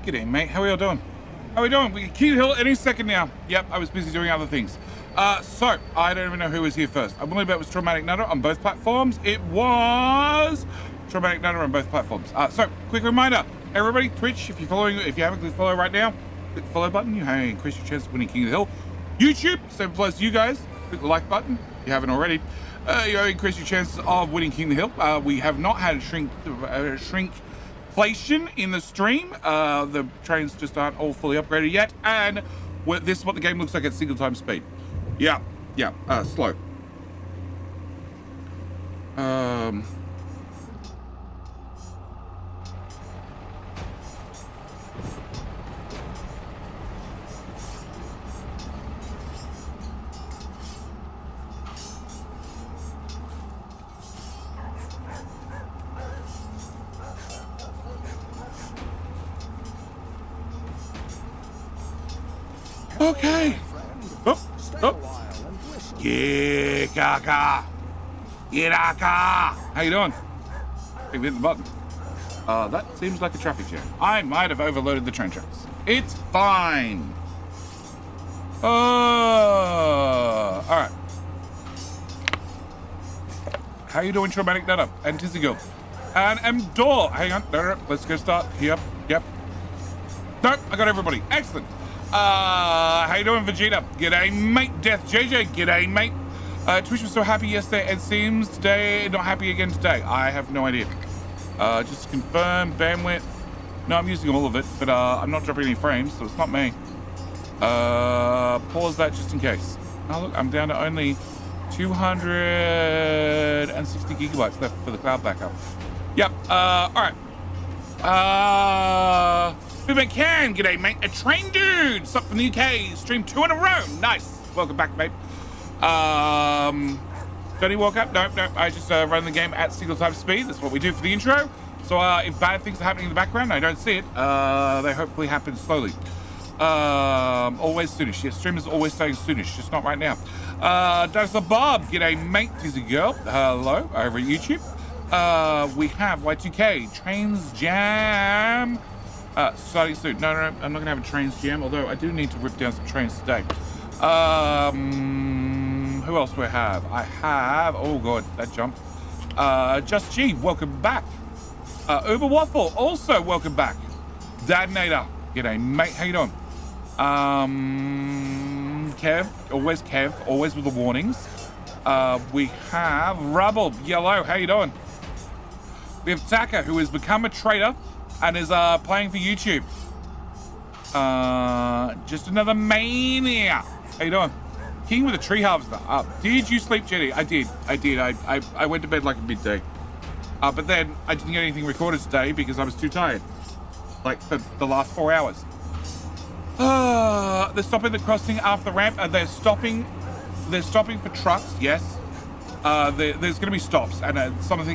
G'day, mate. How are you all doing? How are we doing? We can King Hill any second now. Yep, I was busy doing other things. So, I don't even know who was here first. I believe it was Traumatic Nutter on both platforms. It was Traumatic Nutter on both platforms. So, quick reminder, everybody, Twitch, if you're following, if you haven't clicked follow right now, click the follow button. You have increase your chance of winning King of the Hill. YouTube, same applies to you guys. Click the like button if you haven't already. You increase your chances of winning King of the Hill. We have not had a shrinkflation in the stream. The trains just aren't all fully upgraded yet, and this is what the game looks like at single time speed. Yeah, slow. Okay. Oh. Yeah, Kaka. Yeah, Kaka. How you doing? Hit the button. That seems like a traffic jam. I might have overloaded the train tracks. It's fine. All right. How you doing, Traumatic Nutter? And Tizzy and Mdor. Hang on. No. Let's go start. Yep. Nope, I got everybody. Excellent. How you doing, Vegeta? G'day, mate. Death JJ, g'day, mate. Twitch was so happy yesterday, it seems today not happy again today. I have no idea. Just to confirm, bandwidth. No, I'm using all of it, but I'm not dropping any frames, so it's not me. Pause that just in case. Oh, look, I'm down to only 260 gigabytes left for the cloud backup. Yep, all right. Big McCann, g'day, mate. A train dude, sup from the UK. Stream 2 in a row. Nice. Welcome back, mate. Don't you walk up? Nope. I just run the game at single time speed. That's what we do for the intro. So if bad things are happening in the background, I don't see it. They hopefully happen slowly. Always soonish. Yes, streamers always saying soonish, just not right now. Dinosaur Bob, g'day, mate. Tizzy girl. Hello, over at YouTube. We have Y2K, Trains Jam. Starting soon. No, I'm not gonna have a trains jam, although I do need to rip down some trains today. Who else do I have? Oh god, that jumped. Just G, welcome back. Uber Waffle, also welcome back. Dadnator, g'day, mate, how you doing? Kev, always with the warnings. We have Rubble, Yellow, how you doing? We have Taka, who has become a trader and is playing for YouTube. Just another mania. How you doing? King with a tree harvester. Did you sleep, Jenny? I did. I went to bed like a midday. But then I didn't get anything recorded today because I was too tired. Like for the last 4 hours. They're stopping the crossing after the ramp. They're stopping for trucks. Yes. There's going to be stops, and it's one of the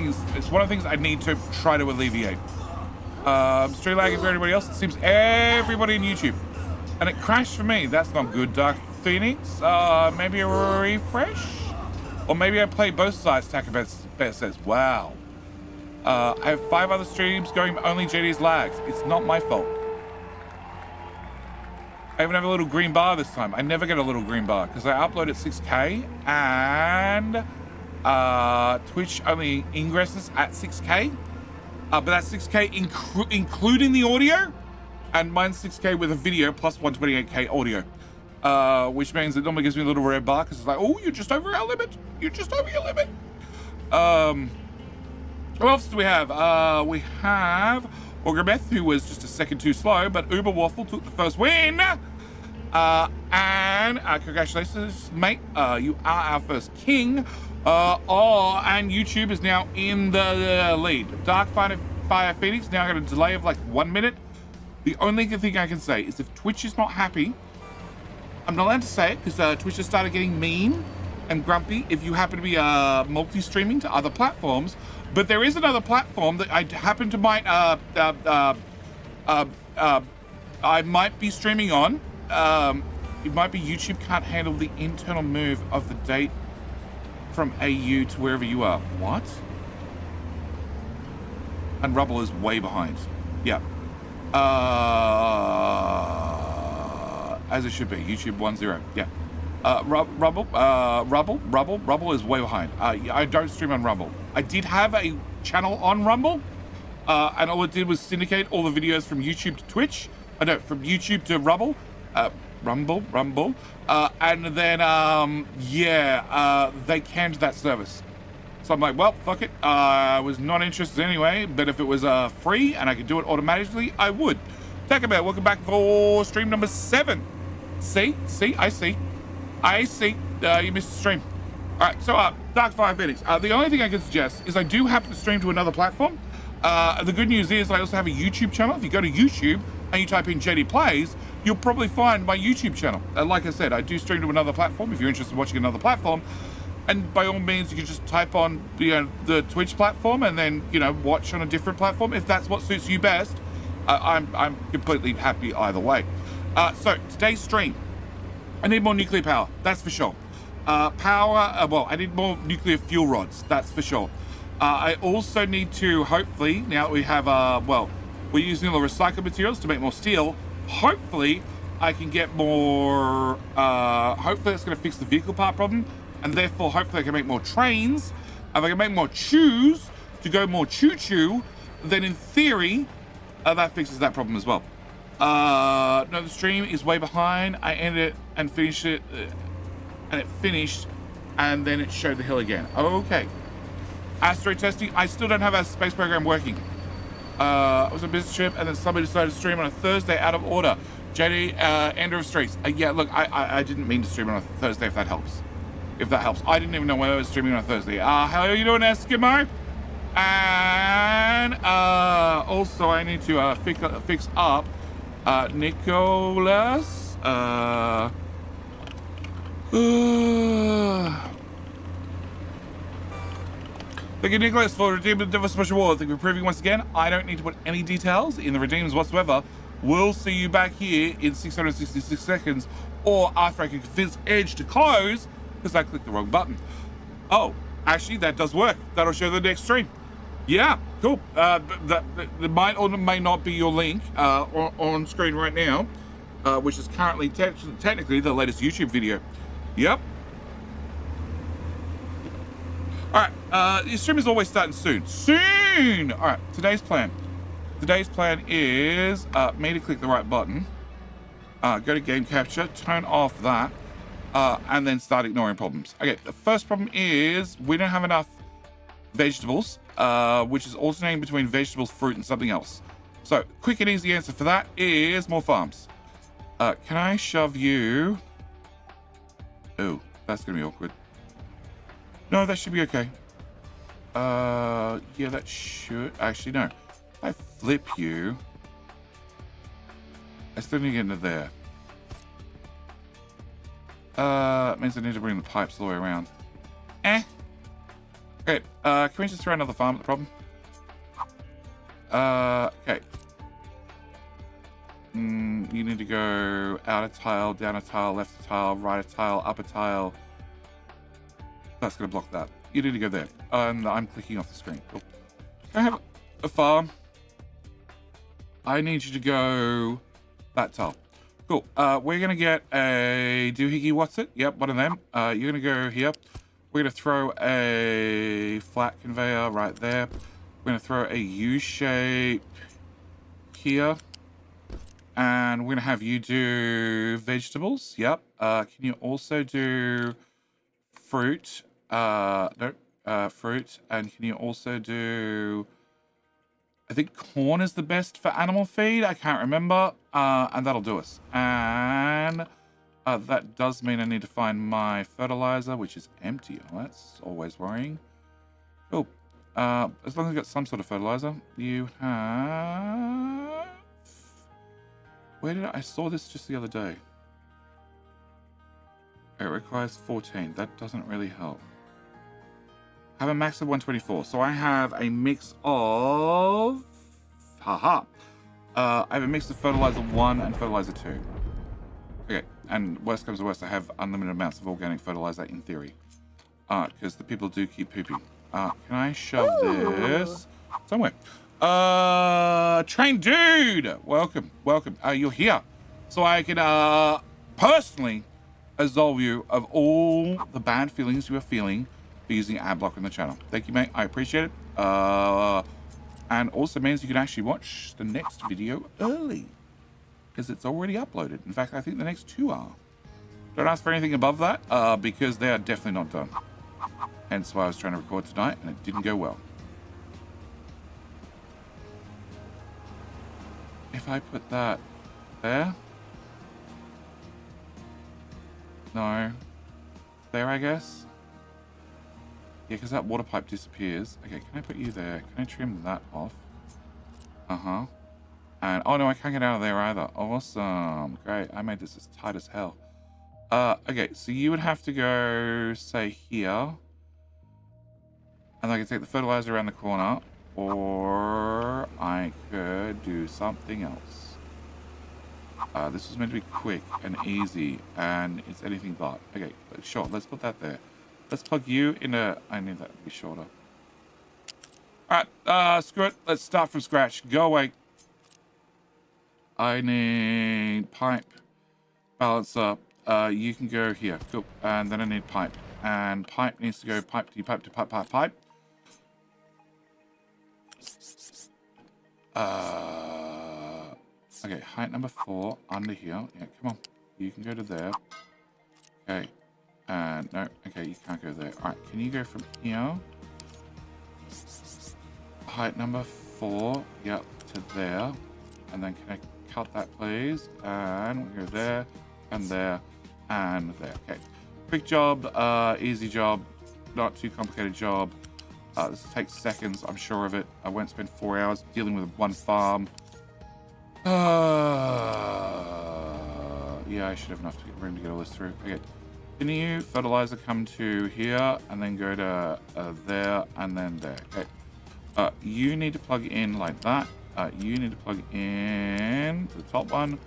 things I need to try to alleviate. Stream lagging for everybody else. It seems everybody in YouTube. And it crashed for me. That's not good, Dark Phoenix. Maybe a refresh? Or maybe I play both sides, Taka says. Wow. I have 5 other streams going, only JD's lags. It's not my fault. I even have a little green bar this time. I never get a little green bar because I upload at 6K and Twitch only ingresses at 6K. But that's 6K including the audio, and mine's 6K with a video plus 128K audio, which means it normally gives me a little red bar because it's like, oh, you're just over our limit. You're just over your limit. Who else do we have? We have Orgameth, who was just a second too slow, but Uber Waffle took the first win. And congratulations, mate. You are our first king. And YouTube is now in the lead. Dark Fire Phoenix now got a delay of like 1 minute. The only thing I can say is if Twitch is not happy, I'm not allowed to say it because Twitch has started getting mean and grumpy if you happen to be multi-streaming to other platforms. But there is another platform that I happen to I might be streaming on. It might be YouTube can't handle the internal move of the date from AU to wherever you are. What? And Rubble is way behind. Yeah. As it should be. YouTube 1.0. Yeah. Rumble is way behind. I don't stream on Rumble. I did have a channel on Rumble, and all it did was syndicate all the videos from YouTube to Twitch. No, from YouTube to Rumble. Rumble. And then, they canned that service. So I'm like, well, fuck it. I was not interested anyway, but if it was free and I could do it automatically, I would. Take a minute. Welcome back for stream number 7. See, I see. You missed the stream. All right, so Dark Fire Phoenix. The only thing I can suggest is I do happen to stream to another platform. The good news is I also have a YouTube channel. If you go to YouTube and you type in JD Plays, you'll probably find my YouTube channel. Like I said, I do stream to another platform if you're interested in watching another platform. And by all means, you can just type on the Twitch platform and then, watch on a different platform if that's what suits you best. I'm completely happy either way. So today's stream, I need more nuclear power, that's for sure. I need more nuclear fuel rods, that's for sure. I also need to, hopefully, now that we have, we're using all the recycled materials to make more steel, hopefully I can get more, hopefully that's going to fix the vehicle part problem, and therefore hopefully I can make more trains. If I can make more chews to go more choo-choo, then in theory, that fixes that problem as well. No, the stream is way behind. I ended it and finished it, and it finished, and then it showed the hill again. Okay. Asteroid testing. I still don't have our space program working. I was on a business trip, and then somebody decided to stream on a Thursday out of order. JD, Ender of Streets. Yeah, look, I didn't mean to stream on a Thursday, if that helps. I didn't even know when I was streaming on a Thursday. How are you doing, Eskimo? And also I need to fix up Nicholas. Thank you, Nicholas, for redeeming the special reward. Thank you for proving once again I don't need to put any details in the redeems whatsoever. We'll see you back here in 666 seconds, or after I can convince Edge to close, because I clicked the wrong button. Oh, actually, that does work. That'll show the next stream. Yeah, cool. That might or may not be your link on screen right now, which is currently technically the latest YouTube video. Yep. All right, your stream is always starting soon. All right, today's plan is me to click the right button, go to game capture, turn off that, and then start ignoring problems. Okay, the first problem is we don't have enough vegetables, which is alternating between vegetables, fruit, and something else. So, quick and easy answer for that is more farms. Can I shove you? Oh, that's gonna be awkward. No, that should be okay. Yeah, that should actually no. If I flip you, I still need to get into there. It means I need to bring the pipes all the way around. Okay, can we just throw another farm at the problem? Okay. You need to go out a tile, down a tile, left a tile, right a tile, up a tile. That's going to block that. You need to go there. And I'm clicking off the screen. Cool. Can I have a farm? I need you to go that tile. Cool. We're going to get a doohickey, what's it? Yep, one of them. You're going to go here. We're going to throw a flat conveyor right there. We're going to throw a U-shape here. And we're going to have you do vegetables. Yep. Can you also do fruit? Fruit. And can you also do... I think corn is the best for animal feed. I can't remember. And that'll do us. And that does mean I need to find my fertilizer, which is empty. Oh, that's always worrying. Cool. As long as I've got some sort of fertilizer. You have... Where did I saw this just the other day? It requires 14. That doesn't really help. I have a max of 124. So I have a mix of... I have a mix of fertilizer 1 and fertilizer 2. Okay, and worst comes to worst, I have unlimited amounts of organic fertilizer in theory. Because the people do keep pooping. Can I shove this somewhere? Train dude, welcome. You're here. So I can, personally absolve you of all the bad feelings you are feeling for using ad block on the channel. Thank you, mate. I appreciate it. And also means you can actually watch the next video early because it's already uploaded. In fact, I think the next 2 are. Don't ask for anything above that because they are definitely not done. Hence why I was trying to record tonight and it didn't go well. If I put that there, no, there I guess. Yeah, because that water pipe disappears. Okay, can I put you there? Can I trim that off? Uh-huh. And, oh no, I can't get out of there either. Awesome. Great. I made this as tight as hell. Okay, so you would have to go, say, here. And I can take the fertilizer around the corner. Or I could do something else. This was meant to be quick and easy. And it's anything but. Okay, sure. Let's put that there. Let's plug you into... I need that to be shorter. Alright, screw it. Let's start from scratch. Go away. I need pipe. Balancer. You can go here. Cool. And then I need pipe. And pipe needs to go pipe to pipe to pipe, pipe, pipe. Okay, height number 4 under here. Yeah, come on. You can go to there. Okay. And no, okay, you can't go there. Alright, can you go from here? Height number 4, yep, to there. And then can I cut that, please? And we go there, and there, and there. Okay. Quick job, easy job, not too complicated job. This takes seconds, I'm sure of it. I won't spend 4 hours dealing with one farm. Yeah, I should have enough room to get all this through. Okay. Can you fertilizer come to here and then go to there and then there? Okay. You need to plug in like that. You need to plug in to the top one.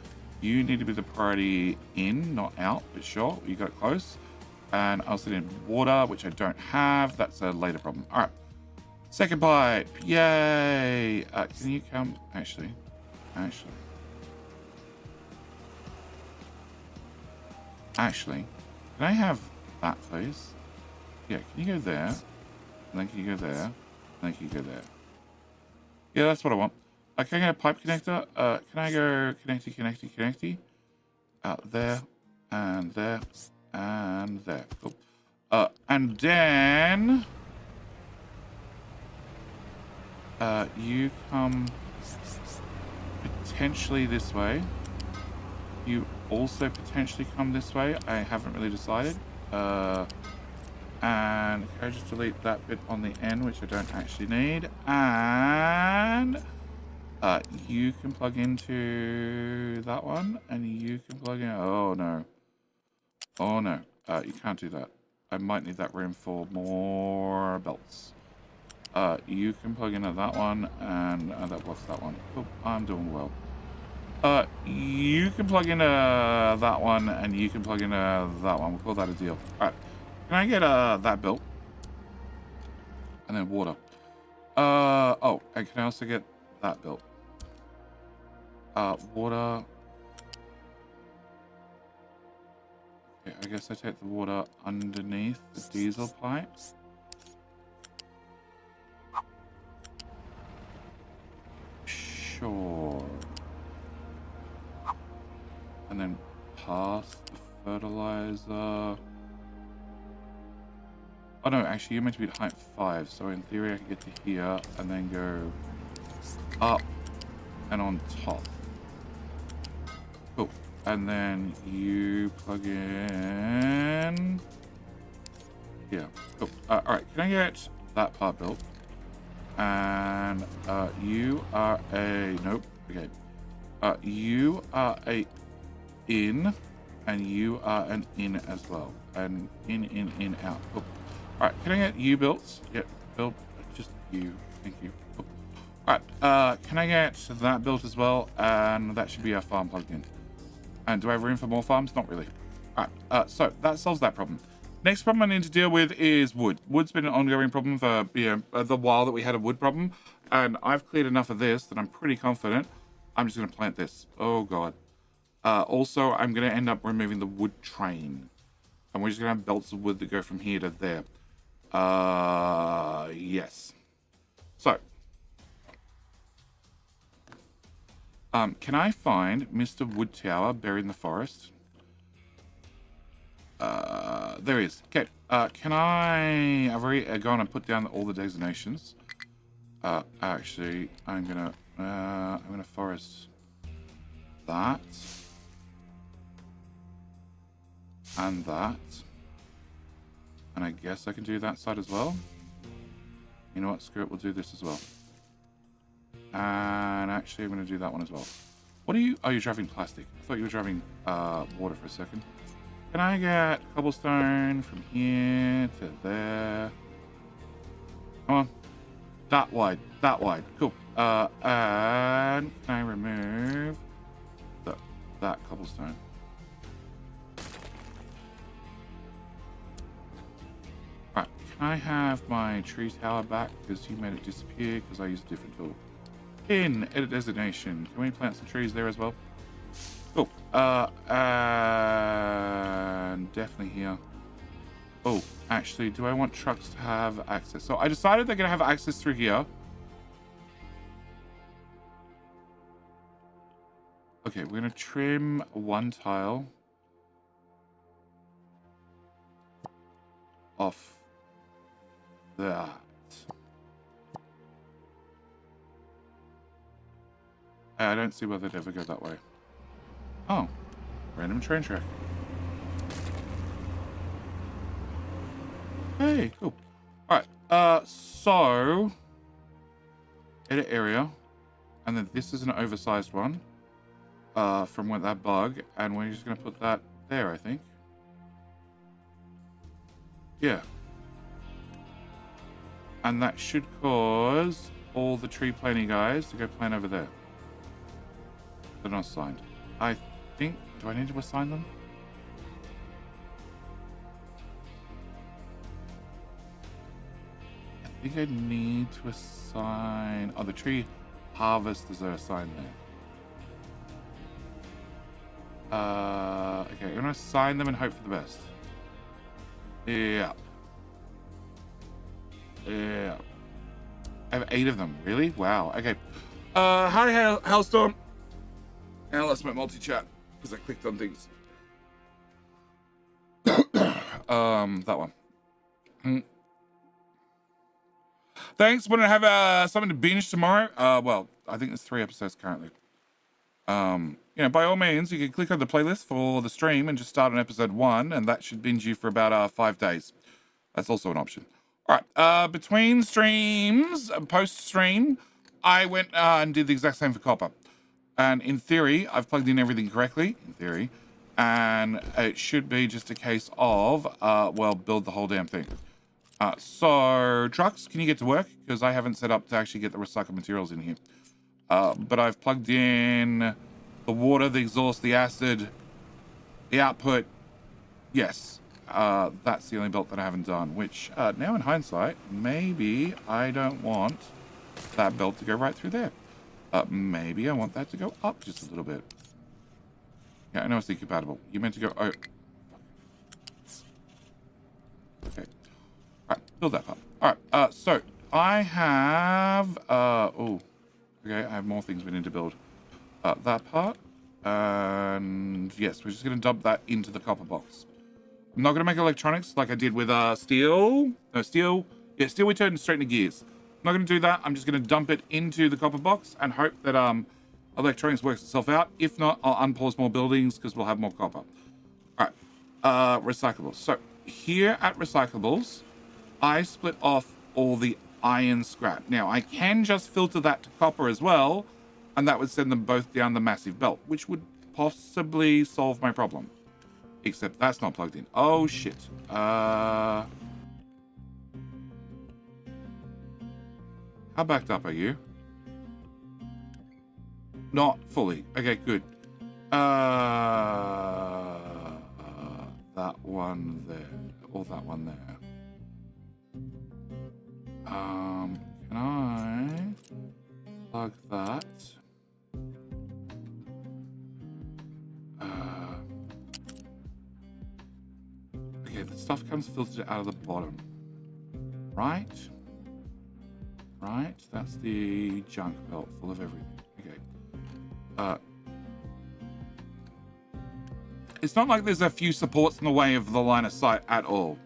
You need to be the priority in, not out, but sure, you got it close. And I also need water, which I don't have. That's a later problem. All right. Second pipe. Yay. Can you come? Actually. Can I have that, please? Yeah, can you go there? And then can you go there? And then can you go there? Yeah, that's what I want. Can I get a pipe connector? Can I go connecty? There, and there, and there. Cool. And then... you come potentially this way. You also potentially come this way. I haven't really decided. And can I just delete that bit on the end, which I don't actually need. And you can plug into that one, and you can plug in. Oh no. You can't do that. I might need that room for more belts. You can plug into that one, and that blocks that one. Cool. I'm doing well. You can plug into that one, and you can plug into that one. We'll call that a deal. Alright. Can I get that built? And then water. Oh, and can I also get that built? Water. Okay, I guess I take the water underneath the diesel pipes. Sure. And then past the fertilizer. Oh no, actually you're meant to be at height 5, so in theory I can get to here and then go up and on top. Cool. And then you plug in here. Cool. Alright, can I get that part built? And you are a nope. Okay. You are a in, and you are an in as well. And in, out. Cool. All right. Can I get you built? Yep. Built. Just you. Thank you. Cool. All right. Can I get that built as well? And that should be our farm plugged in. And do I have room for more farms? Not really. All right. So that solves that problem. Next problem I need to deal with is wood. Wood's been an ongoing problem for the while that we had a wood problem, and I've cleared enough of this that I'm pretty confident I'm just going to plant this. Oh, God. Also, I'm going to end up removing the wood train. And we're just going to have belts of wood that go from here to there. Yes. So. Can I find Mr. Wood Tower buried in the forest? There he is. Okay. Can I... I've already gone and put down all the designations. Actually, I'm gonna forest that. And that. And I guess I can do that side as well. You know what? Screw it. We'll do this as well. And actually, I'm going to do that one as well. What are you... Oh, you're driving plastic. I thought you were driving water for a second. Can I get cobblestone from here to there? Come on. That wide. That wide. Cool. And can I remove that cobblestone? Right. Can I have my tree tower back because you made it disappear because I used a different tool? In edit designation. Can we plant some trees there as well? Cool. And definitely here. Oh, actually, do I want trucks to have access? So I decided they're going to have access through here. Okay, we're going to trim one tile off that. I don't see why they'd ever go that way. Oh, random train track. Hey, cool. All right, so edit area, and then this is an oversized one from that bug, and we're just gonna put that there, I think. Yeah. And that should cause all the tree planting guys to go plant over there. They're not assigned. I think... Do I need to assign them? I think I need to assign... Oh, the tree harvesters are assigned there. Okay, I'm going to assign them and hope for the best. Yeah. Yeah. I have 8 of them. Really? Wow. Okay. Hi, Hailstorm. And I lost my multi-chat because I clicked on things. That one. Thanks. Want to have something to binge tomorrow? Well, I think there's 3 episodes currently. You know, by all means, you can click on the playlist for the stream and just start on episode 1, and that should binge you for about 5 days. That's also an option. All right. Between streams, post-stream, I went and did the exact same for copper. And in theory, I've plugged in everything correctly, in theory, and it should be just a case of, well, build the whole damn thing. So, trucks, can you get to work? Because I haven't set up to actually get the recycled materials in here. But I've plugged in the water, the exhaust, the acid, the output. Yes, that's the only belt that I haven't done, which, now in hindsight, maybe I don't want that belt to go right through there. Maybe I want that to go up just a little bit. Yeah, I know it's incompatible. You meant to go... Oh. Okay. Alright, build that part. Alright, so I have... oh. Okay, I have more things we need to build. That part. And yes, we're just going to dump that into the copper box. I'm not going to make electronics like I did with steel. No, steel. Yeah, steel we turned straight into gears. I'm not going to do that. I'm just going to dump it into the copper box and hope that electronics works itself out. If not, I'll unpause more buildings because we'll have more copper. All right. Recyclables. So here at recyclables, I split off all the iron scrap. Now, I can just filter that to copper as well, and that would send them both down the massive belt, which would possibly solve my problem. Except that's not plugged in. Oh, shit. How backed up are you? Not fully. Okay, good. That one there. Or that one there. Can I Plug that. Okay, the stuff comes filtered out of the bottom. Right? Right? That's the junk belt full of everything. Okay. It's not like there's a few supports in the way of the line of sight at all.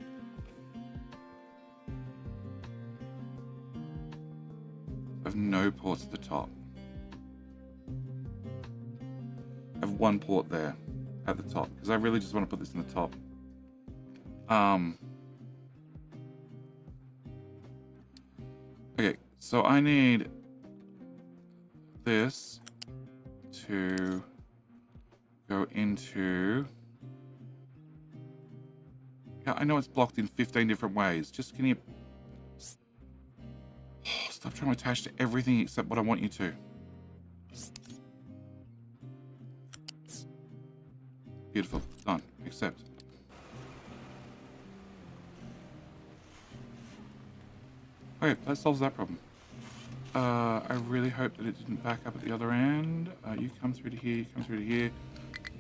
I have no ports at the top. I have one port there at the top because I really just want to put this in the top. Okay, so I need this to go into... Yeah, I know it's blocked in 15 different ways. Just can you... Stop trying to attach to everything except what I want you to. Beautiful. Done. Accept. Okay, that solves that problem. I really hope that it didn't back up at the other end. You come through to here, you come through to here.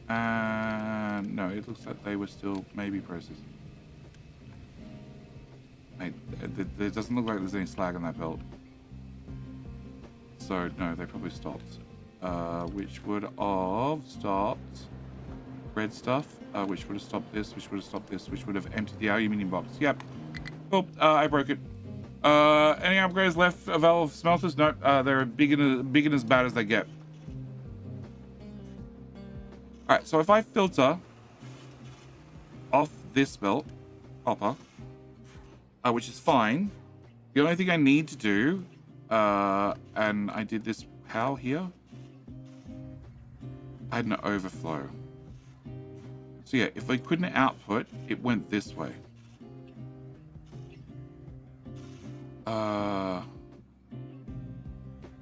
And no, it looks like they were still maybe processing. It doesn't look like there's any slag on that belt. So, no, they probably stopped. Which would have stopped red stuff, which would have stopped this, which would have stopped this, which would have emptied the aluminium box. Yep. Cool. I broke it. Any upgrades left of valve smelters? Nope. They're big and as bad as they get. Alright, so if I filter off this belt, copper, which is fine, the only thing I need to do, and I did this, how here? I had an overflow. So yeah, if I couldn't output, it went this way.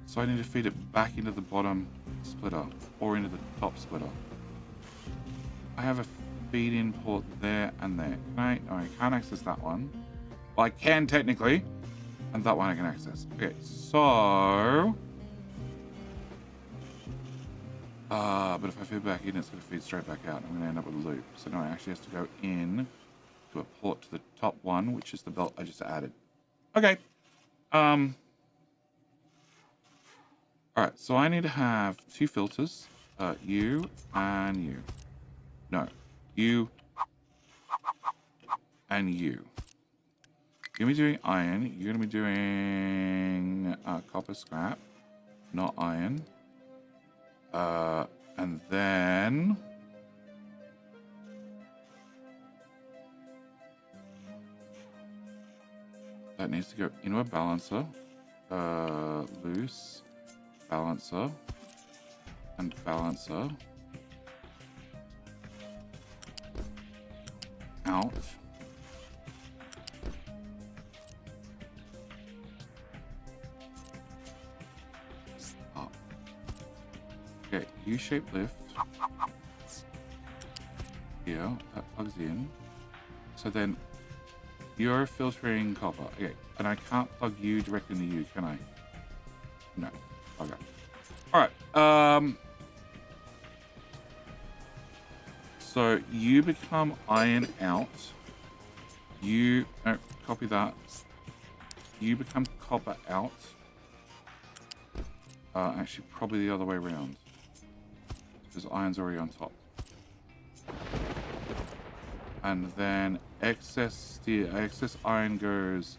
So I need to feed it back into the bottom splitter or into the top splitter. I have a feed-in port there and there. Can I? No, I can't access that one. Well, I can technically, and that one I can access. Okay, so... but if I feed back in, it's going to feed straight back out. I'm going to end up with a loop. So no, it actually has to go in to a port to the top one, which is the belt I just added. Okay. Alright, so I need to have two filters. You and you. No. You and you. You're going to be doing iron. You're going to be doing copper scrap, not iron. And then... that needs to go into a balancer. Loose. Balancer. And balancer. Out. Up. Okay, U-shaped lift. Here, that plugs in. So then you're filtering copper. Okay, and I can't plug you directly into you, can I? No. Okay. Alright, so you become iron out. You... no, copy that. You become copper out. Actually, probably the other way around. Because iron's already on top. And then excess iron goes...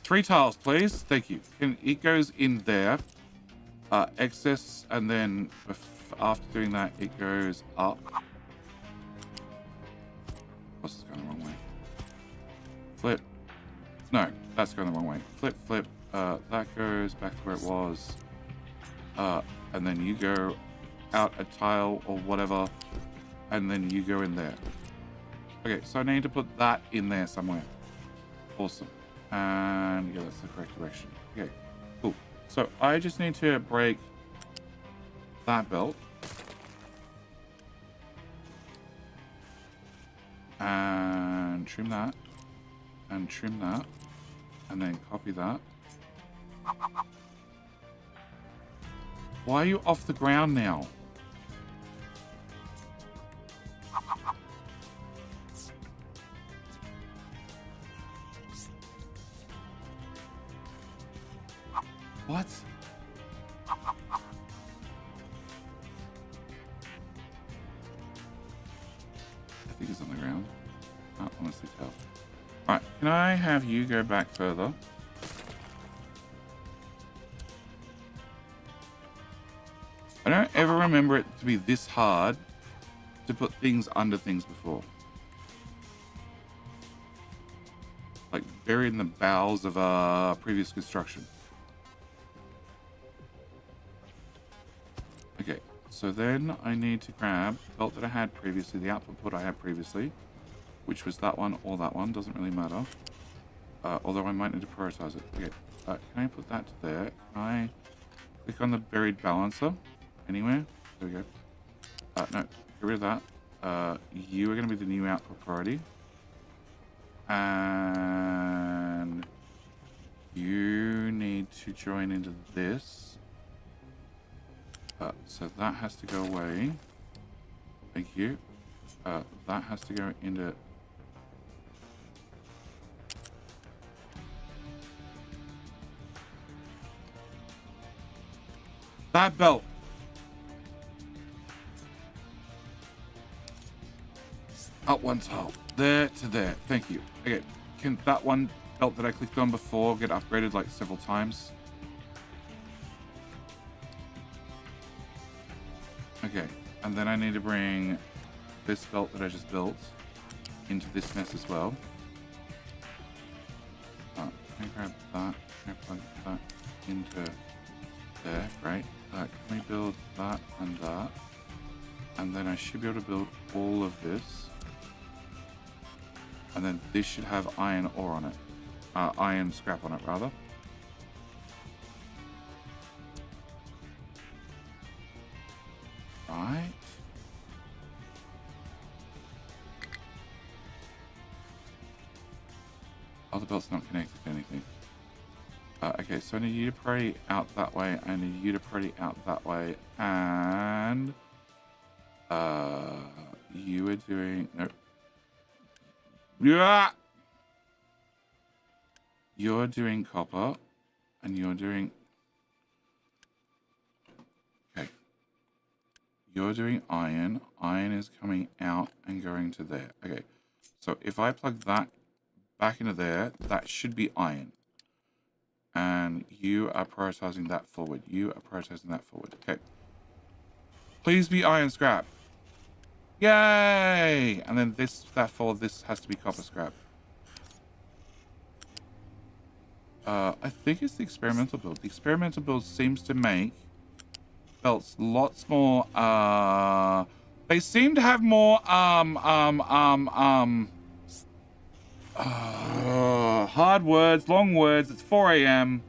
3 tiles, please. Thank you. It goes in there. Excess, and then after doing that, it goes up. What's this going the wrong way? Flip. No, that's going the wrong way. Flip, flip. That goes back to where it was. And then you go out a tile or whatever, and then you go in there. Okay, so I need to put that in there somewhere. Awesome. And yeah, that's the correct direction. Okay, cool. So I just need to break that belt. And trim that. And trim that. And and then copy that. Why are you off the ground now? What? I think it's on the ground. Can't honestly tell. Alright, can I have you go back further? I don't ever remember it to be this hard to put things under things before. Like buried in the bowels of previous construction. Okay, so then I need to grab the belt that I had previously, the output port I had previously, which was that one or that one, doesn't really matter. Although I might need to prioritize it. Okay, can I put that to there? Can I click on the buried balancer anywhere? There we go. No, get rid of that. You are going to be the new output priority. And you need to join into this. So that has to go away. Thank you. That has to go into... that belt. Up one tile. There to there. Thank you. Okay. Can that one belt that I clicked on before get upgraded like several times? Okay, and then I need to bring this belt that I just built into this mess as well. Can I grab that? Can I plug that into there? Great. Can we build that and that? And then I should be able to build all of this. And then this should have iron ore on it. Iron scrap on it, rather. Right. Oh, the belt's not connected to anything. Okay, so I need you to priority out that way. I need you to priority out that way. And you are doing... Nope. Yeah! You're doing copper. And you're doing... You're doing iron. Iron is coming out and going to there. Okay. So if I plug that back into there, that should be iron. And you are prioritizing that forward. You are prioritizing that forward. Okay. Please be iron scrap. Yay! And then this, that forward, this has to be copper scrap. I think it's the experimental build. The experimental build seems to make belts lots more they seem to have more hard words, long words. It's 4 a.m.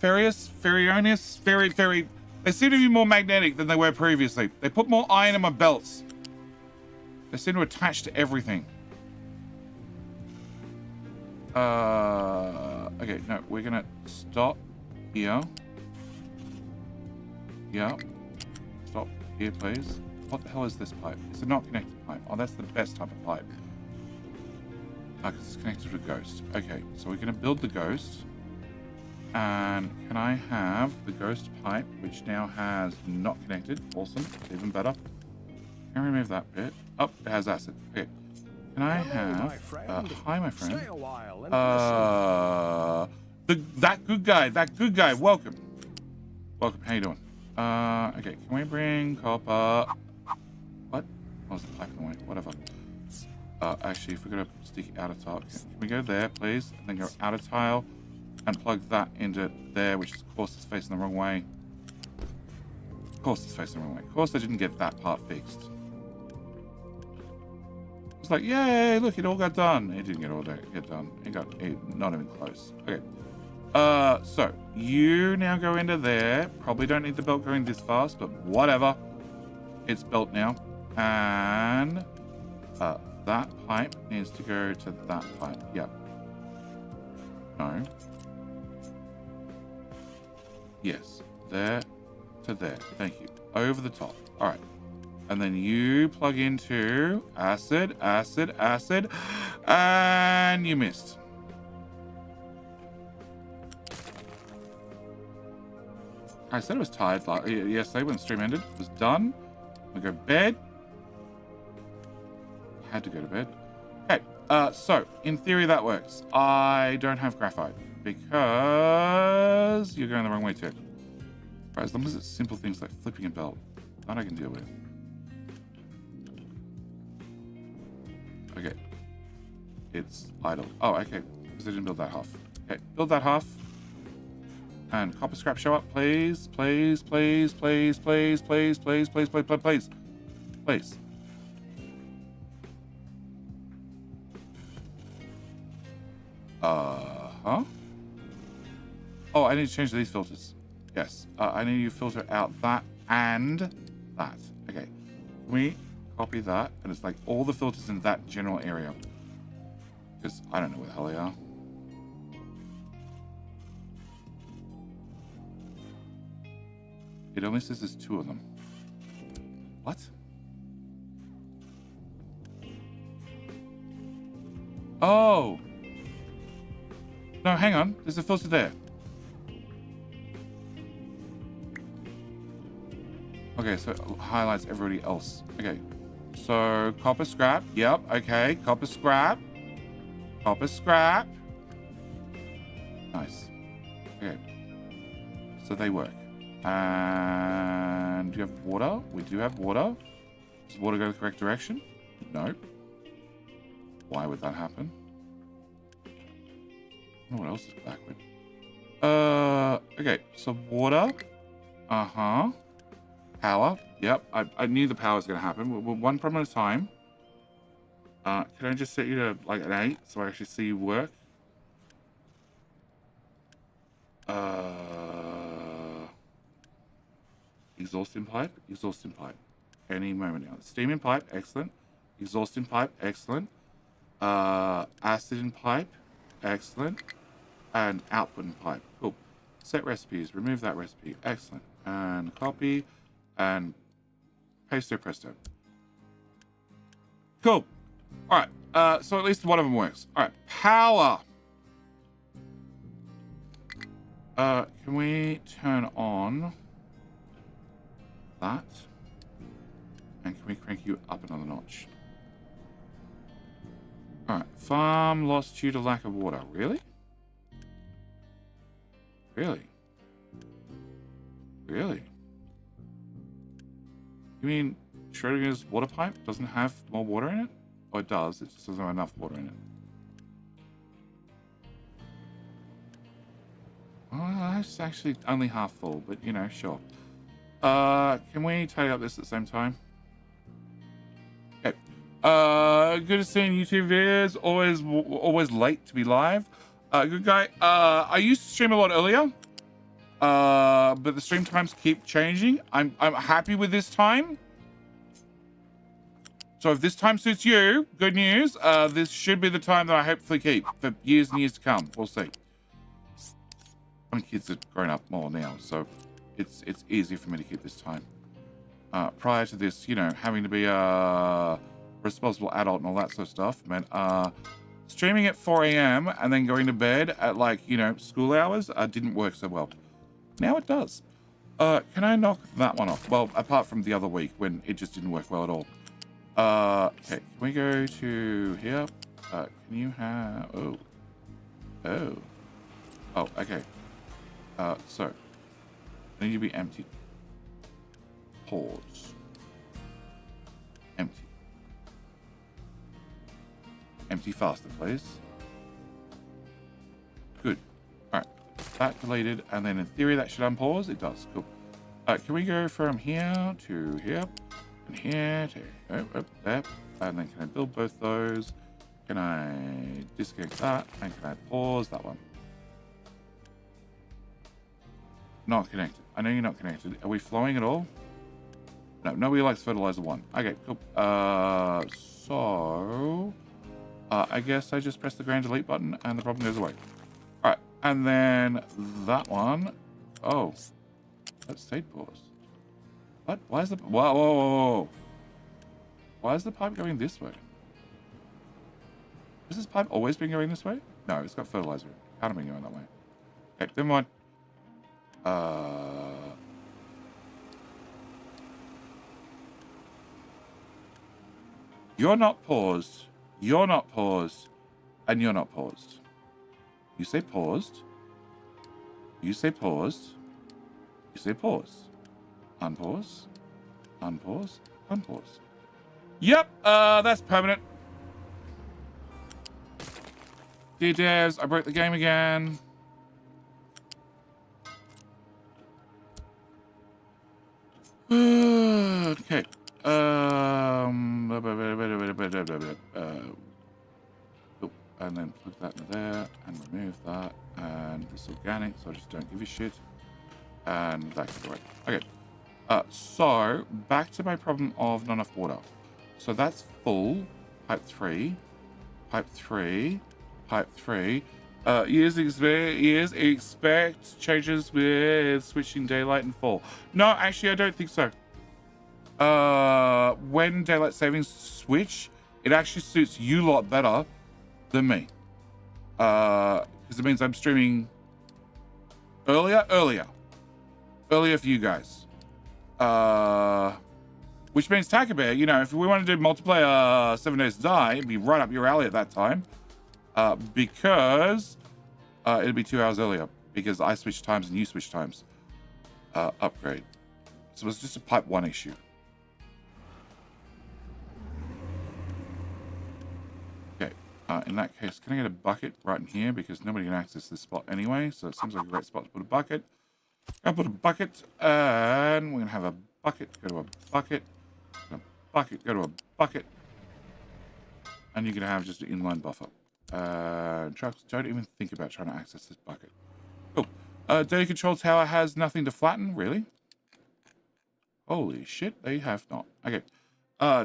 Ferrionis, very they seem to be more magnetic than they were previously. They put more iron in my belts. They seem to attach to everything. Okay, no, we're gonna stop here. Yeah. Stop here, please. What the hell is this pipe? It's a not connected pipe. Oh, that's the best type of pipe. Because it's connected to a ghost. Okay, so we're going to build the ghost. And can I have the ghost pipe, which now has not connected? Awesome. Even better. Can I remove that bit? Oh, it has acid. Okay. Can I have... hi, my friend. Stay a while and that good guy. Welcome. Welcome. How you doing? Okay, can we bring copper? What? Oh, was the pipe in the way? Whatever. Actually, if we're gonna stick it out of tile, can we go there, please? And then go out of tile and plug that into there, which of course is facing the wrong way. Of course it's facing the wrong way. Of course I didn't get that part fixed. It's like, yay, look, it all got done. It didn't get done. It got not even close. Okay. So you now go into there. Probably don't need the belt going this fast, but whatever. It's built now. And that pipe needs to go to that pipe. Yep. No. Yes. There to there. Thank you. Over the top. All right. And then you plug into acid, acid, acid, and you missed. I said it was tired yesterday when the stream ended. It was done. I go to bed. Had to go to bed. Okay, so in theory that works. I don't have graphite because you're going the wrong way too. Right, as long as it's simple things like flipping a belt, that I can deal with. Okay. It's idle. Oh, okay. Because I didn't build that half. Okay, build that half. And copper scrap show up, please. Please, please, please, please, please, please, please, please, please, please. Please. Huh? Oh, I need to change these filters. Yes. I need you to filter out that and that. Okay. We copy that, and it's like all the filters in that general area. Because I don't know where the hell they are. It only says there's 2 of them. What? Oh! No, hang on. There's a filter there. Okay, so it highlights everybody else. Okay. So, copper scrap. Yep, okay. Copper scrap. Copper scrap. Nice. Okay. So they work. And do you have water? We do have water. Does water go the correct direction? No. Why would that happen? I don't know what else is backward. Okay. So water. Uh-huh. Power. Yep. I knew the power was going to happen. We're one problem at a time. Can I just set you to like an 8 so I actually see you work? Exhaust in pipe. Exhaust in pipe. Any moment now. Steam in pipe. Excellent. Exhaust in pipe. Excellent. Acid in pipe. Excellent. And output in pipe. Cool. Set recipes. Remove that recipe. Excellent. And copy. And paste presto. Cool. All right. So at least one of them works. All right. Power. Can we turn on that? And can we crank you up another notch? All right. Farm lost due to lack of water. Really? Really? Really? You mean Schrodinger's water pipe doesn't have more water in it? Or it does, it just doesn't have enough water in it. Well, it's actually only half full, but you know, sure. Can we tidy up this at the same time? Okay. Good to see you YouTube viewers. Always late to be live. Good guy. I used to stream a lot earlier. But the stream times keep changing. I'm happy with this time. So if this time suits you, good news. This should be the time that I hopefully keep for years and years to come. We'll see. My kids are grown up more now, so it's easy for me to keep this time. Prior to this, you know, having to be a responsible adult and all that sort of stuff, meant streaming at 4 a.m. and then going to bed at like, you know, school hours didn't work so well. Now it does. Can I knock that one off? Well, apart from the other week when it just didn't work well at all. Okay, can we go to here? Can you have... Oh, okay. So, I need to be empty. Pause. Empty. Empty faster, please. Good. Alright. That deleted, and then in theory that should unpause. It does. Cool. Can we go from here to here? And here to there. And then can I build both those? Can I disconnect that? And can I pause that one? Not connected. I know you're not connected. Are we flowing at all? No, nobody likes fertilizer 1. Okay, cool. So I guess I just press the grand delete button and the problem goes away. All And then that one. Oh, that stayed paused. What? Why is the whoa, whoa, whoa, whoa? Why is the pipe going this way? Has this pipe always been going this way? No, it's got fertilizer. Can't have been going that way. Okay, never mind. You're not paused. You're not paused. And you're not paused. You say paused. You say paused. You say pause. Unpause. Unpause. Unpause. Yep, that's permanent. Dear devs, I broke the game again. Okay. And then plug that in there and remove that. And this organic, so I just don't give a shit. And that can go away. Okay. So back to my problem of not enough water. So that's full. Pipe 3. Pipe 3. Pipe 3. Years expect changes with switching daylight and fall. No, actually, I don't think so. When daylight savings switch, it actually suits you a lot better than me. Because it means I'm streaming earlier for you guys. Which means Taco Bear, you know, if we want to do multiplayer 7 Days to Die, it'd be right up your alley at that time. Because it'd be 2 hours earlier. Because I switch times and you switch times. Upgrade. So it's just a pipe 1 issue. Okay. In that case, can I get a bucket right in here? Because nobody can access this spot anyway. So it seems like a great spot to put a bucket. I'll put a bucket, and we're going to have a bucket, go to a bucket, a bucket, go to a bucket, and you're going to have just an inline buffer. Trucks, don't even think about trying to access this bucket. Cool. Data control tower has nothing to flatten, really? Holy shit, they have not. Okay.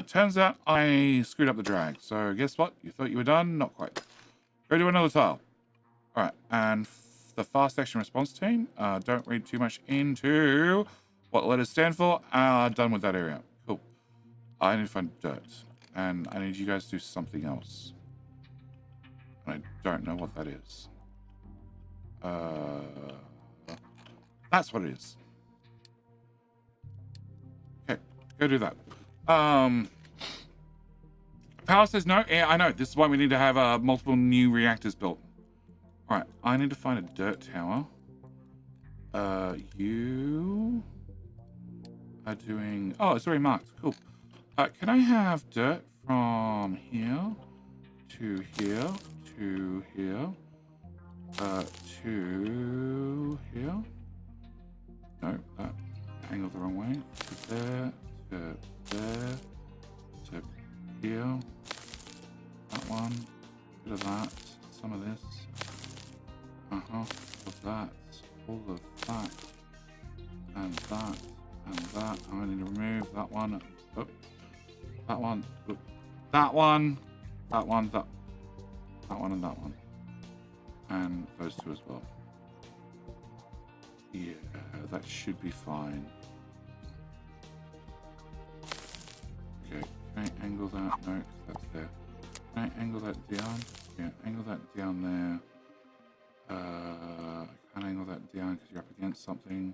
Turns out I screwed up the drag, so guess what? You thought you were done? Not quite. Go to another tile. All right, and the fast action response team. Don't read too much into what letters stand for. Done with that area. Cool. I need to find dirt. And I need you guys to do something else. I don't know what that is. That's what it is. Okay, go do that. Power says no. Yeah, I know. This is why we need to have multiple new reactors built. All right, I need to find a dirt tower. You are doing... Oh, it's already marked. Cool. Can I have dirt from here to here to here to here? No, that angled the wrong way. To there, to there, to here. That one. Bit of that. Some of this. All of that, all of that, and that, and that. I need to remove that one. Oh, that one. Oh, that one. That one. That one and that one. And those two as well. Yeah, that should be fine. Okay, can I angle that? No, that's there. Can I angle that down? Yeah, angle that down there. I can't angle that down because you're up against something.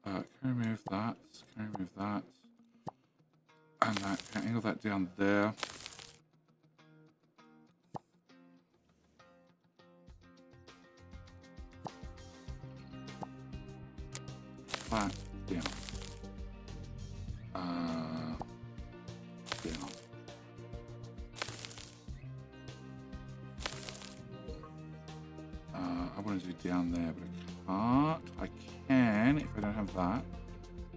Can I remove that? Can I remove that? And that. Can I angle that down there? That down. Down. I want to do down there, but I can't. I can if I don't have that.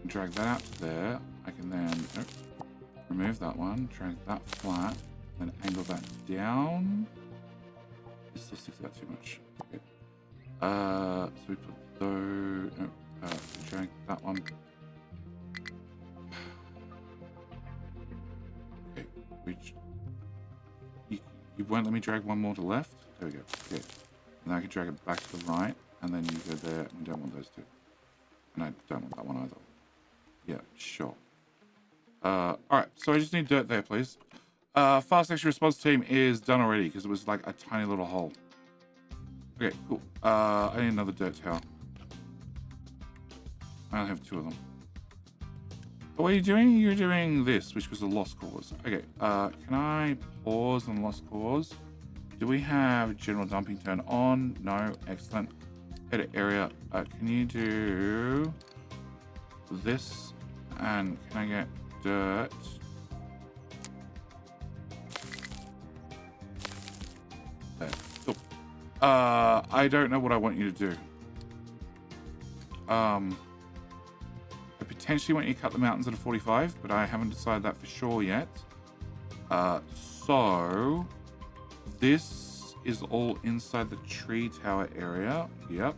Drag that out to there. I can then remove that one, drag that flat, then angle that down. It still sticks out too much. Okay. So we put those. No, drag that one. Okay. You won't let me drag one more to the left. There we go. Okay. And I can drag it back to the right, and then you go there, and we don't want those two. And I don't want that one either. Yeah, sure. Alright, so I just need dirt there, please. Fast action response team is done already, because it was like a tiny little hole. Okay, cool. I need another dirt tower. I only have 2 of them. But what are you doing? You're doing this, which was a lost cause. Okay, can I pause on lost cause? Do we have general dumping turn on? No, excellent. Edit area. Can you do this? And can I get dirt? There. Cool. I don't know what I want you to do. I potentially want you to cut the mountains at a 45, but I haven't decided that for sure yet. So this is all inside the tree tower area. Yep.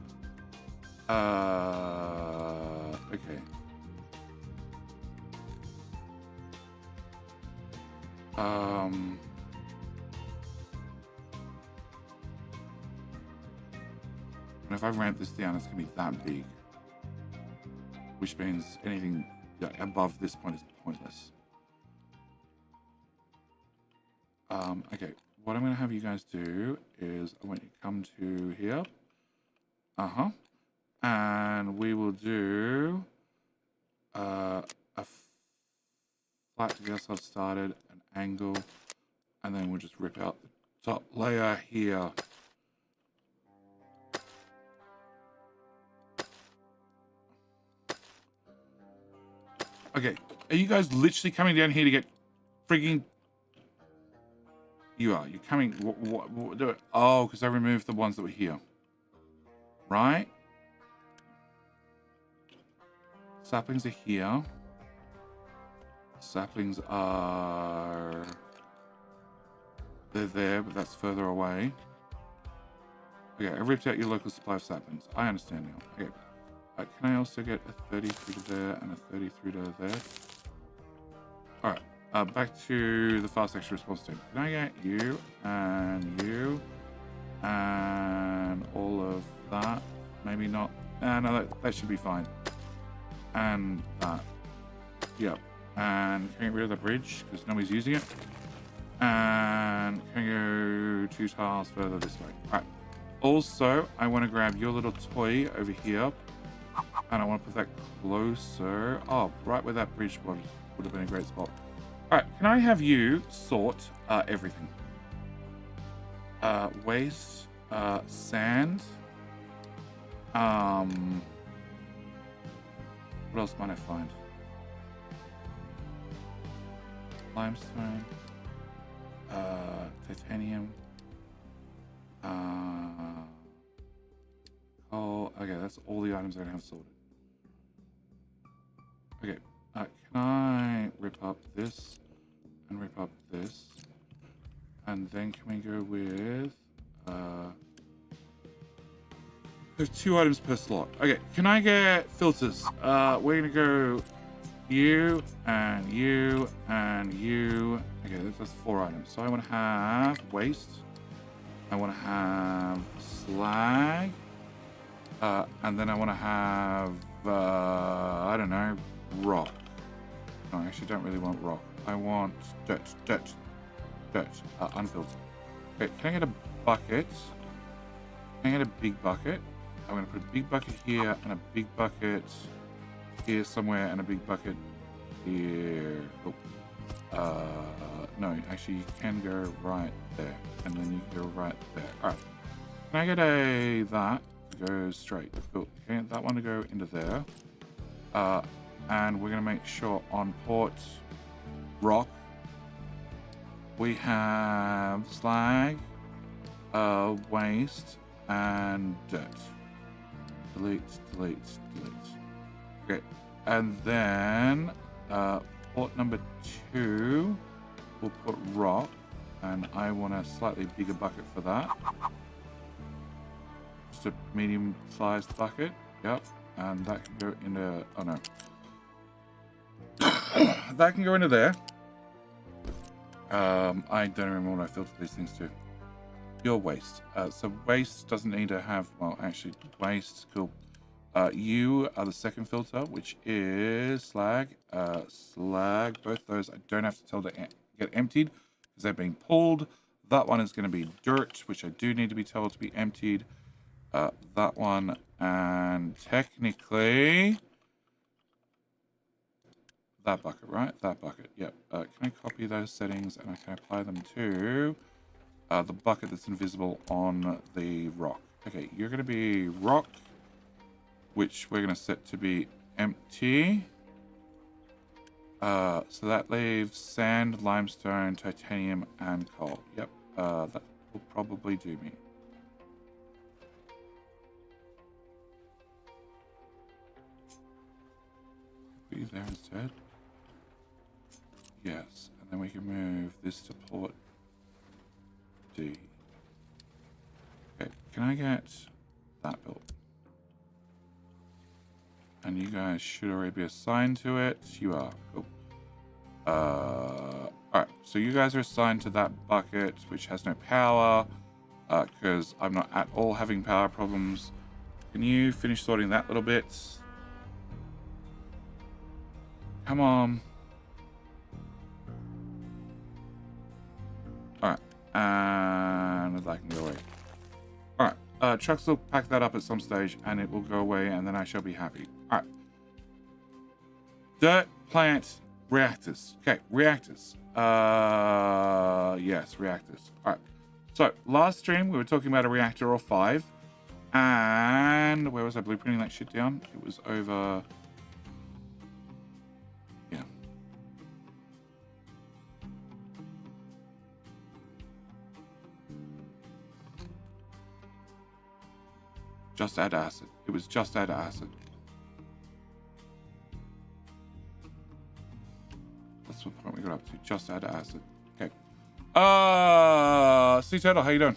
Okay. And if I ramp this down, it's gonna be that big, which means anything above this point is pointless. Okay, what I'm gonna have you guys do is I want you to come to here. And we will do a flat to get ourselves started, an angle, and then we'll just rip out the top layer here. Okay, are you guys literally coming down here to get frigging... You are. You're coming... What do it? Oh, because I removed the ones that were here. Right? Saplings are here. Saplings are... They're there, but that's further away. Okay, I ripped out your local supply of saplings. I understand now. Okay. Can I also get a 30 through to there and a 30 through to there? Alright, back to the fast action response team. Can I get you and all of that? Maybe not. No, that should be fine. And that. Yep. And can I get rid of the bridge because nobody's using it? And can I go 2 tiles further this way? Alright. Also, I want to grab your little toy over here. And I want to put that closer. Oh, right where that bridge would have been a great spot. Alright, can I have you sort everything? Waste, sand. What else might I find? Limestone. Titanium. Oh, okay, that's all the items I have sorted. Okay, can I rip up this and rip up this? And then can we go with... there's 2 items per slot. Okay, can I get filters? We're gonna go you and you and you. Okay, that's 4 items. So I want to have waste. I want to have slag. And then I want to have, I don't know, rock. No, I actually don't really want rock. I want dirt, unfiltered. Okay, can I get a bucket? Can I get a big bucket? I'm going to put a big bucket here and a big bucket here somewhere and a big bucket here. Oh. No, actually you can go right there and then you can go right there. All right. Can I get that? Go straight. Cool. Okay, that one to go into there. And we're going to make sure on port rock we have slag, waste, and dirt. Delete. Okay, and then port number 2 we'll put rock, and I want a slightly bigger bucket for that. Just a medium-sized bucket. Yep, and that can go into... Oh no. That can go into there. I don't remember what I filtered these things to. Your waste. So waste doesn't need to have, well, actually, waste, cool. You are the second filter, which is slag. Slag, both those I don't have to tell to get emptied because they're being pulled. That one is going to be dirt, which I do need to be told to be emptied. That one, and technically that bucket, right? That bucket, yep. Can I copy those settings and I can apply them to the bucket that's invisible on the rock? Okay, you're going to be rock, which we're going to set to be empty. So that leaves sand, limestone, titanium, and coal. Yep, that will probably do me. Put you there instead. Yes, and then we can move this to port D. Okay, can I get that built? And you guys should already be assigned to it. You are. Cool. Alright, so you guys are assigned to that bucket, which has no power, because I'm not at all having power problems. Can you finish sorting that little bit? Come on. Alright, and that can go away. Alright, trucks will pack that up at some stage, and it will go away, and then I shall be happy. Alright. Dirt, plant, reactors. Okay, reactors. Yes, reactors. All right. So last stream we were talking about a reactor or 5, and where was I blueprinting that shit down? It was over. Yeah. Just add acid. It was just add acid. That's what point we got up to. Just add acid. Okay. Sea Turtle, how you doing?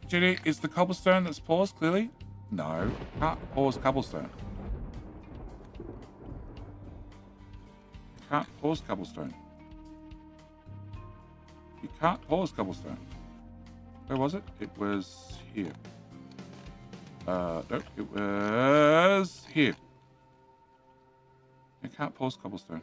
Jenny, is the cobblestone that's paused clearly? No, can't pause cobblestone. Can't pause cobblestone. You can't pause cobblestone. Where was it? It was here. Nope, it was here. You can't pause cobblestone.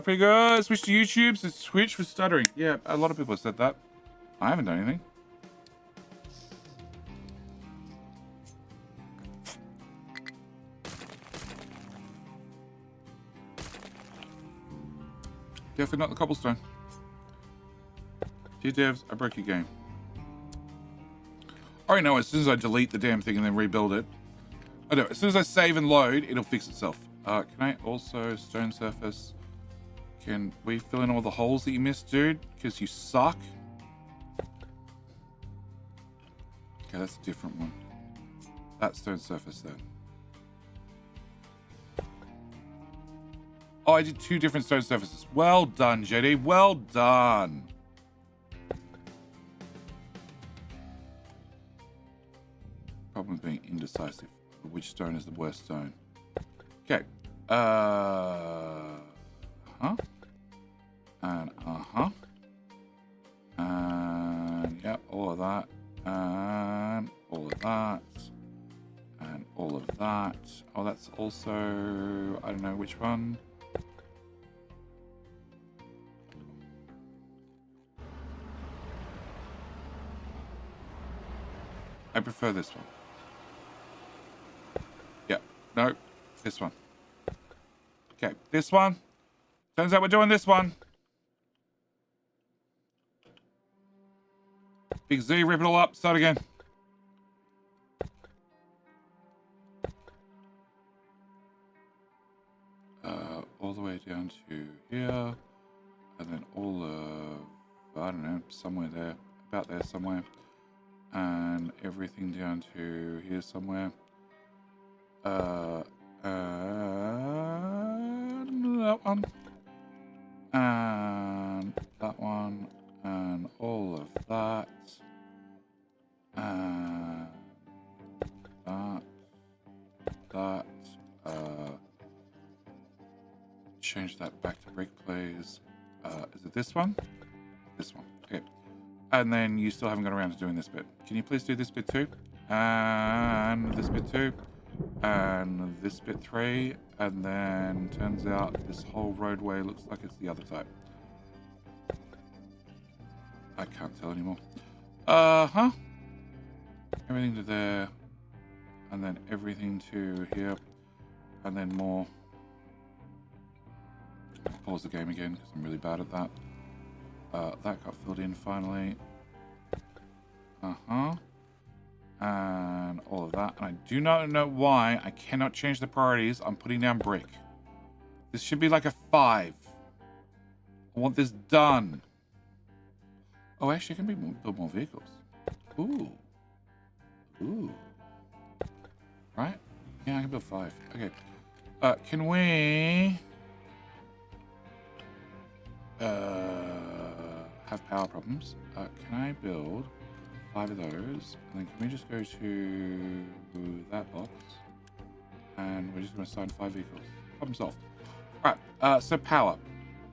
Pretty good. Switch to YouTube. So Twitch for stuttering. Yeah, a lot of people have said that. I haven't done anything. Definitely not the cobblestone. Dear devs, I broke your game. I already know as soon as I delete the damn thing and then rebuild it. I know, as soon as I save and load, it'll fix itself. Can I also stone surface? Can we fill in all the holes that you missed, dude? Because you suck. Okay, that's a different one. That's stone surface then. Oh, I did 2 different stone surfaces. Well done, Jetty. Well done. Problem being indecisive. Which stone is the worst stone? Okay. And and yeah, all of that, and all of that, and all of that. Oh, that's also, I don't know which one. I prefer this one. Yeah, no, this one. Okay, this one. Turns out we're doing this one. Big Z, rip it all up, start again. All the way down to here, and then all of, I don't know, somewhere there, about there somewhere, and everything down to here somewhere. And that one, and that one, and all of that, and that, change that back to brick, please. Is it this one? This one. Okay. And then you still haven't got around to doing this bit. Can you please do this bit too? And this bit too. And this bit 3. And then turns out this whole roadway looks like it's the other type. I can't tell anymore. Everything to there. And then everything to here. And then more. Pause the game again because I'm really bad at that. That got filled in finally. And all of that. And I do not know why I cannot change the priorities. I'm putting down brick. This should be like a 5. I want this done. Oh, actually, I can build more vehicles. Ooh. Right? Yeah, I can build 5. Okay. Can we have power problems? Can I build 5 of those? And then can we just go to that box? And we're just going to assign 5 vehicles. Problem solved. Alright, so power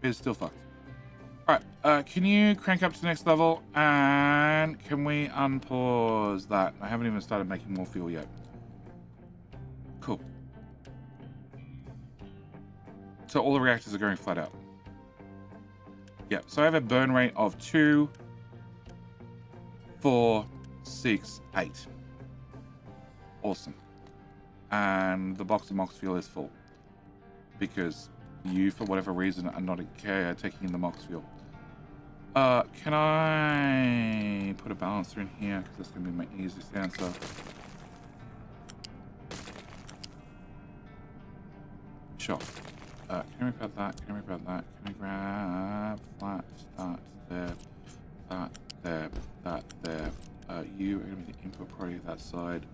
is still fucked. Alright, can you crank up to the next level? And can we unpause that? I haven't even started making more fuel yet. Cool. So all the reactors are going flat out. Yeah, so I have a burn rate of 2, 4, 6, 8. Awesome. And the box of mox fuel is full. Because you, for whatever reason, are not taking in the mox fuel. Can I put a balancer in here? Because that's going to be my easiest answer. Sure. Can we grab that? Can we grab that? Can we grab that? That there. You are going to be the input priority that side.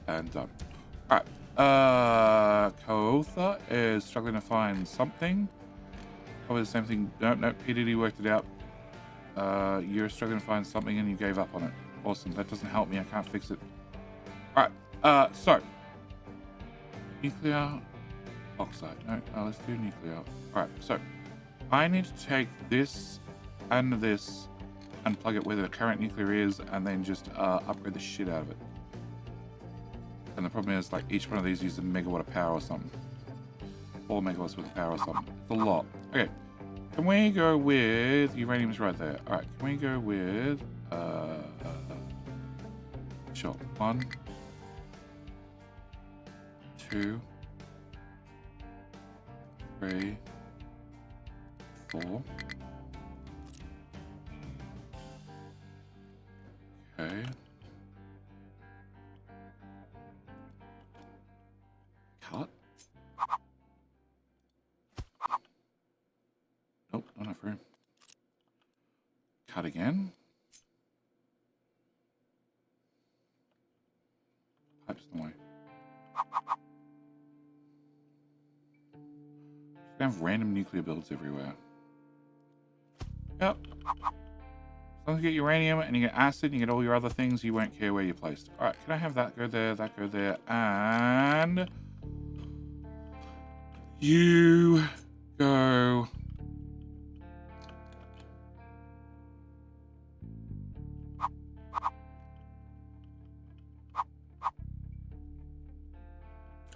And done. Alright. Kootha is struggling to find something. Probably the same thing. No, PDD worked it out. You're struggling to find something and you gave up on it. Awesome. That doesn't help me. I can't fix it. Alright. So. Nuclear oxide. No, let's do nuclear. Alright, so. I need to take this and this and plug it where the current nuclear is and then just upgrade the shit out of it. And the problem is, like, each one of these uses a megawatt of power or something. 4 megawatts worth of power or something. It's a lot. Okay. Can we go with... Uranium's right there. Alright, can we go with... Sure. 1, 2, 3, 4. Okay. Cut. Nope, not enough room. Cut again. Pipes in the way. Just gonna have random nuclear builds everywhere. Yep. As long as you get uranium and you get acid and you get all your other things, you won't care where you're placed. Alright, can I have that go there, that go there, and... You go...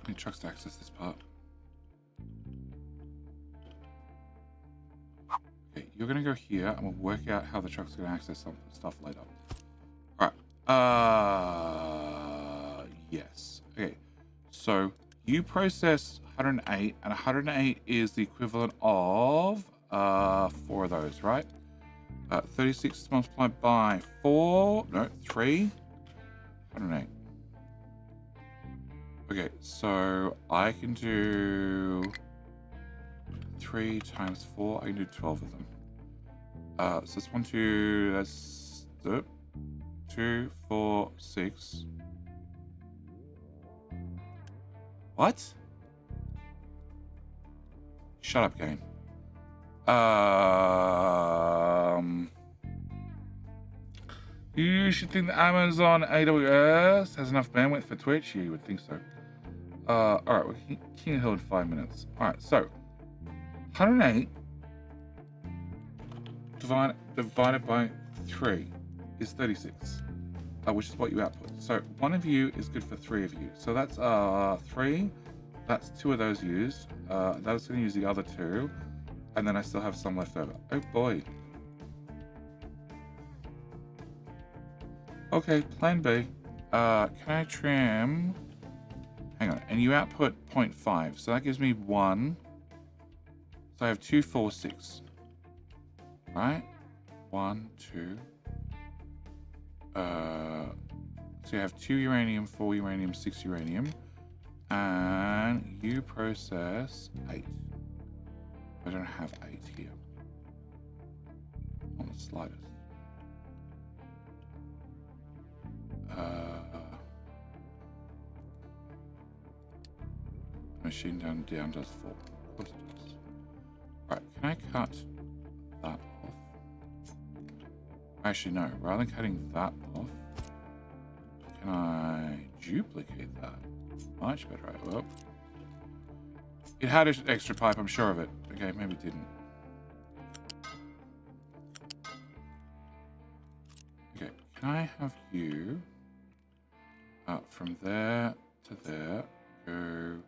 I need trucks to access this part. Okay, you're gonna go here and we'll work out how the truck's gonna access some stuff later. Alright. Yes. Okay. So you process 108, and 108 is the equivalent of 4 of those, right? 36 multiplied by 4, no, 3, 108. Okay, so I can do 3 times 4, I can do 12 of them. So that's 1, 2, that's 2, 4, 6. What? Shut up, game. You should think that Amazon AWS has enough bandwidth for Twitch. You would think so. Alright, we're King of Hill in 5 minutes. Alright, so 108 divided by 3 is 36, which is what you output. So one of you is good for 3 of you. So that's 3. That's 2 of those used. That's going to use the other 2, and then I still have some left over. Oh boy. Okay, plan B. Can I trim? Hang on, and you output 0.5, so that gives me 1. So I have 2, 4, 6. Right? 1, 2. So you have 2 uranium, 4 uranium, 6 uranium, and you process 8. I don't have 8 here on the sliders. Machine down does 4. Of course it does. Right, can I cut that off? Actually, no. Rather than cutting that off, can I duplicate that? Much better. Right, well, it had an extra pipe, I'm sure of it. Okay, maybe it didn't. Okay, can I have you from there to there go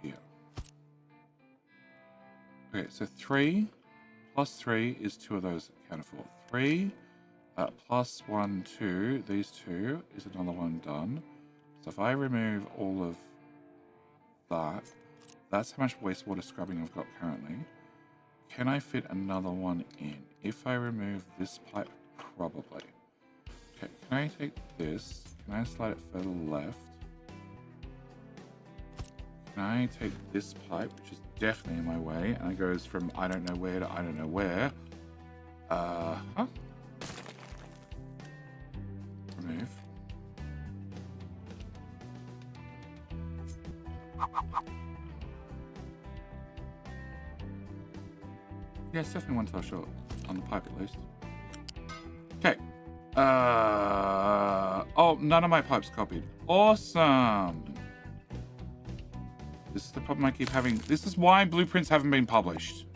here? Okay, so 3 plus 3 is 2 of those account for. 3 plus 1, 2, these 2 is another one done. So if I remove all of that, that's how much wastewater scrubbing I've got currently. Can I fit another one in? If I remove this pipe, probably. Okay, can I take this? Can I slide it further left? Can I take this pipe, which is definitely in my way, and it goes from I don't know where to I don't know where. Remove. Yeah, it's definitely one tile short on the pipe at least. Okay. Oh, none of my pipes copied. Awesome. This is the problem I keep having. This is why blueprints haven't been published.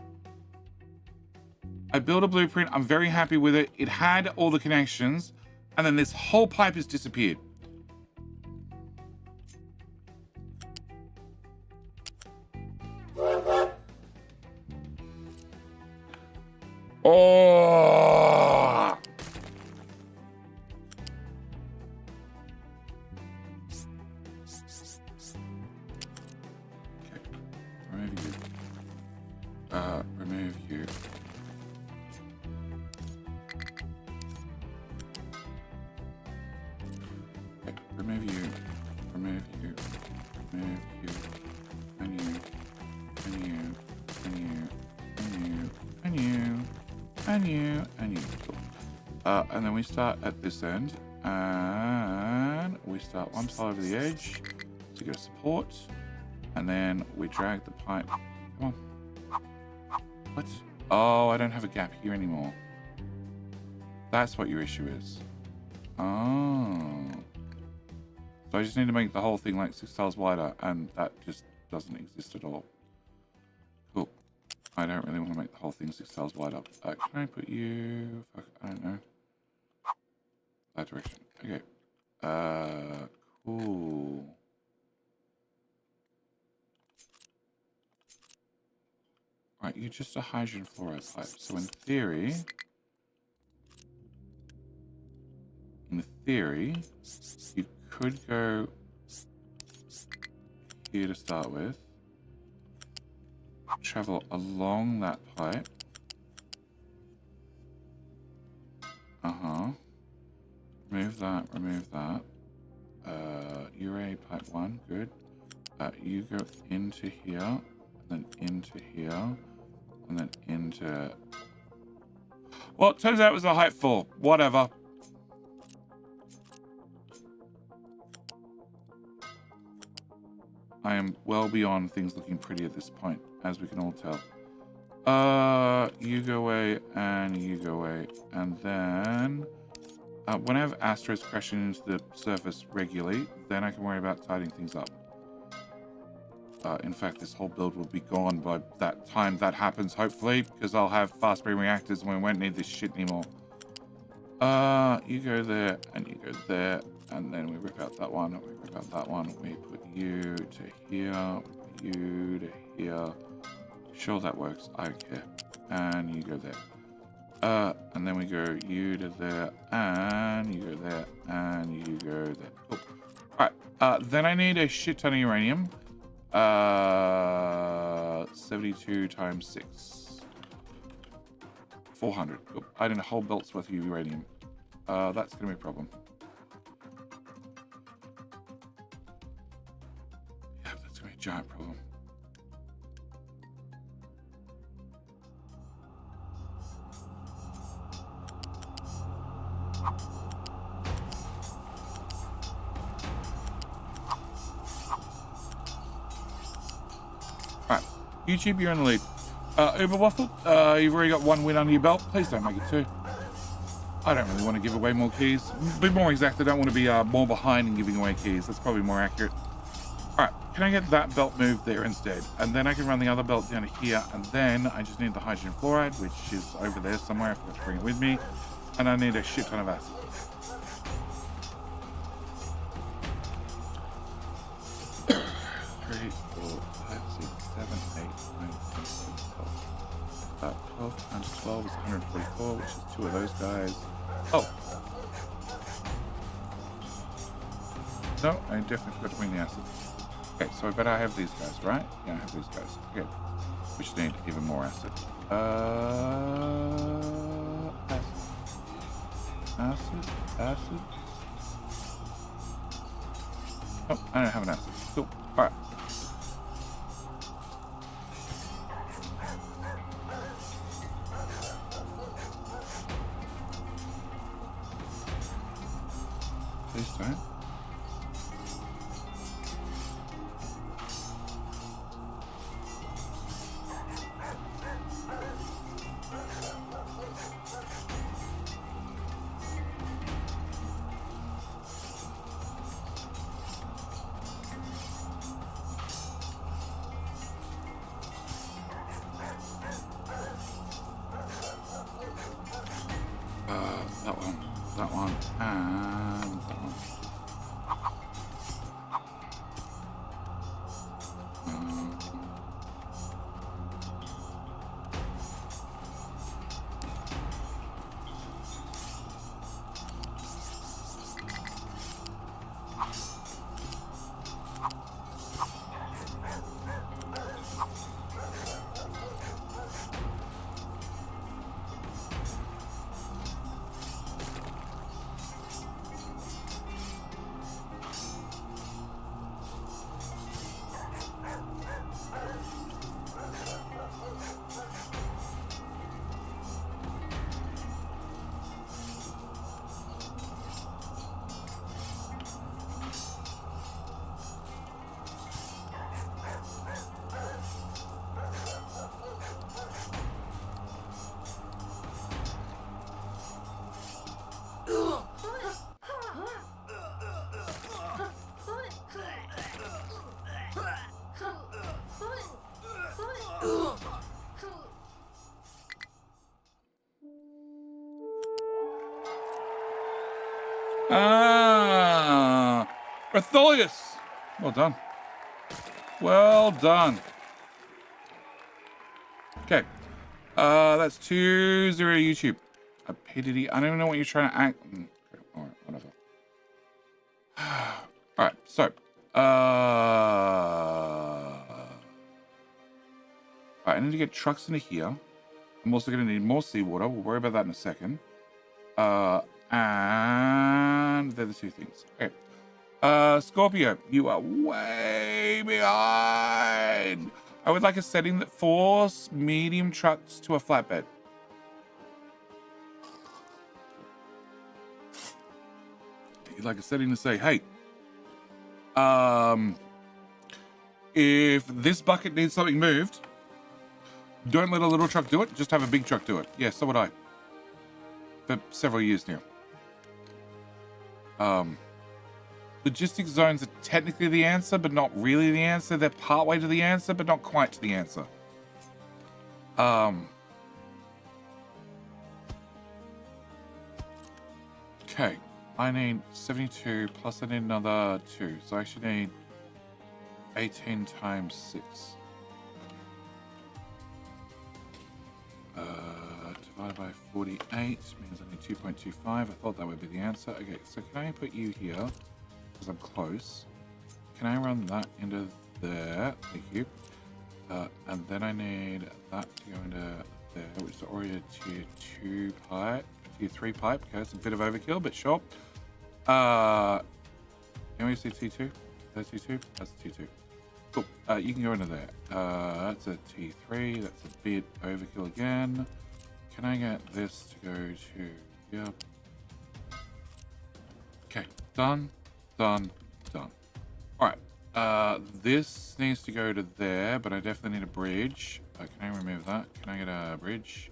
I built a blueprint. I'm very happy with it. It had all the connections, and then this whole pipe has disappeared. Oh! Okay. Remove you. Remove you. Okay. Remove you. Remove you. Remove you. And you. And you. And you. And you. And you. And you, and you. Cool. And then we start at this end, and we start one side over the edge to get a support, and then we drag the pipe. Come on. What? Oh, I don't have a gap here anymore. That's what your issue is. Oh. So I just need to make the whole thing like 6 tiles wider, and that just doesn't exist at all. Cool. I don't really want to make the whole thing 6 tiles wide up. Can I put you... Fuck, I don't know. That direction. Okay. Cool. Right, you're just a hydrogen fluoride pipe. So in theory, you could go here to start with. Travel along that pipe. Remove that, remove that. Urea pipe 1, good. You go into here, and then into here, and then into... Well, it turns out it was a height 4. Whatever. I am well beyond things looking pretty at this point, as we can all tell. You go away, and you go away. And then, when I have Astros crashing into the surface regularly, then I can worry about tidying things up. In fact, this whole build will be gone by that time that happens, hopefully, because I'll have fast breeding reactors and we won't need this shit anymore. You go there, and you go there, and then we rip out that one, we rip out that one, we put you to here, you to here. Sure, that works, I don't care. And you go there. And then we go you to there, and you go there, and you go there. Cool. Alright, then I need a shit ton of uranium. 72 times 6. 400. Cool. I need a whole belt's worth of uranium. That's gonna be a problem. Yeah, that's gonna be a giant problem. Alright, YouTube, you're in the lead. Uber Waffle, you've already got 1 win under your belt. Please don't make it 2. I don't really want to give away more keys. Be more exact, I don't want to be more behind in giving away keys. That's probably more accurate. Alright, can I get that belt moved there instead? And then I can run the other belt down to here, and then I just need the hydrogen fluoride, which is over there somewhere. I forgot to bring it with me. And I need a shit ton of acid. Three, 4, 5, 6, 7, 8, 9, 10, 12. 12 times 12 is 144, which is 2 of those guys. Oh. No, I definitely forgot to bring the acid. Okay, so I bet I have these guys, right? Yeah, I have these guys. Okay. We should need even more acid. Acid. Oh, I don't have an acid. Cool. Alright. Please don't. That one, and that one. Fertilizer. Well done. Well done. Okay. That's 2-0 YouTube. Rapidity. I don't even know what you're trying to act. Alright, whatever. Alright, so. Alright, I need to get trucks into here. I'm also going to need more seawater. We'll worry about that in a second. And they're the 2 things. Okay. Scorpio, you are way behind. I would like a setting that forces medium trucks to a flatbed. You'd like a setting to say, hey, if this bucket needs something moved, don't let a little truck do it, just have a big truck do it. Yeah, so would I. For several years now. Logistics zones are technically the answer, but not really the answer. They're partway to the answer, but not quite to the answer. Okay, I need 72 plus I need another 2. So I actually need 18 times 6. Divided by 48 means I need 2.25. I thought that would be the answer. Okay, so can I put you here? Because I'm close. Can I run that into there? Thank you. And then I need that to go into there, which is already a tier 2 pipe. Tier 3 pipe. Okay, it's a bit of overkill, but sure. Can we see T2? That's T2? That's T2. Cool. You can go into there. That's a T3. That's a bit overkill again. Can I get this to go to here? Okay. Done. Done. Done. Alright. This needs to go to there, but I definitely need a bridge. Can I remove that? Can I get a bridge?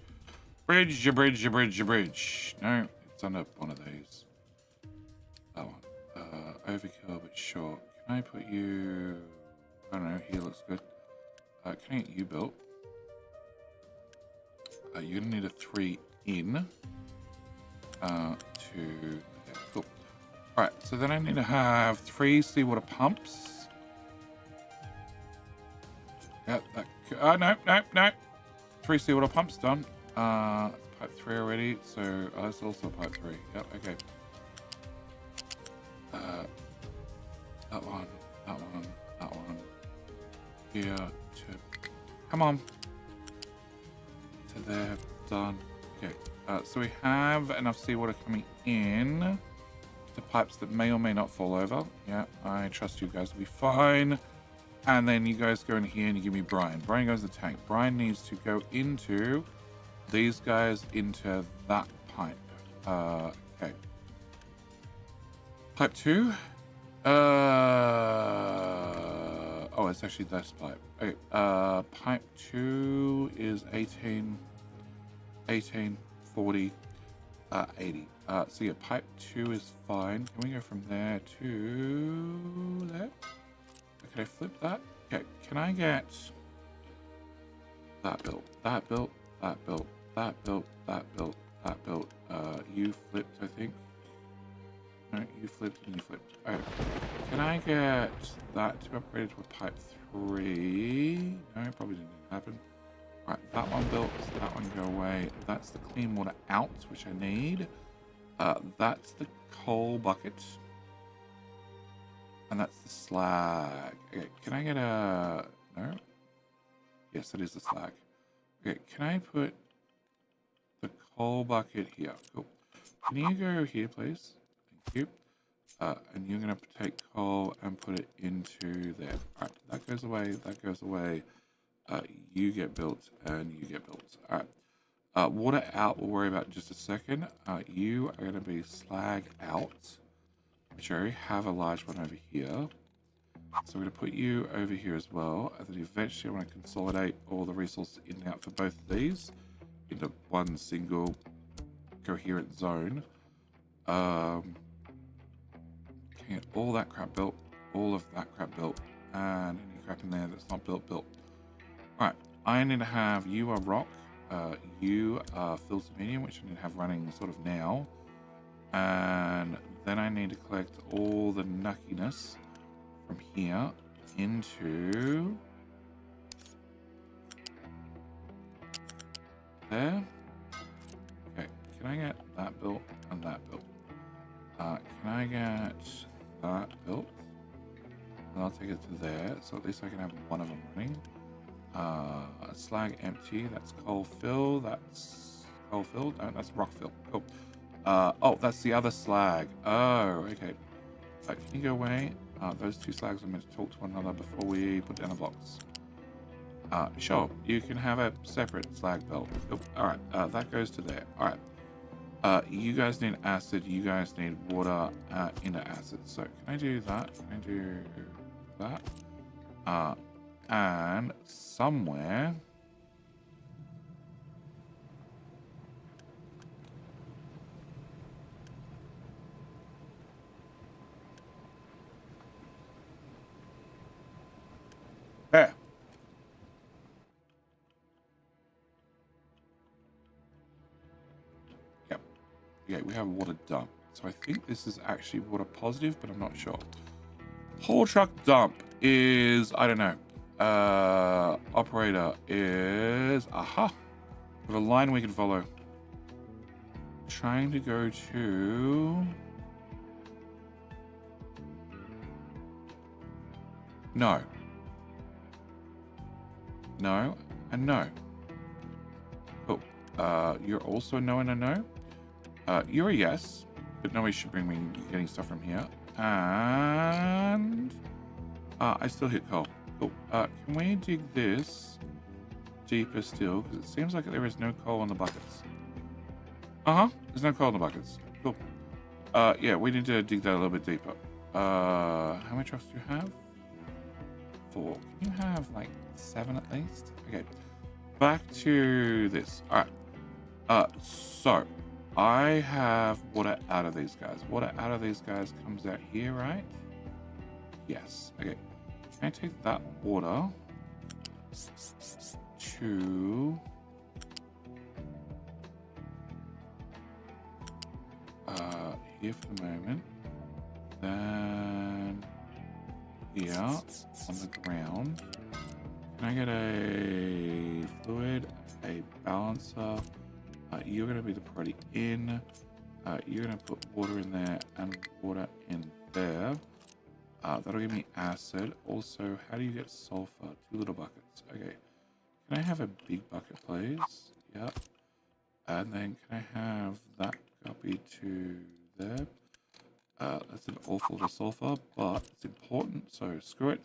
Bridge, a bridge, a bridge, a bridge. No, it's under one of these. That one. Overkill, but sure. Can I put you... I don't know, here looks good. Can I get you built? You're gonna need a 3 in to there. Cool. Alright, so then I need to have 3 seawater pumps. Yep, no. 3 seawater pumps done. That's pipe 3 already, so that's also pipe 3. Yep, okay. That one. Here to... Come on. To there. Done. Okay. So we have enough seawater coming in to pipes that may or may not fall over. Yeah, I trust you guys will be fine. And then you guys go in here and you give me Brian. Brian goes to the tank. Brian needs to go into these guys into that pipe. Okay. Pipe 2. Oh, it's actually this pipe. Okay. Pipe 2 is 18, 40, 80. So yeah, pipe 2 is fine. Can we go from there to there? Okay, flip that. Okay, can I get that built, that built, that built, that built, that built, that built? You flipped, I think. No, you flipped and you flipped. Okay. Can I get that to be upgraded to a pipe 3? No, probably didn't happen. Alright, that one built, that one go away. That's the clean water out, which I need. That's the coal bucket. And that's the slag. Okay, can I get a... No? Yes, that is the slag. Okay, can I put the coal bucket here? Cool. Can you go here, please? Thank you. And you're going to take coal and put it into there. Alright, that goes away, that goes away. You get built and you get built. Alright. Water out, we'll worry about in just a second. You are going to be slag out, which I already have a large one over here. So we're going to put you over here as well. And then eventually I want to consolidate all the resources in and out for both of these into one single coherent zone. Can get all that crap built, all of that crap built, and any crap in there that's not built. Alright, I need to have you are rock, you are filter medium, which I need to have running sort of now. And then I need to collect all the nuckiness from here into there. Okay, can I get that built and that built? Can I get that built? And I'll take it to there, so at least I can have one of them running. Slag empty, that's coal fill, that's coal filled, no, that's rock fill. Cool. Oh, that's the other slag. Oh, okay. Can you go away? Those two slags are meant to talk to one another before we put down the blocks. Sure, you can have a separate slag belt. Cool. Alright, that goes to there. Alright. You guys need acid, you guys need water into acid. So, can I do that? Can I do that? And somewhere... Yeah, we have a water dump. So I think this is actually water positive, but I'm not sure. Haul truck dump is, I don't know. Operator is, aha. We have a line we can follow. Trying to go to... No. No, and no. Cool. You're also a no and a no. You're a yes, but no, we should bring me getting stuff from here. And I still hit coal. Cool. Can we dig this deeper still? Because it seems like there is no coal in the buckets. There's no coal in the buckets. Cool. Yeah, we need to dig that a little bit deeper. How many trucks do you have? 4. Can you have like 7 at least? Okay. Back to this. All right. So I have water out of these guys. Water out of these guys comes out here, right? Yes. Okay. Can I take that water to here for the moment, then here on the ground. Can I get a fluid, a balancer? You're going to be the priority in. You're going to put water in there and water in there. That'll give me acid. Also, how do you get sulfur? 2 little buckets. Okay. Can I have a big bucket, please? Yep. And then can I have that copy to there? That's an awful lot of sulfur, but it's important, so screw it.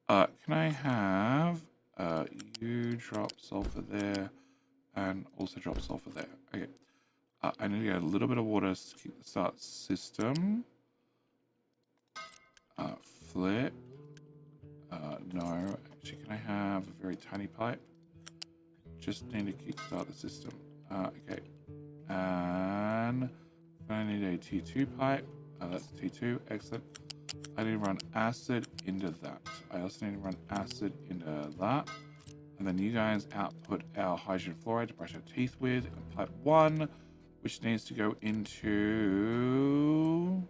Can I have you drop sulfur there and also drop sulfur there? Okay. I need to get a little bit of water to keep the start system. Flip. No. Actually, can I have a very tiny pipe? Just need to kickstart the system. Okay. And I need a T2 pipe. That's T2. Excellent. I need to run acid into that. I also need to run acid into that. And then you guys output our hydrogen fluoride to brush our teeth with. And pipe 1, which needs to go into...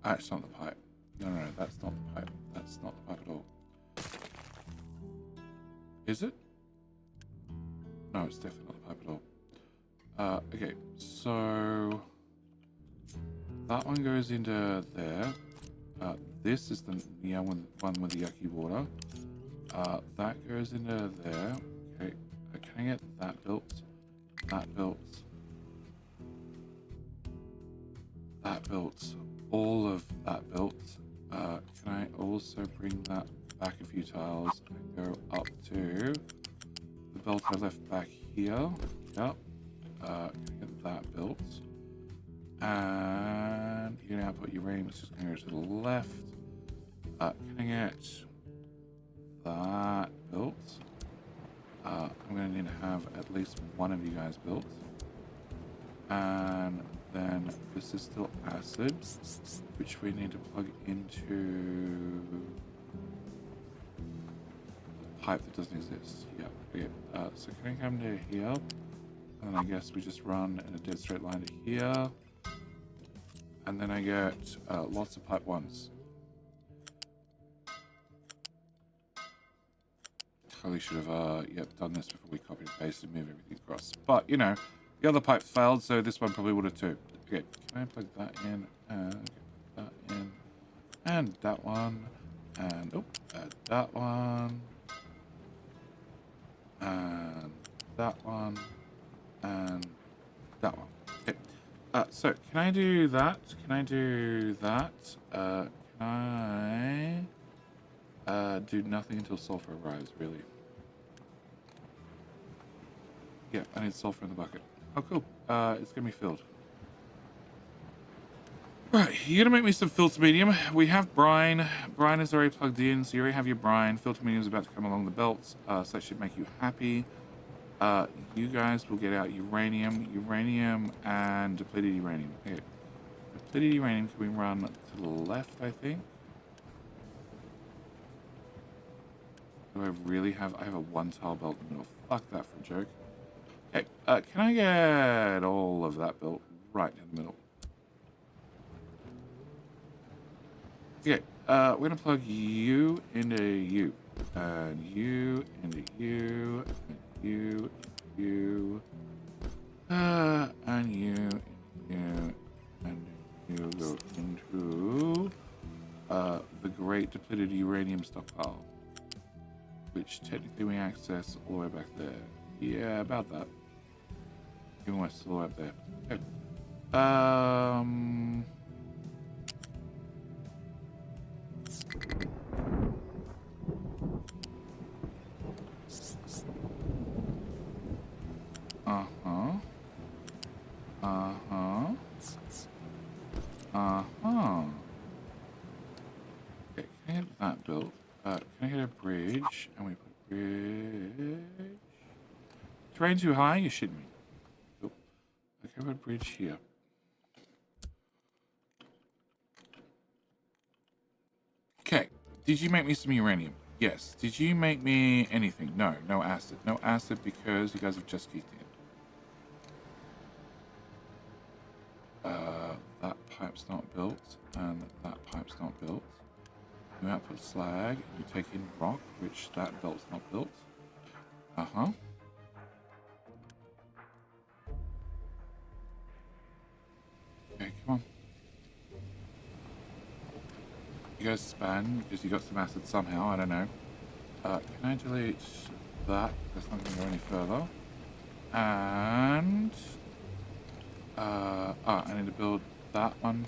it's not the pipe. No, that's not the pipe. That's not the pipe at all. Is it? No, it's definitely not the pipe at all. Okay, so that one goes into there. This is the one with the yucky water. That goes into there. Okay, can I get that built? That built. That built. All of that built. Can I also bring that back a few tiles and go up to the belt I left back here? Yep. Can I get that built? And you're gonna output uranium, it's just gonna go to the left. Can I get that built? I'm gonna need to have at least one of you guys built. And then this is still acid, which we need to plug into the pipe that doesn't exist. Yeah, okay. So can I come to here? And then I guess we just run in a dead straight line to here. And then I get lots of pipe 1s. Totally should have done this before we copy and paste and move everything across. But, you know, the other pipes failed, so this one probably would have too. Okay, can I plug that in? And that in. And that one. And, that one. And that one. And that one. Okay. So, can I do that? Can I do that? Can I do nothing until sulfur arrives, really? Yeah, I need sulfur in the bucket. Oh, cool. It's going to be filled. Right, you're going to make me some filter medium. We have brine. Brine is already plugged in, so you already have your brine. Filter medium is about to come along the belts, so that should make you happy. You guys will get out uranium, and depleted uranium. Okay. Depleted uranium can we run to the left, I think? Do I really have... I have a 1-tile belt in the middle. Fuck that for a joke. Okay, can I get all of that built right in the middle? Okay, we're gonna plug you into you, and you into you, and you, you, and you, and you go into the great depleted uranium stockpile, which technically we access all the way back there. Yeah, about that. Even we're still up there. Okay. Uh-huh. Uh-huh. Uh-huh. Okay, can I get that built? Can I get a bridge? And we put a bridge. Terrain too high? You shouldn't be. Cool. Okay, put a bridge here. Okay. Did you make me some uranium? Yes. Did you make me anything? No. No acid. No acid because you guys have just kicked in. That pipe's not built, and that pipe's not built. You output slag, you take in rock, which that belt's not built. Uh-huh. Okay, come on. You guys span because you got some acid somehow, I don't know. Can I delete that? That's not going to go any further. And... I need to build that one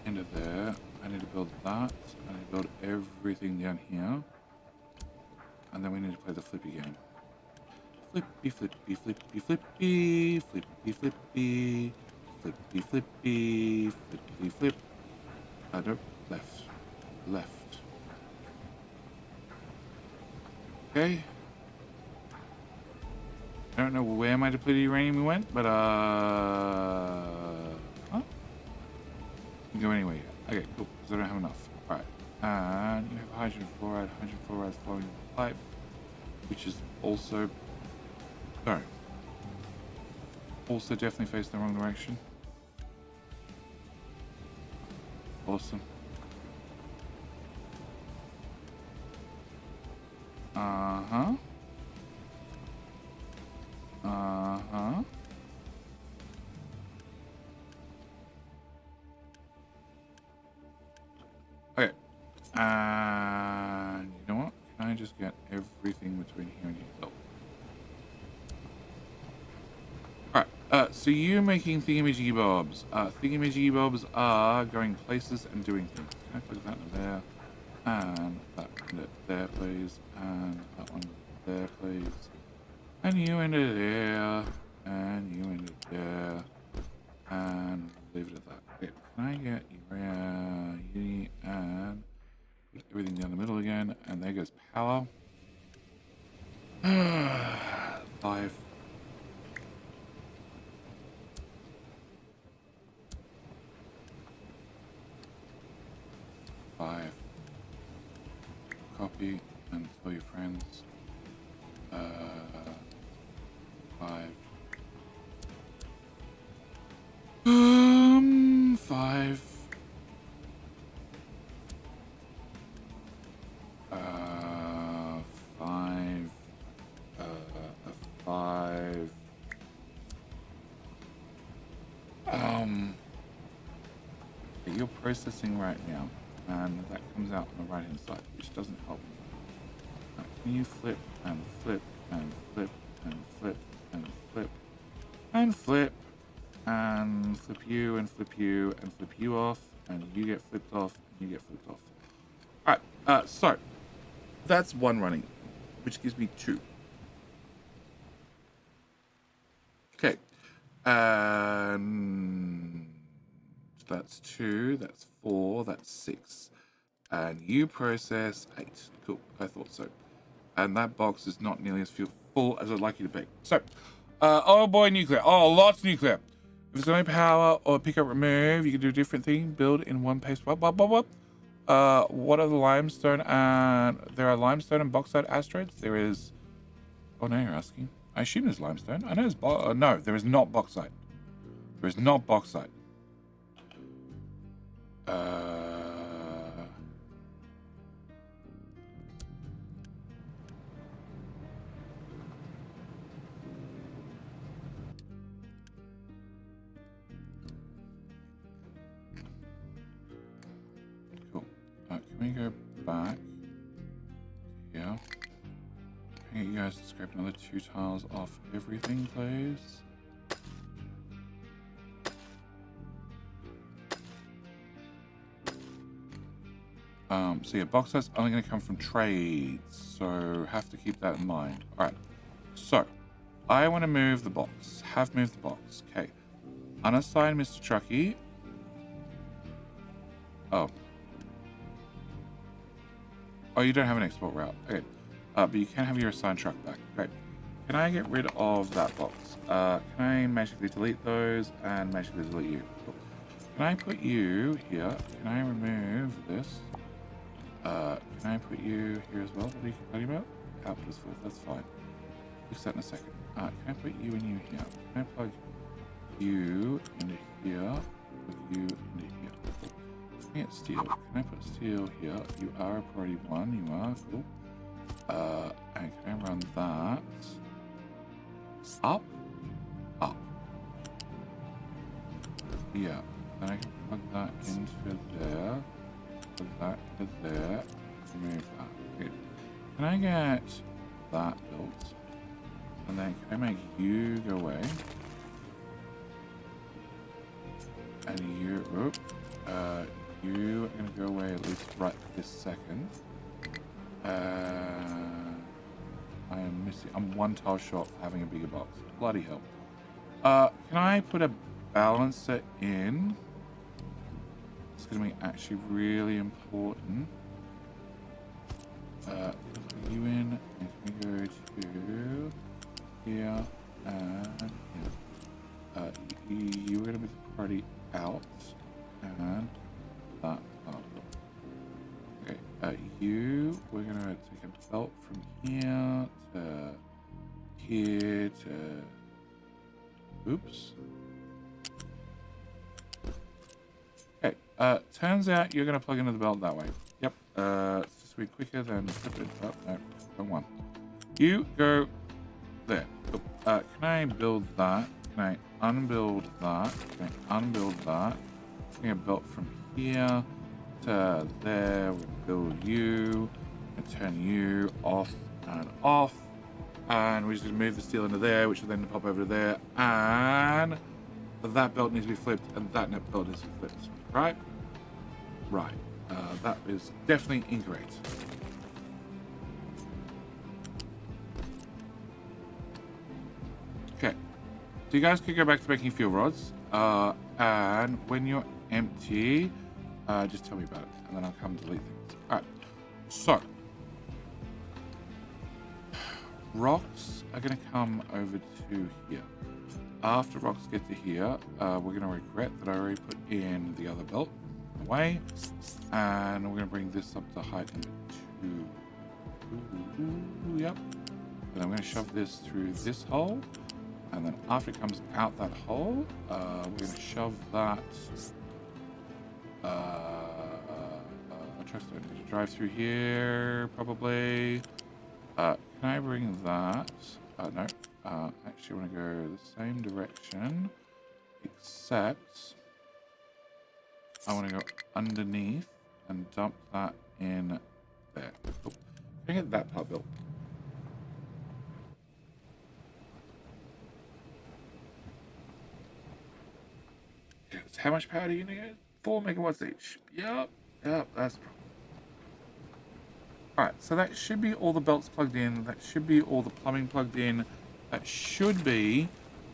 into there. I need to build that. I need to build everything down here. And then we need to play the flippy game. Flippy, flippy, flippy, flippy, flippy, flippy, flippy, flippy, flippy, flip. Nope, left. Left. Okay. I don't know where my depleted uranium went, but huh? You can go anywhere yet. Okay, cool, because I don't have enough. Alright. And you have hydrogen fluoride flowing in the pipe, which is also... Sorry. Also definitely facing the wrong direction. Awesome. Uh-huh. Uh-huh. Okay. And you know what? Can I just get everything between here and here built? Alright, so you're making thingamajiggy bobs. Thingamajiggy bobs are going places and doing things. Can I put that in there? And that one there, please. And that one there, please. And you into there. And you into there. And leave it at that. Okay, can I get uni and put everything down the middle again? And there goes power. 5. Copy and tell your friends. 5. 5. 5. 5. You're processing right now, and that comes out on the right hand side, which doesn't help me. Now, can you flip and flip and flip and flip and flip and flip and flip you and flip you and flip you off, and you get flipped off and you get flipped off. Alright, so that's one running, which gives me 2. Okay, and that's 2, that's 4, that's 6. And you process 8. Cool, I thought so. And that box is not nearly as full as I'd like you to be. So, oh boy, nuclear. Oh, lots of nuclear. If it's only power or pick up remove, you can do a different thing. Build in one pace. What are the limestone and... There are limestone and bauxite asteroids. There is Oh, no, you're asking. I assume there's limestone. I know there's no, there is not bauxite. There is not bauxite. Cool. Can we go back? Yeah. Can I get you guys to scrape another 2 tiles off everything, please? So yeah, bauxite's only going to come from trades, so have to keep that in mind. All right, so I want to move the box. Have moved the box. Okay, unassign Mr. Truckee. Oh, you don't have an export route. Okay, but you can have your assigned truck back. Great. Can I get rid of that box? Can I magically delete those and magically delete you? Cool. Can I put you here? Can I remove this? Can I put you here as well? What are you complaining about? Output is full. That's fine. Fix that in a second. Can I put you and you here? Can I plug you into here? Put you into here. Cool. Can I get steel? Can I put steel here? You are a priority 1. You are. Cool. And can I run that? Up? Up. Yeah. Then I can plug that into there. Put that into there. Remove that. Okay. Can I get that built? And then can I make you go away? And you, you are gonna go away at least right this second. I am missing. I'm 1 tile short of having a bigger box. Bloody hell. Can I put a balancer in? It's going to be actually really important. Put you in, and can we go to here and here. You are going to be the priority out, and that up. Okay, you, we're going to take a belt from here to here to, oops. Okay, turns out you're going to plug into the belt that way. Yep, it's just a bit quicker than, oh, no, wrong one. You go there. Can I build that? Can I unbuild that? Can I unbuild that? Can I get a belt from here to there? We'll build you and turn you off and off. And we're just going to move the steel into there, which will then pop over to there. And that belt needs to be flipped, and that belt needs to be flipped. Right? Right. That is definitely incorrect. Okay. So you guys could go back to making fuel rods. And when you're empty, just tell me about it, and then I'll come delete things. Alright. So. Rocks are going to come over to here. After rocks get to here, we're going to regret that I already put in the other belt away, and we're going to bring this up to height number 2. Yep. And I'm going to shove this through this hole, and then after it comes out that hole, we're going to shove that. Trucks don't need to drive through here, probably. Can I bring that? No. Actually, I want to go the same direction, except I want to go underneath and dump that in there. Cool. Can I get that part built? Yes. How much power do you need? 4 megawatts each. Yep, that's the problem. Alright, so that should be all the belts plugged in. That should be all the plumbing plugged in. That should be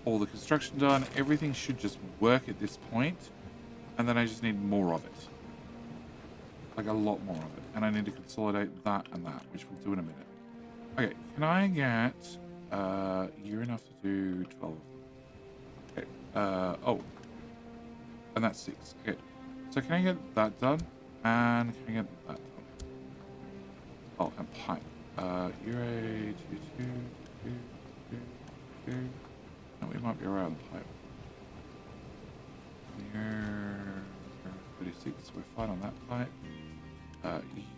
all the construction done. Everything should just work at this point. And then I just need more of it. Like a lot more of it. And I need to consolidate that and that, which we'll do in a minute. Okay, can I get... you're enough to do 12. Okay, oh. And that's 6. Okay, so can I get that done? And can I get that done? Oh, and pipe. You're a 2, 2, No, we might be around the pipe. Near 36, we're fine on that pipe.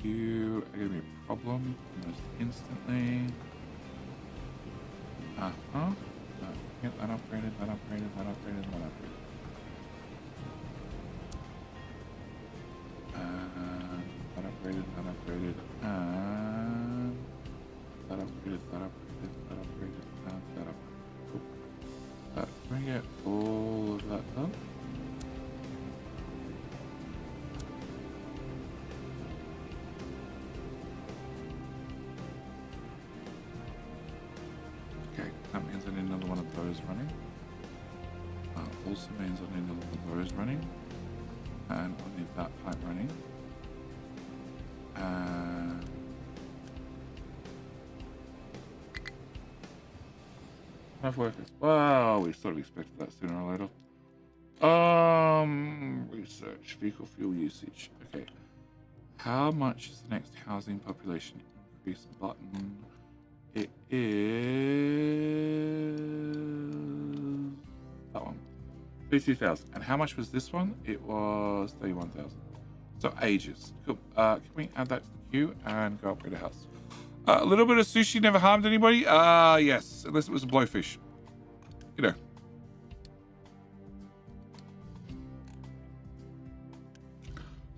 You are going to be a problem almost instantly. Get that upgraded, that upgraded, that upgraded, that upgraded. And that upgraded, that upgraded, and that upgraded, that upgraded, that upgraded, and that upgraded. Cool. Can we get all of that done? Okay, that means I need another one of those running. Also means I need another one of those running. And I need that pipe running. Enough workers. Wow, we sort of expected that sooner or later. Research, vehicle fuel usage. Okay. How much is the next housing population increase button? It is that one. 32,000. And how much was this one? It was 31,000. So ages. Cool. Can we add that to the queue and go upgrade a house? A little bit of sushi never harmed anybody? Yes. Unless it was a blowfish. You know.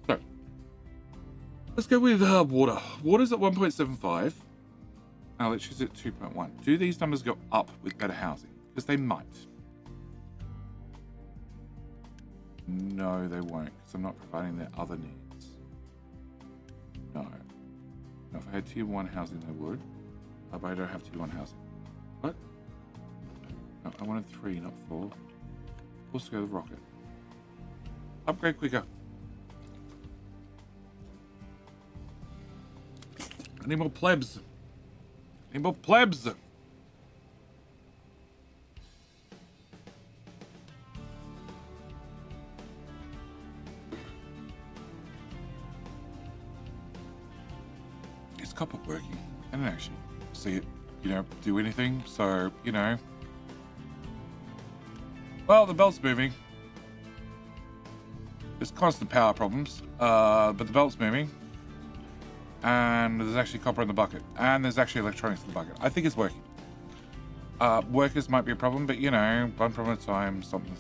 So. Let's go with water. Water's at 1.75. Electricity at 2.1. Do these numbers go up with better housing? Because they might. No, they won't, because I'm not providing their other needs. No. No, if I had tier 1 housing, they would. But I don't have tier 1 housing. What? No, I wanted 3, not 4. Let's go with rocket. Upgrade quicker. I need more plebs. I need more plebs. Copper working. I didn't actually see it, do anything. So, well, the belt's moving. There's constant power problems, but the belt's moving. And there's actually copper in the bucket. And there's actually electronics in the bucket. I think it's working. Workers might be a problem, but, one problem at a time, something.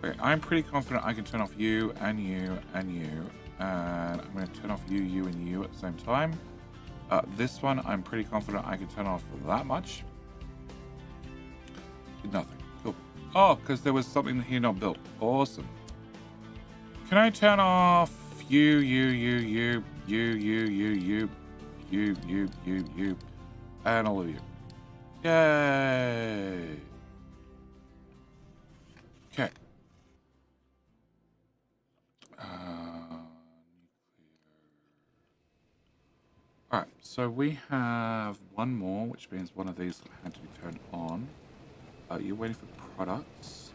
Okay, I'm pretty confident I can turn off you and you and you, and I'm going to turn off you, you, and you at the same time. This one, I'm pretty confident I can turn off that much. Did nothing. Cool. Oh, because there was something here not built. Awesome. Can I turn off you, and all of you? Yay! Okay. Alright, so we have one more, which means one of these had to be turned on. You're waiting for products.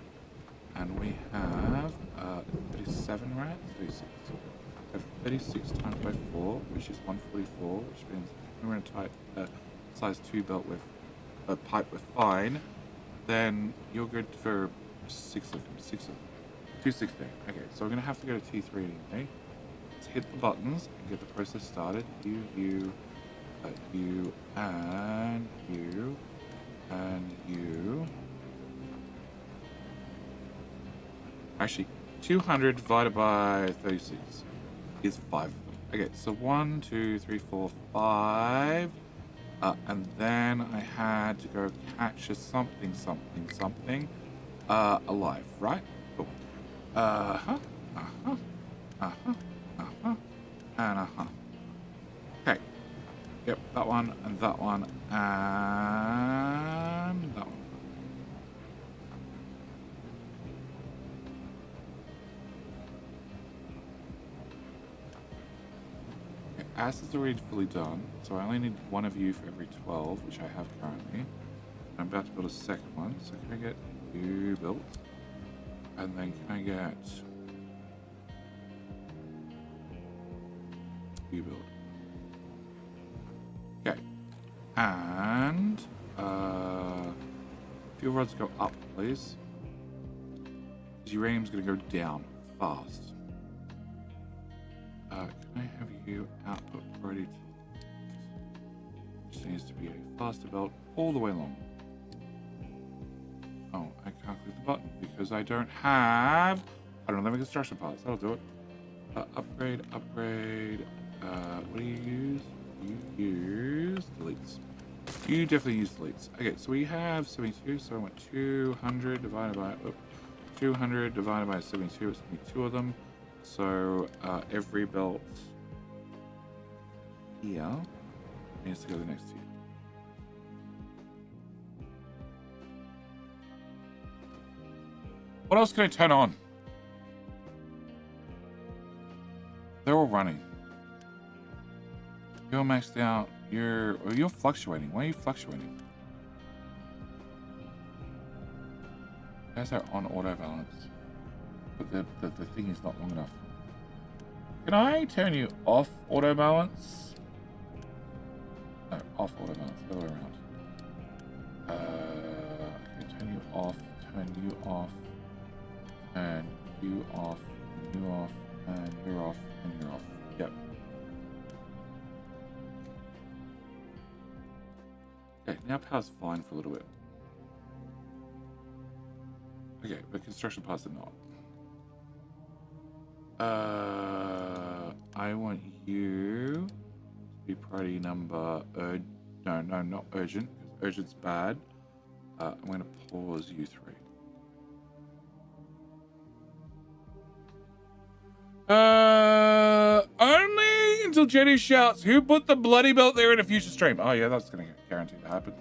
And we have 37 rats, 36. So 36 times by 4, which is 144, which means we're going to type size 2 belt with a pipe with fine. Then you're good for 6 of them. 216. Okay, so we're going to have to go to T3 anyway. Let's hit the buttons and get the process started. You, and you, and you. Actually, 200 divided by 36 is 5 of them. Okay, so 1, 2, 3, 4, 5. And then I had to go catch a something alive, right? Cool. And okay. Yep, that one, and that one, and that one. Okay, Ass is already fully done, so I only need one of you for every 12, which I have currently. I'm about to build a second one, so can I get you built? And then can I get you built? And fuel rods go up, please. Uranium's going to go down fast. Can I have you output ready? Just needs to be a faster belt all the way along. Oh, I can't click the button because I don't have. I don't have any construction parts. That'll do it. Upgrade. What do you use? You use deletes. You definitely use deletes. Okay, so we have 72. So I want 200 divided by 200 divided by 72. It's going to be 2 of them. So every belt here needs to go the next tier. What else can I turn on? They're all running. You're maxed out. You're fluctuating. Why are you fluctuating? You guys are on auto balance. But the thing is not long enough. Can I turn you off auto balance? No, off auto balance. The other way around. I can turn you off, turn you off, turn you off, and you off, and you're off, and you're off. Yep. Okay, now power's fine for a little bit. Okay, but construction parts are not. I want you to be priority number no, not urgent, because urgent's bad. I'm going to pause you 3. Only until Jenny shouts, "Who put the bloody belt there?" in a future stream. Oh yeah, that's going to guarantee to happen.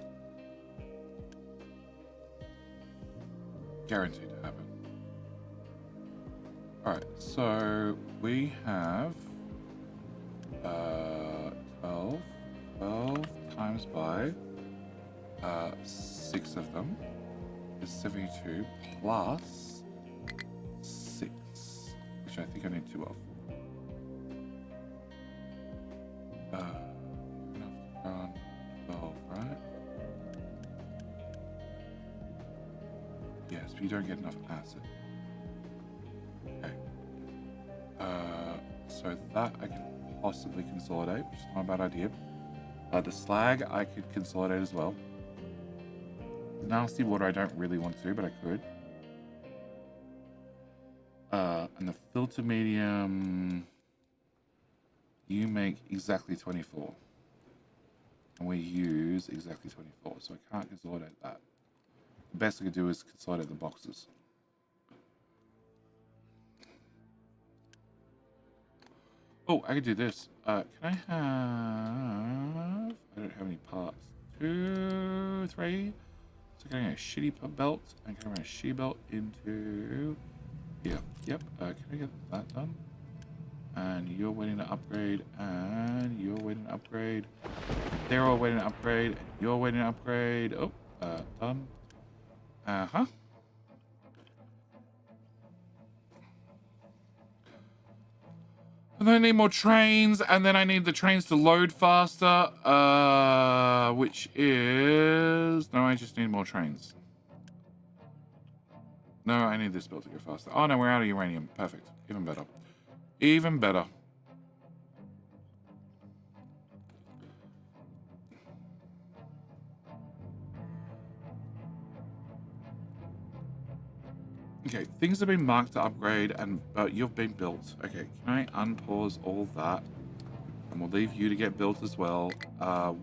Guaranteed to happen. Alright, so we have 12 times by 6 of them is 72 plus 6, which I think I need 2 of. Enough to run 12, right? Yes, but you don't get enough acid. Okay. So that I can possibly consolidate, which is not a bad idea. The slag I could consolidate as well. The nasty water I don't really want to, but I could. And the filter medium, you make exactly 24. And we use exactly 24, so I can't consolidate that. The best I could do is consolidate the boxes. Oh, I could do this. Can I have... I don't have any parts. 2, 3. So can I get a shitty belt? And can I run a shitty belt into... Yeah, yep. Can I get that done? And you're waiting to upgrade. And you're waiting to upgrade. They're all waiting to upgrade. And you're waiting to upgrade. Oh, done. Uh-huh. And then I need more trains, and then I need the trains to load faster, which is... No, I just need more trains. No, I need this build to go faster. Oh, no, we're out of uranium. Perfect. Even better. Even better. Okay, things have been marked to upgrade, and you've been built. Okay, can I unpause all that? And we'll leave you to get built as well.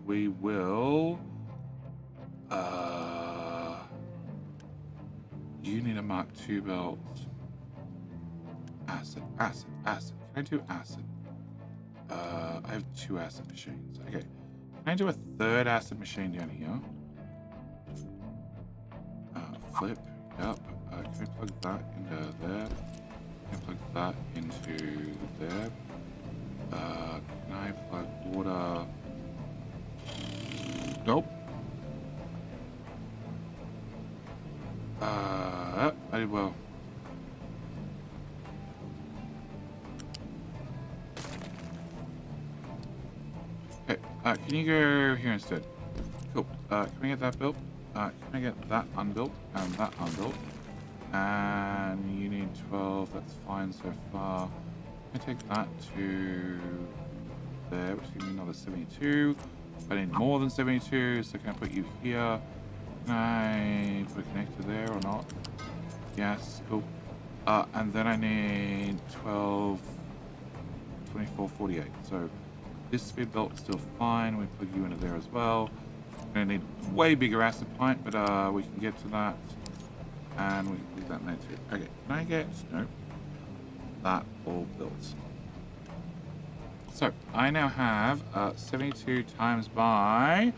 We will... you need a Mark II belt. Acid. Can I do acid? I have 2 acid machines. Okay, can I do a 3rd acid machine down here? Flip. Yep. Can I plug that into there? Can I plug that into there? Can I plug water? Nope. I did well. Okay, can you go here instead? Can we get that built? Can I get that unbuilt and that unbuilt? And you need 12. That's fine so far. Can I take that to there, which gives me another 72. I need more than 72, so can I put you here? Can I put a connector there or not? Yes, cool. And then I need 12, 24, 48. So this speed belt is still fine. We plug you into there as well. We're gonna need way bigger acid pipe, but we can get to that. And we can do that in there too. Okay, can I get, no, that all built. So I now have 72 times by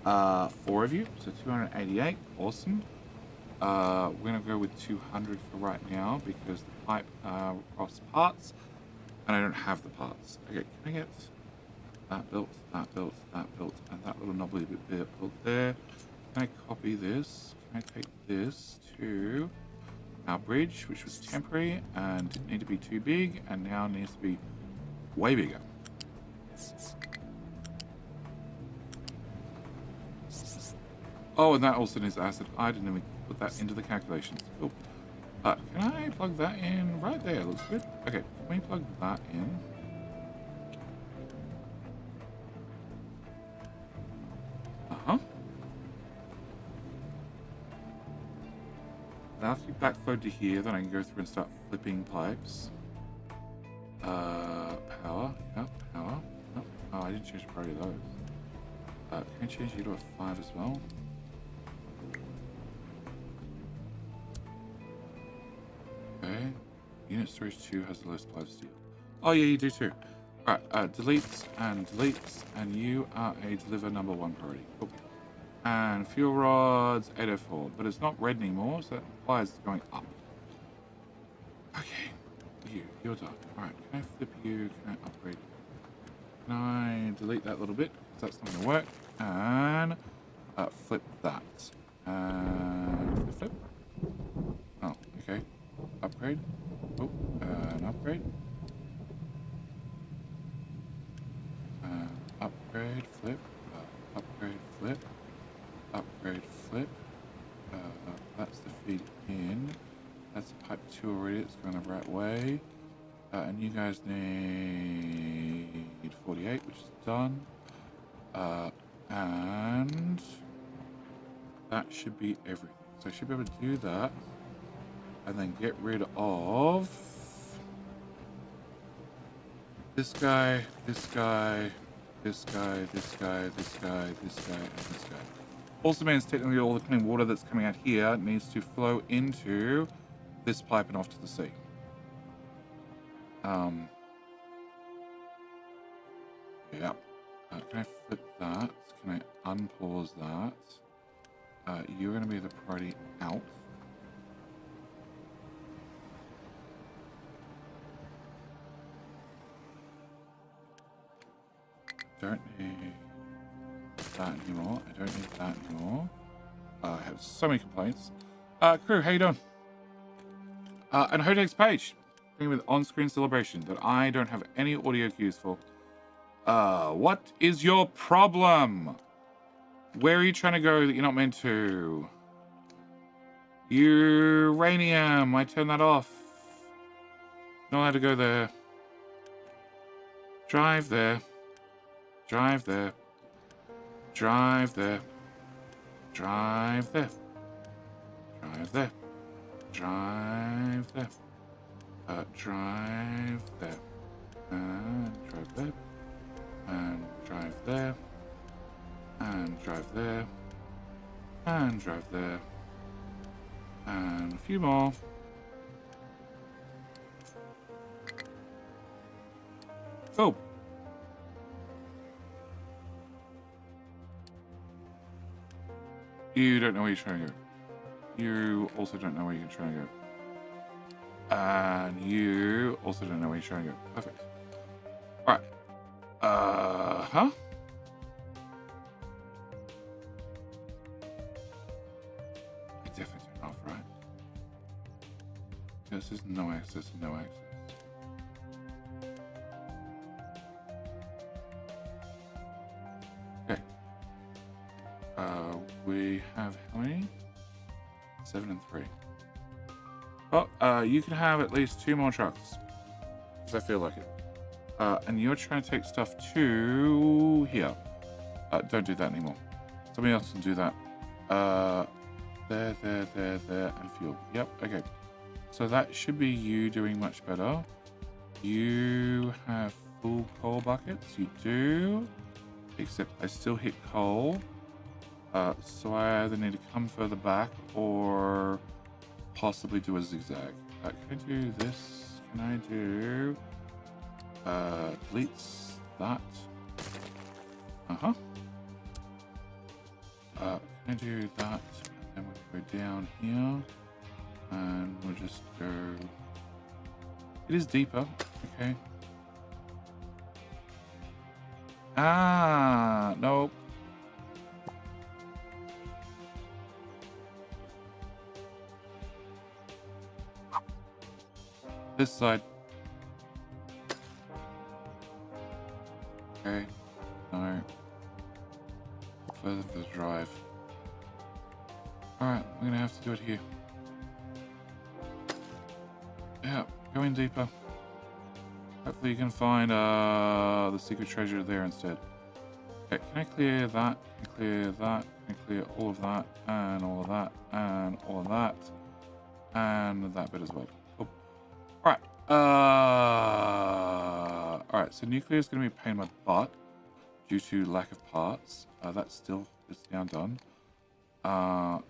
4 of you, so 288, awesome. We're gonna go with 200 for right now because the pipe requires parts and I don't have the parts. Okay, can I get that built, that built, that built, and that little knobbly bit built there? Can I copy this? Can I take this to our bridge, which was temporary and didn't need to be too big, and now needs to be way bigger. Oh, and that also needs acid. I didn't even put that into the calculations. Cool. Can I plug that in right there? Looks good. Okay, can we plug that in? Uh-huh. Now if you backflow to here, then I can go through and start flipping pipes. Power. Yep, power. Yep. Oh, I didn't change the priority of those. Can I change you to a 5 as well? Okay. Unit storage 2 has the lowest supply of steel. Oh yeah, you do too. Alright, deletes, and you are a deliver number 1 priority. Cool. And fuel rods 804, but it's not red anymore, so that implies it's going up. Okay. You're done. Alright, can I flip you? Can I upgrade you? Can I delete that little bit? Because that's not going to work. And flip that. And flip. Oh, okay. Upgrade. Oh, an upgrade. Upgrade, flip. Upgrade, flip. Upgrade, flip. That's the feed in. That's pipe 2 already. It's going the right way. And you guys need 48, which is done. And that should be everything. So I should be able to do that. And then get rid of this guy, this guy, this guy, this guy, this guy, this guy, and this guy. Also means technically all the clean water that's coming out here needs to flow into this pipe and off to the sea. Yeah. Can I flip that? Can I unpause that? You're going to be the priority out. Don't need that anymore. I don't need that anymore. I have so many complaints. Crew, how you doing? And Hodeg's page. With on-screen celebration that I don't have any audio cues for. What is your problem? Where are you trying to go that you're not meant to? Uranium, I turned that off. Not allowed to go there. Drive there. Drive there. Drive there. Drive there. Drive there. Drive there. Drive there. And drive there. And drive there. And drive there. And drive there. And a few more. Go. You don't know where you're trying to go. You also don't know where you're trying to go. And you also don't know where you're trying to go. Perfect. Alright. Huh? I definitely turned off, right? Yes, there's no access, no access. Okay. We have how many? 7 and 3. Oh, you can have at least 2 more trucks. Because I feel like it. And you're trying to take stuff to here. Don't do that anymore. Somebody else can do that. There, and fuel. Yep, okay. So that should be you doing much better. You have full coal buckets. You do. Except I still hit coal. So I either need to come further back or possibly do a zigzag. Can I do this? Can I do... deletes that. Can I do that? And then we'll go down here. And we'll just go... It is deeper. Okay. Nope. This side. Okay. No. Further to the drive. Alright, we're gonna have to do it here. Yeah, go in deeper. Hopefully you can find the secret treasure there instead. Okay, can I clear that? Can I clear that? Can I clear all of that? And all of that? And all of that? And that bit as well. Cool. Alright. Alright, so nuclear is going to be a pain in my butt due to lack of parts. That's still, it's now done.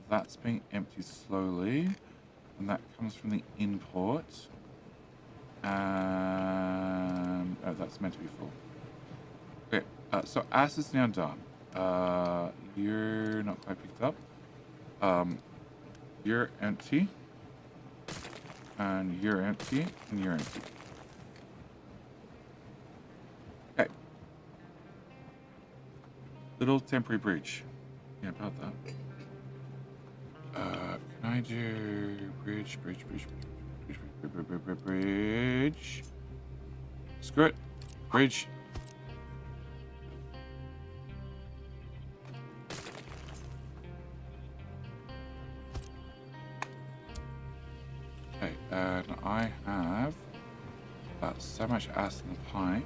That's being emptied slowly. And that comes from the import. And oh, that's meant to be full. Okay, so as is now done. You're not quite picked up. You're empty. And you're empty. And you're empty. Okay. Little temporary bridge. Yeah, about that. Can I do bridge? Screw it. Bridge. Okay, and I have so much ass in the pipe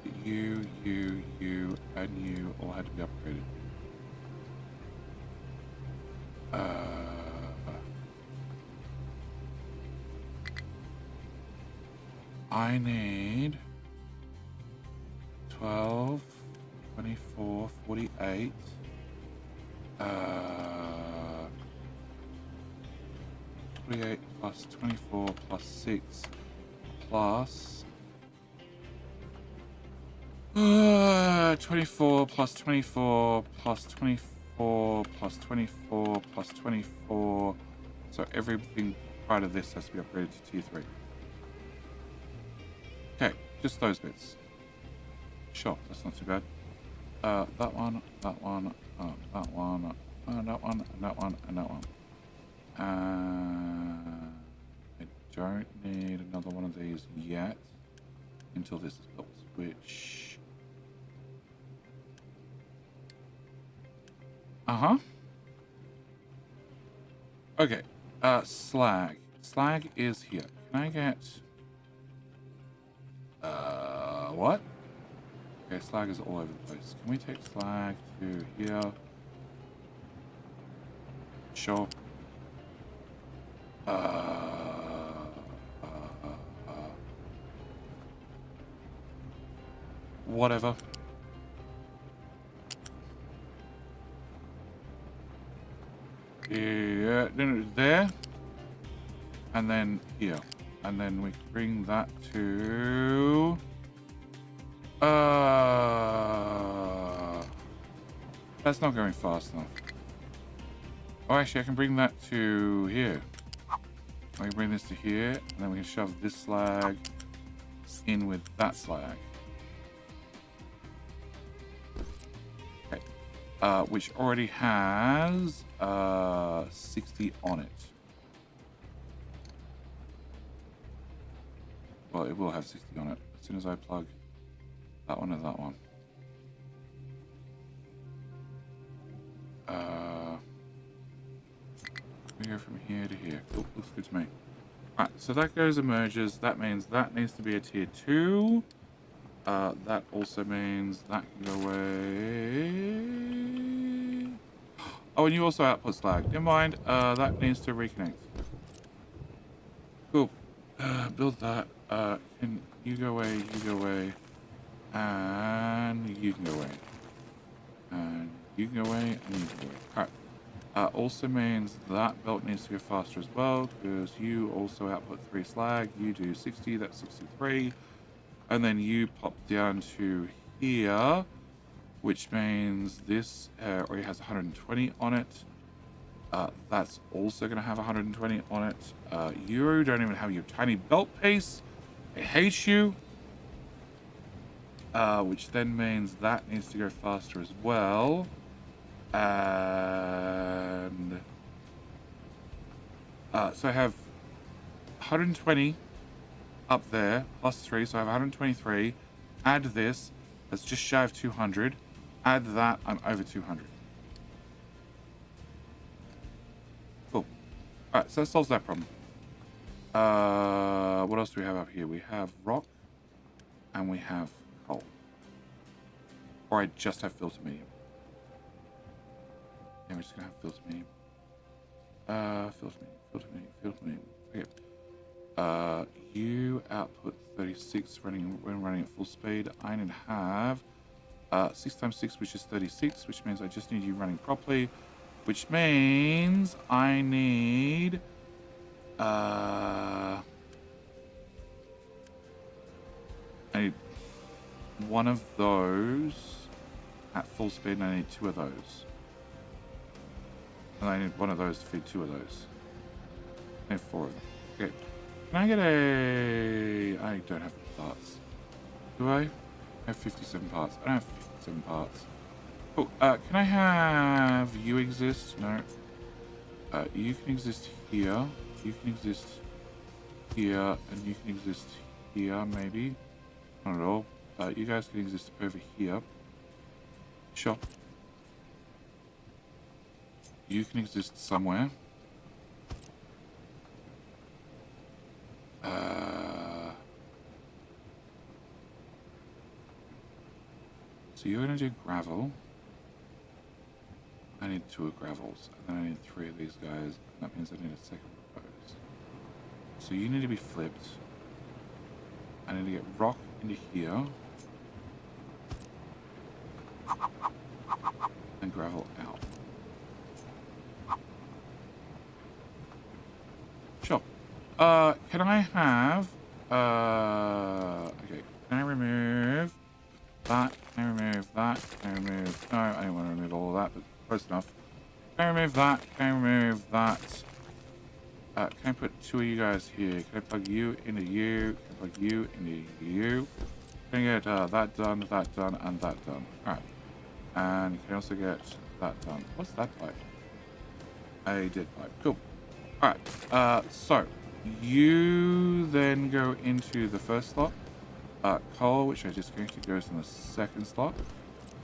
that you, and you all had to be upgraded. I need 12, 24, 48. 48 plus 24 plus 6 plus 24 plus 24 plus 24 plus 24 plus 24. So everything part of this has to be upgraded to tier 3. Okay, just those bits. Sure, that's not too bad. That one, that one, that one, that one, and that one, and that one. I don't need another one of these yet until this is built, which... Okay, slag. Slag is here. Can I get... what? Okay, slag is all over the place. Can we take slag to here? Sure. Whatever. Yeah, no, there. And then here. And then we bring that to... That's not going fast enough. Oh, actually, I can bring that to here. I can bring this to here, and then we can shove this slag in with that slag. Okay. Which already has 60 on it. Well, it will have 60 on it as soon as I plug that one and that one. Looks good to me. All right, so that goes emerges. That means that needs to be a tier 2. That also means that can go away. Oh, and you also output slag. Never mind. That needs to reconnect. Cool. Build that. Can you go away? You go away. And you can go away. And you can go away. And you can go away. All right. Also means that belt needs to go faster as well, because you also output 3 slag. You do 60. That's 63. And then you pop down to here, which means this already has 120 on it. That's also going to have 120 on it. You don't even have your tiny belt piece. I hate you. Which then means that needs to go faster as well. And so I have 120 up there, plus 3, so I have 123. Add this, that's just shy of 200. Add that, I'm over 200. Cool. Alright, so that solves that problem. What else do we have up here? We have rock, and we have coal. Or I just have filter medium. Yeah, we're just gonna have filter medium. Filter medium. Okay. You output 36 when running at full speed. I need to have 6 times 6, which is 36, which means I just need you running properly, which means I need one of those at full speed, and I need 2 of those. And I need one of those to feed 2 of those. I need 4 of them. Okay. Can I get a... I don't have parts. Do I? I have 57 parts. I don't have 57 parts. Cool. Can I have you exist? No. You can exist here. You can exist here. And you can exist here, maybe. Not at all. You guys can exist over here. Sure. You can exist somewhere. So you're going to do gravel. I need 2 gravels, and then I need 3 of these guys. That means I need a second of those. So you need to be flipped. I need to get rock into here. And gravel out. Sure. Can I have... okay, can I remove that? Can I remove that? Can I remove... No, I don't want to remove all of that, but close enough. Can I remove that? Can I remove that? Can I put 2 of you guys here? Can I plug you into you? Can I plug you into you? Can I get that done, and that done? Alright. And you can also get that done. What's that pipe? A dead pipe. Cool. Alright. So you then go into the first slot. Coal, which I just going to goes in the second slot.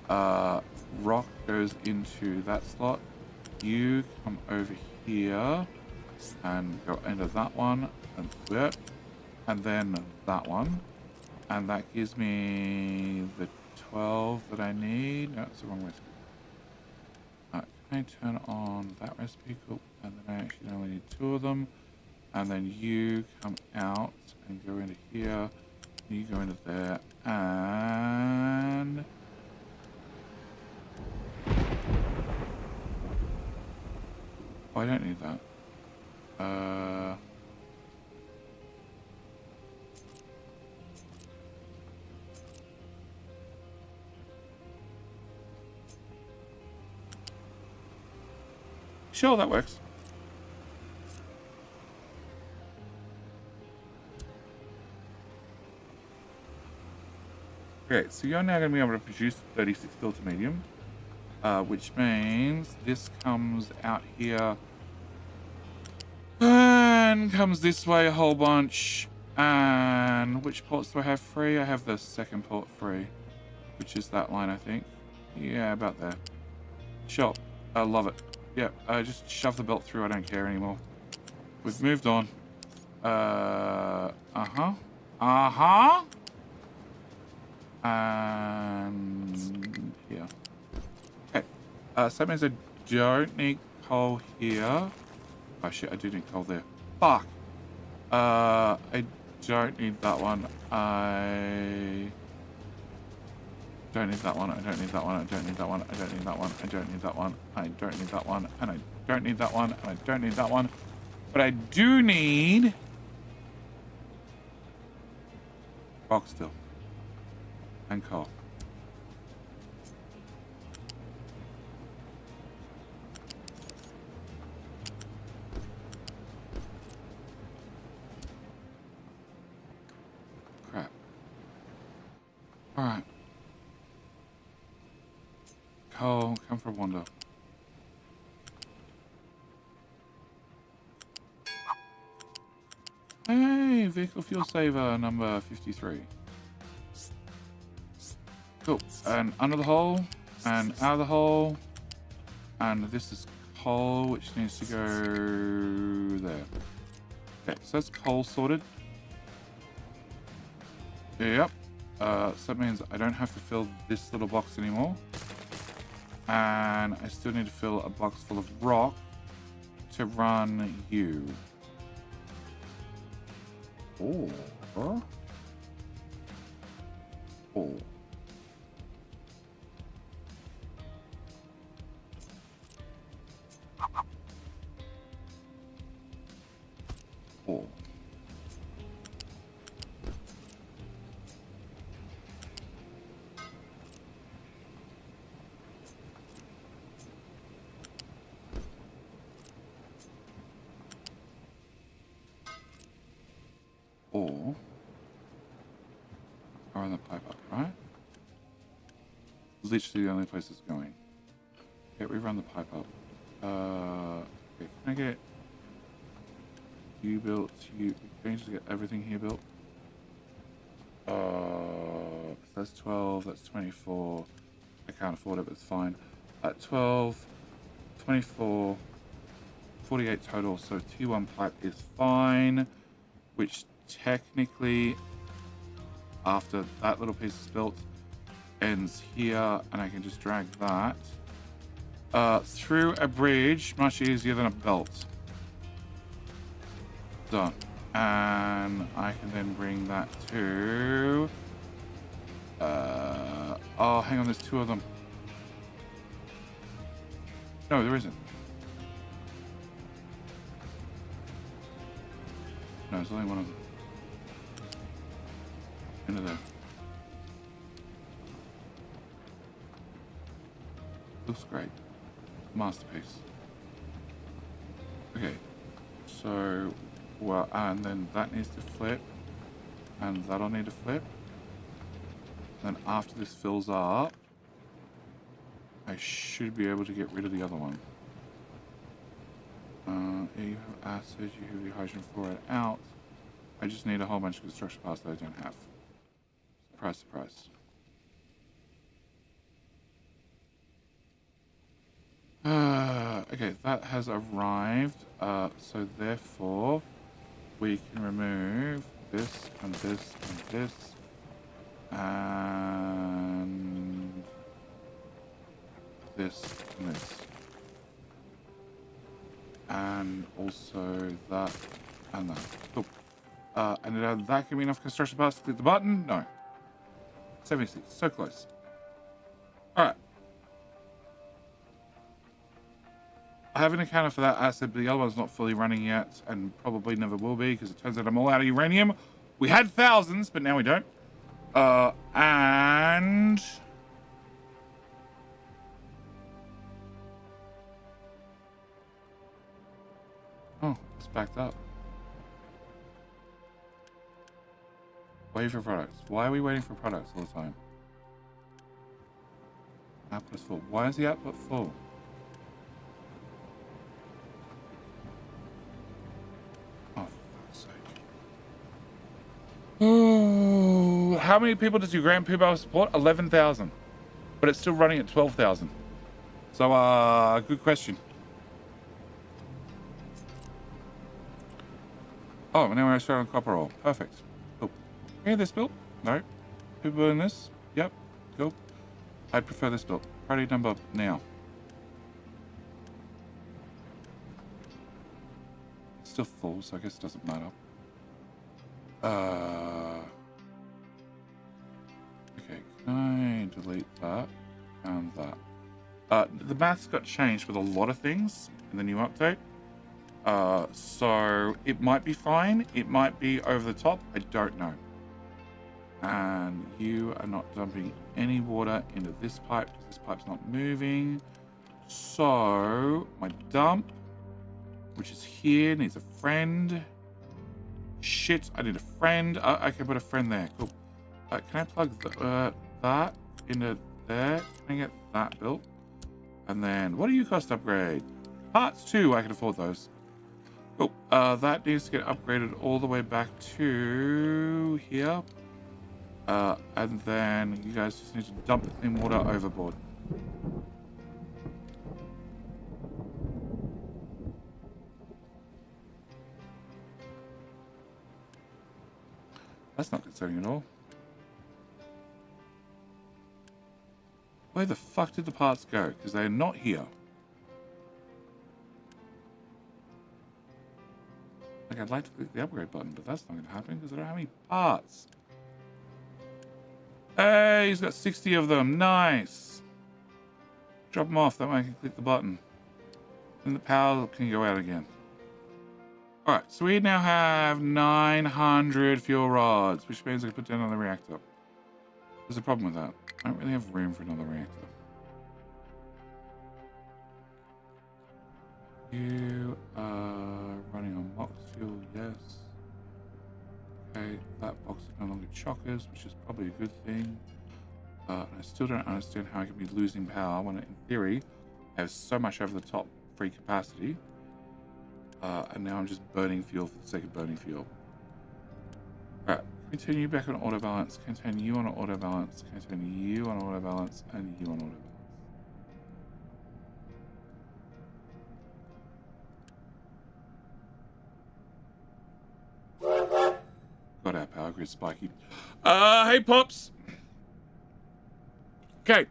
Rock goes into that slot. You come over here and go into that one and that, and then that one, and that gives me the 12 that I need. No, it's the wrong recipe. Can I turn on that recipe? Cool. And then I actually only need 2 of them. And then you come out and go into here. You go into there, and oh, I don't need that. Sure, that works. Okay, so you're now going to be able to produce 36 filter medium, which means this comes out here and comes this way a whole bunch. And which ports do I have free? I have the second port free, which is that line, I think. Yeah, about there. Sure, I love it. Yeah, just shove the belt through. I don't care anymore. We've moved on. And here. Okay. So that means I don't need coal here. Oh shit, I do need coal there. Fuck. I don't need that one. I don't need that one. I don't need that one. I don't need that one. I don't need that one. I don't need that one. I don't need that one. And I don't need that one. And I don't need that one. But I do need rock still and coal. Crap. All right. Coal, come for a wander. Hey, vehicle fuel saver number 53. Cool. And under the hole, and out of the hole, and this is coal, which needs to go there. Okay, so that's coal sorted. Yep. So that means I don't have to fill this little box anymore. And I still need to fill a box full of rock to run you. Oh. Huh? Oh. Oh. Or run the pipe up, right? Literally the only place it's going. Okay, we run the pipe up. Okay, can I get you built? You can you just get everything here built? That's 12, that's 24. I can't afford it, but it's fine. At 12, 24, 48 total, so T1 pipe is fine, which technically, after that little piece is built, ends here, and I can just drag that through a bridge, much easier than a belt. Done. And I can then bring that to... oh, hang on, there's two of them. No, there isn't. No, there's only one of them. Into there. Looks great. Masterpiece. Okay. So, well, and then that needs to flip. And that'll need to flip. Then after this fills up, I should be able to get rid of the other one. You have acid, you have your hydrogen fluoride out. I just need a whole bunch of construction parts that I don't have. Surprise, surprise. Okay, that has arrived. So therefore, we can remove this and this and this. And this and this. And also that and that. Cool. And did that give me enough construction parts to click the button? No. 76, so close. Alright. I haven't accounted for that acid, but the other one's not fully running yet, and probably never will be, because it turns out I'm all out of uranium. We had thousands, but now we don't. And... oh, it's backed up. Wait for products. Why are we waiting for products all the time? Output is full. Why is the output full? Oh, for fuck's sake. Oh, how many people does your Grand Poobah support? 11,000. But it's still running at 12,000. So, good question. Oh, now we're showing copper ore. Perfect. Cool. Hear this build? No. People building this? Yep. Cool. I'd prefer this build. Priority number now. It's still full, so I guess it doesn't matter. Okay, can I delete that and that? The maths got changed with a lot of things in the new update. So it might be fine. It might be over the top. I don't know. And you are not dumping any water into this pipe because this pipe's not moving. So my dump, which is here, needs a friend. Shit, I need a friend. I can put a friend there. Cool. Can I plug that into there? Can I get that built? And then, what do you cost upgrade? Parts 2, I can afford those. Cool. That needs to get upgraded all the way back to here. And then you guys just need to dump the clean water overboard. That's not concerning at all. Where the fuck did the parts go? Because they're not here. Like, I'd like to click the upgrade button, but that's not going to happen because I don't have any parts. Hey, he's got 60 of them. Nice. Drop them off. That way I can click the button. And the power can go out again. Alright, so we now have 900 fuel rods, which means I can put down another reactor. There's a problem with that. I don't really have room for another reactor. You are running on box fuel, yes. Okay, that box is no longer chockers, which is probably a good thing. I still don't understand how I can be losing power when, in theory, I have so much over the top free capacity. And now I'm just burning fuel for the sake of burning fuel. Alright, continue back on auto balance, continue on auto balance, continue on auto balance, and you on auto balance. Got our power grid spiky. Hey Pops! Okay.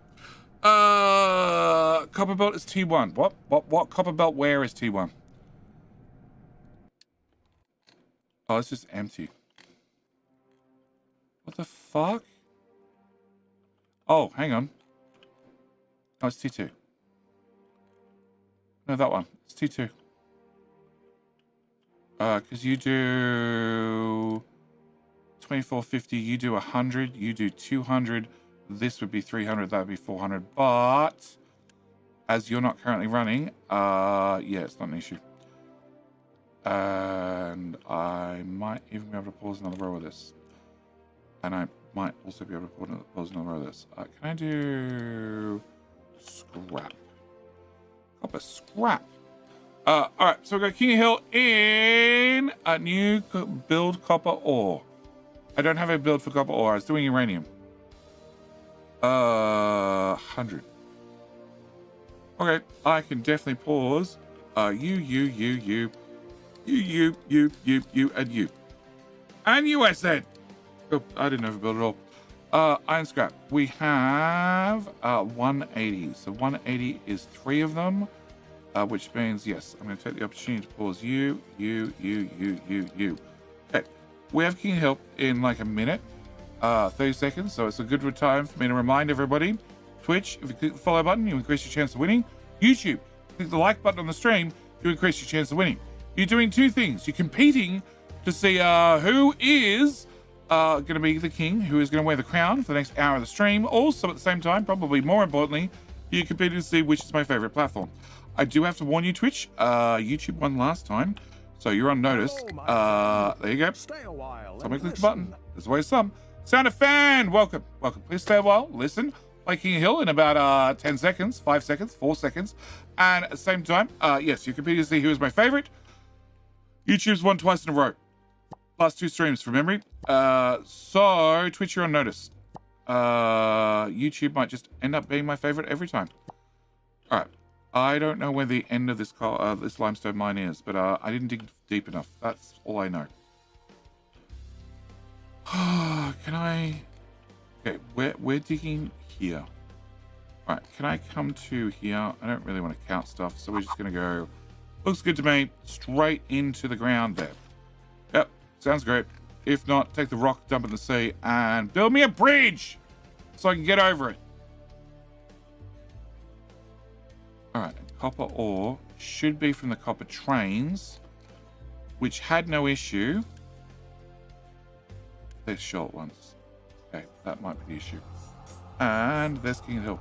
Copper belt is T1. What copper belt where is T1? Oh, it's just empty. What the fuck? Oh, hang on. No, it's T2. No, that one. It's T2. Because you do 2450, you do 100, you do 200. This would be 300, that would be 400. But as you're not currently running, yeah, it's not an issue. And I might even be able to pause another row of this. And I might also be able to pause another row of this. Can I do scrap? Copper scrap. All right, so we've got King of Hill in a new build copper ore. I don't have a build for copper ore. I was doing uranium. 100. Okay, I can definitely pause. You, and you. And you, I said. Oh, I didn't overbuild at all. Iron scrap. We have 180. So 180 is 3 of them, which means, yes, I'm going to take the opportunity to pause you. Okay, we have King Hill in like a minute, 30 seconds. So it's a good time for me to remind everybody. Twitch, if you click the follow button, you increase your chance of winning. YouTube, click the like button on the stream, you increase your chance of winning. You're doing 2 things. You're competing to see who is going to be the king, who is going to wear the crown for the next hour of the stream. Also, at the same time, probably more importantly, you're competing to see which is my favorite platform. I do have to warn you, Twitch. YouTube won last time, so you're on notice. There you go. Somebody click the button. There's always some. Sound a fan. Welcome. Please stay a while. Listen. Play King of Hill in about 10 seconds, 5 seconds, 4 seconds. And at the same time, yes, you're competing to see who is my favorite. YouTube's won twice in a row. Last 2 streams from memory. So Twitch, you're on notice. YouTube might just end up being my favorite every time. All right. I don't know where the end of this limestone mine is, but I didn't dig deep enough. That's all I know. Can I? Okay, we're digging here. All right, can I come to here? I don't really want to count stuff, so we're just gonna go. Looks good to me. Straight into the ground there. Yep, sounds great. If not, take the rock, dump it in the sea, and build me a bridge so I can get over it. All right, copper ore should be from the copper trains, which had no issue. They're short ones. Okay, that might be the issue. And there's King Hill.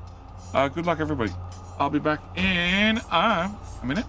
Good luck, everybody. I'll be back in a minute.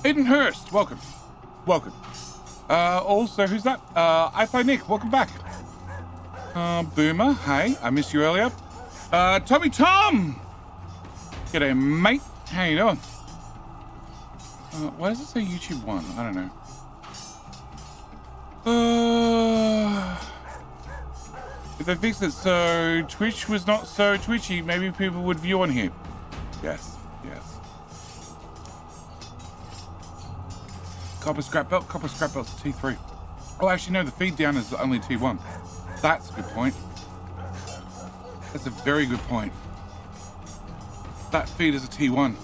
Aiden Hurst, welcome. Welcome. Also, who's that? I Fly Nick, welcome back. Boomer, hey, I missed you earlier. Tommy Tom! G'day, mate. How you doing? Why does it say YouTube 1? I don't know. If they fixed it so Twitch was not so twitchy, maybe people would view on here. Yes, yes. Copper scrap belt's T3. Oh, actually, no, the feed down is only T1. That's a good point. That's a very good point. That feed is a T1.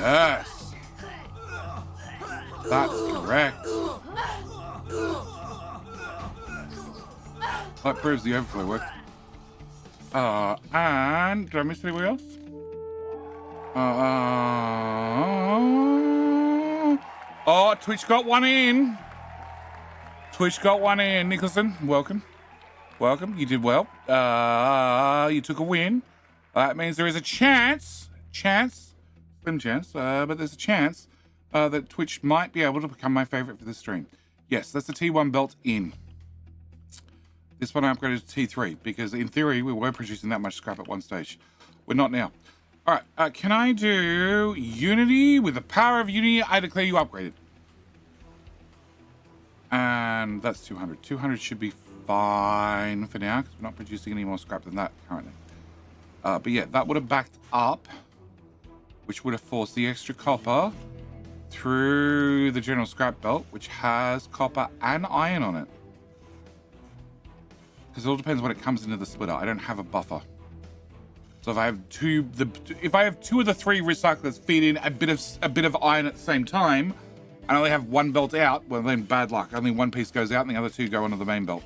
Yes. That's correct. That proves the overflow worked. And did I miss anybody else? Oh, Twitch got one in. Twitch got one in. Nicholson, welcome. Welcome. You did well. You took a win. That means there is a chance, slim chance, but there's a chance that Twitch might be able to become my favorite for this stream. Yes, that's the T1 belt in. This one I upgraded to T3 because in theory we were producing that much scrap at one stage. We're not now. All right, can I do Unity? With the power of Unity, I declare you upgraded. And that's 200. 200 should be fine for now because we're not producing any more scrap than that currently. But yeah, that would have backed up, which would have forced the extra copper through the general scrap belt, which has copper and iron on it. Because it all depends when it comes into the splitter. I don't have a buffer. So if I have two of the three recyclers feed in a bit of iron at the same time, and I only have one belt out, well then bad luck. Only one piece goes out and the other two go onto the main belt.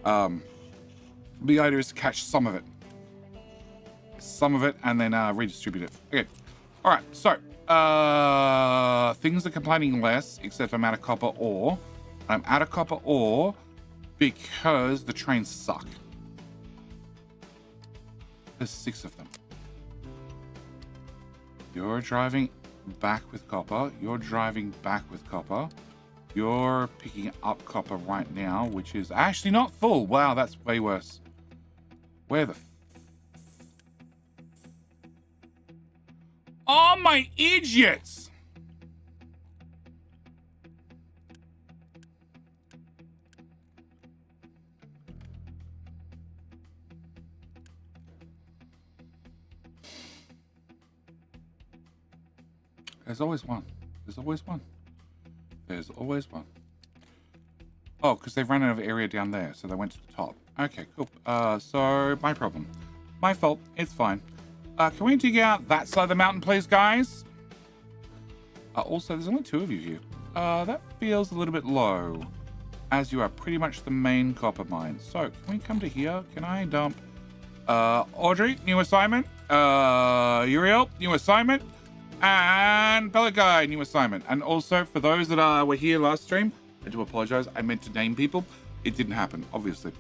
The idea is to catch some of it. Some of it and then redistribute it. Okay. Alright, so things are complaining less, except I'm out of copper ore. I'm out of copper ore. because the trains suck. There's 6 of them. You're driving back with copper. You're driving back with copper. You're picking up copper right now, which is actually not full. Wow, that's way worse. Where the... Oh, my idiots! There's always one. There's always one. There's always one. Oh, because they've run out of area down there, so they went to the top. Okay, cool. So, my problem. My fault. It's fine. Can we dig out that side of the mountain, please, guys? Also, there's only 2 of you here. That feels a little bit low, as you are pretty much the main copper mine. So, can we come to here? Can I dump... Audrey, new assignment. Uriel, new assignment. And Pellet Guy, new assignment. And also, for those that were here last stream, I do apologize. I meant to name people. It didn't happen, obviously.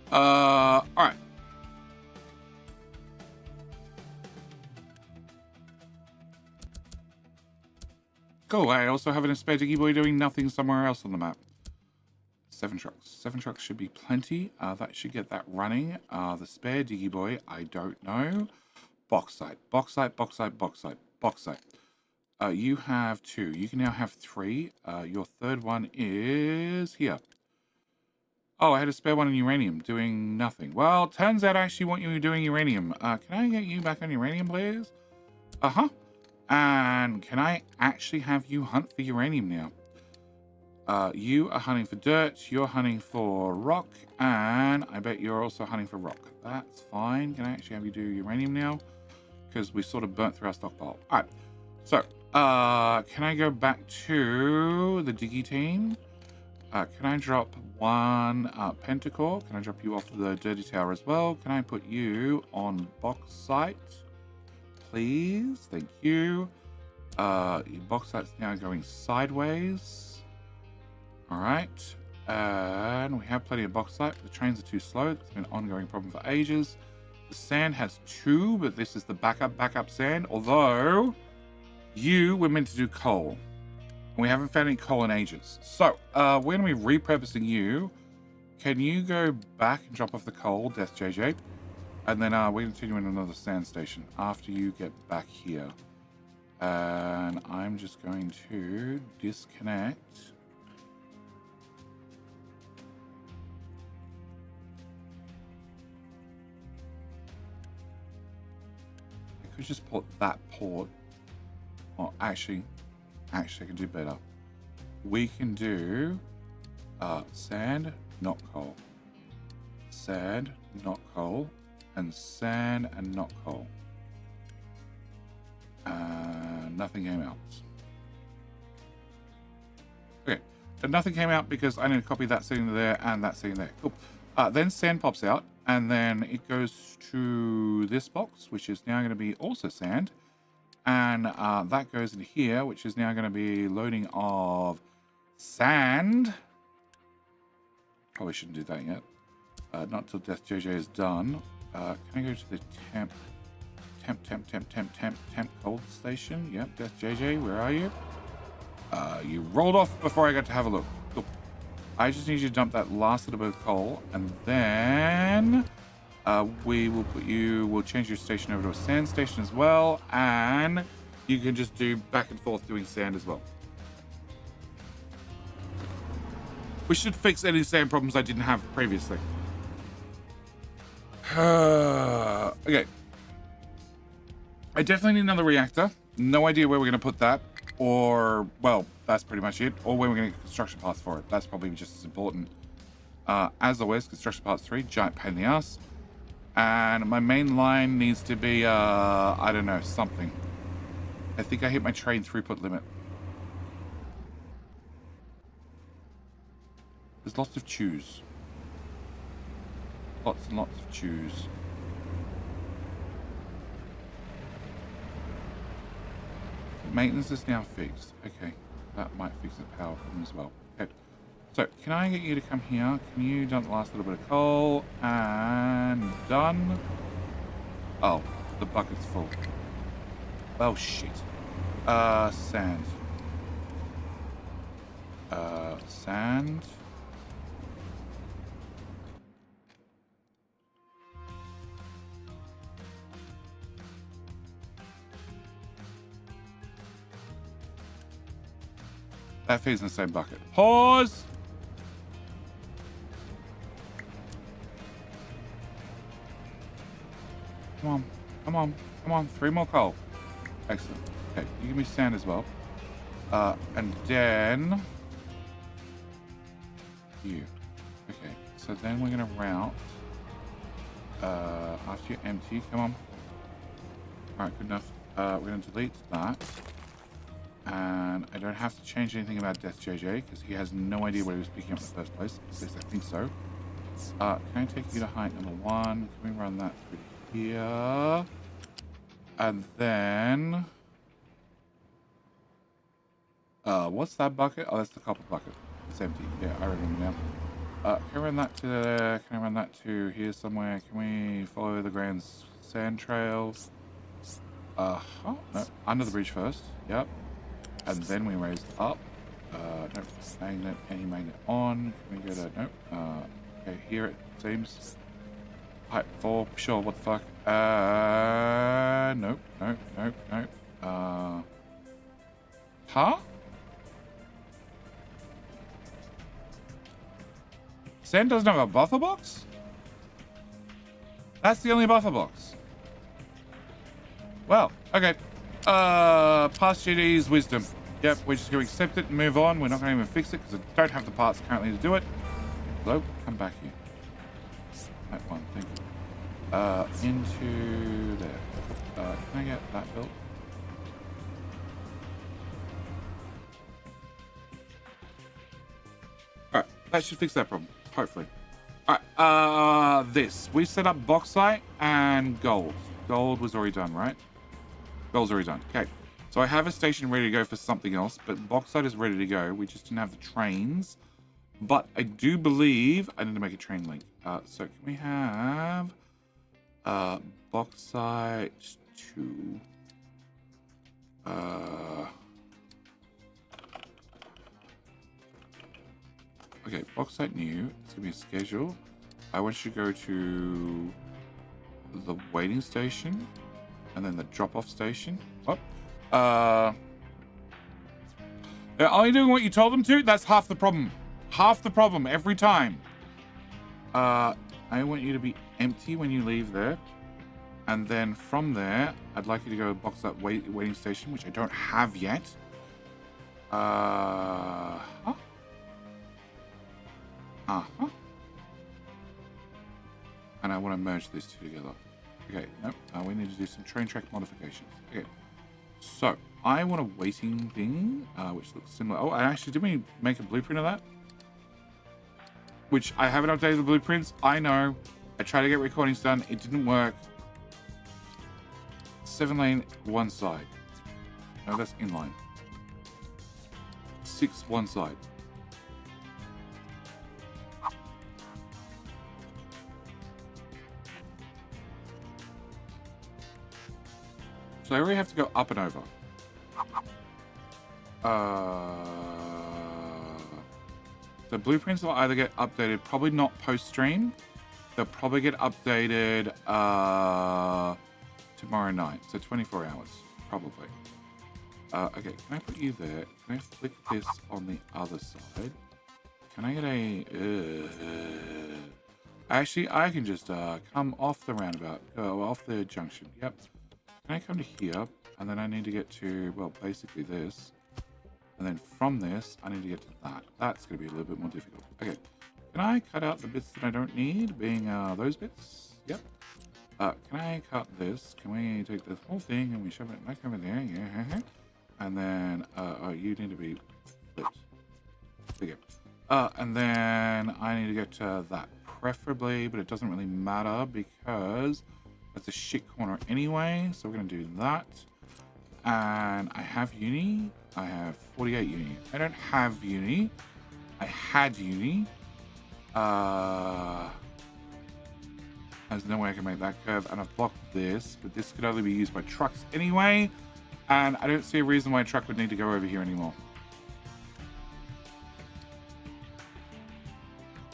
All right. Cool. I also have a spare diggy boy doing nothing somewhere else on the map. 7 trucks. 7 trucks should be plenty. That should get that running. The spare diggy boy, I don't know. Bauxite. Bauxite, bauxite, bauxite. Bauxite. You have 2. You can now have 3. Your third one is here. Oh, I had a spare one in uranium doing nothing. Well, turns out I actually want you doing uranium. Can I get you back on uranium, please? Uh-huh. And can I actually have you hunt for uranium now? You are hunting for dirt. You're hunting for rock. And I bet you're also hunting for rock. That's fine. Can I actually have you do uranium now? Because we sort of burnt through our stockpile. All right. So, can I go back to the diggy team? Can I drop 1 pentacore? Can I drop you off the dirty tower as well? Can I put you on bauxite? Please. Thank you. Bauxite's now going sideways. All right. And we have plenty of bauxite. The trains are too slow. It's been an ongoing problem for ages. The sand has 2, but this is the backup sand. Although... you were meant to do coal. And we haven't found any coal in ages. So, we're going to be repurposing you. Can you go back and drop off the coal, Death JJ? And then we're going to continue in another sand station after you get back here. And I'm just going to disconnect. I could just put that port. Oh, actually, I can do better. We can do sand, not coal. Sand, not coal. And sand and not coal. Nothing came out. Okay, and nothing came out because I need to copy that sitting there and that sitting there. Cool. Then sand pops out, and then it goes to this box, which is now going to be also sand. And that goes in here, which is now going to be loading of sand. Probably shouldn't do that yet. Not till Death JJ is done. Can I go to the temp cold station? Yep, Death JJ, where are you? You rolled off before I got to have a look. Cool. I just need you to dump that last little bit of coal, and then we will we'll change your station over to a sand station as well, and you can just do back and forth doing sand as well. We should fix any sand problems I didn't have previously. Okay. I definitely need another reactor. No idea where we're going to put that, or, well, that's pretty much it, or where we're going to get construction parts for it. That's probably just as important. As always, construction parts 3, giant pain in the ass. And my main line needs to be, I don't know, something. I think I hit my train throughput limit. There's lots of chews. Lots and lots of chews. Maintenance is now fixed. Okay, that might fix the power problem as well. Okay, So, can I get you to come here? Can you dump the last little bit of coal? And done. Oh, the bucket's full. Oh, shit. Sand. Sand. That feeds in the same bucket. Pause! Come on, come on, come on. 3 more coal. Excellent. Okay, you give me sand as well. And then... you. Okay, so then we're gonna route... after you empty, come on. Alright, good enough. We're gonna delete that. And I don't have to change anything about Death JJ, because he has no idea what he was picking up in the first place. At least I think so. Can I take you to height number 1? Can we run that through here? And then... what's that bucket? Oh, that's the copper bucket. It's empty. Yeah, I remember now. Can I run that to there? Can I run that to here somewhere? Can we follow the Grand Sand Trail? Oh, no. Under the bridge first. Yep. And then we raise up. Nope. Magnet, any magnet on. Can we go to, nope. Okay, here it seems. Height 4, sure, what the fuck? Nope, nope, nope, nope. Huh? Sand doesn't have a buffer box? That's the only buffer box. Well, okay. Past GD's wisdom. Yep, we're just going to accept it and move on. We're not going to even fix it because I don't have the parts currently to do it. Hello, come back here. That one, thank you. Into there. Can I get that built? Alright, that should fix that problem. Hopefully. Alright, this. We set up bauxite and gold. Gold was already done, right? Gold's already done. Okay. So I have a station ready to go for something else, but bauxite is ready to go. We just didn't have the trains. But I do believe I need to make a train link. So can we have bauxite to okay, bauxite new. It's gonna be a schedule. I want you to go to the waiting station and then the drop-off station. What? They're only doing what you told them to? That's half the problem. Half the problem every time. I want you to be empty when you leave there. And then from there, I'd like you to go box that waiting station, which I don't have yet. Uh-huh. And I want to merge these two together. Okay, nope. We need to do some train track modifications. Okay. So, I want a waiting thing, which looks similar. Oh, actually, did we make a blueprint of that? Which I haven't updated the blueprints. I know. I tried to get recordings done. It didn't work. 7 lane, one side. No, that's inline. 6, one side. So I already have to go up and over. The blueprints will either get updated, probably not post-stream. They'll probably get updated tomorrow night. So 24 hours, probably. Okay, can I put you there? Can I flick this on the other side? Can I get a... Actually, I can just come off the roundabout. Off the junction. Yep. Can I come to here? And then I need to get to, well, basically this. And then from this, I need to get to that. That's going to be a little bit more difficult. Okay. Can I cut out the bits that I don't need, being those bits? Yep. Can I cut this? Can we take this whole thing and we shove it back over there? Yeah. And then, oh, you need to be flipped. There you go. And then I need to get to that, preferably, but it doesn't really matter because that's a shit corner anyway. So we're going to do that. And I have uni. I have 48 uni. I don't have uni. I had uni. There's no way I can make that curve, and I've blocked this, but this could only be used by trucks anyway, and I don't see a reason why a truck would need to go over here anymore.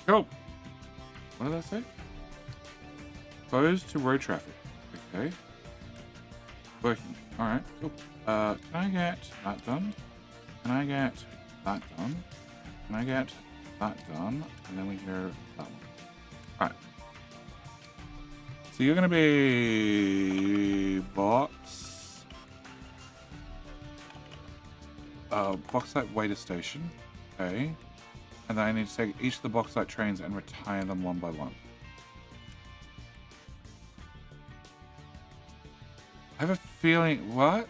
Cool. What did I say? Closed to road traffic. Okay. Working. Alright, cool. Can I get that done? Can I get that done? Can I get that done? And then we hear that one. Alright. So you're going to be bauxite waiter station. Okay. And then I need to take each of the bauxite trains and retire them one by one. I have a feeling... What?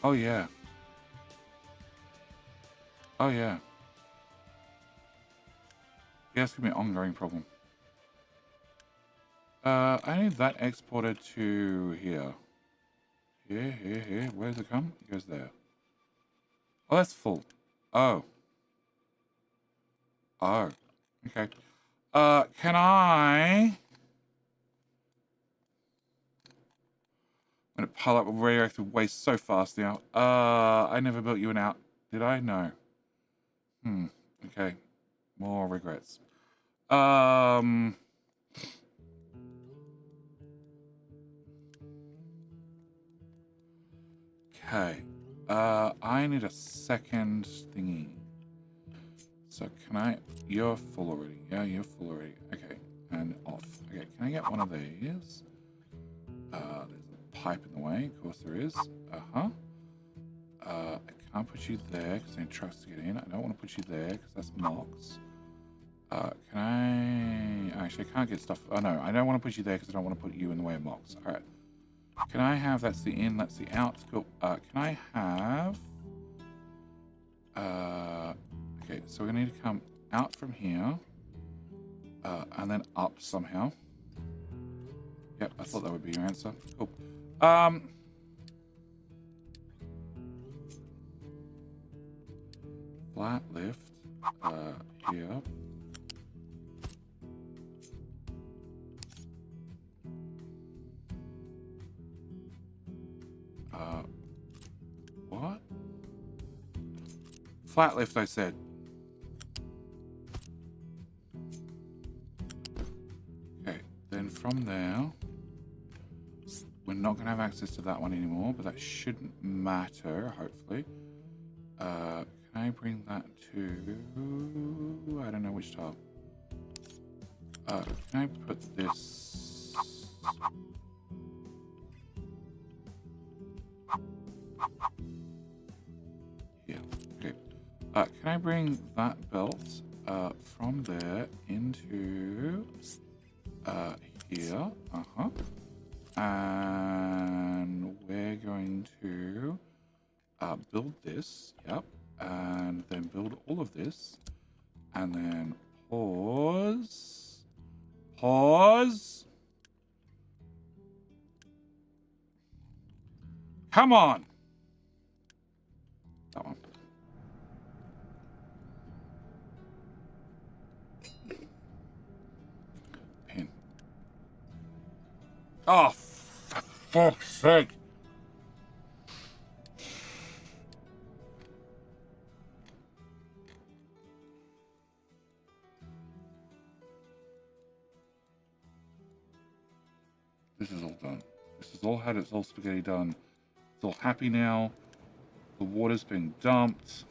Oh, yeah. Oh, yeah. Yeah, it's going to be an ongoing problem. I need that exported to here. Here. Where does it come? It goes there. Oh, that's full. Oh. Oh. Okay. Can I... I'm going to pile up radioactive waste so fast now. I never built you an out. Did I? No. Okay. More regrets. Okay. I need a second thingy. So can I... You're full already. Yeah, you're full already. Okay. And off. Okay, can I get one of these? There's a pipe in the way. Of course there is. I can't put you there because I need trucks to get in. I don't want to put you there because that's MOX. Can I... Actually, I can't get stuff... Oh, no. I don't want to put you there because I don't want to put you in the way of MOX. Alright. Can I have... That's the in, that's the out. Cool. Can I have... Okay, so we're going to need to come out from here. And then up somehow. Yep, I thought that would be your answer. Cool. Flat lift. Here. What? Flat lift, I said. Okay, then from there, we're not going to have access to that one anymore, but that shouldn't matter, hopefully. Can I bring that to... I don't know which tile. Can I put this... Here. Okay. Can I bring that belt from there into here? And we're going to build this. Yep. And then build all of this. And then pause. Pause. Come on. That one. Pin. Oh, for fuck's sake. This is all done. This has all had its all spaghetti done. It's all happy now. The water's been dumped.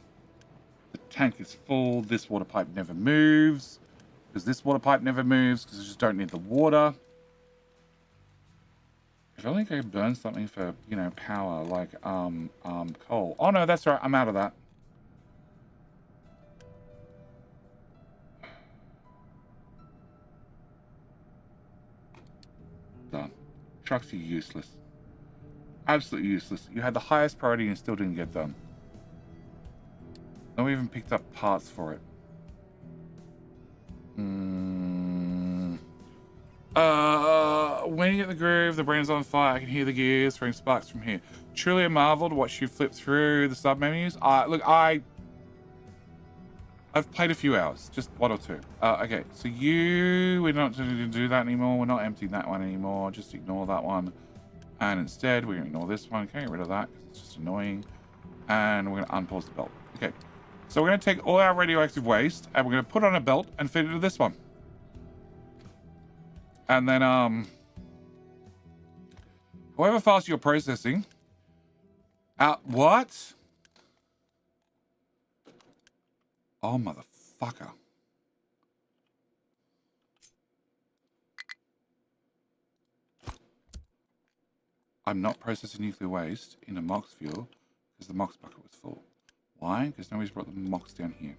The tank is full. This water pipe never moves. Because this water pipe never moves because I just don't need the water. If only I could burn something for, you know, power, like coal. Oh no, that's right. I'm out of that. Done. Trucks are useless. Absolutely useless. You had the highest priority and still didn't get done. No, we even picked up parts for it. When you get the groove, the brain's on fire. I can hear the gears throwing sparks from here. Truly a marvel to watch you flip through the sub menus. Look, I've played a few hours, just 1 or 2. Okay, so we're not going to do that anymore. We're not emptying that one anymore. Just ignore that one. And instead, we're going to ignore this one. Can I get rid of that? It's just annoying. And we're going to unpause the belt. Okay, so we're going to take all our radioactive waste and we're going to put on a belt and fit it to this one. And then, however fast you're processing, what? Oh, motherfucker. I'm not processing nuclear waste in a MOX fuel because the MOX bucket was full. Why? Because nobody's brought the MOX down here.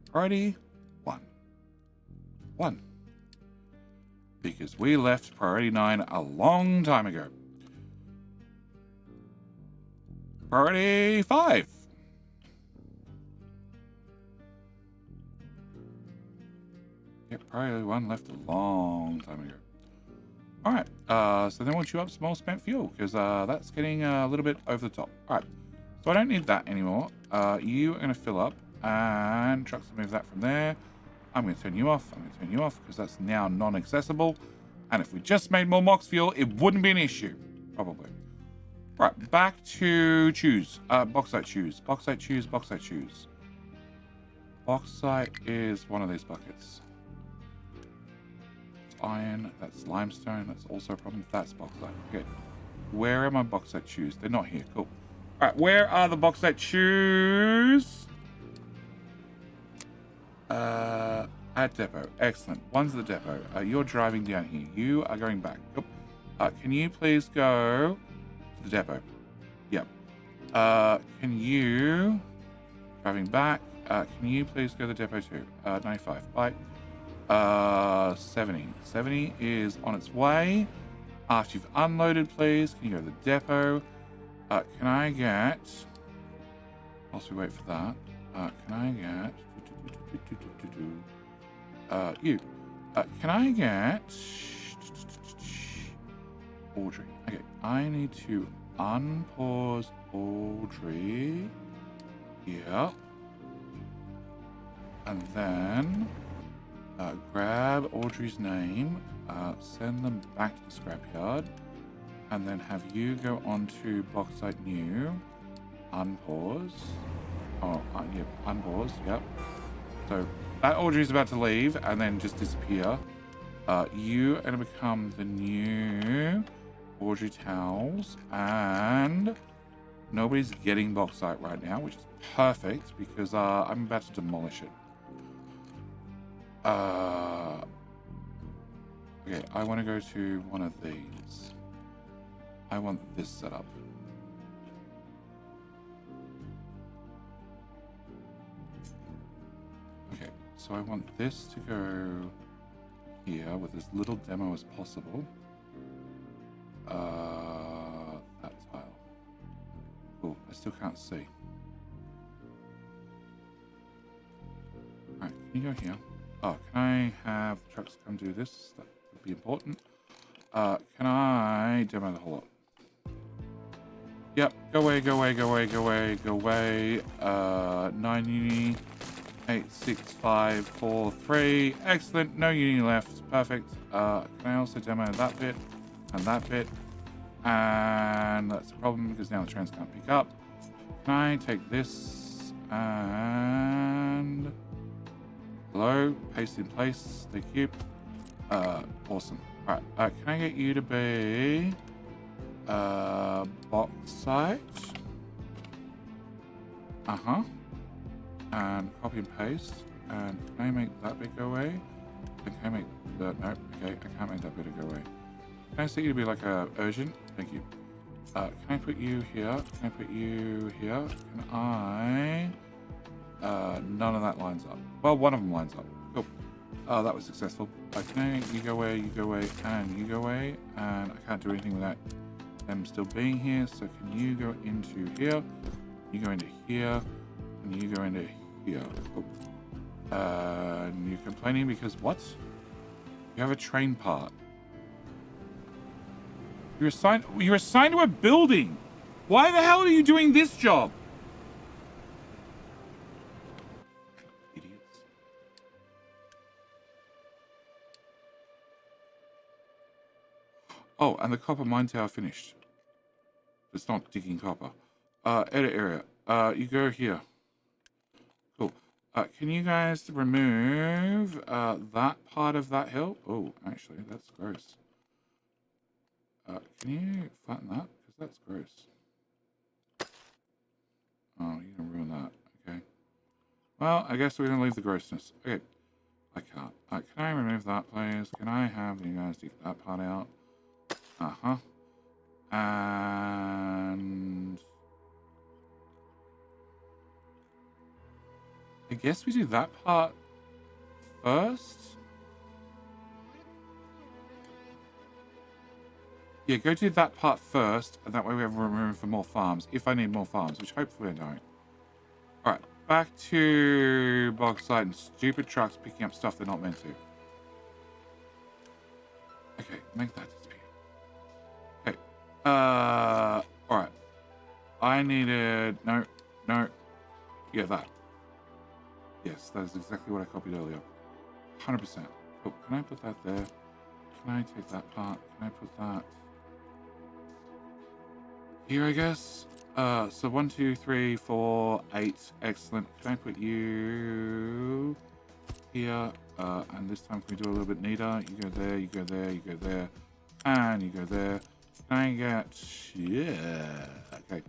Priority 1. 1. Because we left priority 9 a long time ago. Priority 5. Yep, priority 1 left a long time ago. Alright, so then we'll chew up some more spent fuel, because that's getting a little bit over the top. Alright, so I don't need that anymore. You are going to fill up, and trucks will move that from there. I'm going to turn you off. I'm going to turn you off, because that's now non-accessible. And if we just made more MOX fuel, it wouldn't be an issue. Probably. Right, back to choose. Bauxite choose. Bauxite choose. Bauxite choose. Bauxite is one of these buckets. Iron, that's limestone, that's also a problem. That's bauxite. Okay. Where are my bauxite shoes? They're not here. Cool. Alright, where are the bauxite shoes? At depot. Excellent. One's the depot. You're driving down here. You are going back. Cool. Can you please go to the depot? Yep. Can you driving back? Can you please go to the depot too? 95. Bye. 70. 70 is on its way. After you've unloaded, please, can you go to the depot? Can I get... Whilst we wait for that, can I get... you. Can I get... Audrey. Okay, I need to unpause Audrey. Yep. And then... grab Audrey's name, send them back to the scrapyard, and then have you go onto Bauxite New, unpause. Oh, yep, unpause, yep. So that Audrey's about to leave and then just disappear. You are going to become the new Audrey Towels, and nobody's getting Bauxite right now, which is perfect because I'm about to demolish it. Okay, I want to go to one of these. I want this setup. Okay, so I want this to go here with as little demo as possible. That tile. Cool, I still can't see. Alright, can you go here? Oh, can I have trucks come do this? That would be important. Can I demo the whole lot? Yep, go away, go away, go away, go away, go away. 9 uni, 8, 6, 5, 4, 3. Excellent, no uni left. Perfect. Can I also demo that bit and that bit? And that's a problem because now the trains can't pick up. Can I take this and... Hello, paste in place, thank you. Awesome. Alright, can I get you to be bauxite? And copy and paste. And can I make that bit go away? And can I make the no, okay, I can't make that bit go away. Can I set you to be like a urgent? Thank you. Can I put you here? Can I put you here? Can I none of that lines up. Well, one of them lines up. Cool. That was successful. Okay, you go away, and you go away, and I can't do anything without them still being here. So can you go into here? You go into here, and you go into here. Cool. And you're complaining because what? You have a train part. You're assigned to a building. Why the hell are you doing this job? Idiots. Oh, and the copper mine tower finished. It's not digging copper. Edit area. You go here. Cool. Can you guys remove that part of that hill? Oh, actually, that's gross. Can you flatten that? Because that's gross. Oh, you're gonna ruin that. Okay. Well, I guess we're gonna leave the grossness. Okay. I can't. Can I remove that, please? Can I have you guys take that part out? Uh-huh. And I guess we do that part first. Yeah, go do that part first, and that way we have room for more farms, if I need more farms, which hopefully I don't. Alright, back to bauxite and stupid trucks picking up stuff they're not meant to. Okay, make that disappear. Okay, alright. I needed, no, yeah, that. Yes, that is exactly what I copied earlier. 100%. Oh, can I put that there? Can I take that part? Can I put that here, I guess? So 1, 2, 3, 4, 8. Excellent. Can I put you here? And this time, can we do a little bit neater? You go there, you go there, you go there, and you go there. Can I get... Yeah. Okay.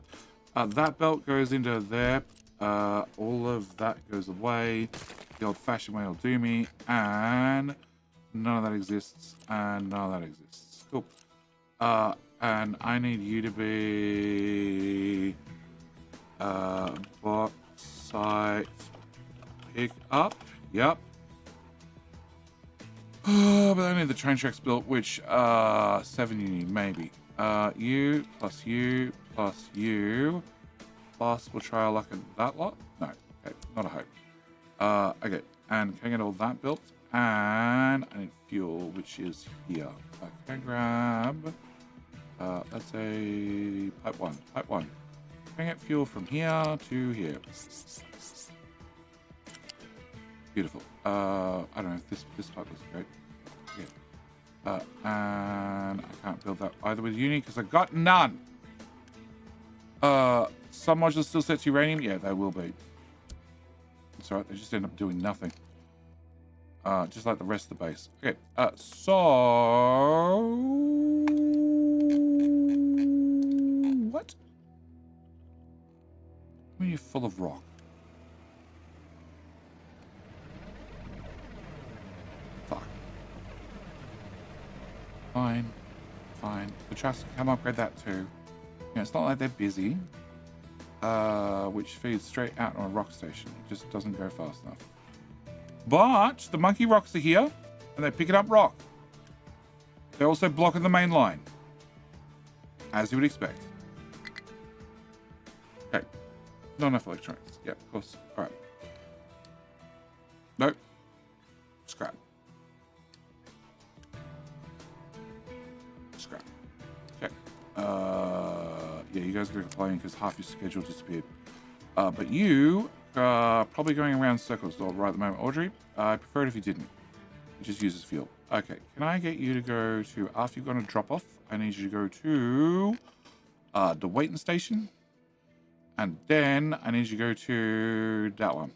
That belt goes into there. All of that goes away. The old-fashioned way will do me. And none of that exists. And none of that exists. Cool. And I need you to be bauxite pick up. Yep. But I need the train tracks built, which 7 you need, maybe. You plus you plus you. Plus we'll try our luck at that lot. No, okay, not a hope. Okay, and can I get all that built? And I need fuel, which is here. Can I grab let's say pipe one. Can I get fuel from here to here? Beautiful. I don't know if this pipe looks great. Yeah. And I can't build that either with uni because I got none. Some modules still set to uranium? Yeah, they will be. It's alright, they just end up doing nothing. Just like the rest of the base. Okay, so... What? I mean, you're full of rock. Fuck. Fine. The trust can come upgrade that too. Yeah, it's not like they're busy. Which feeds straight out on a rock station. It just doesn't go fast enough. But the monkey rocks are here, and they're picking up rock. They're also blocking the main line. As you would expect. Okay. Not enough electronics. Yeah, of course. Alright. Nope. Scrap. Okay. Yeah, you guys are going to complain because half your schedule disappeared. But you are probably going around circles right at the moment. Audrey, I prefer it if you didn't. It just uses fuel. Okay, can I get you to go to, after you've gone to drop off, I need you to go to the waiting station. And then I need you to go to that one.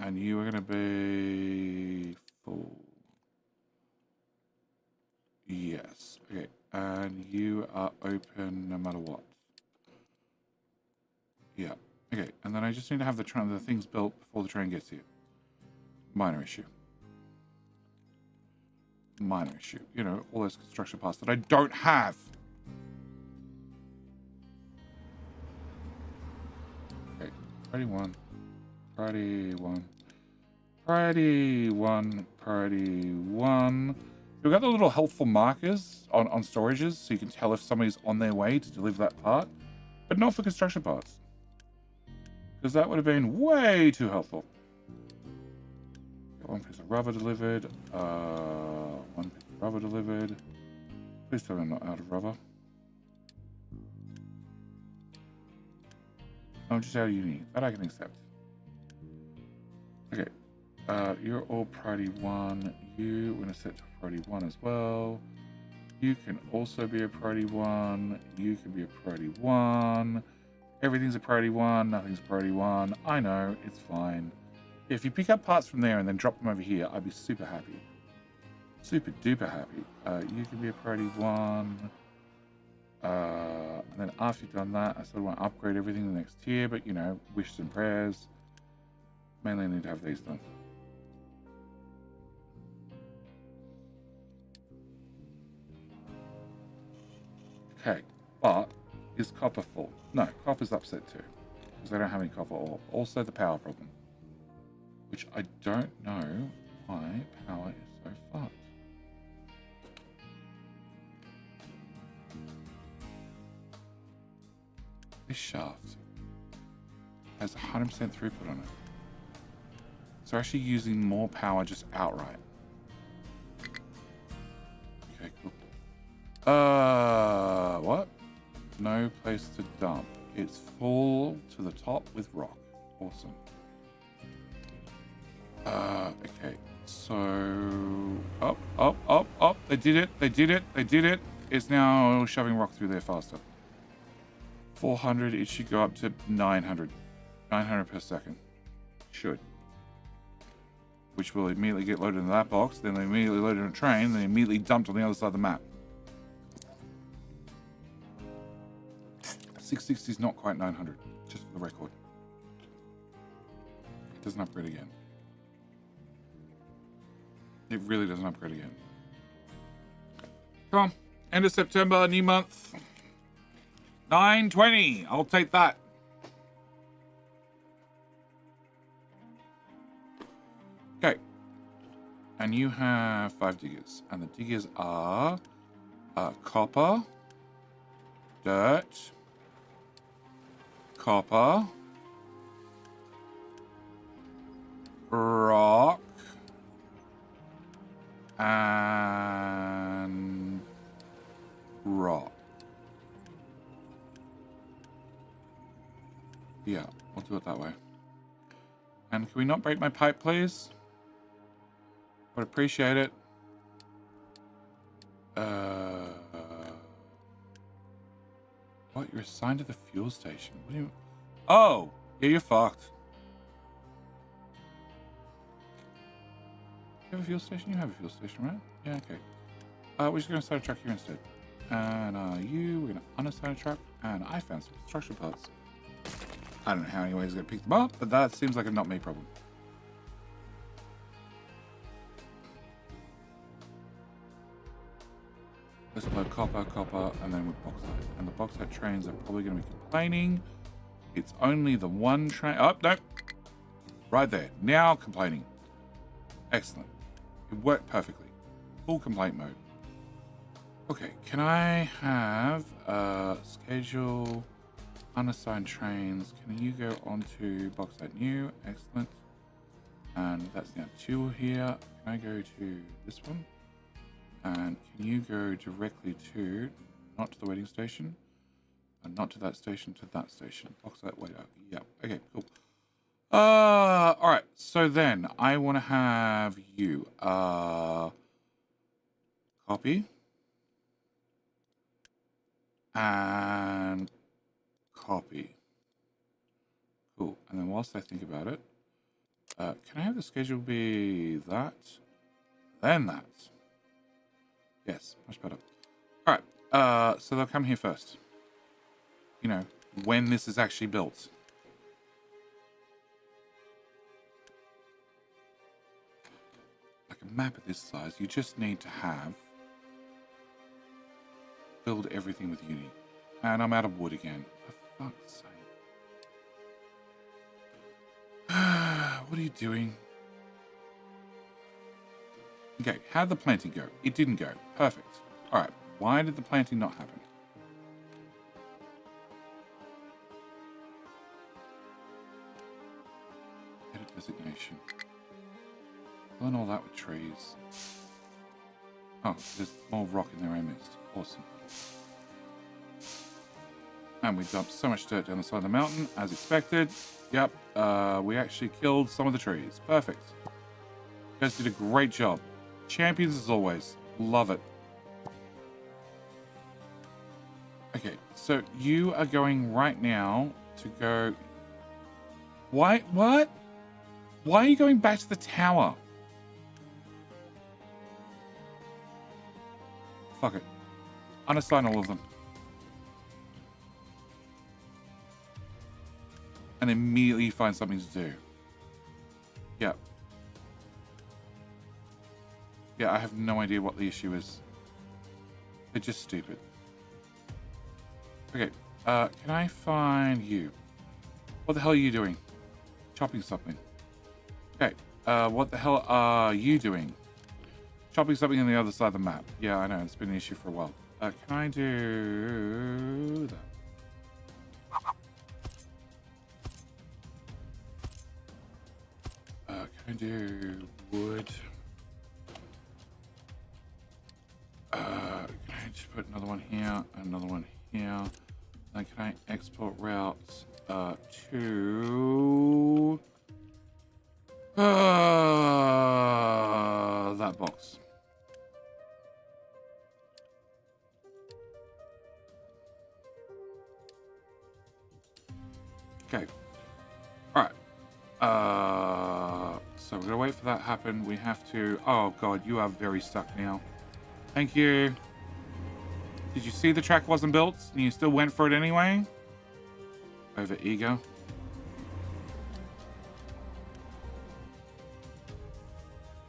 And you are going to be full. Yes. Okay. And you are open no matter what. Yeah. Okay. And then I just need to have the things built before the train gets here. Minor issue. You know, all those construction parts that I don't have. Okay. Priority one. We've got the little helpful markers on storages so you can tell if somebody's on their way to deliver that part, but not for construction parts. Because that would have been way too helpful. Got one piece of rubber delivered. Please tell me I'm not out of rubber. I'm just out of uni. That I can accept. Okay. You're all priority 1. We're going to set to priority 1 as well. You can also be a priority 1. You can be a priority 1. Everything's a priority 1. Nothing's a priority 1. I know. It's fine. If you pick up parts from there and then drop them over here, I'd be super happy. Super duper happy. You can be a priority 1. And then after you've done that, I sort of want to upgrade everything in the next tier, but you know, wishes and prayers. Mainly I need to have these done. Okay, but is copper full? No, copper's upset too, because I don't have any copper ore. Also the power problem, which I don't know why power is so fucked. This shaft has 100% throughput on it. So actually using more power just outright. Okay, cool. What? No place to dump. It's full to the top with rock. Awesome. Okay. So, up. They did it. It's now shoving rock through there faster. 400, it should go up to 900. 900 per second. Should. Which will immediately get loaded into that box, then they immediately load it on a train, then immediately dumped on the other side of the map. 660 is not quite 900, just for the record. It doesn't upgrade again. It really doesn't upgrade again. Come on, end of September, new month. 920, I'll take that. Okay. And you have 5 diggers. And the diggers are copper, dirt, copper, rock, and rock. Yeah, we'll do it that way. And can we not break my pipe, please? Would appreciate it. What? You're assigned to the fuel station. What do you... Oh! Yeah, you're fucked. You have a fuel station? You have a fuel station, right? Yeah, okay. We're just going to start a truck here instead. And we're going to unassign a truck. And I found some construction parts. I don't know how anybody's going to pick them up, but that seems like a not me problem. Let's blow copper, and then with bauxite. And the bauxite trains are probably going to be complaining. It's only the one train. Oh, no. Right there. Now complaining. Excellent. It worked perfectly. Full complaint mode. Okay, can I have schedule unassigned trains? Can you go onto bauxite new? Excellent. And that's now 2 here. Can I go to this one? And can you go directly to, not to the waiting station, and not to that station, to that station. Bauxite waiter. Yeah. Okay, cool. All right. So then I want to have you copy and copy. Cool. And then whilst I think about it, can I have the schedule be that, then that? Yes, much better. All right. So they'll come here first. You know, when this is actually built. Like a map of this size, you just need to have build everything with uni. And I'm out of wood again. For fuck's sake. What are you doing? Okay, how'd the planting go? It didn't go. Perfect. All right. Why did the planting not happen? Edit designation. Filling all that with trees. Oh, there's more rock in there I missed. Awesome. And we dumped so much dirt down the side of the mountain, as expected. Yep, we actually killed some of the trees. Perfect. You guys did a great job. Champions as always. Love it. Okay, so you are going right now to go... Why? What? Why are you going back to the tower? Fuck it. Unassign all of them. And immediately find something to do. Yeah. Yeah, I have no idea what the issue is. They're just stupid. Okay, can I find you? What the hell are you doing? Chopping something. Okay, what the hell are you doing? Chopping something on the other side of the map. Yeah, I know, it's been an issue for a while. Can I do that? Can I do wood? Can I just put another one here, another one here? Then can I export routes to that box? Okay. All right. So we're gonna wait for that to happen. We have to. Oh god, you are very stuck now. Thank you. Did you see the track wasn't built and you still went for it anyway? Over ego.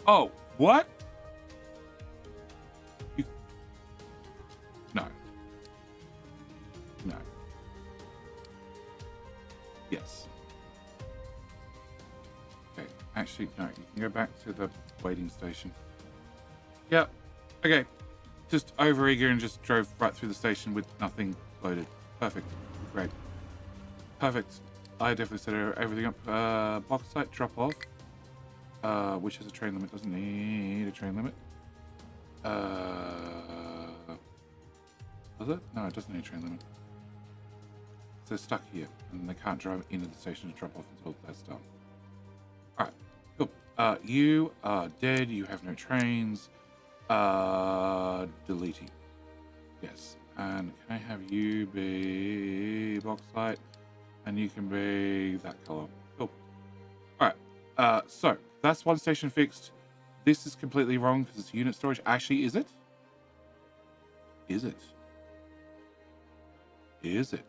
Oh, what? You... No. No. Yes. Okay, actually, no. You can go back to the waiting station. Yep. Okay. Just over eager and just drove right through the station with nothing loaded. Perfect. Great. Perfect. I definitely set everything up. Box site drop off. Which has a train limit. Doesn't need a train limit. Does it? No, it doesn't need a train limit. So they're stuck here and they can't drive into the station to drop off until that's done. Alright. Cool. You are dead. You have no trains. Deleting. Yes. And can I have you be bauxite? And you can be that color. Cool. Alright. So that's one station fixed. This is completely wrong because it's unit storage. Actually, is it? Is it? Is it?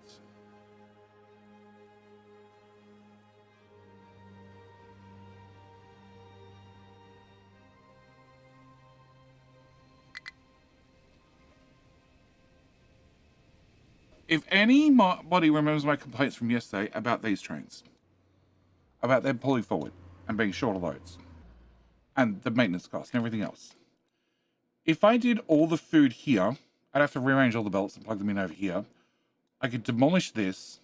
If anybody remembers my complaints from yesterday about these trains, about them pulling forward and being shorter loads, and the maintenance costs and everything else, if I did all the food here, I'd have to rearrange all the belts and plug them in over here. I could demolish this,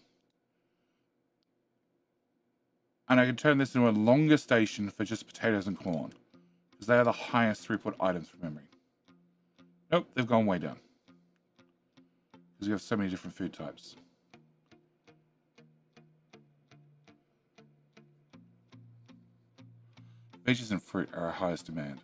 and I could turn this into a longer station for just potatoes and corn, because they are the highest throughput items from memory. Nope, they've gone way down. Because you have so many different food types. Veggies and fruit are our highest demand.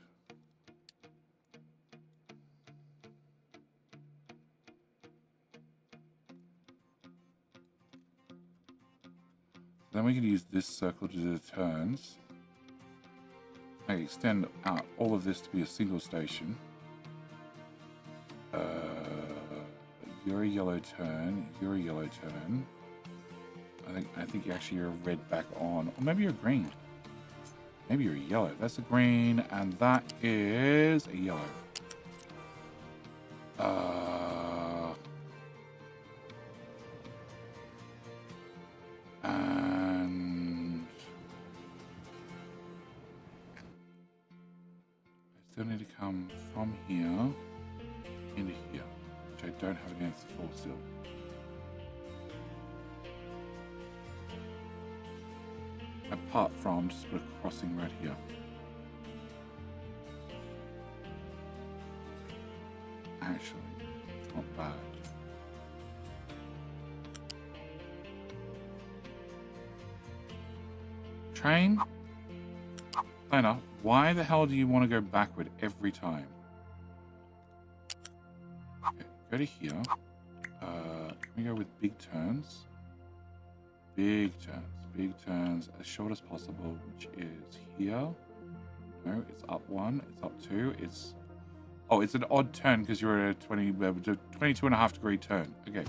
Then we can use this circle to do the turns. I extend out all of this to be a single station. You're a yellow turn. You're a yellow turn. I think actually you're a red back on, or maybe you're green. Maybe you're a yellow. That's a green, and that is a yellow. And I still need to come from here into here. I don't have an answer for still. Apart from just put a crossing right here. Actually, it's not bad. Train? Planner, why the hell do you want to go backward every time? Okay, go to here. Can we go with big turns? Big turns as short as possible, which is here. No, it's up 1, it's up 2, it's... Oh, it's an odd turn because you're at a 22.5 degree turn. Okay.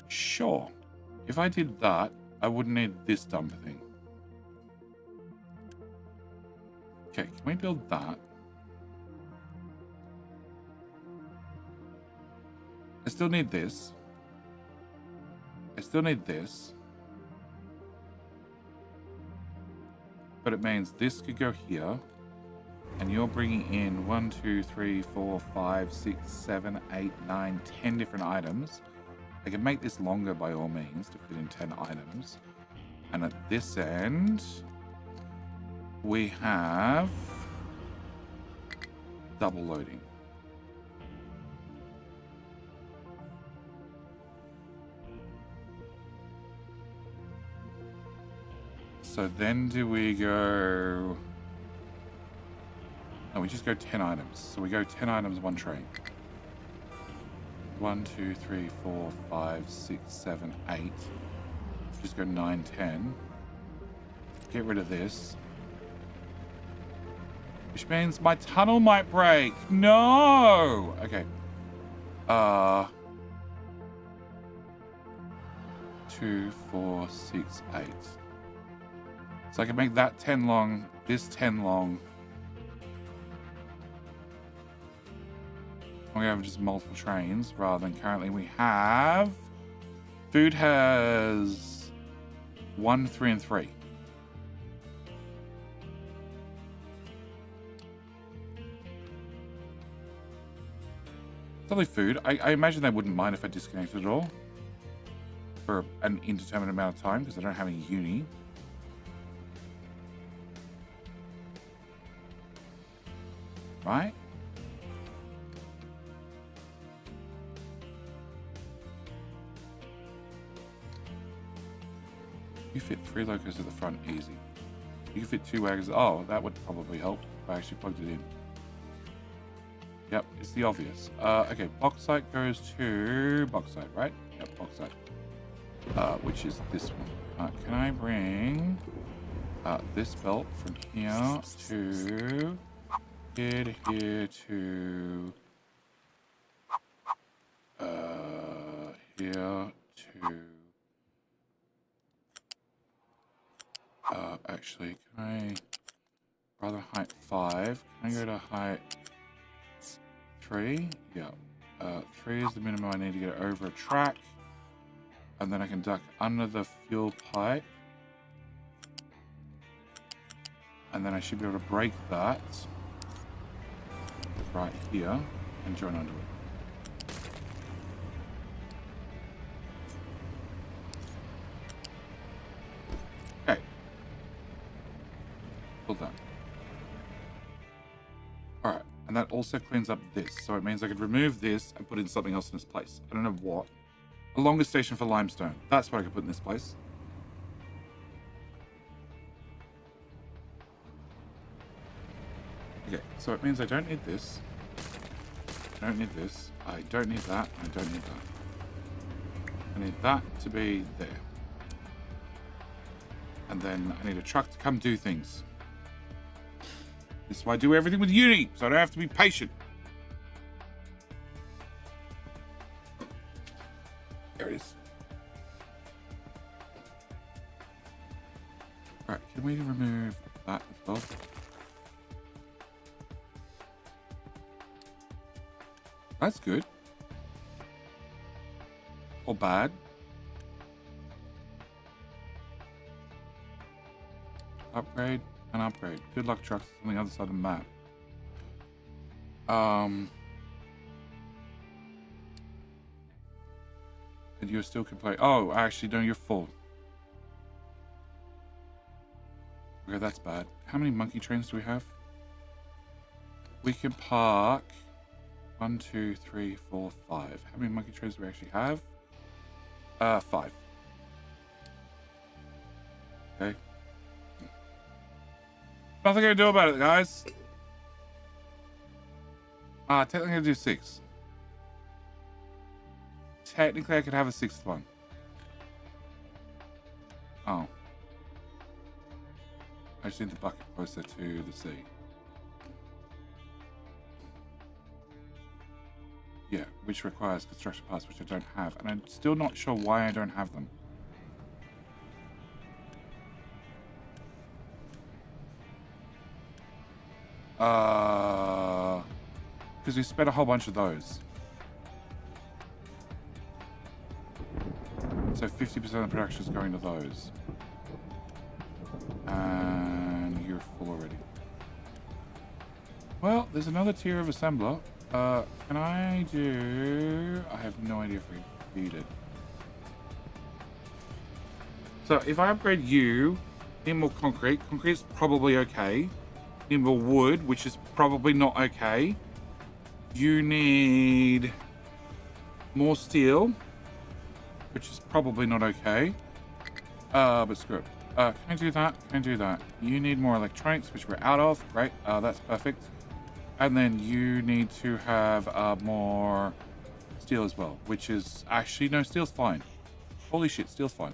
Sure. If I did that, I wouldn't need this dumb thing. Okay, can we build that? I still need this. I still need this. But it means this could go here. And you're bringing in 1, 2, 3, 4, 5, 6, 7, 8, 9, 10 different items. I can make this longer by all means to fit in 10 items. And at this end, we have double loading. So then do we go... No, we just go 10 items. So we go 10 items, 1 train. 1, 2, 3, 4, 5, 6, 7, 8. Just go 9, 10. Get rid of this. Which means my tunnel might break. No! Okay. 2, 4, 6, 8. So I can make that 10 long, this 10 long. We have just multiple trains rather than currently we have. Food has 1, 3, and 3. It's only food. I imagine they wouldn't mind if I disconnected it all for an indeterminate amount of time because I don't have any uni. Right? You fit 3 locos at the front, easy. You can fit 2 wagons. Oh, that would probably help if I actually plugged it in. Yep, it's the obvious. Okay, bauxite goes to bauxite, right? Yep, bauxite. Which is this one. Can I bring this belt from here to here to here to actually, can I rather height 5? Can I go to height 3? Yeah. 3 is the minimum I need to get over a track. And then I can duck under the fuel pipe. And then I should be able to break that right here and join under it. Okay. Build that. Alright, and that also cleans up this. So it means I could remove this and put in something else in its place. I don't know what. A longer station for limestone. That's what I could put in this place. Okay, so it means I don't need this. I don't need this. I don't need that. I don't need that. I need that to be there. And then I need a truck to come do things. This is why I do everything with Uni, so I don't have to be patient. There it is. Alright, can we remove that as well? That's good. Or bad. Upgrade and upgrade. Good luck, trucks on the other side of the map. And you're still complaining. Oh, actually, no, you're full. Okay, that's bad. How many monkey trains do we have? We can park 1, 2, 3, 4, 5. How many monkey trays do we actually have? 5. Okay. Nothing I can do about it, guys. Technically I can do 6. Technically I could have a 6th one. Oh. I just need the bucket closer to the sea. Yeah, which requires construction parts, which I don't have. And I'm still not sure why I don't have them. Because we spent a whole bunch of those. So 50% of the production is going to those. And you're full already. Well, there's another tier of assembler. Can I do... I have no idea if we need it. So if I upgrade you, need more concrete. Concrete's probably okay. Need more wood, which is probably not okay. You need more steel, which is probably not okay. But screw it. Can I do that? Can I do that? You need more electronics, which we're out of. Great. That's perfect. And then you need to have more steel as well, which is actually, no, steel's fine. Holy shit, steel's fine.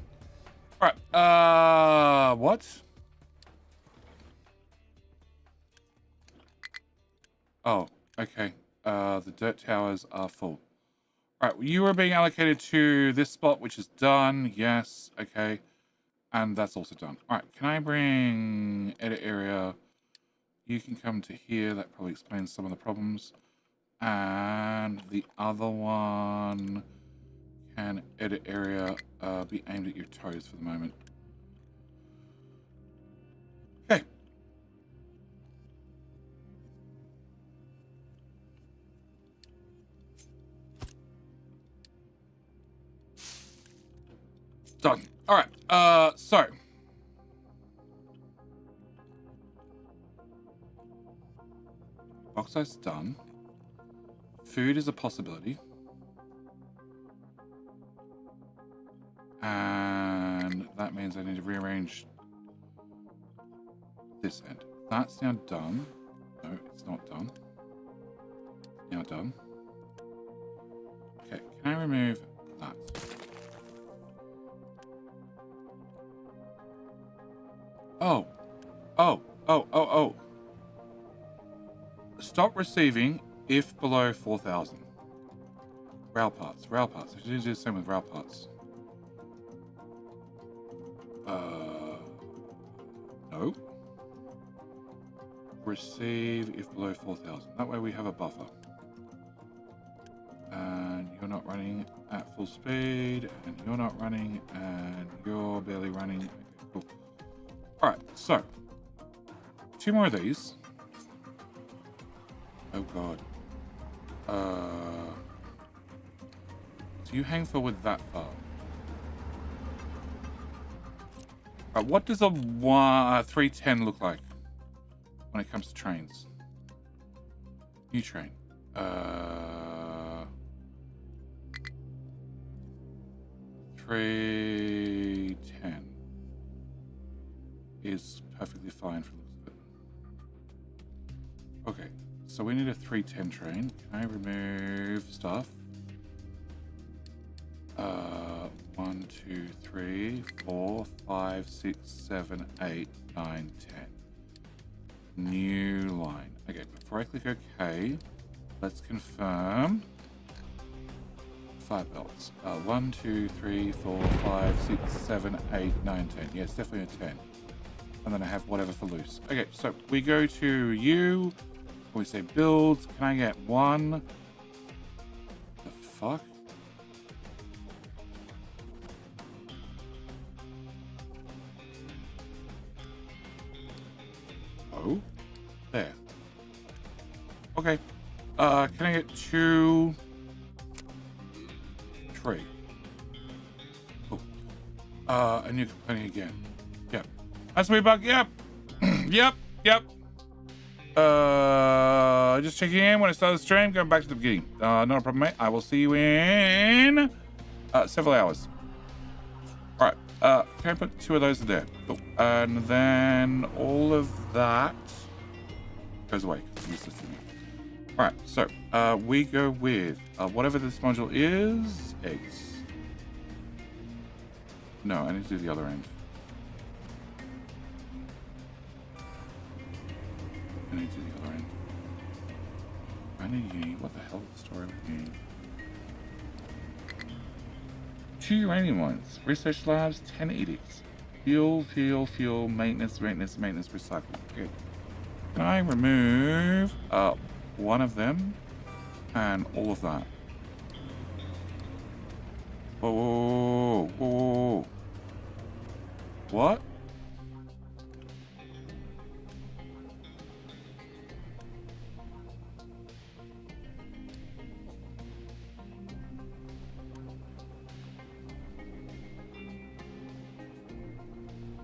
All right. What? Oh, okay. The dirt towers are full. All right, you are being allocated to this spot, which is done. Yes, okay. And that's also done. All right, can I bring edit area? You can come to here. That probably explains some of the problems. And the other one can edit area be aimed at your toes for the moment. Okay. Done. All right. So box size done. Food is a possibility. And that means I need to rearrange this end. That's now done. No, it's not done. Now done. Okay, can I remove that? Oh. Stop receiving if below 4,000. Rail parts. I should do the same with rail parts. No. Receive if below 4,000. That way we have a buffer. And you're not running at full speed, and you're not running, and you're barely running. Okay, cool. All right, so 2 more of these. Oh god. So you hang forward that far. What does a 310 look like when it comes to trains? New train. 310 is perfectly fine for the looks of it. Okay, so we need a 310 train. Can I remove stuff? 1, 2, 3, 4, 5, 6, 7, 8, 9, 10. New line. Okay, before I click OK, let's confirm 5 belts. 1, 2, 3, 4, 5, 6, 7, 8, 9, 10. Yes, definitely a 10. And then I have whatever for loose. Okay, so we go to you. We say builds. Can I get 1? The fuck? Oh, there. Okay. Can I get 2, 3? Oh. And you're complaining again. Yep. That's me, bug. Yep. Yep. Just checking in when I start the stream. Going back to the beginning. Not a problem, mate. I will see you in several hours. All right. Can I put 2 of those in there? Cool. And then all of that goes away. All right. So we go with whatever this module is. Eggs. No, I need to do the other end. I need to do the other end. I need uni. What the hell is the story with uni? 2 uranium ones. Research labs, 10 edicts. Fuel, maintenance, recycling. Good. Can I remove one of them and all of that? Whoa. What?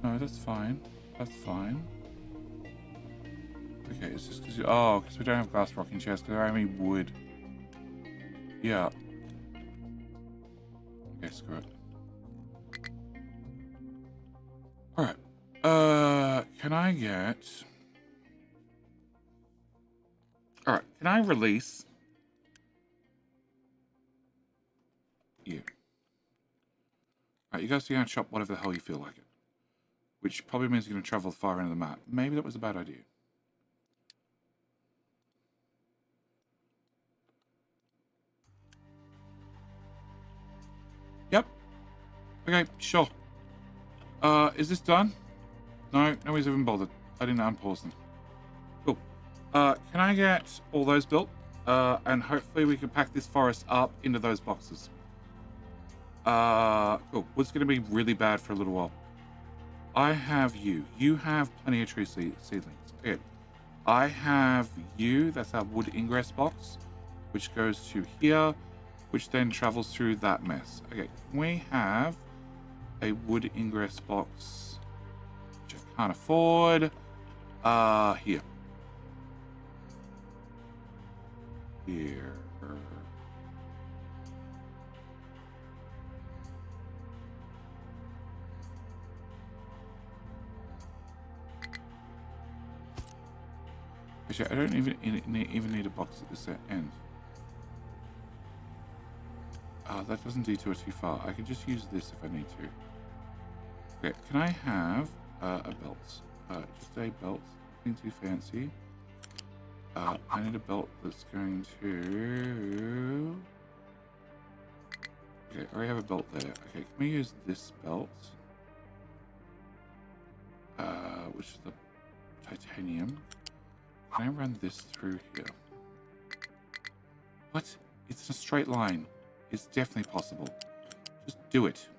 No, that's fine. That's fine. Okay, it's just because because we don't have glass rocking chairs, because I only wood. Yeah. Okay, screw it. Alright. Can I get... Alright, can I release... you? Alright, you guys can chop whatever the hell you feel like it. Which probably means you're going to travel the far end of the map. Maybe that was a bad idea. Yep. Okay, sure. Is this done? No, nobody's even bothered. I didn't unpause them. Cool. Can I get all those built? And hopefully we can pack this forest up into those boxes. Cool. Wood's going to be really bad for a little while. I have you. You have plenty of tree seedlings. Okay. I have you. That's our wood ingress box, which goes to here, which then travels through that mess. Okay. We have a wood ingress box, which I can't afford. Here. Here. Actually, I don't even need a box at this end. That doesn't detour too far. I can just use this if I need to. Okay, can I have a belt? Just a belt. Nothing too fancy. I need a belt that's going to... Okay, I already have a belt there. Okay, can we use this belt? Which is the titanium. Can I run this through here? What? It's a straight line. It's definitely possible. Just do it.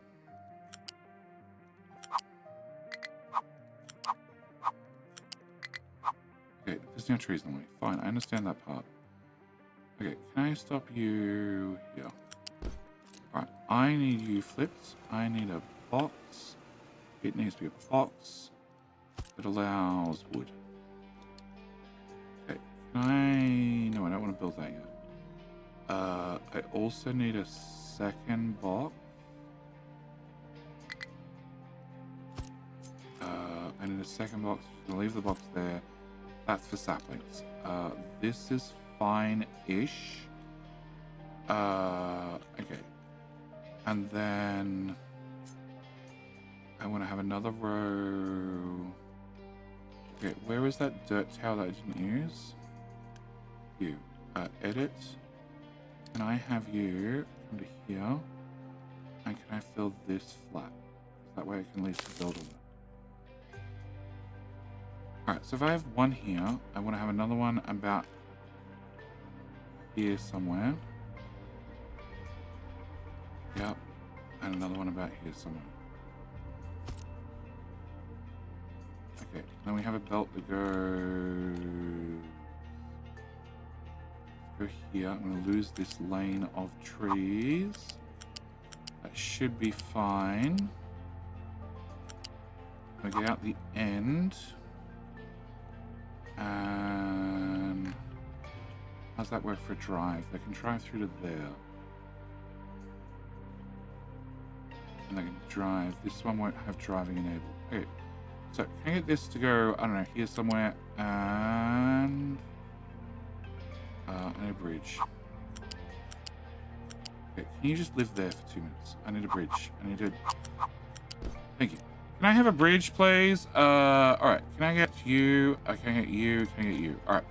Okay, there's no trees in the way. Fine, I understand that part. Okay, can I stop you here? Alright, I need you flipped. I need a box. It needs to be a box that allows wood. Okay, no, I don't want to build that yet. I also need a second box. I need a second box. I'm gonna leave the box there. That's for saplings. This is fine-ish. Okay. And then I want to have another row. Okay, where is that dirt towel that I didn't use? You. Edit. Can I have you come to here? And can I fill this flat? That way I can at least build on it. Alright, so if I have one here, I want to have another one about here somewhere. Yep. And another one about here somewhere. Okay, then we have a belt that goes... Go here. I'm going to lose this lane of trees. That should be fine. I'm going to get out the end. And... How's that work for a drive? They can drive through to there. And they can drive. This one won't have driving enabled. Okay. So can I get this to go, I don't know, here somewhere, and I need a bridge. Okay, can you just live there for 2 minutes? I need a bridge. I need to... Thank you. Can I have a bridge, please? Alright, can I get you? Can I get you? Can I get you? Alright.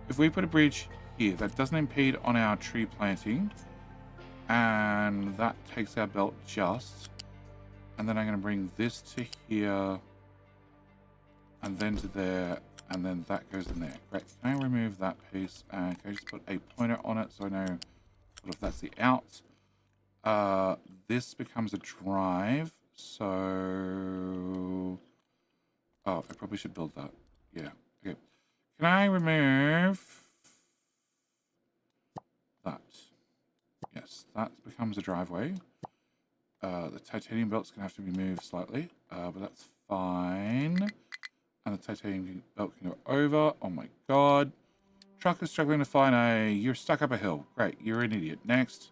If we put a bridge here, that doesn't impede on our tree planting, and that takes our belt just, and then I'm going to bring this to here, and then to there, and then that goes in there. Great. Can I remove that piece, and can I just put a pointer on it so I know sort of that's the out? This becomes a drive, so... Oh, I probably should build that. Yeah, okay. Can I remove that? Yes, that becomes a driveway. The titanium belt's going to have to be moved slightly, but that's fine. And the titanium belt can go over. Oh my god. Truck is struggling to find a... You're stuck up a hill. Great, you're an idiot. Next.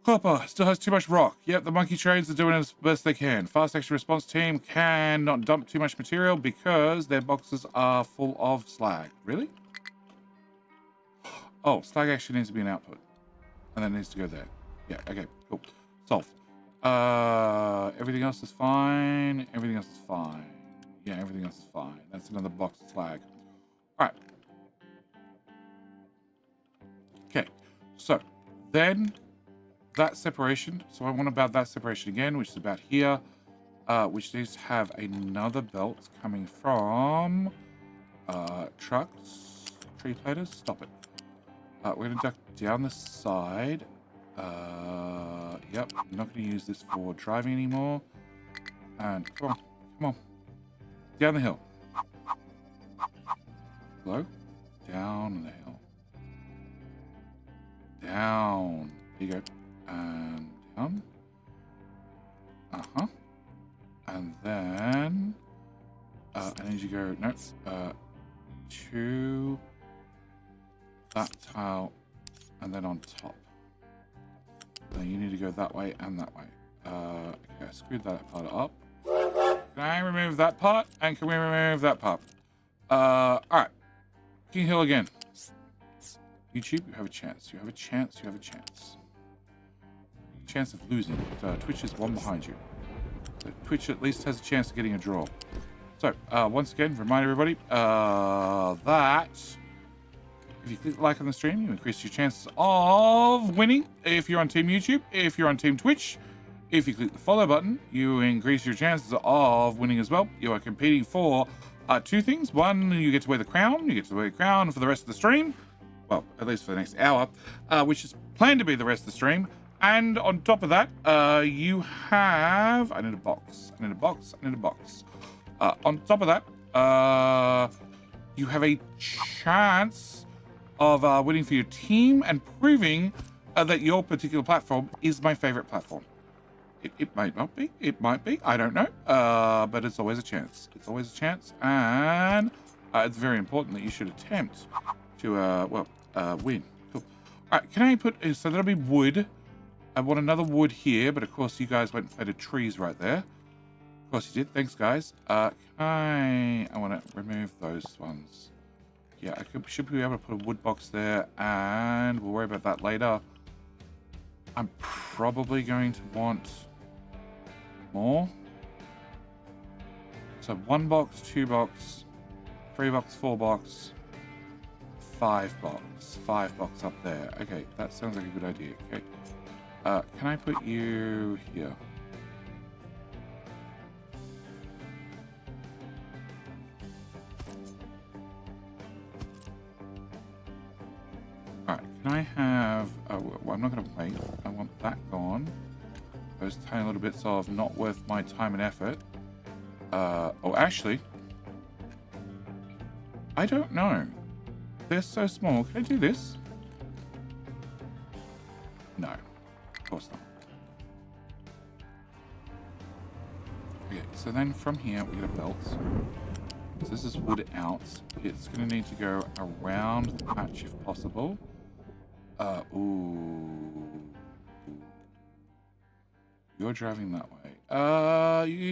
Copper still has too much rock. Yep, the monkey trains are doing as best they can. Fast action response team can not dump too much material because their boxes are full of slag. Really? Oh, slag actually needs to be an output. And then it needs to go there. Yeah, okay, cool. Solved. Everything else is fine. Everything else is fine. Yeah, everything else is fine. That's another box of slag. Alright. Okay, so then that separation. So I want about that separation again, which is about here, which needs to have another belt coming from trucks, tree platers. Stop it. We're going to duck down the side. Yep, I'm not going to use this for driving anymore. And come on, come on. Down the hill. Hello? Down the hill. Down. There you go. And down. Uh-huh. And then... I need you to go... No. To... that tile. And then on top. Then you need to go that way and that way. Okay, I screwed that part up. Can I remove that part? And can we remove that part? Alright. King Hill again. YouTube, you have a chance. You have a chance. You have a chance. Chance of losing. Twitch is one behind you. So Twitch at least has a chance of getting a draw. So, once again, remind everybody that if you click like on the stream, you increase your chances of winning if you're on Team YouTube. If you're on Team Twitch, if you click the follow button, you increase your chances of winning as well. You are competing for two things. One, you get to wear the crown. You get to wear the crown for the rest of the stream. Well, at least for the next hour, which is planned to be the rest of the stream. And on top of that, you have... I need a box. I need a box. I need a box. On top of that, you have a chance of winning for your team and proving that your particular platform is my favorite platform. It might not be. It might be. I don't know. But it's always a chance. It's always a chance. And it's very important that you should attempt to, win. Cool. All right. Can I put... So that'll be wood. I want another wood here. But, of course, you guys went and planted trees right there. Of course you did. Thanks, guys. I want to remove those ones. Yeah, I should be able to put a wood box there. And we'll worry about that later. I'm probably going to want... more. So 1 box, 2 box, 3 box, 4 box, 5 box. 5 box up there. Okay, that sounds like a good idea. Okay. Can I put you here? Alright, can I have... well, I'm not going to wait. I want that gone. Those tiny little bits of not worth my time and effort. Oh, actually, I don't know. They're so small. Can I do this? No, of course not. Okay, so then from here we get a belt. So this is wood out. It's going to need to go around the patch if possible. Ooh. You're driving that way.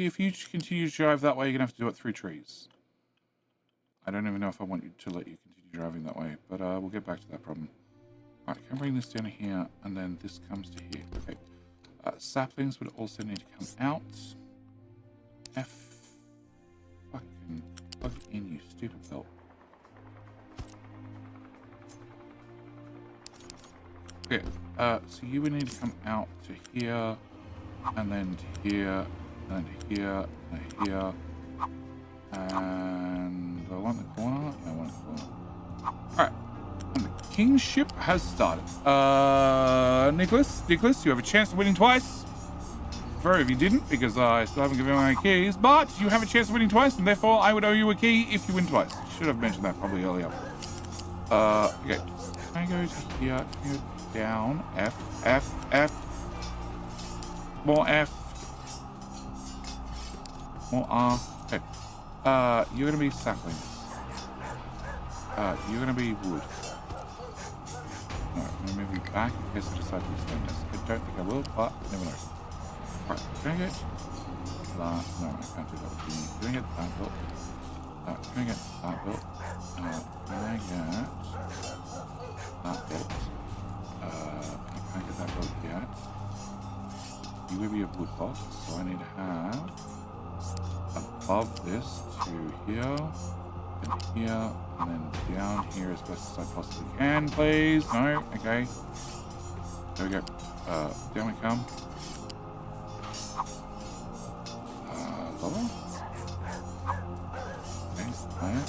If you continue to drive that way, you're going to have to do it through trees. I don't even know if I want you to let you continue driving that way, but we'll get back to that problem. All right, can I bring this down here, and then this comes to here. Okay. Saplings would also need to come out. Fucking plug it in, you stupid belt. Okay, so you would need to come out to here, and then to here, and to here, and to here. And do I want the corner? Yeah, I want the corner. Alright. And the kingship has started. Nicholas, you have a chance of winning twice. Prefer if you didn't, because I still haven't given my keys, but you have a chance of winning twice, and therefore I would owe you a key if you win twice. Should have mentioned that probably earlier. Okay. Can I go to here? Can I go down? F. More F. More R. Okay. You're gonna be saplings. You're gonna be wood. No, I'm gonna move you back in case I decide to extend this. I don't think I will, but never know. Right, can I get that? No, I can't do that. Can I get that built? Can I get that built? Can I get that built? I can't get that built yet. You will be a wood box, so I need to have above this to here, and here, and then down here as best as I possibly can, please. No, okay. There we go. Down we come. Lower. Okay, higher.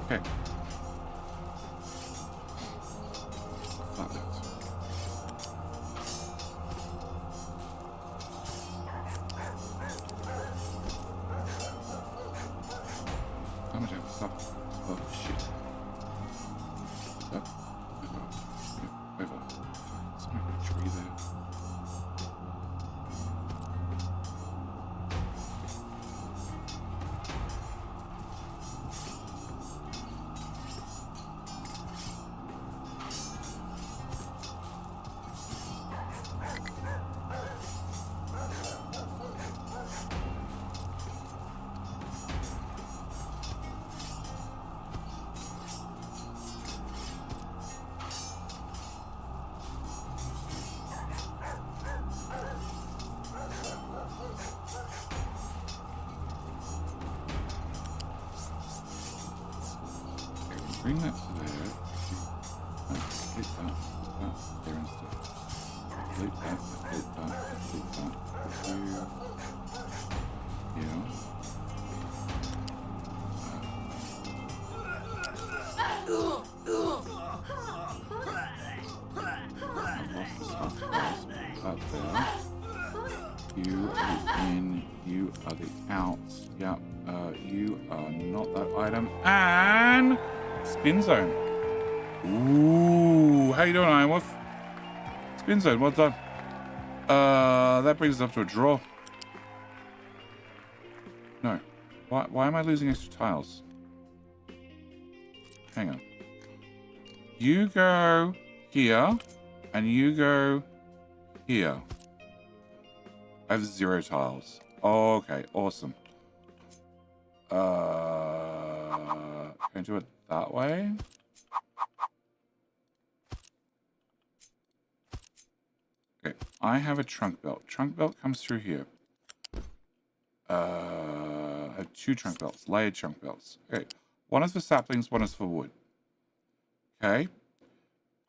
Okay. Perfect. How much have stuff? Oh shit. Up. Over. Something got a tree there. Bring that to there. Delete that there instead. Delete that. Yeah. I've lost the stuff. That there. You are the in. You are the out. Yep. You are not that item. And spin zone. Ooh, how you doing, Iron Wolf? Spin zone, well done. That brings us up to a draw. No. Why am I losing extra tiles? Hang on. You go here, and you go here. I have 0 tiles. Okay, awesome. Can I do it that way? Okay, I have a trunk belt. Trunk belt comes through here. I have 2 trunk belts, layered trunk belts. Okay, one is for saplings, one is for wood. Okay,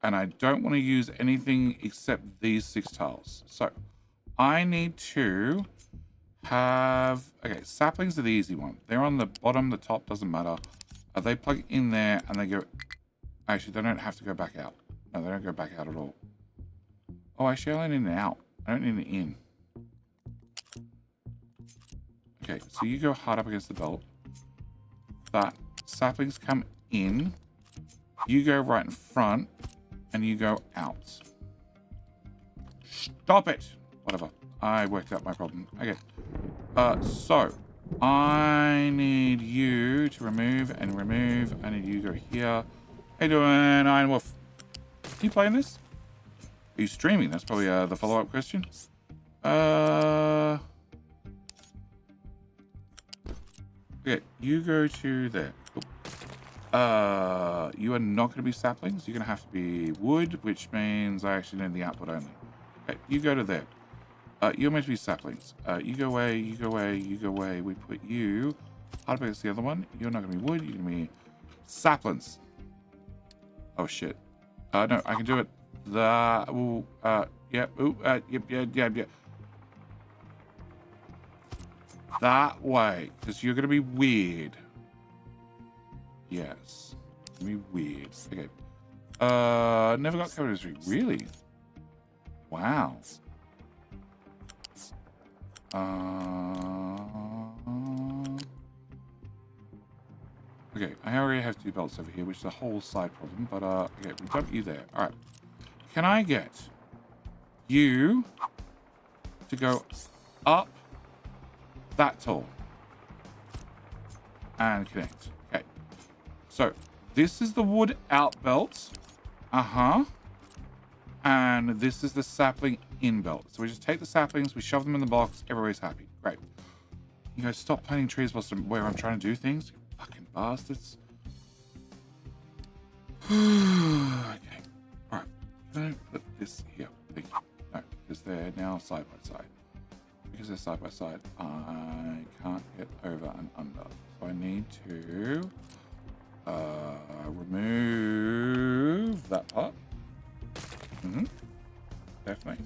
and I don't want to use anything except these 6 tiles. So I need to have, okay, saplings are the easy one. They're on the bottom, the top, doesn't matter. They plug in there and they go, actually, they don't have to go back out. No, they don't go back out at all. Oh, actually, I only need an out. I don't need an in. Okay, so you go hard up against the belt. That saplings come in. You go right in front, and you go out. Stop it! Whatever. I worked out my problem. Okay. So I need you to remove and remove. I need you to go here. How you doing, Iron Wolf? Are you playing this? Are you streaming? That's probably the follow-up question. Okay, you go to there. Cool. You are not going to be saplings. You're going to have to be wood, which means I actually need the output only. Okay, you go to there. You're meant to be saplings. You go away, you go away, you go away. We put you hard against the other one. You're not going to be wood. You're going to be saplings. Oh, shit. No, I can do it. Yep, yep. That way, because you're going to be weird. Yes. Be weird. Okay. Never got covered history. Really? Wow. Okay, I already have 2 belts over here, which is a whole side problem, but okay, we dump you there. All right. Can I get you to go up that tall and connect? Okay. So this is the wood out belt. And this is the sapling in belt. So we just take the saplings, we shove them in the box, everybody's happy. Great. You guys stop planting trees where I'm trying to do things. You fucking bastards. Okay. Alright. Can I put this here? Thank you. No, because they're now side by side. Because they're side by side, I can't get over and under. So I need to remove that part. Definitely.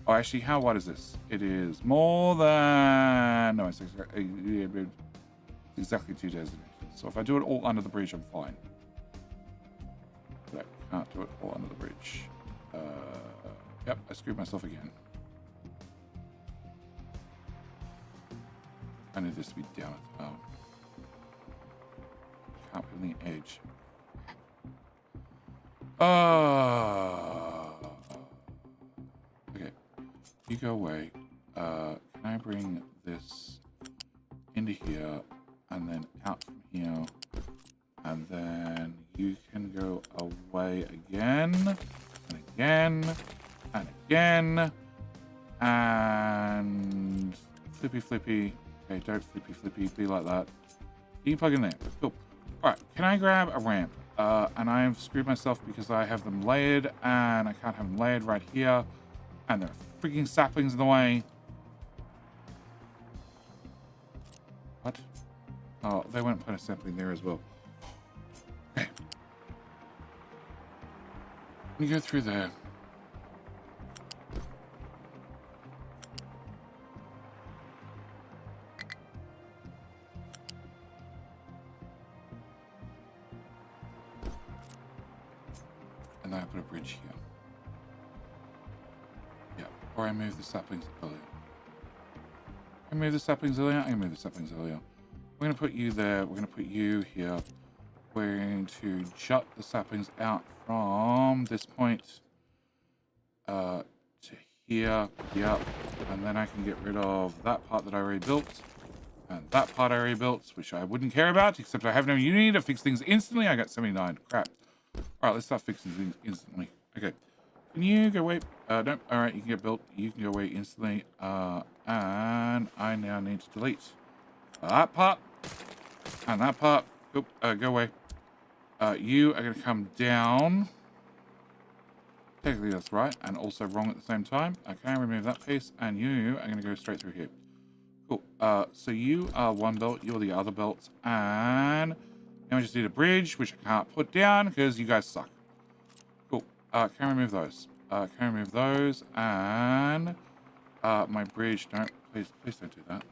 Oh, actually, how wide is this? It is more than... No, it's exactly 2 designations. So if I do it all under the bridge, I'm fine. But I can't do it all under the bridge. Yep, I screwed myself again. I need this to be down at the bottom. Can't put in the edge. Okay, you go away. Can I bring this into here and then out from here? And then you can go away again and again and again. And flippy. Okay, don't flippy. Be like that. You can plug in there. Cool. All right, can I grab a ramp? And I have screwed myself because I have them layered and I can't have them layered right here. And there are freaking saplings in the way. What? Oh, they won't put a sapling there as well. Okay. You go through there. And then I put a bridge here. Yeah, or I move the saplings earlier. I move the saplings earlier. I move the saplings earlier. We're going to put you there. We're going to put you here. We're going to jut the saplings out from this point to here. Yep. And then I can get rid of that part that I already built. And that part I already built, which I wouldn't care about, except I have no unity to fix things instantly. I got 79. Crap. All right, let's start fixing things instantly. Okay. Can you go away? Nope. All right, you can get built. You can go away instantly. And I now need to delete that part and that part. Oop, go away. You are going to come down. Technically, that's right, and also wrong at the same time. Okay, remove that piece, and you are going to go straight through here. Cool. So you are one belt, you're the other belt, and now I just need a bridge, which I can't put down because you guys suck. Cool. Can I remove those? Can I remove those? And my bridge, don't, please don't do that.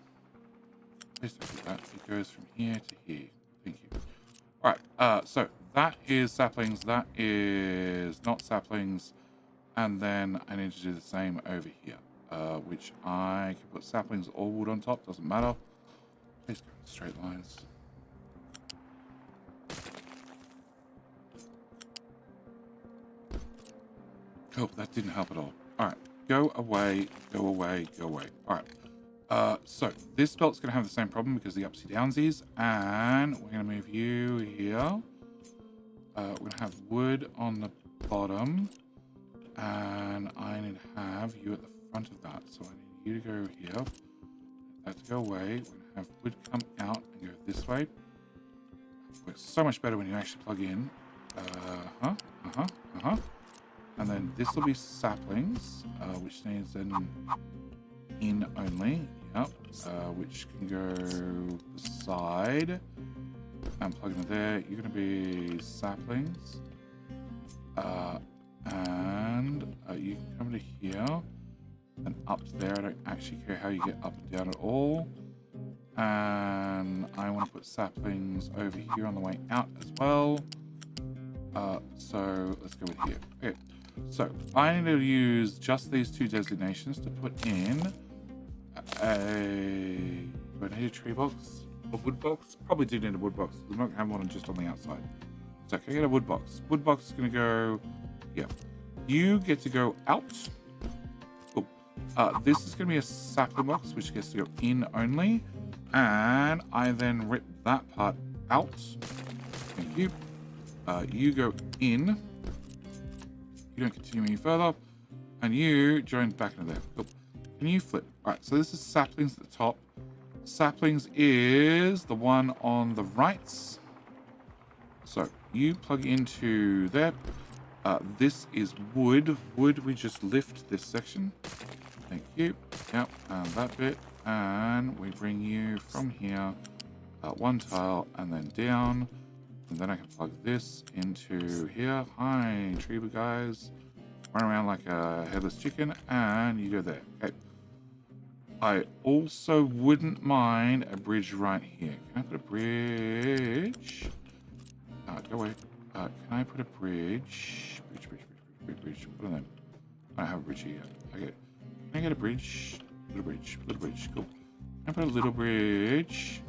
Please don't do that. It goes from here to here. Thank you. All right, so that is saplings, that is not saplings, and then I need to do the same over here, which I can put saplings or wood on top, doesn't matter. Please go in straight lines. Oh, that didn't help at all. All right, go away, go away, go away. All right. So this belt's going to have the same problem because of the upsy downsies, and we're going to move you here. We're going to have wood on the bottom, and I need to have you at the front of that. So I need you to go here. That to go away. We're going to have wood come out and go this way. Works so much better when you actually plug in. And then this will be saplings, which needs an in only. Yep. Which can go beside. And plug in there. You're going to be saplings. And you can come to here. And up to there. I don't actually care how you get up and down at all. And I want to put saplings over here on the way out as well. So let's go with here. Okay. So I need to use just these two designations to put in a... Do I need a tree box? A wood box? Probably do need a wood box. I'm not going to have one just on the outside. So can I get a wood box? Wood box is going to go... Yeah. You get to go out. Cool. This is going to be a sapling box, which gets to go in only. And I then rip that part out. Thank you. You go in. You don't continue any further. And you join back into there. Cool. Can you flip? All right, so this is saplings at the top. Saplings is the one on the right. So you plug into there. This is wood. Wood, we just lift this section. Thank you. Yep, and that bit. And we bring you from here, one tile, and then down. And then I can plug this into here. Hi, tree guys. Run around like a headless chicken, and you go there. Okay. I also wouldn't mind a bridge right here. Can I put a bridge? Go away. Can I put a bridge? Bridge. Put it in. I don't have a bridge here yet. Okay. Can I get a bridge? Little bridge. Cool. Can I put a little bridge?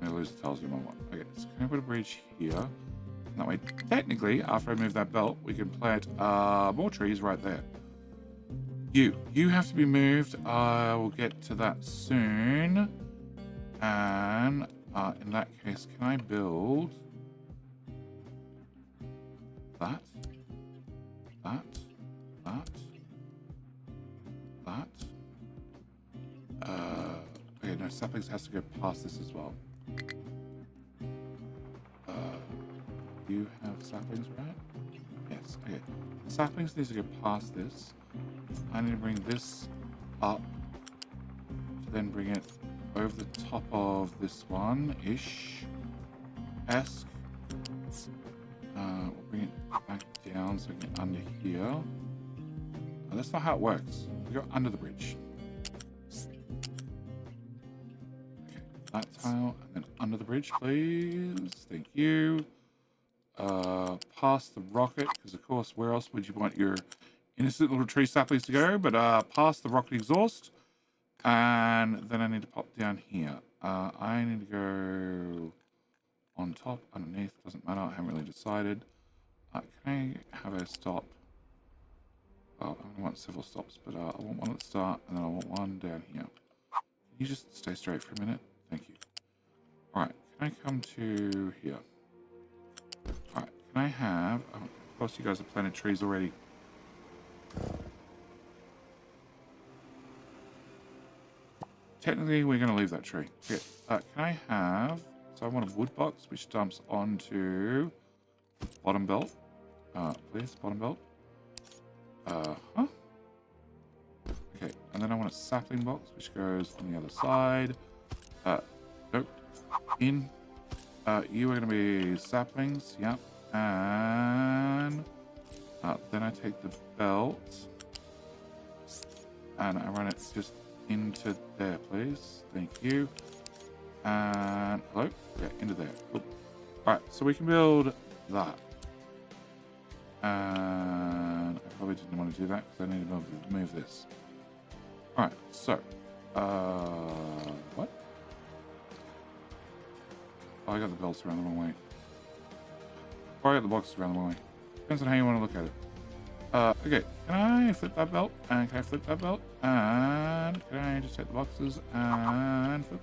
I'm gonna lose the tiles in my one. Okay, so can I put a bridge here? And that way, technically, after I move that belt, we can plant more trees right there. You have to be moved. I will get to that soon. And in that case, can I build that? Okay, no, saplings has to go past this as well. You have saplings, right? Yes, okay. Saplings needs to go past this. I need to bring this up to then bring it over the top of this one-ish. Esque. We'll bring it back down so we can get under here. Oh, that's not how it works. We go under the bridge. Okay, that tile, and then under the bridge, please. Thank you. Past the rocket, because of course, where else would you want your innocent little tree saplings to go? But past the rocket exhaust. And then I need to pop down here. I need to go on top, underneath, doesn't matter, I haven't really decided. Can I have a stop? Well, I want several stops, but I want one at the start, and then I want one down here. Can you just stay straight for a minute? Thank you. Alright, can I come to here? Alright, can I have... of course you guys have planted trees already. Technically, we're going to leave that tree. Okay, can I have... So I want a wood box, which dumps onto the bottom belt. Please, bottom belt. Okay, and then I want a sapling box, which goes on the other side. Nope. In. You are going to be saplings. Yep. And then I take the belt and I run it just into there, please. Thank you. And hello? Yeah, into there. Cool. Alright, so we can build that. And I probably didn't want to do that because I need to move this. All right, so, what? Oh, I got the belts around the wrong way. Or I got the boxes around the wrong way. Depends on how you want to look at it. Okay, can I flip that belt? And can I flip that belt? And can I just take the boxes and flip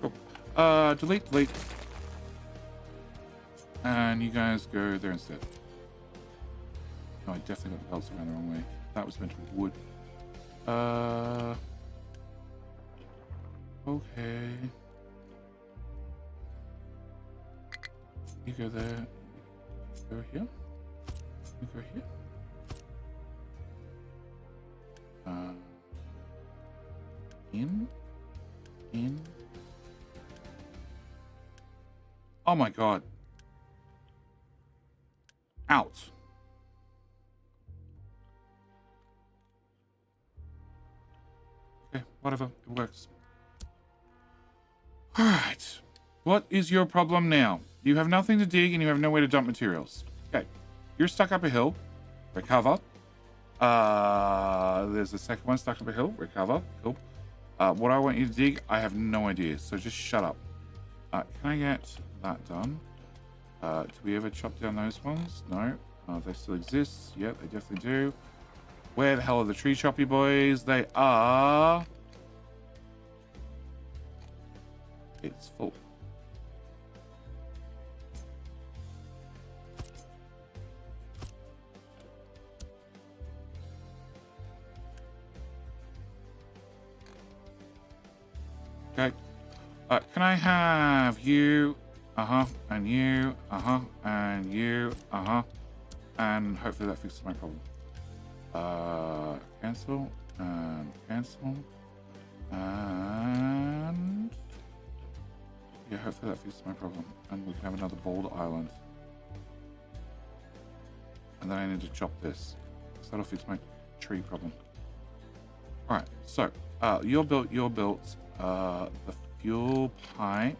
them? Cool. Delete. And you guys go there instead. No, I definitely got the belts around the wrong way. That was meant to be wood. Okay. You go there. You go here. You go here. In. Oh my god. Out. Okay, whatever. It works. Alright. What is your problem now? You have nothing to dig and you have nowhere to dump materials. Okay. You're stuck up a hill. Recover. There's a second one stuck up a hill. Recover. Cool. What I want you to dig, I have no idea. So just shut up. Can I get that done? Do we ever chop down those ones? No. They still exist. Yeah, they definitely do. Where the hell are the tree choppy boys? They are... It's full. Okay. Can I have you? And you? And you? And hopefully that fixes my problem. Cancel. And cancel. And... yeah, hopefully that fixes my problem. And we can have another boulder island. And then I need to chop this. So that'll fix my tree problem. Alright, so, you're built. The fuel pipe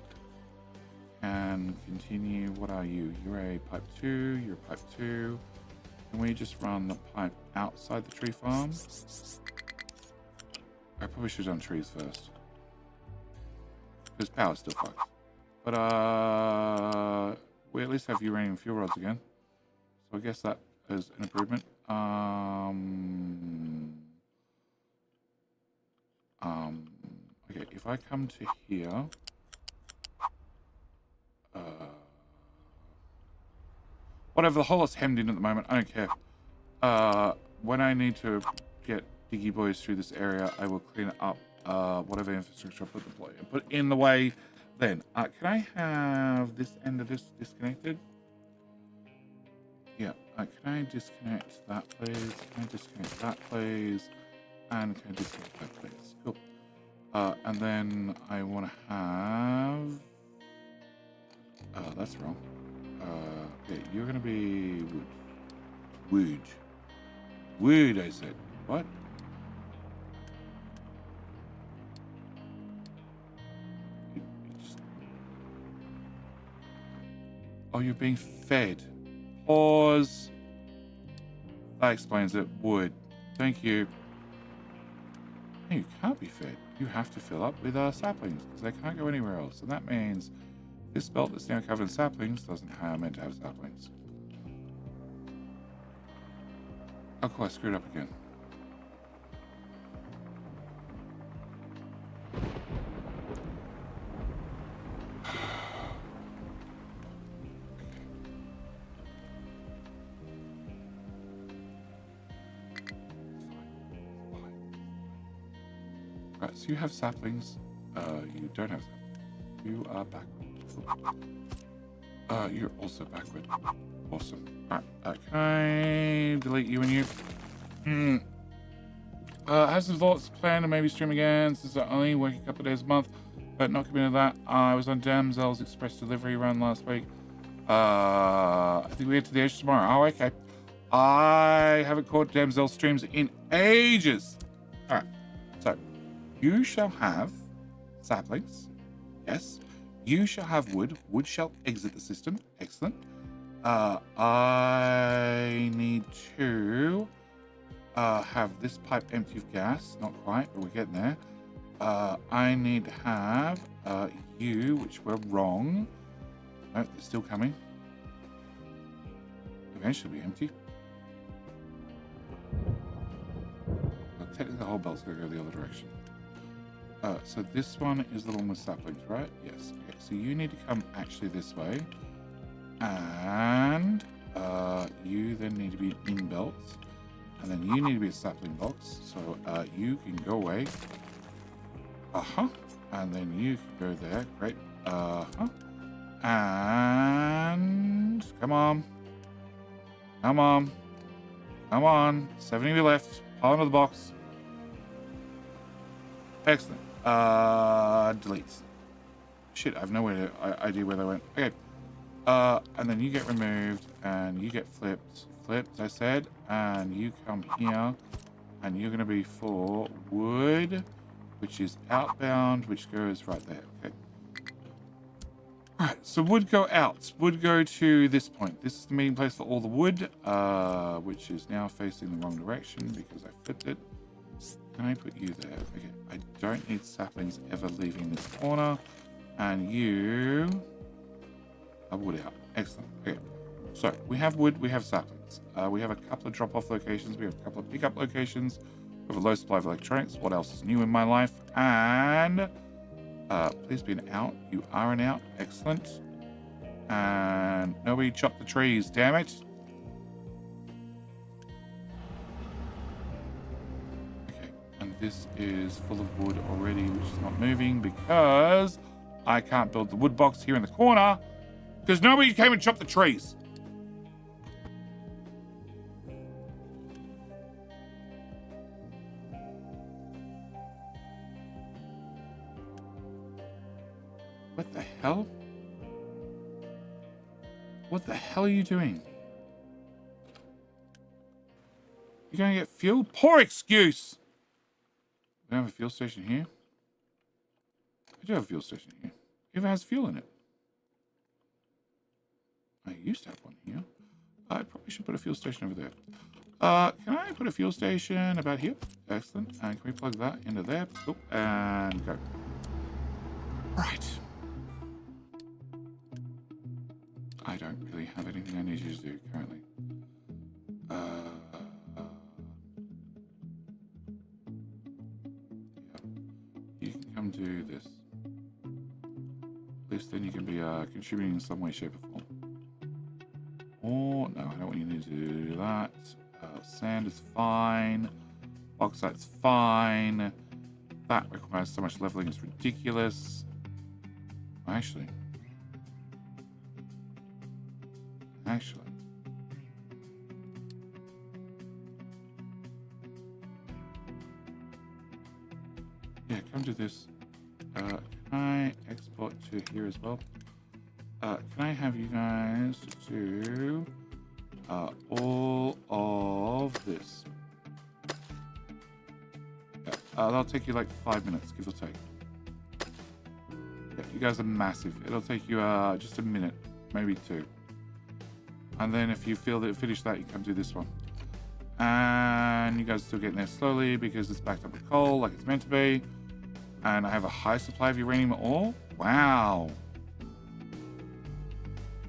can continue. What are you? You're a pipe 2, you're a pipe 2. Can we just run the pipe outside the tree farm? I probably should have done trees first. Because power's still fucked. But, we at least have uranium fuel rods again. So I guess that is an improvement. Okay, if I come to here... whatever, the hole is hemmed in at the moment. I don't care. When I need to get diggy boys through this area, I will clean up whatever infrastructure I put in the way then. Can I have this end of this disconnected? Yeah. Can I disconnect that, please? Can I disconnect that, please? And can I disconnect that, please? Cool. And then I want to have... that's wrong. Okay, you're going to be wood. Wood, I said. What? Oh, you're being fed. Pause. That explains it. Wood. Thank you. No, you can't be fed. You have to fill up with saplings because they can't go anywhere else. And that means this belt that's now covered in saplings doesn't meant to have saplings. Oh, cool. I screwed up again. Right, so you have saplings. You don't have saplings. You are backward. You're also backward. Awesome. Alright, can I delete you and you? Have some thoughts planned to maybe stream again since I only work a couple of days a month, but not committed to that. I was on Damsel's express delivery run last week. I think we get to the edge tomorrow. Oh, okay. I haven't caught Damsel streams in ages. Alright, so you shall have saplings. Yes. You shall have wood. Wood shall exit the system. Excellent. I need to have this pipe empty of gas. Not quite, but we're getting there. I need to have you, which we're wrong. No, they're still coming. Eventually be empty. Well, technically the whole belt's going to go the other direction. So this one is the one with saplings, right? Yes. Okay, so you need to come actually this way. And you then need to be in belts. And then you need to be a sapling box. So you can go away. And then you can go there. Great. And come on. Come on. Come on. 70 of you left. Pile into the box. Excellent. Deletes. Shit, I have no idea where they went. Okay. And then you get removed and you get flipped. Flipped, I said. And you come here and you're going to be for wood, which is outbound, which goes right there. Okay. Alright, so wood go out. Wood go to this point. This is the meeting place for all the wood, which is now facing the wrong direction because I flipped it. Can I put you there? Okay, I don't need saplings ever leaving this corner. And you are wood out. Excellent. Okay, so we have wood, we have saplings. We have a couple of drop-off locations. We have a couple of pick-up locations. We have a low supply of electronics. What else is new in my life? And please be an out. You are an out. Excellent. And nobody chopped the trees. Damn it. Okay. And this is full of wood already, which is not moving because I can't build the wood box here in the corner because nobody came and chopped the trees. What the hell? What the hell are you doing? You're going to get fuel? Poor excuse! We don't have a fuel station here. I do have a fuel station here. It even has fuel in it. I used to have one here. I probably should put a fuel station over there. Can I put a fuel station about here? Excellent. And can we plug that into there? Oh, and go. Right. I don't really have anything I need you to do currently. Yeah. You can come do this. At least then you can be contributing in some way, shape, or form. Or, no, I don't want you to do that. Sand is fine. Bauxite's fine. That requires so much leveling, it's ridiculous. Actually. Yeah, come to this. Can I export to here as well? Can I have you guys do all of this? Yeah, that'll take you like 5 minutes, give or take. Yeah, you guys are massive. It'll take you just a minute, maybe 2. And then if you feel that finish that, you come do this one. And you guys are still getting there slowly because it's backed up with coal like it's meant to be. And I have a high supply of uranium ore. Wow.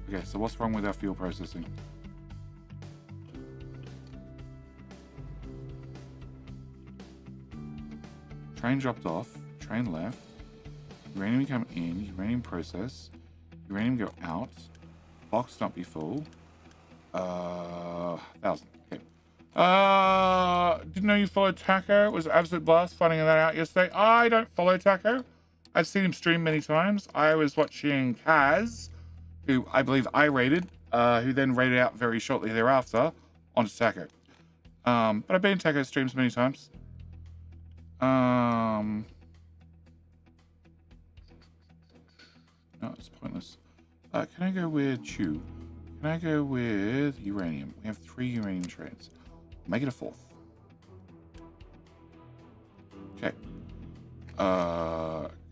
Okay, so what's wrong with our fuel processing? Train dropped off, train left, uranium come in, uranium process, uranium go out, box not be full. 1,000. Okay. Didn't know you followed Taco. It was an absolute blast finding that out yesterday. I don't follow Taco. I've seen him stream many times. I was watching Kaz, who I believe I raided, who then raided out very shortly thereafter onto Taco. But I've been in Taco streams many times. No, it's pointless. Can I go with Chew? Can I go with uranium? We have 3 uranium trains. Make it a 4th. Okay.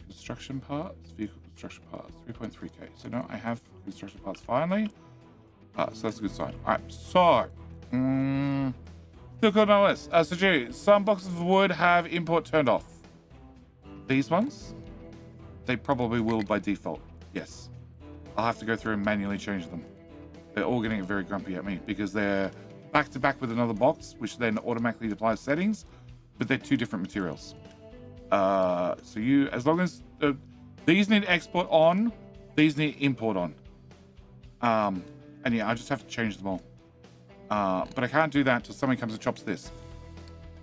Construction parts, vehicle construction parts, 3.3k. So now I have construction parts finally. So that's a good sign. All right. So, Still cool nonetheless. So, Jerry, some boxes of wood have import turned off. These ones? They probably will by default. Yes. I'll have to go through and manually change them. They're all getting very grumpy at me because they're back to back with another box, which then automatically applies settings, but they're two different materials. So you, as long as these need export on, these need import on. And yeah, I just have to change them all. But I can't do that until somebody comes and chops this.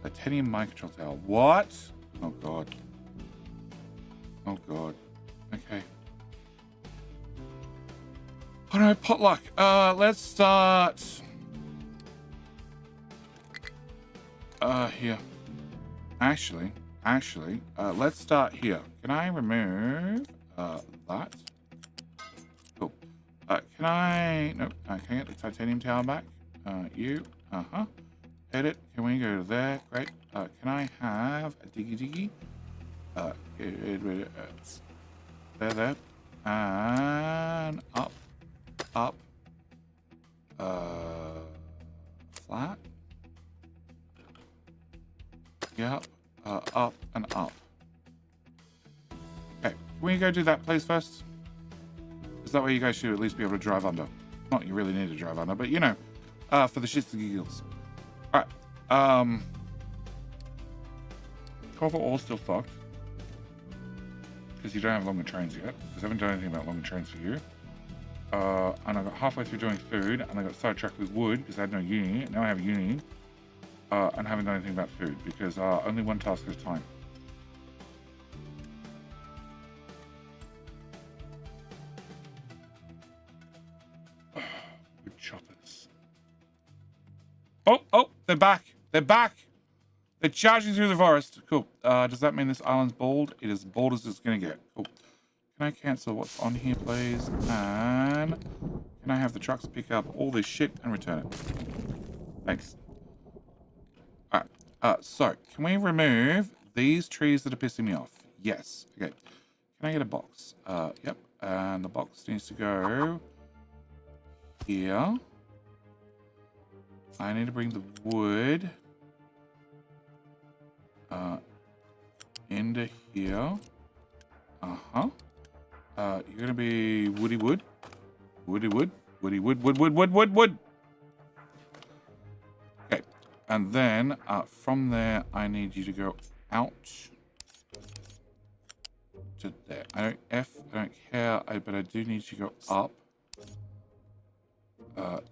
Titanium mind control tower. What? Oh god. Oh god. Okay. All right, potluck. Let's start. Here. Actually, let's start here. Can I remove that? Cool. Can I? Nope. Can I get the titanium tower back? You. Edit. Can we go there? Great. Can I have a diggy? There. And up. Flat. Yep. Up and up. Okay. Can we go do that place first? Because that way you guys should at least be able to drive under. Not you really need to drive under, but you know, for the shits and giggles. All right. Cover all still fucked. Because you don't have longer trains yet. Because I haven't done anything about longer trains for you. And I got halfway through doing food, and I got sidetracked with wood because I had no uni. Now I have uni. And I haven't done anything about food because only one task at a time. Wood choppers. Oh, they're back. They're charging through the forest. Cool. Does that mean this island's bald? It is bald as it's going to get. Cool. Can I cancel what's on here, please? And can I have the trucks pick up all this shit and return it? Thanks. All right. So, can we remove these trees that are pissing me off? Yes. Okay. Can I get a box? Yep. And the box needs to go here. I need to bring the wood into here. You're gonna be woody wood. Okay, and then from there, I need you to go out to there. I don't care, but I do need you to go up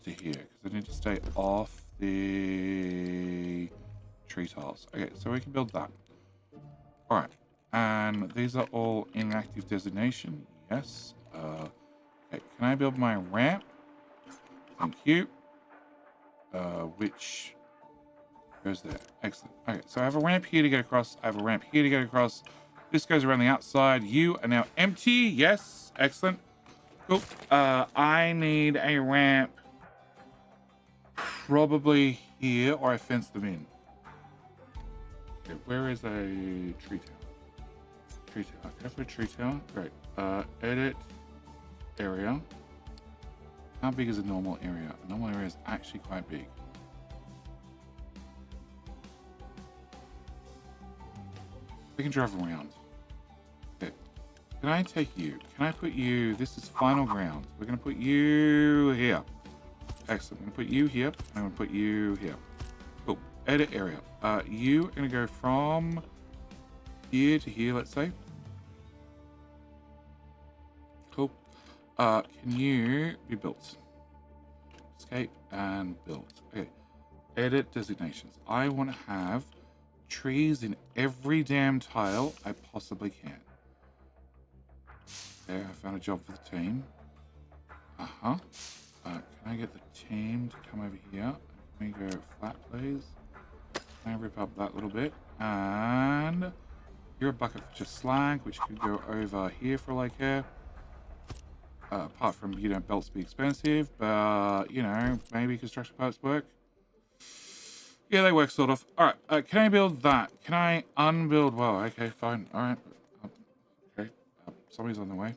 to here because I need to stay off the tree tiles. Okay, so we can build that. All right, and these are all inactive designation. Yes. Okay, can I build my ramp? Thank you. Which goes there. Excellent. Okay, so I have a ramp here to get across. I have a ramp here to get across. This goes around the outside. You are now empty. Yes. Excellent. Cool. I need a ramp probably here, or I fence them in. Okay, where is a tree tower? Tree tower. Can I put a tree tower? Great. Edit area. How big is a normal area? A normal area is actually quite big. We can drive around. Okay. Can I take you? Can I put you? This is final ground. We're going to put you here. Excellent. I'm going to put you here. I'm going to put you here. Cool. Edit area. You are going to go from here to here, let's say. Cool. Can you be built? Escape and build. Okay. Edit designations. I want to have trees in every damn tile I possibly can. Okay, I found a job for the team. Can I get the team to come over here? Can we go flat, please? Can I rip up that little bit? And you're a bucket for just slag, which could go over here for all I care. Apart from, you know, belts be expensive, but, you know, maybe construction parts work. Yeah, they work sort of. All right, can I build that? Can I unbuild? Well, okay, fine. All right. Okay, somebody's on the way.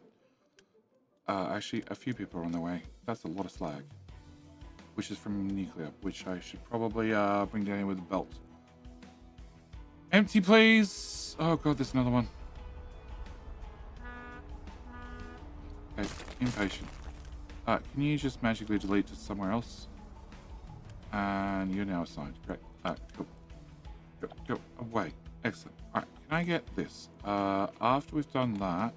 Actually, a few people are on the way. That's a lot of slag. which is from nuclear, which I should probably bring down here with a belt. Empty, please. Oh god, there's another one. Okay, impatient. Can you just magically delete to somewhere else? And you're now assigned. Great. Cool. Go away. Excellent. Alright, can I get this? After we've done that,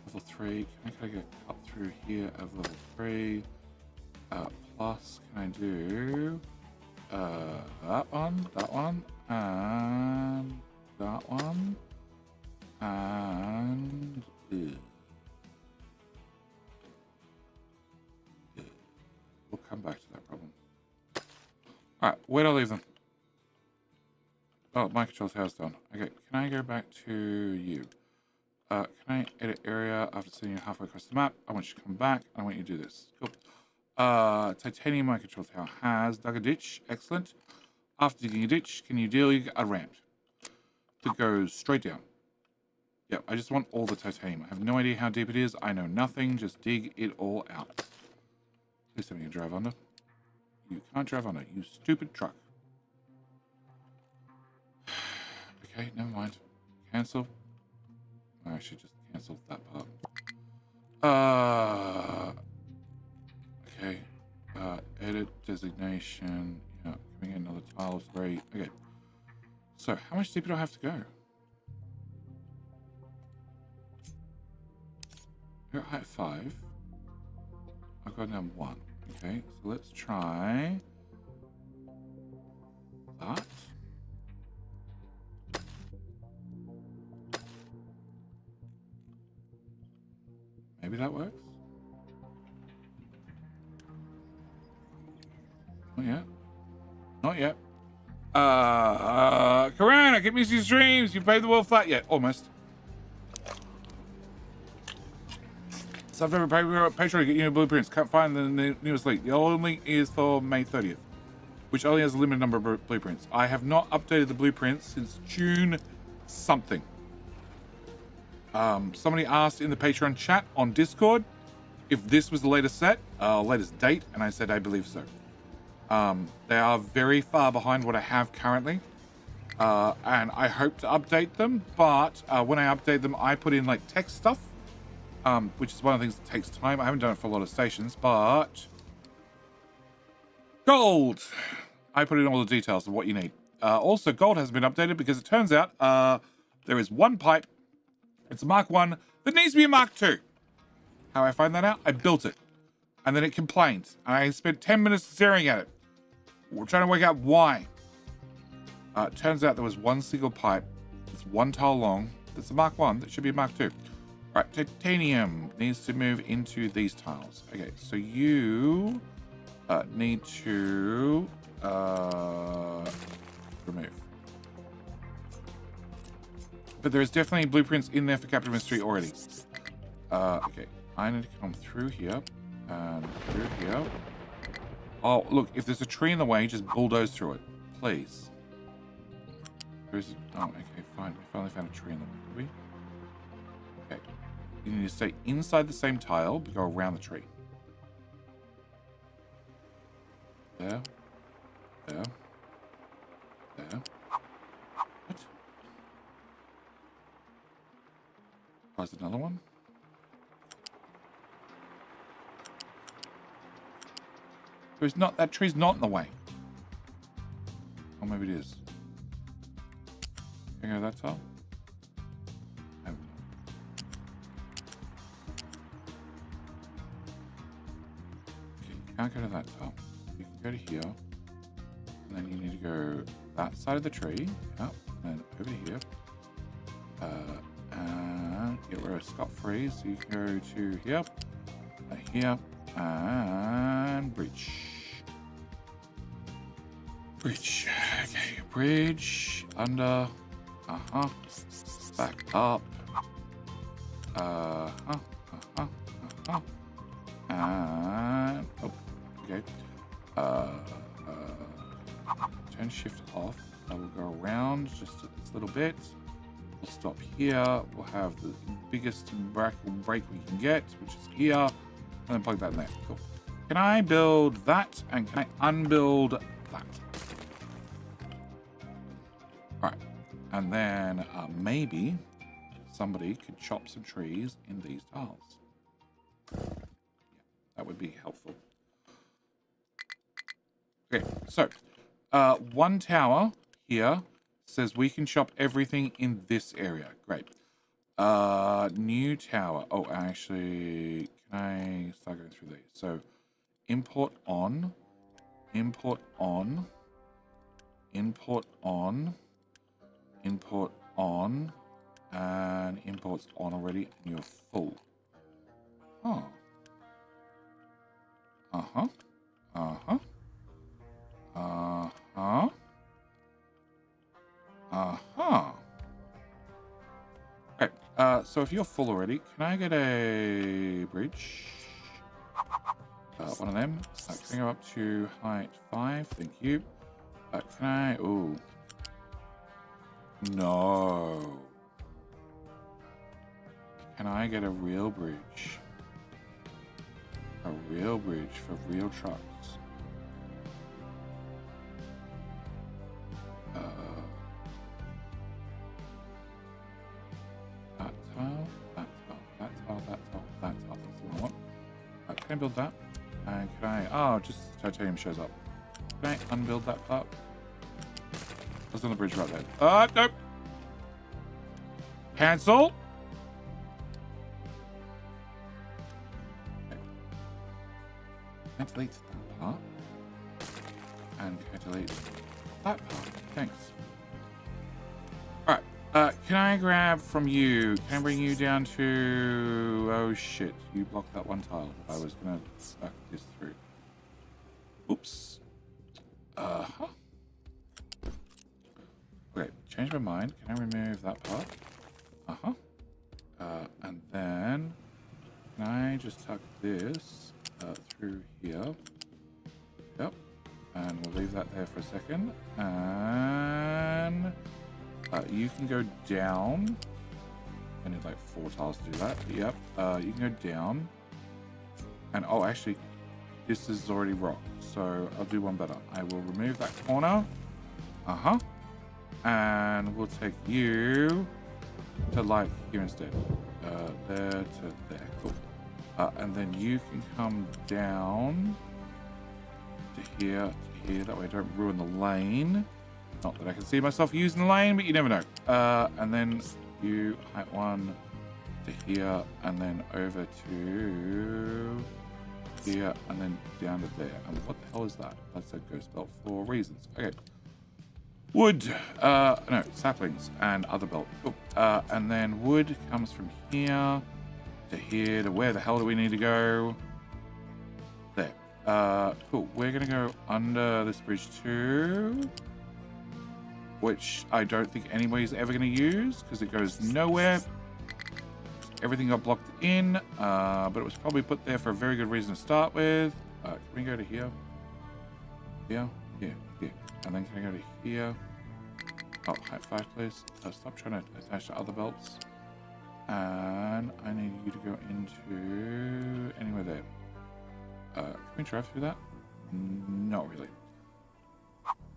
level 3, can I get up through here of level 3? Plus, can I do that one, and that one, and we'll come back to that problem. Alright, where do I leave them? Oh, my control tower's done. Okay, can I go back to you? Can I edit area after sending you halfway across the map? I want you to come back. I want you to do this. Cool. Titanium my control tower has dug a ditch. Excellent. After digging a ditch, can you dig a ramp that goes straight down? Yep, I just want all the titanium. I have no idea how deep it is. I know nothing. Just dig it all out. Please tell me you can drive under. You can't drive under, you stupid truck. Okay, never mind. Cancel. I should just cancel that part. Okay. Edit designation. Yeah, can we get another tile of 3? Okay. So, how much deeper do I have to go? We're at height 5. I've got down 1. Okay, so let's try that. Maybe that works. Not yet. Not yet. Karan, I keep missing your streams. You paved the wall flat yet? Almost. Subscribe to Patreon to get new blueprints. Can't find the newest leak. The old link is for May 30th, which only has a limited number of blueprints. I have not updated the blueprints since June something. Somebody asked in the Patreon chat on Discord if this was the latest set, latest date, and I said I believe so. They are very far behind what I have currently, and I hope to update them, but when I update them, I put in like text stuff, which is one of the things that takes time. I haven't done it for a lot of stations, but gold! I put in all the details of what you need. Also, gold hasn't been updated because it turns out there is one pipe. It's a Mark 1 that needs to be a Mark 2. How I find that out? I built it. And then it complained. And I spent 10 minutes staring at it. We're trying to work out why. It turns out there was one single pipe that's one tile long. That's a Mark 1 that should be a Mark 2. Right, titanium needs to move into these tiles. Okay, so you need to remove. But there's definitely blueprints in there for Captain Mystery already. Okay, I need to come through here and through here. Oh, look, if there's a tree in the way, just bulldoze through it, please. There's, oh, okay, fine. We finally found a tree in the way, did we? Okay. You need to stay inside the same tile, but go around the tree. There. There. There. What? Oh, there's another one? There's not, that tree's not in the way. Or maybe it is. Can I go that tile? No. Okay, you can't go to that tile. You can go to here. And then you need to go that side of the tree. Yep. And then over here. And get rid of scot-free. So you can go to here. Here. And bridge. Bridge. Okay, bridge. Under. Back up. And oh, okay. Turn shift off. I will go around just this little bit. We'll stop here. We'll have the biggest break we can get, which is here. And then plug that in there. Cool. Can I build that? And can I unbuild that? Right. And then maybe somebody could chop some trees in these tiles. Yeah, that would be helpful. Okay, so one tower here says we can chop everything in this area. Great. New tower. Oh, actually, can I start going through these? So import on, import on, import on, import on, and imports on already, and you're full. Oh. Uh-huh. Uh-huh. Uh-huh. Uh-huh. Okay, so if you're full already, can I get a bridge? One of them. Can I go up to height 5? Thank you. Can I... Ooh. No. Can I get a real bridge? A real bridge for real trucks. That tile, that tile, that tile, that tile, that tile. That's the one I want. Can I build that? And can I... Oh, just titanium shows up. Can I unbuild that part? That's on the bridge right there. Nope. Cancel. Okay. Can I delete that part? And can I delete that part? Thanks. Alright. Can I grab from you? Can I bring you down to... Oh shit. You blocked that one tile. I was gonna suck this through. Oops. Uh-huh. Okay, change my mind. Can I remove that part? Uh-huh. And then can I just tuck this through here? Yep. And we'll leave that there for a second. And you can go down. I need like 4 tiles to do that. Yep. You can go down. And oh, actually, this is already rock. So I'll do one better. I will remove that corner. Uh-huh. And we'll take you to like here instead. There to there. Cool. And then you can come down to here, to here. That way I don't ruin the lane. Not that I can see myself using the lane, but you never know. And then you height 1 to here, and then over to here, and then down to there. And what the hell is that? That's a ghost belt for reasons. Okay. Wood, no, saplings and other belt. Cool. And then wood comes from here to here to where the hell do we need to go? There. Cool. We're gonna go under this bridge too, which I don't think anybody's ever gonna use because it goes nowhere. Everything got blocked in, but it was probably put there for a very good reason to start with. Can we go to here? Here? Here. Here. And then can I go to here? Oh, height 5, please. Stop trying to attach to other belts. And I need you to go into anywhere there. Can we drive through that? Not really.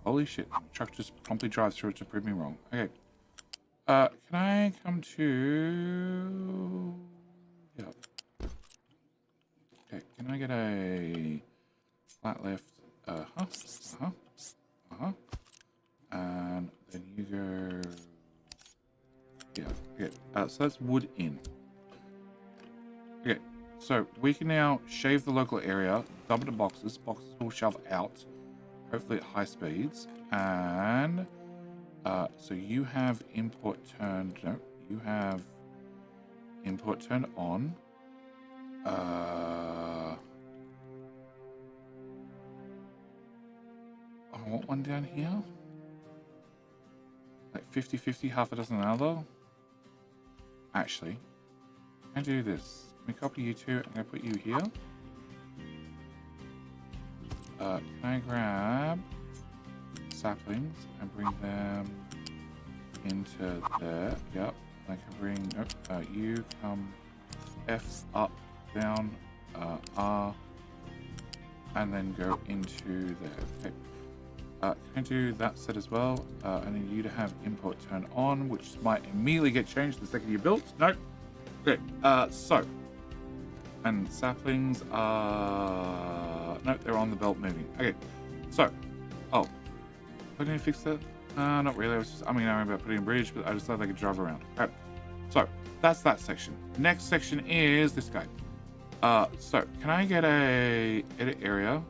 Holy shit. Truck just promptly drives through it to prove me wrong. Okay. Can I come to... Yeah. Okay, can I get a flat left? Uh-huh. Uh-huh. Uh-huh. And then you go... Yeah, okay. So that's wood in. Okay, so we can now shave the local area, dump it in boxes. Boxes will shove out, hopefully at high speeds. And so you have import turned... No, you have import turned on. I want one down here. Like 50-50, half a dozen another. Actually, can I do this? Can we copy you two? I'm going to put you here. Can I grab saplings and bring them into there? Yep. I can bring... Nope. You come F up, down, R, and then go into there. Okay. Can I do that set as well? I need you to have import turned on, which might immediately get changed the second you built. Nope. Okay. So, and saplings are nope, they're on the belt moving. Okay. So, oh, I didn't fix that. Not really. I was just, I remember putting a bridge, but I just thought they could drive around. Okay. So that's that section. Next section is this guy. So can I get a edit area?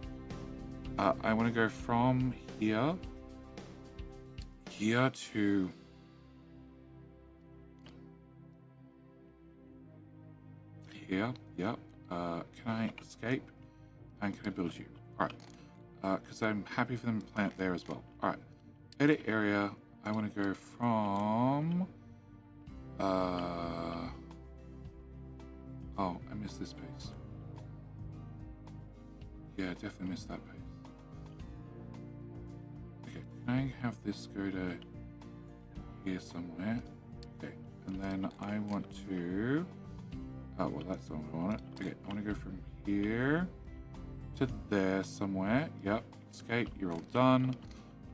I want to go from here to here. Yep. Can I escape? And can I build you? All right. Because I'm happy for them to plant there as well. All right. Edit area. I want to go from. Oh, I missed this piece. Yeah, I definitely missed that piece. Okay, can I have this go to here somewhere? Okay, and then I want to. Oh, well, that's not what I want. Okay, I want to go from here to there somewhere. Yep, escape, you're all done.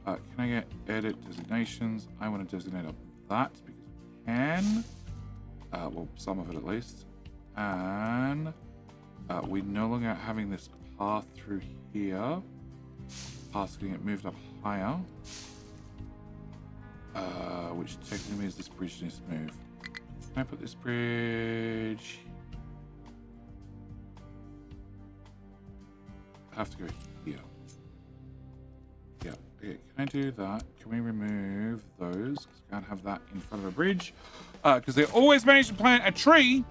Can I get edit designations? I want to designate up that because I can. Well, some of it at least. And we're no longer having this path through here. Path's going to get moved up higher. Which technically means this bridge needs to move. Can I put this bridge? I have to go here. Yeah, okay, can I do that? Can we remove those? Because I can't have that in front of a bridge. Because they always manage to plant a tree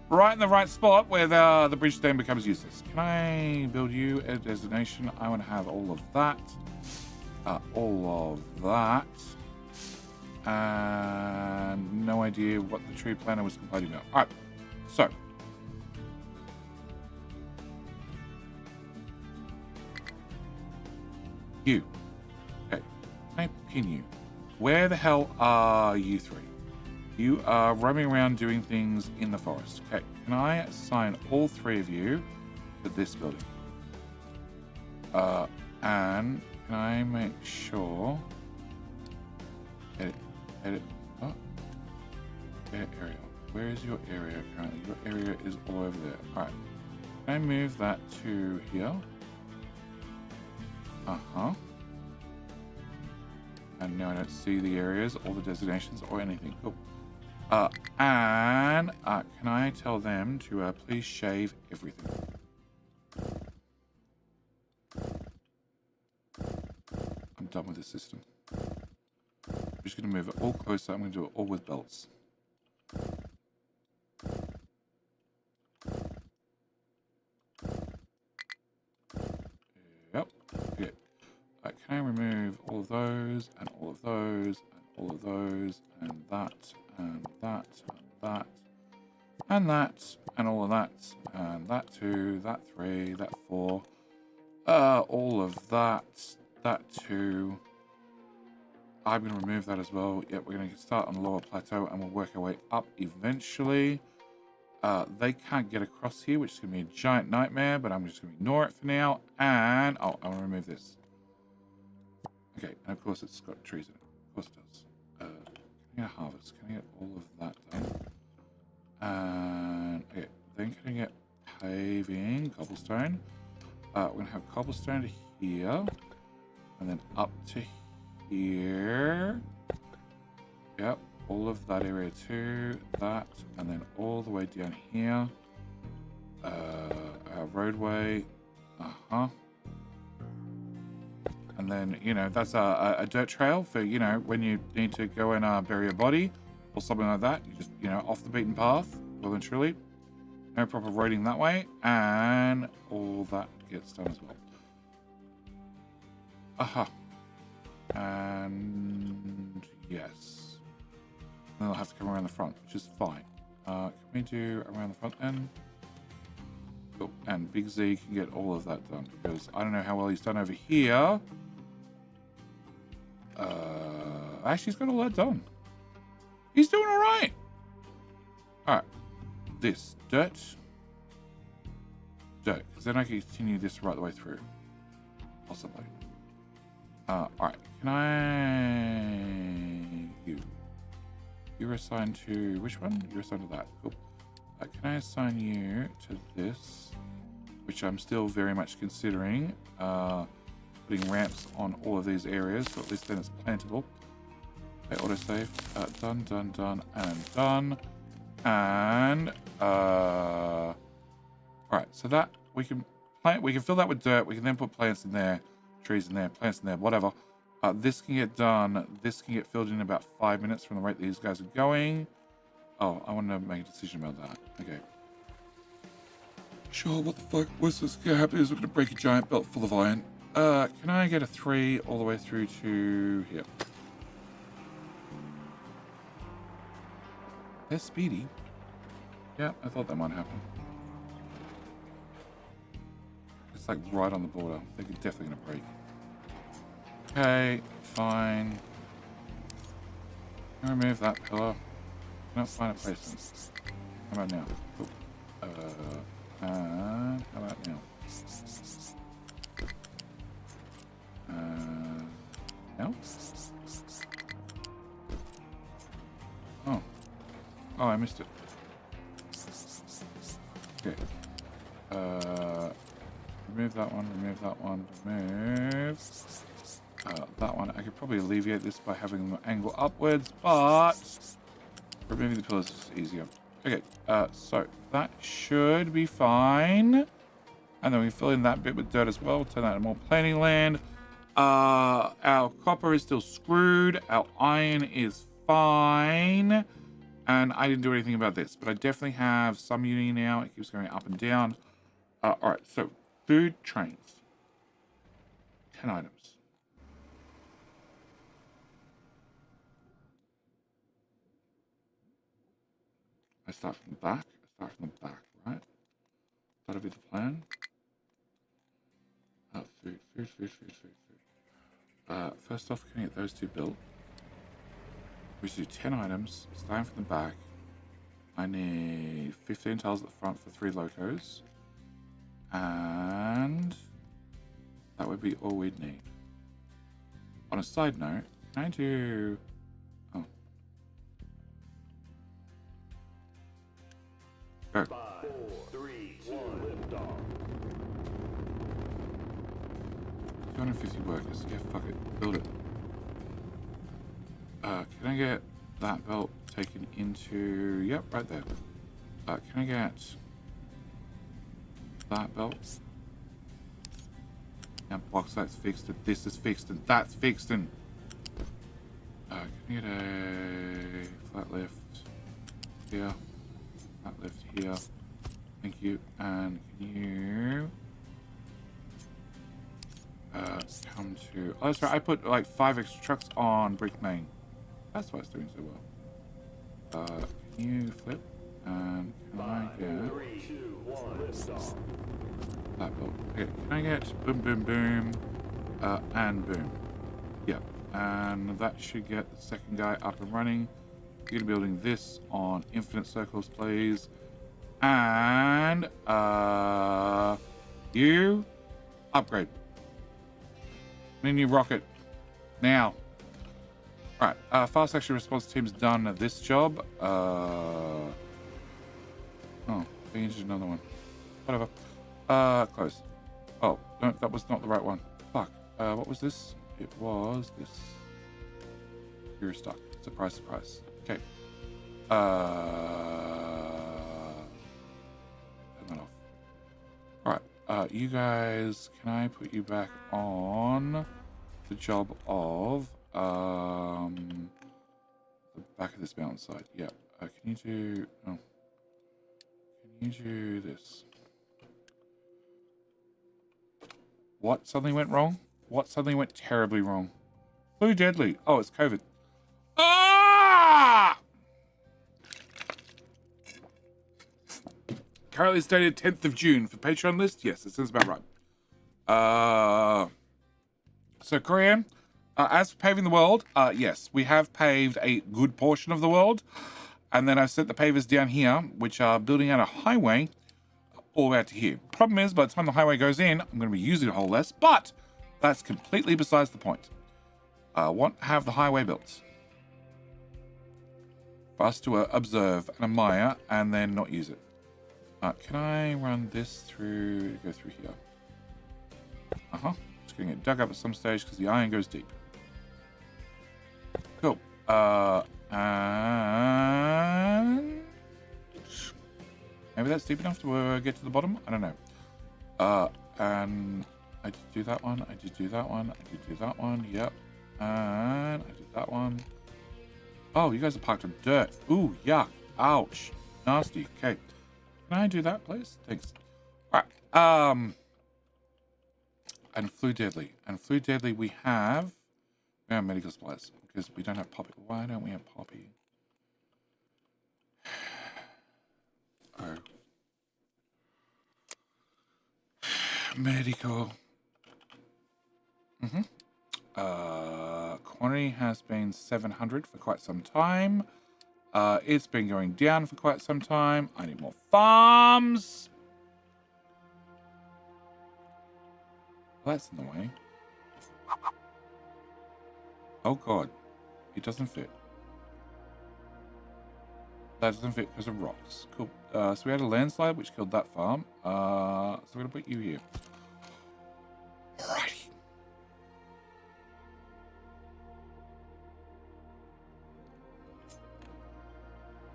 right in the right spot where the bridge then becomes useless. Can I build you a designation? I want to have all of that. All of that. And no idea what the tree planner was complaining about. Alright, so. You. Okay, can I pin you? Where the hell are you three? You are roaming around doing things in the forest. Okay, can I assign all three of you to this building? And can I make sure... Edit, oh. Edit area. Where is your area currently? Your area is all over there. Alright. Can I move that to here? Uh-huh. And now I don't see the areas, all the designations, or anything. Cool. Can I tell them to please shave everything? I'm done with this system. I'm just going to move it all closer. I'm going to do it all with belts. Yep. Okay. Can I remove all of those, and all of those, and all of those, and that, and that, and that, and that, and all of that, and that 2, that 3, that 4, all of that, that 2. I'm going to remove that as well. Yep, we're going to start on the lower plateau and we'll work our way up eventually. They can't get across here, which is going to be a giant nightmare, but I'm just going to ignore it for now. And, oh, I want to remove this. Okay, and of course it's got trees in it. Of course it does. Can I get a harvest? Can I get all of that done? And, okay, then can I get paving, cobblestone? We're going to have cobblestone to here. And then up to here. Yep, all of that area too. That, and then all the way down here. Our roadway. Uh-huh. And then, you know, that's a dirt trail for, you know, when you need to go and bury a body or something like that. You just, you know, off the beaten path, well and truly. No proper roading that way. And all that gets done as well. Aha. And yes. Then I'll have to come around the front, which is fine. Can we do around the front then? Cool. And Big Z can get all of that done because I don't know how well he's done over here. Actually, he's got all that done. He's doing all right. All right. This dirt. dirt, because then I can continue this right the way through. Possibly. Alright, can I... You're assigned to... Which one? You're assigned to that. Cool. Can I assign you to this? Which I'm still very much considering. Putting ramps on all of these areas, so at least then it's plantable. Okay, autosave. Done, done, done, and done. And... Alright, so that we can plant, we can fill that with dirt. We can then put plants in there, trees in there, plants in there, whatever. This can get done. This can get filled in about 5 minutes from the rate these guys are going. Oh, I want to make a decision about that. Okay. Sure, what the fuck? What's this going to happen is we're going to break a giant belt full of iron. Can I get a 3 all the way through to here? They're speedy. Yeah, I thought that might happen. It's like right on the border. They're definitely going to break. Okay, fine. Can I remove that pillar? Can I find a placement? How about now? Cool. And how about now? Now? Oh. Oh, I missed it. Okay. Remove that one, remove that one, remove that one. I could probably alleviate this by having them angle upwards, but removing the pillars is easier. Okay, so that should be fine. And then we fill in that bit with dirt as well. Turn that into more planting land. Our copper is still screwed. Our iron is fine. And I didn't do anything about this, but I definitely have some uni now. It keeps going up and down. All right, so food trains. 10 items. I start from the back. I start from the back, right? That'll be the plan. Food. First off, can I get those two built? We should do 10 items, starting from the back. I need 15 tiles at the front for 3 locos. And that would be all we'd need. On a side note, can I do... Oh. Go. 5, 4, 3, 2, lift off. 250 workers. Yeah, fuck it. Build it. Can I get that belt taken into... Yep, right there. Can I get that belt? Now box that's fixed, and this is fixed, and that's fixed, and... can I get a flat lift here? Flat lift here. Thank you. And can you... come to... Oh, that's right. I put like 5 extra trucks on Brick Main. That's why it's doing so well. Can you flip? And can I get... 3, 2, 1, that bolt. Okay, can I get boom, boom, boom, and boom? Yep. And that should get the second guy up and running. You're building this on infinite circles, please. And you upgrade. Then you rocket now. Alright, fast action response team's done this job. Oh, they needed another one. Whatever. Close. Oh, no, that was not the right one. Fuck. What was this? It was this. You're stuck. Surprise, surprise. Okay. Turn that off. Alright, you guys, can I put you back on the job of the back of this mountainside? Yeah. Can you do... Oh. Can you do this? What suddenly went wrong? What suddenly went terribly wrong? Flu deadly. Oh, it's COVID. Ah! Currently stated 10th of June for Patreon list. Yes, that sounds about right. So Korean, as for paving the world, yes, we have paved a good portion of the world. And then I've set the pavers down here, which are building out a highway all the way out to here. Problem is, by the time the highway goes in, I'm going to be using a whole less, but that's completely besides the point. I want to have the highway built for us to observe and admire and then not use it. Can I run this through, go through here? It's going to get dug up at some stage because the iron goes deep. Cool. And maybe that's deep enough to get to the bottom? I don't know. And I did do that one. I did do that one. I did do that one. Yep. And I did that one. Oh, you guys are parked on dirt. Ooh, yuck. Ouch. Nasty. Okay. Can I do that, please? Thanks. All right. And Flu Deadly. And Flu Deadly, we have medical supplies because we don't have Poppy. Why don't we have Poppy? Oh. Medical. Quantity has been 700 for quite some time. It's been going down for quite some time. I need more farms. Well, that's in the way. Oh god, it doesn't fit. That doesn't fit because of rocks. Cool. So we had a landslide which killed that farm. So we're gonna put you here. Alrighty.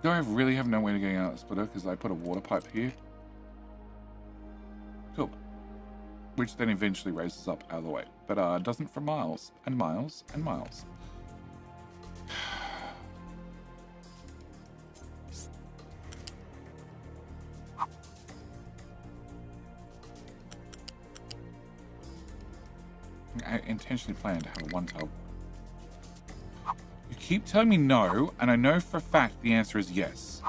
Do I really have no way to get out of the splitter because I put a water pipe here? Cool. Which then eventually raises up out of the way. But it doesn't for miles and miles and miles. I intentionally planned to have a one-tub. You keep telling me no, and I know for a fact the answer is yes.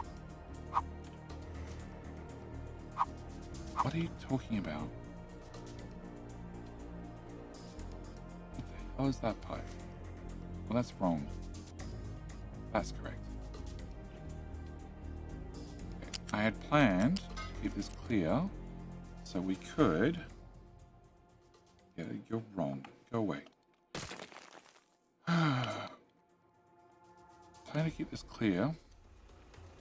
What are you talking about? What the hell is that pipe? Well, that's wrong. That's correct. Okay. I had planned to keep this clear so we could... Yeah, you're wrong. Go away. Plan to keep this clear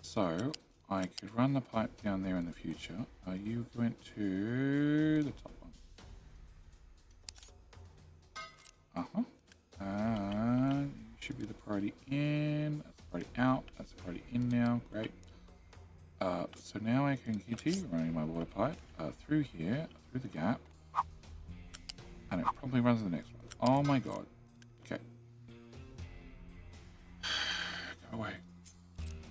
so I could run the pipe down there in the future. You went to the top one. And you should be the priority in. That's the priority out. That's the priority in now. Great. So now I can continue running my water pipe through here, through the gap. And it probably runs to the next one. Oh my god. Okay. Go away.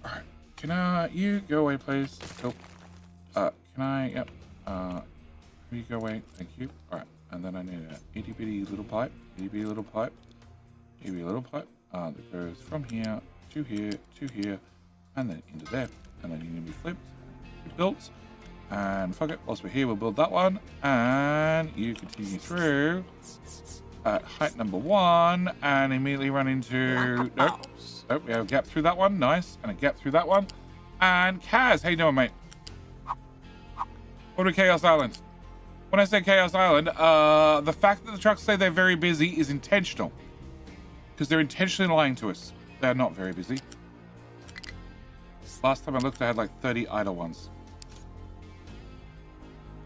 Alright. Can you go away, please? Cool. Can I, yep. You go away. Thank you. Alright. And then I need an itty bitty little pipe. Itty bitty little pipe. Itty bitty little pipe. That goes from here, to here, and then into there. And then you need to be flipped. Built. And fuck it, whilst we're here, we'll build that one. And you continue through at height number 1 and immediately run into... Nope. Nope, we have a gap through that one. Nice. And a gap through that one. And Kaz, how you doing, mate? Welcome to Chaos Island. When I say Chaos Island, the fact that the trucks say they're very busy is intentional. Because they're intentionally lying to us. They're not very busy. Last time I looked, I had like 30 idle ones.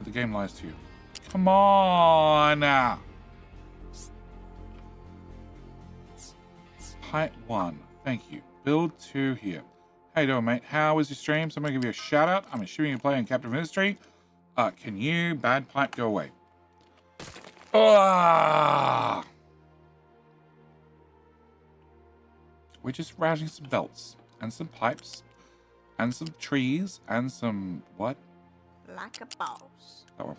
The game lies to you. Come on! Height 1. Thank you. Build 2 here. How you doing, mate? How was your stream? So I'm going to give you a shout out. I'm assuming you play on Captain Ministry. Can you, bad pipe, go away? We're just routing some belts and some pipes and some trees and some... What? Like a boss. That one.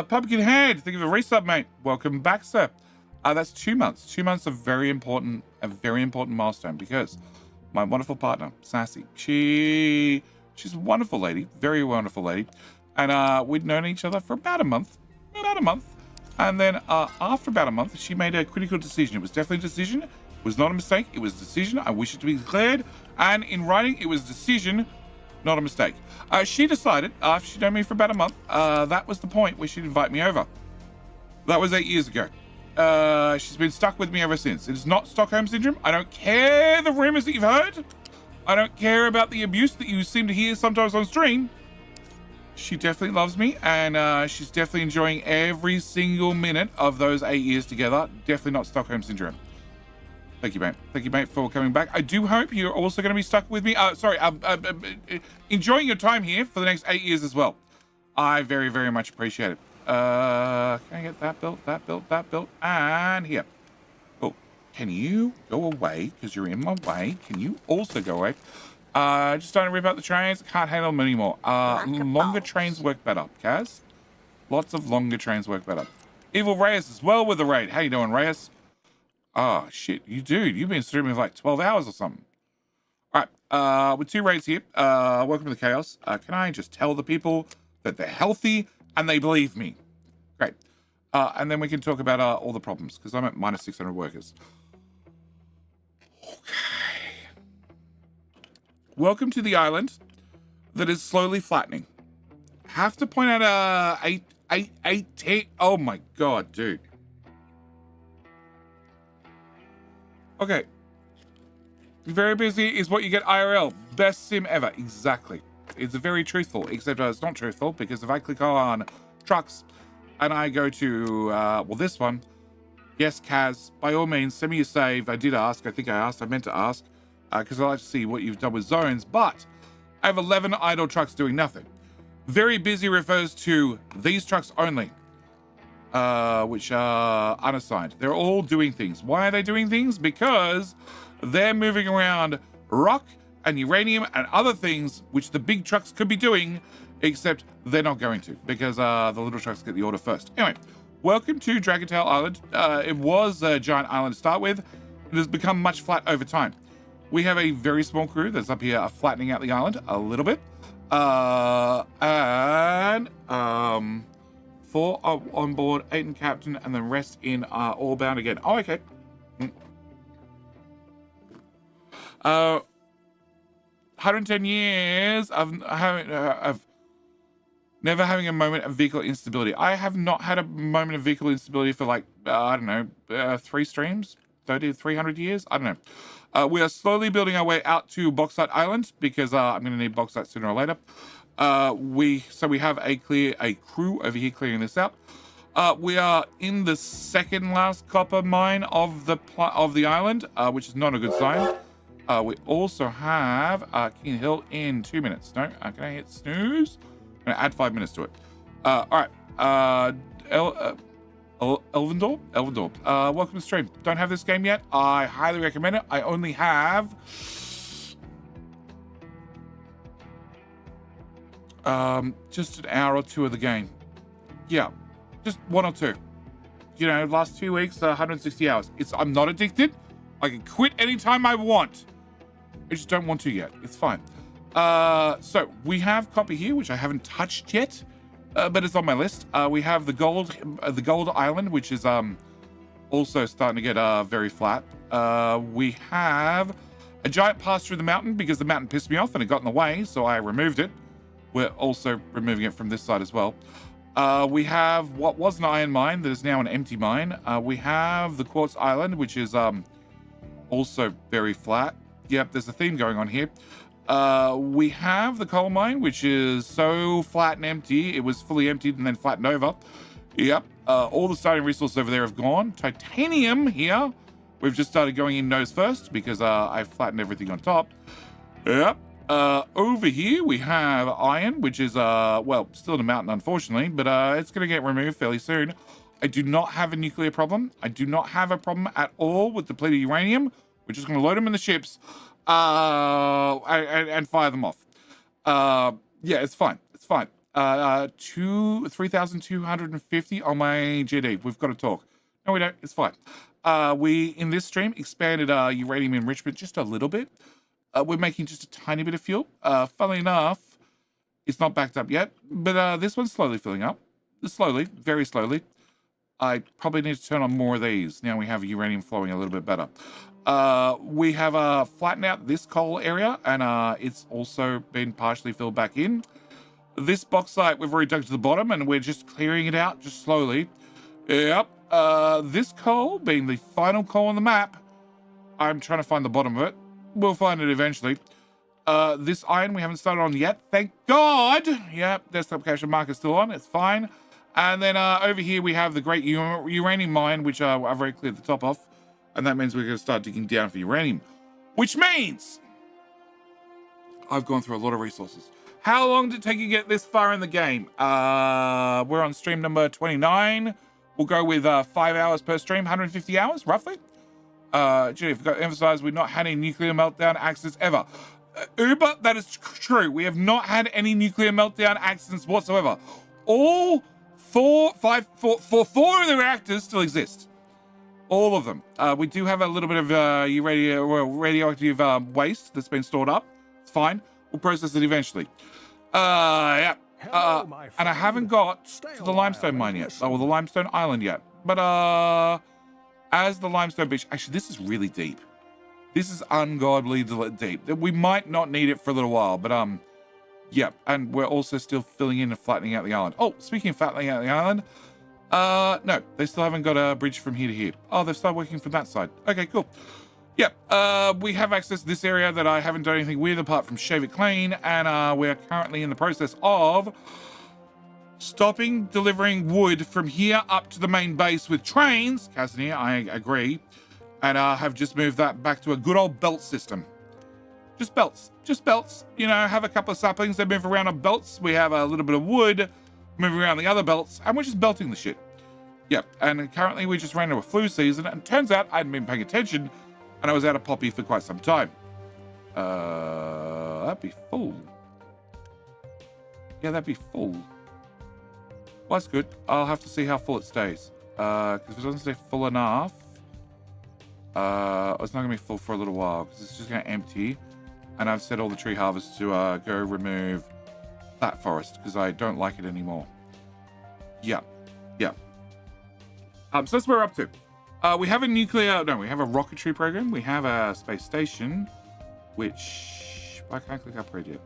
Pumpkin Head, thank you for the resub, mate. Welcome back, sir. That's 2 months. 2 months of a very important milestone because my wonderful partner, Sassy, she's a wonderful lady, very wonderful lady. And we'd known each other for about a month. And then after about a month, she made a critical decision. It was definitely a decision. It was not a mistake. It was a decision. I wish it to be declared. And in writing, it was a decision Not a mistake. She decided, after she'd known me for about a month, that was the point where she'd invite me over. That was 8 years ago. She's been stuck with me ever since. It is not Stockholm Syndrome. I don't care the rumors that you've heard. I don't care about the abuse that you seem to hear sometimes on stream. She definitely loves me, and she's definitely enjoying every single minute of those 8 years together. Definitely not Stockholm Syndrome. Thank you, mate. Thank you, mate, for coming back. I do hope you're also going to be stuck with me. Enjoying your time here for the next 8 years as well. I very, very much appreciate it. Can I get that built, and here. Oh, can you go away? Because you're in my way. Can you also go away? Just starting to rip out the trains. Can't handle them anymore. Longer trains work better, Kaz. Lots of longer trains work better. Evil Reyes as well with the raid. How you doing, Reyes? Oh, shit. You've been streaming for like 12 hours or something. All right. With 2 raids here. Welcome to the chaos. Can I just tell the people that they're healthy and they believe me? Great. And then we can talk about all the problems, because I'm at minus 600 workers. Okay. Welcome to the island that is slowly flattening. Have to point out 10. Oh my god, dude. Okay. Very busy is what you get IRL. Best sim ever. Exactly. It's very truthful, except it's not truthful, because if I click on trucks and I go to, this one, yes, Kaz, by all means, send me a save. I did ask. I meant to ask, because I like to see what you've done with zones, but I have 11 idle trucks doing nothing. Very busy refers to these trucks only, which are unassigned. They're all doing things. Why are they doing things? Because they're moving around rock and uranium and other things which the big trucks could be doing, except they're not going to, because the little trucks get the order first. Anyway, welcome to Dragontail Island. It was a giant island to start with. It has become much flat over time. We have a very small crew that's up here flattening out the island a little bit. And 4 on board, 8 in captain, and the rest in all bound again. Oh, okay. 110 years of never having a moment of vehicle instability. I have not had a moment of vehicle instability for like, I don't know, 3 streams, 300 years? I don't know. We are slowly building our way out to Bauxite Island, because I'm going to need bauxite sooner or later. We have a crew over here clearing this out. We are in the second last copper mine of the island, which is not a good sign. We also have King Hill in 2 minutes. No, can I hit snooze? I'm going to add 5 minutes to it. All right. Elvendor? Welcome to the stream. Don't have this game yet. I highly recommend it. I only have just an hour or 2 of the game. Yeah, just 1 or 2. You know, last 2 weeks, 160 hours. I'm not addicted. I can quit anytime I want. I just don't want to yet. It's fine. So we have copper here, which I haven't touched yet. But it's on my list. We have the gold island, which is also starting to get very flat. We have a giant pass through the mountain, because the mountain pissed me off and it got in the way, so I removed it. We're also removing it from this side as well. We have what was an iron mine that is now an empty mine. We have the quartz island, which is also very flat. Yep, there's a theme going on here. We have the coal mine, which is so flat and empty. It was fully emptied and then flattened over. Yep. All the starting resources over there have gone. Titanium here. We've just started going in nose first, because I flattened everything on top. Yep. Over here we have iron, which is, still in the mountain, unfortunately, but it's going to get removed fairly soon. I do not have a nuclear problem. I do not have a problem at all with depleted uranium. We're just going to load them in the ships. And fire them off. Yeah, it's fine. It's fine. 3,250 on my GD. We've got to talk. No, we don't. It's fine. We, in this stream, expanded uranium enrichment just a little bit. We're making just a tiny bit of fuel. Funnily enough, it's not backed up yet, but this one's slowly filling up. Slowly, very slowly. I probably need to turn on more of these. Now we have uranium flowing a little bit better. We have flattened out this coal area, and it's also been partially filled back in. This bauxite we've already dug to the bottom, and we're just clearing it out just slowly. Yep. This coal being the final coal on the map. I'm trying to find the bottom of it. We'll find it eventually. This iron we haven't started on yet. Thank God. Yep, desktop capture marker still on. It's fine. And then over here we have the great uranium mine, which I've already cleared the top off. And that means we're going to start digging down for uranium. Which means I've gone through a lot of resources. How long did it take you to get this far in the game? We're on stream number 29. We'll go with 5 hours per stream, 150 hours, roughly. Gee, I forgot to emphasize, we've not had any nuclear meltdown accidents ever. Uber, that is true. We have not had any nuclear meltdown accidents whatsoever. All four of the reactors still exist. All of them. We do have a little bit of radioactive waste that's been stored up. It's fine. We'll process it eventually. Yeah. And I haven't got to the limestone mine yet, or the limestone island yet. But as the limestone beach, actually, this is really deep. This is ungodly deep. We might not need it for a little while, but yeah. And we're also still filling in and flattening out the island. Oh, speaking of flattening out the island, no, they still haven't got a bridge from here to here. Oh, they've started working from that side. Okay, cool. Yeah, we have access to this area that I haven't done anything with apart from shave it clean, and we're currently in the process of stopping delivering wood from here up to the main base with trains. Cassidy, I agree, and have just moved that back to a good old belt system. Just belts, you know, have a couple of saplings that move around on belts. We have a little bit of wood moving around the other belts, and we're just belting the shit. Yep, and currently we just ran into a flu season, and it turns out I hadn't been paying attention, and I was out of poppy for quite some time. That'd be full. Yeah, that'd be full. Well, that's good. I'll have to see how full it stays. Because if it doesn't stay full enough, it's not going to be full for a little while, because it's just going to empty. And I've set all the tree harvests to go remove that forest, because I don't like it anymore. Yeah. So that's what we're up to. We have a we have a rocketry program. We have a space station, which I can't click upgrade yet.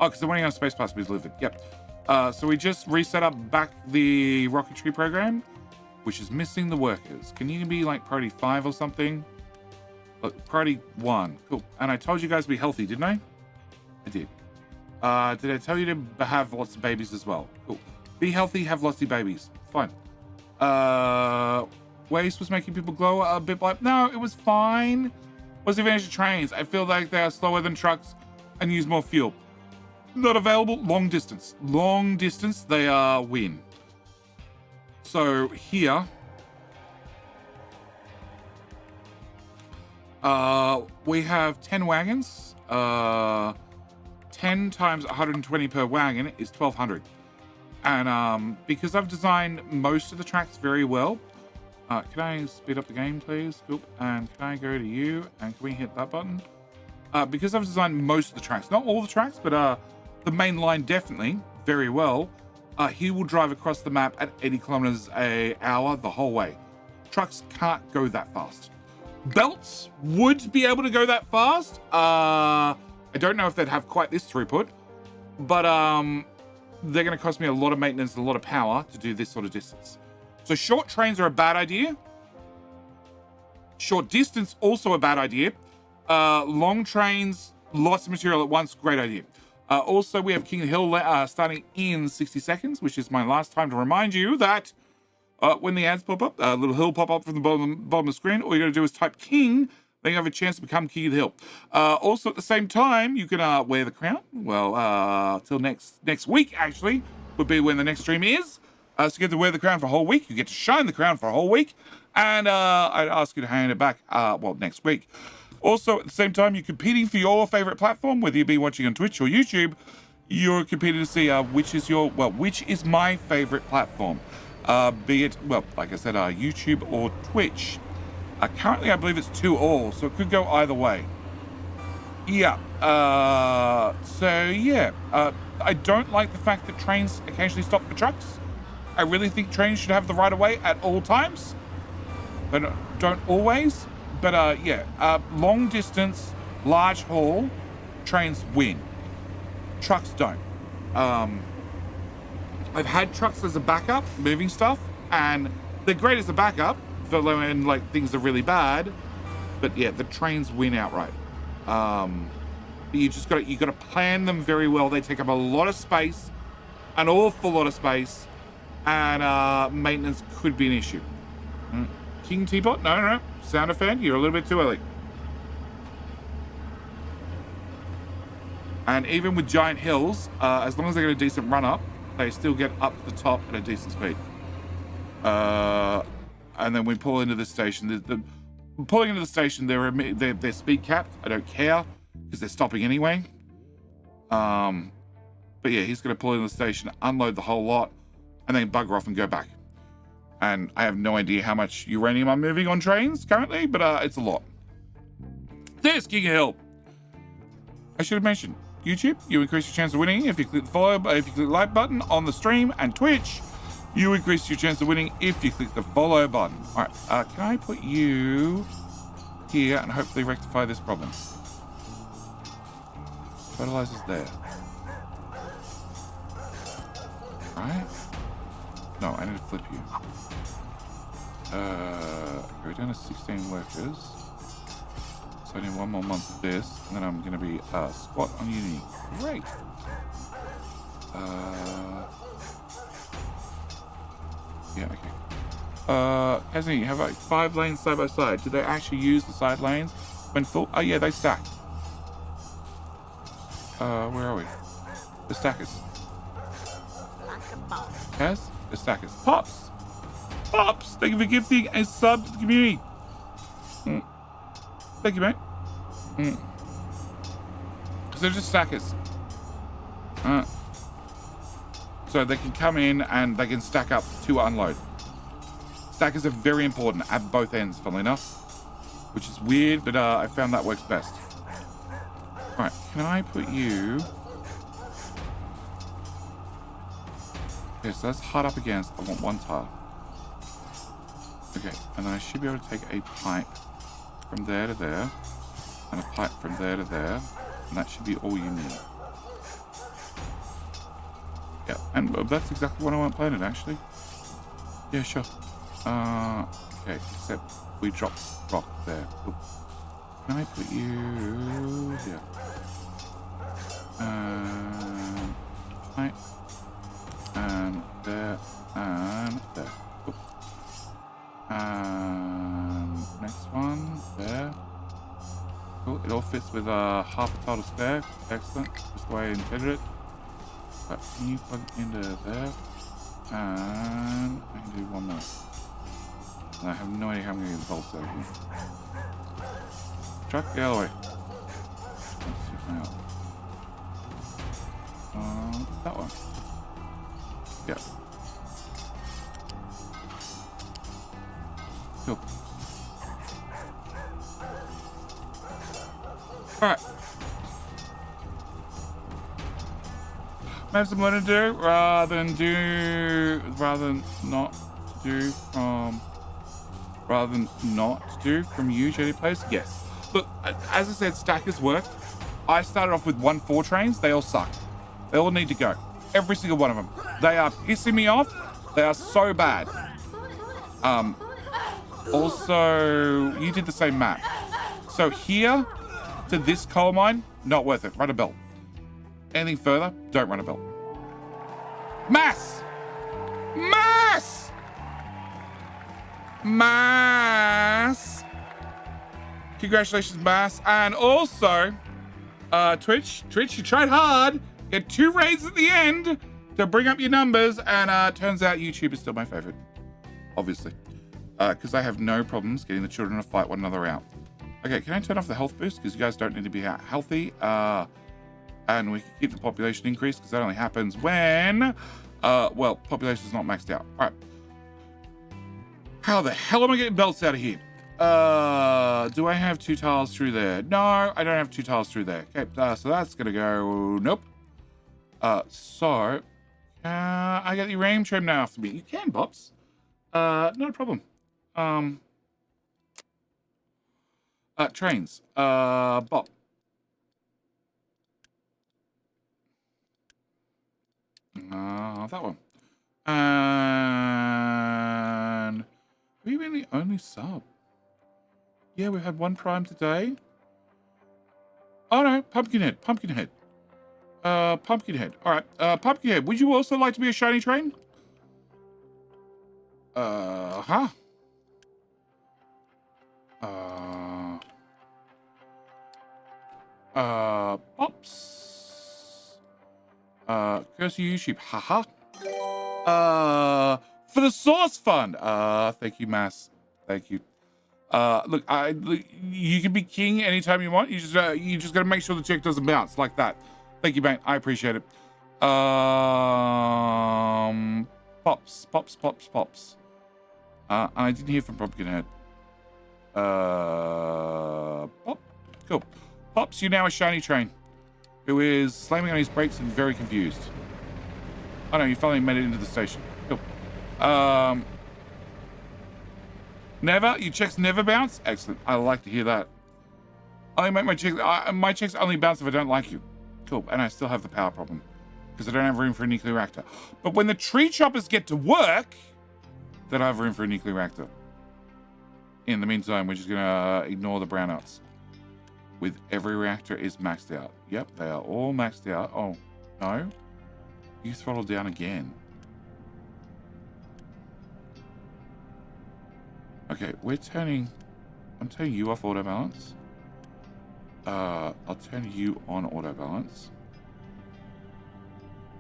Oh, because the one on space pass is delivered. Yep. So we just reset up back the rocketry program, which is missing the workers. Can you be like priority 5 or something? Look, priority 1. Cool. And I told you guys to be healthy, didn't I? I did. Did I tell you to have lots of babies as well? Cool. Be healthy, have lots of babies. Fine. Waste was making people glow a bit like... No, it was fine. What's the advantage of trains? I feel like they are slower than trucks and use more fuel. Not available. Long distance. Long distance, they win. So here... we have 10 wagons. 10 times 120 per wagon is 1,200. And because I've designed most of the tracks very well, can I speed up the game, please? Cool. And can I go to you? And can we hit that button? Because I've designed most of the tracks, not all the tracks, but the main line definitely very well. He will drive across the map at 80 kilometers an hour the whole way. Trucks can't go that fast. Belts would be able to go that fast. I don't know if they'd have quite this throughput, but they're going to cost me a lot of maintenance and a lot of power to do this sort of distance. So short trains are a bad idea. Short distance, also a bad idea. Long trains, lots of material at once, great idea. Also, we have King of the Hill starting in 60 seconds, which is my last time to remind you that when the ads pop up, a little hill pop up from the bottom of the screen, all you got to do is type King, then you have a chance to become King of the Hill. Also, at the same time, you can wear the crown. Well, till next week, actually, would be when the next stream is. So you get to wear the crown for a whole week. You get to shine the crown for a whole week. And I'd ask you to hand it back, next week. Also, at the same time, you're competing for your favorite platform, whether you be watching on Twitch or YouTube. You're competing to see which is my favorite platform. Be it, like I said, YouTube or Twitch. Currently, I believe it's 2-all, so it could go either way. Yeah. I don't like the fact that trains occasionally stop for trucks. I really think trains should have the right of way at all times. But don't always. But yeah, long distance, large haul, trains win. Trucks don't. I've had trucks as a backup, moving stuff, and they're great as a backup for when like things are really bad. But yeah, the trains win outright. You got to plan them very well. They take up a lot of space, an awful lot of space, and maintenance could be an issue. King Teapot, no, Sound fan, you're a little bit too early. And even with giant hills, as long as they get a decent run up, they still get up to the top at a decent speed. And then we pull into the station. Pulling into the station, they're speed capped. I don't care because they're stopping anyway. But yeah, he's going to pull into the station, unload the whole lot, and then bugger off and go back. And I have no idea how much uranium I'm moving on trains currently, but it's a lot. There's King of Hill. I should have mentioned YouTube. You increase your chance of winning if you click the follow. If you click the like button on the stream, and Twitch, you increase your chance of winning if you click the follow button. All right, can I put you here and hopefully rectify this problem? Fertilizer's there. Right? No, I need to flip you. We're down to 16 workers. So I need one more month of this, and then I'm going to be squat on uni. Great. Yeah, okay. Hasn't he? Have like 5 lanes side by side? Do they actually use the side lanes when full? Oh yeah, they stack. Where are we? The stackers. Yes, the stackers. Pops! Pops! Thank you for gifting a sub to the community. Thank you, mate. So they're just stackers. So they can come in and they can stack up to unload. Stackers are very important at both ends, funnily enough. Which is weird, but I found that works best. Alright, can I put you... Okay, so that's hard up against. I want 1 tile. Okay, and then I should be able to take a pipe from there to there, and a pipe from there to there, and that should be all you need. Yeah, and that's exactly what I want planted, actually. Yeah, sure. Okay, except we dropped rock there. Oops. Can I put you here? Pipe. And there, and there. Oops. And next one, there. Cool, it all fits with half a tile to spare. Excellent, just the way I intended it. But can you plug into there? And I can do one more. And I have no idea how I'm going to get the bolts out of here. Truck, get out of the way. Let's see if I help. That one. Yeah. Cool. Alright. I have some learning to do rather than not to do from you, JD Players. Yes. Look, as I said, stackers work. I started off with 1-4 trains. They all suck. They all need to go. Every single one of them. They are pissing me off. They are so bad. Also, you did the same map. So here to this coal mine, not worth it. Run a belt. Anything further, don't run a belt. Mass! Mass! Mass! Congratulations, Mass. And also, Twitch, you tried hard. Get 2 raids at the end to bring up your numbers, and turns out YouTube is still my favorite, obviously, because I have no problems getting the children to fight one another out. Okay, can I turn off the health boost because you guys don't need to be healthy, and we can keep the population increase because that only happens when, well, population is not maxed out. All right, how the hell am I getting belts out of here? Do I have 2 tiles through there? No, I don't have 2 tiles through there. Okay, so that's gonna go nope. So I get the uranium trim now after me. You can, Bobs. Not a problem. Trains. Bob. That one. And have you been the only sub? Yeah, we've had one prime today. Oh no, Pumpkinhead. Pumpkinhead. Pumpkinhead. All right. Pumpkinhead, would you also like to be a shiny train? Huh? Pops. Curse you, YouTube. Haha. For the Source Fund. Thank you, Mass. Thank you. Look, you can be king anytime you want. You just gotta make sure the check doesn't bounce like that. Thank you, mate. I appreciate it. Pops. I didn't hear from Pumpkinhead. Pop. Cool. Pops, you're now a shiny train who is slamming on his brakes and very confused. Oh no, you finally made it into the station. Cool. Never? Your checks never bounce? Excellent. I like to hear that. I only make my checks only bounce if I don't like you. Cool. And I still have the power problem because I don't have room for a nuclear reactor. But when the tree choppers get to work, then I have room for a nuclear reactor. In the meantime, we're just gonna ignore the brownouts. With every reactor is maxed out. Yep, they are all maxed out. Oh, no. You throttled down again. Okay, I'm turning you off auto balance. I'll turn you on auto balance.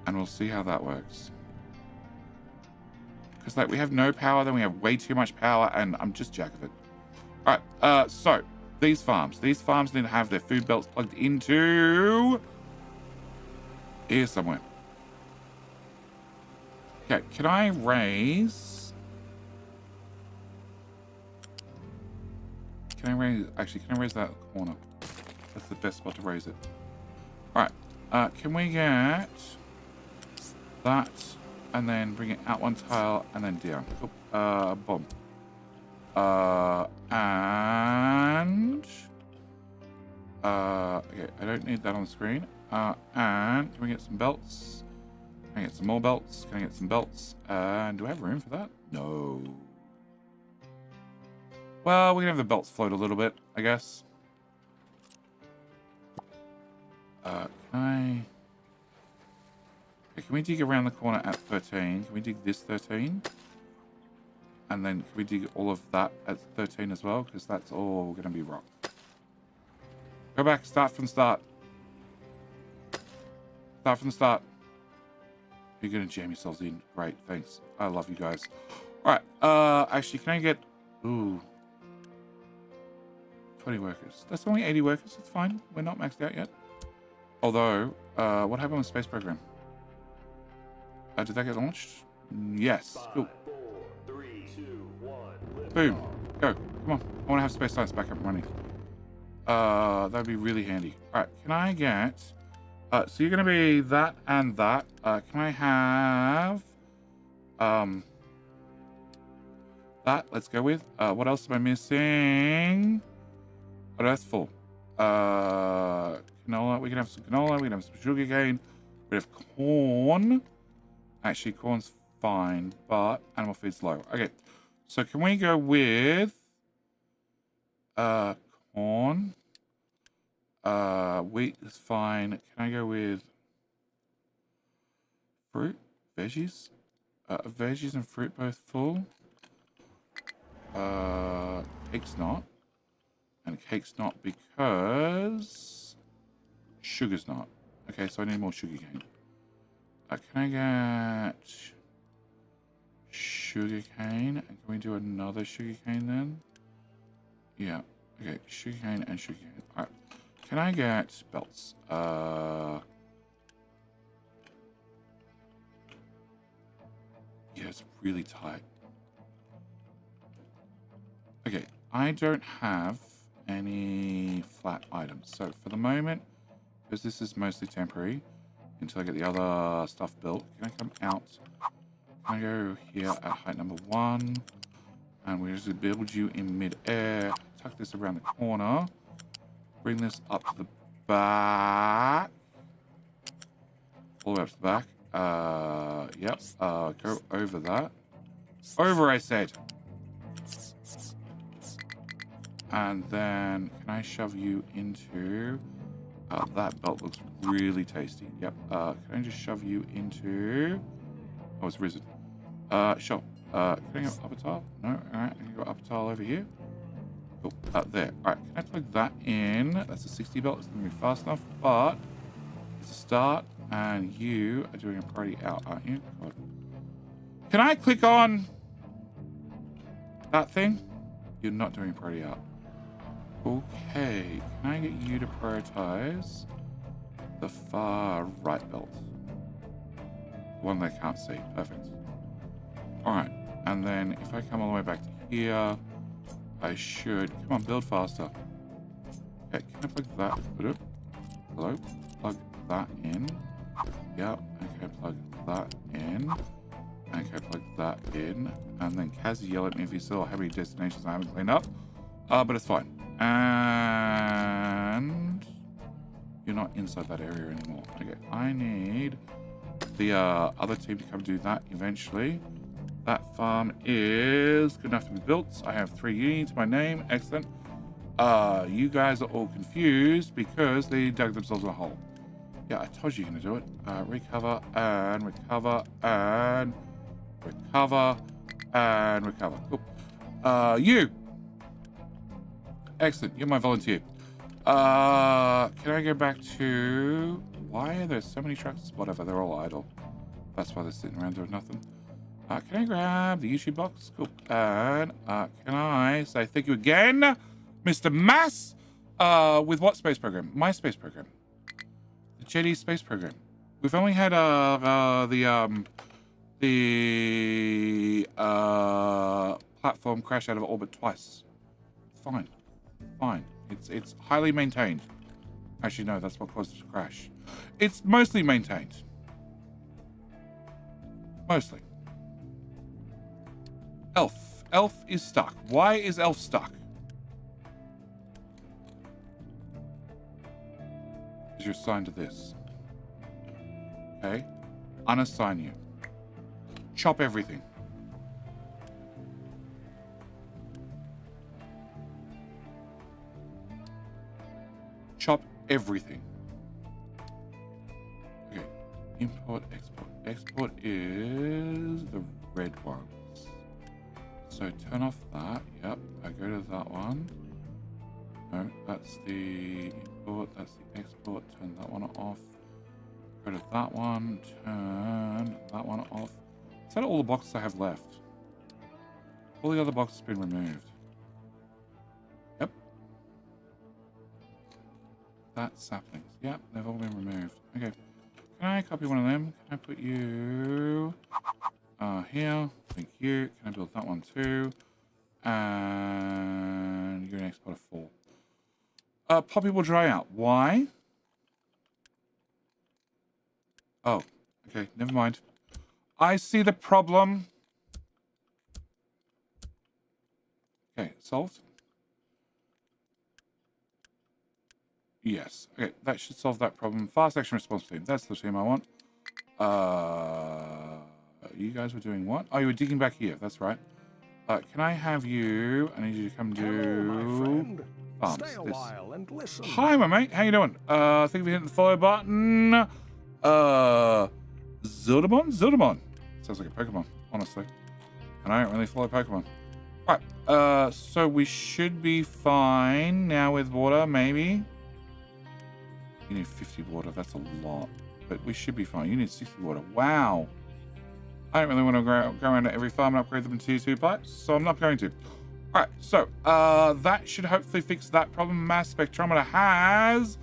And we'll see how that works. Because like we have no power, then we have way too much power, and I'm just jack of it. Alright, so these farms need to have their food belts plugged into here somewhere. Okay, can I raise that corner? That's the best spot to raise it. Alright, can we get that and then bring it out one tile and then down? Boom. And okay, I don't need that on the screen. And can we get some belts? Can I get some more belts? Can I get some belts? And do I have room for that? No. Well, we can have the belts float a little bit, I guess. Can we dig around the corner at 13? Can we dig this 13? And then can we dig all of that at 13 as well? Because that's all going to be rock. Go back. Start from the start. Start from the start. You're going to jam yourselves in. Great. Thanks. I love you guys. All right. Actually, can I get... Ooh. 20 workers. That's only 80 workers. It's fine. We're not maxed out yet. Although, what happened with Space Program? Did that get launched? Yes. Cool. 5, 4, 3, 2, 1, boom. Go. Come on. I want to have Space Science back up and running. That would be really handy. All right. Can I get... so you're going to be that and that. Can I have... that. Let's go with. What else am I missing? Oh, that's full. Canola. We can have some canola. We can have some sugar cane. We have corn. Actually, corn's fine, but animal feed's low. Okay, so can we go with corn? Wheat is fine. Can I go with fruit? Veggies? Veggies and fruit both full. Cake's not. And cake's not because sugar's not. Okay, so I need more sugar cane. Can I get sugar cane? And can we do another sugar cane then? Yeah. Okay, sugar cane and sugar cane. All right. Can I get belts? Yeah, it's really tight. Okay, I don't have any flat items. So for the moment, because this is mostly temporary, until I get the other stuff built. Can I come out? Can I go here at height number 1? And we just build you in mid-air. Tuck this around the corner. Bring this up to the back. All the way up to the back. Yep. Go over that. Over, I said. And then, can I shove you into... that belt looks really tasty. Yep. Can I just shove you into... Oh, it's risen. Sure. Can I go upper tile? No. Alright, I can go upper tile over here. Cool. There. Alright, can I plug that in? That's a 60 belt. It's going to be fast enough, but it's a start. And you are doing a priority out, aren't you? God. Can I click on that thing? You're not doing a priority out. Okay. Can I get you to prioritize the far right belt? The one they can't see. Perfect. Alright. And then if I come all the way back to here, I should... Come on, build faster. Okay, can I plug that? Hello? Plug that in. Yep. Okay, plug that in. Okay, plug that in. And then Kaz yell at me if you still have any destinations I haven't cleaned up. But it's fine. And... You're not inside that area anymore. Okay, I need the other team to come do that eventually. That farm is good enough to be built. I have 3 units to my name. Excellent. You guys are all confused because they dug themselves a hole. Yeah, I told you you're going to do it. Recover and recover and recover and recover. Cool. You. Excellent. You're my volunteer. Can I go back to... Why are there so many trucks? Whatever, they're all idle. That's why they're sitting around doing nothing. Can I grab the YouTube box? Cool. And can I say thank you again, Mr. Mass? With what space program? My space program. The JD space program. We've only had the platform crash out of orbit twice. Fine. Fine. It's highly maintained. Actually, no, that's what caused it to crash. It's mostly maintained. Mostly. Elf. Elf is stuck. Why is Elf stuck? Because you're assigned to this. Okay. Unassign you. Chop everything. Chop everything. Okay. Import, export. Export is the red ones. So turn off that. Yep. I go to that one. No, that's the import. That's the export. Turn that one off. Go to that one. Turn that one off. Is that all the boxes I have left? All the other boxes have been removed. Yep. That's saplings. Yep, they've all been removed. Okay. Can I copy one of them? Can I put you here? Thank you. Can I build that one too? And you're an export of 4. Poppy will dry out. Why? Oh, okay. Never mind. I see the problem. Okay, solved. Yes. Okay, that should solve that problem. Fast action response team. That's the team I want. You guys were doing what? Oh, you were digging back here. That's right. Can I have you? I need you to come do farms. Stay a while and listen. Hi, my mate. How you doing? Thank you for hitting the follow button. Zildamon? Sounds like a Pokemon, honestly. And I don't really follow Pokemon. Alright, so we should be fine now with water, maybe. You need 50 water, that's a lot. But we should be fine. You need 60 water. Wow. I don't really want to go around to every farm and upgrade them to tier 2 pipes, so I'm not going to. Alright, so that should hopefully fix that problem. Mass spectrometer has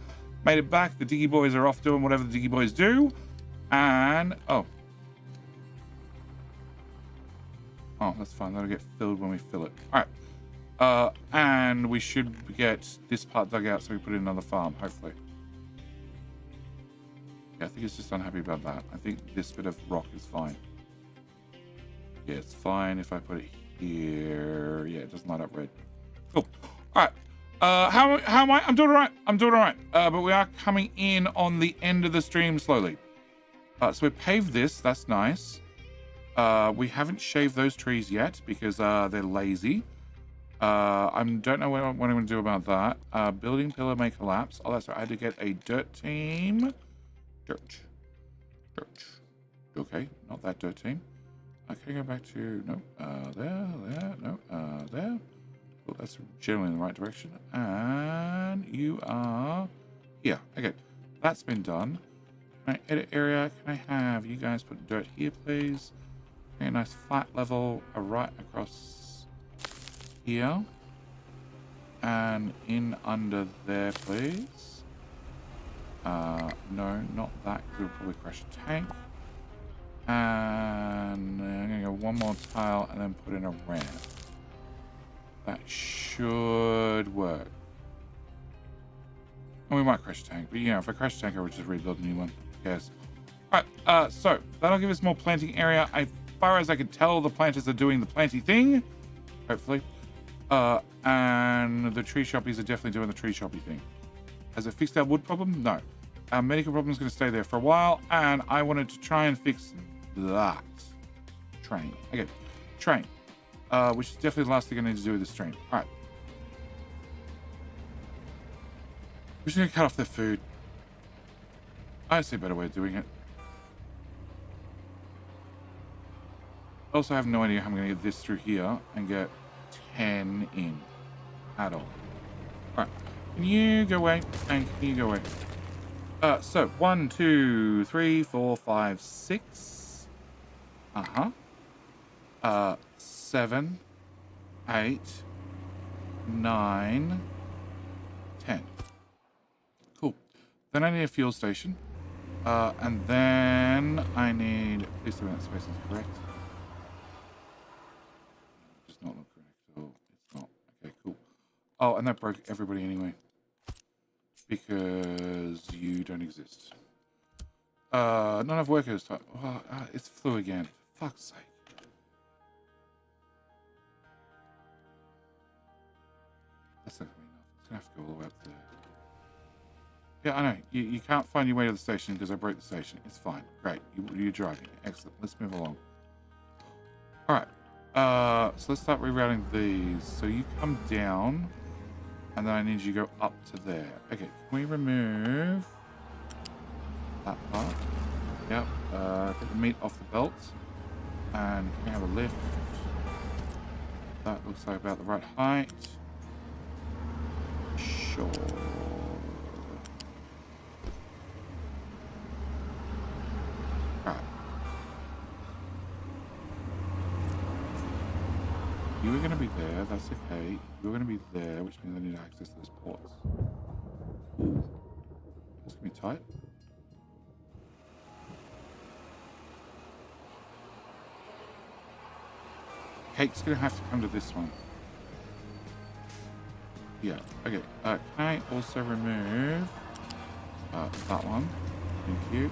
made it back. The Diggy Boys are off doing whatever the Diggy Boys do. And, oh, that's fine. That'll get filled when we fill it. All right. And we should get this part dug out so we put in another farm, hopefully. Yeah, I think it's just unhappy about that. I think this bit of rock is fine. Yeah, it's fine if I put it here. Yeah, it doesn't light up red. Cool. All right. How am I? I'm doing all right. I'm doing all right. But we are coming in on the end of the stream slowly. So we paved this. That's nice. We haven't shaved those trees yet because they're lazy. I don't know what I'm going to do about that. Building pillar may collapse. Oh, that's right. I had to get a dirt team. Dirt. Okay, not that dirt team. Okay, go back to no. There. No. There. Well, that's generally in the right direction. And you are here. Okay, that's been done. Can I edit area? Can I have you guys put dirt here, please? Okay, nice flat level right across here. And in under there, please. No, not that. We'll probably crash a tank. And I'm going to go one more tile and then put in a ramp. That should work. And we might crash a tank, but if I crash a tank, I would just rebuild a new one. Who cares? Alright, so that'll give us more planting area. As far as I can tell, the planters are doing the planty thing. Hopefully. And the tree shoppies are definitely doing the tree shoppy thing. Has it fixed our wood problem? No. Our medical problem is going to stay there for a while, and I wanted to try and fix that. Train. Okay, train. Which is definitely the last thing I need to do with this train. All right. We're just going to cut off their food. I see a better way of doing it. Also, I have no idea how I'm going to get this through here and get 10 in at all. All right. Can you go away? And can you go away? So 1, 2, 3, 4, 5, 6. 7, 8, 9, 10. Cool. Then I need a fuel station. And then I need... Please tell me that space is correct. It does not look correct. Oh, it's not. Okay, cool. Oh, and that broke everybody anyway. Because you don't exist. Not enough workers. Oh, it's flu again. For fuck's sake. That's not going to be enough. It's going to have to go all the way up there. Yeah, I know. You can't find your way to the station because I broke the station. It's fine. Great. You're driving. Excellent. Let's move along. Alright. So let's start rerouting these. So you come down. And then I need you to go up to there. Okay, can we remove that part? Yep. Get the meat off the belt. And can we have a lift? That looks like about the right height. Sure. Alright. You were going to be there, that's okay. You're going to be there, which means I need access to those ports. Ooh. That's going to be tight. Cake's going to have to come to this one. Yeah, okay. Can I also remove that one? Thank you.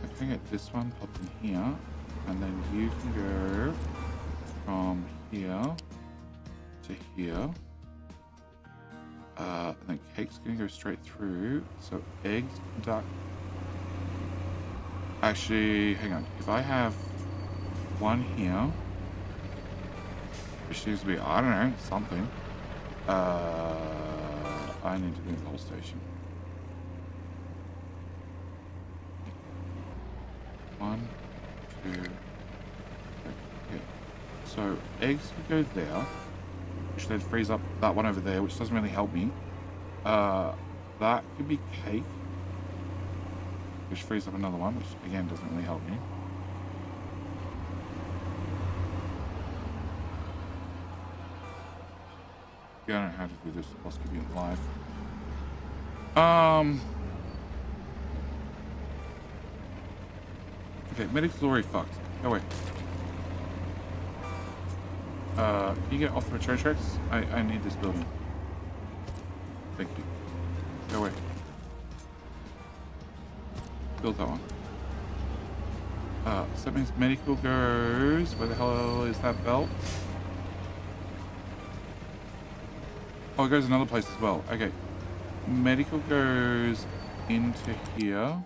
I can get this one popped in here, and then you can go from here to here. And then Cake's gonna go straight through. So eggs, duck. Actually, hang on. If I have one here, which needs to be, I don't know, something. I need to do the whole station. 1, 2, 3. Okay. So eggs can go there, which then frees up that one over there, which doesn't really help me. That could be cake, which frees up another one, which again doesn't really help me. Yeah, I don't know how to do this. Let's keep it live. Okay, medic's already fucked. Go away. Can you get off the train tracks? I need this building. Thank you. Go away. build that one. So that means medical goes. Where the hell is that belt? Oh, it goes another place as well. Okay. Medical goes into here.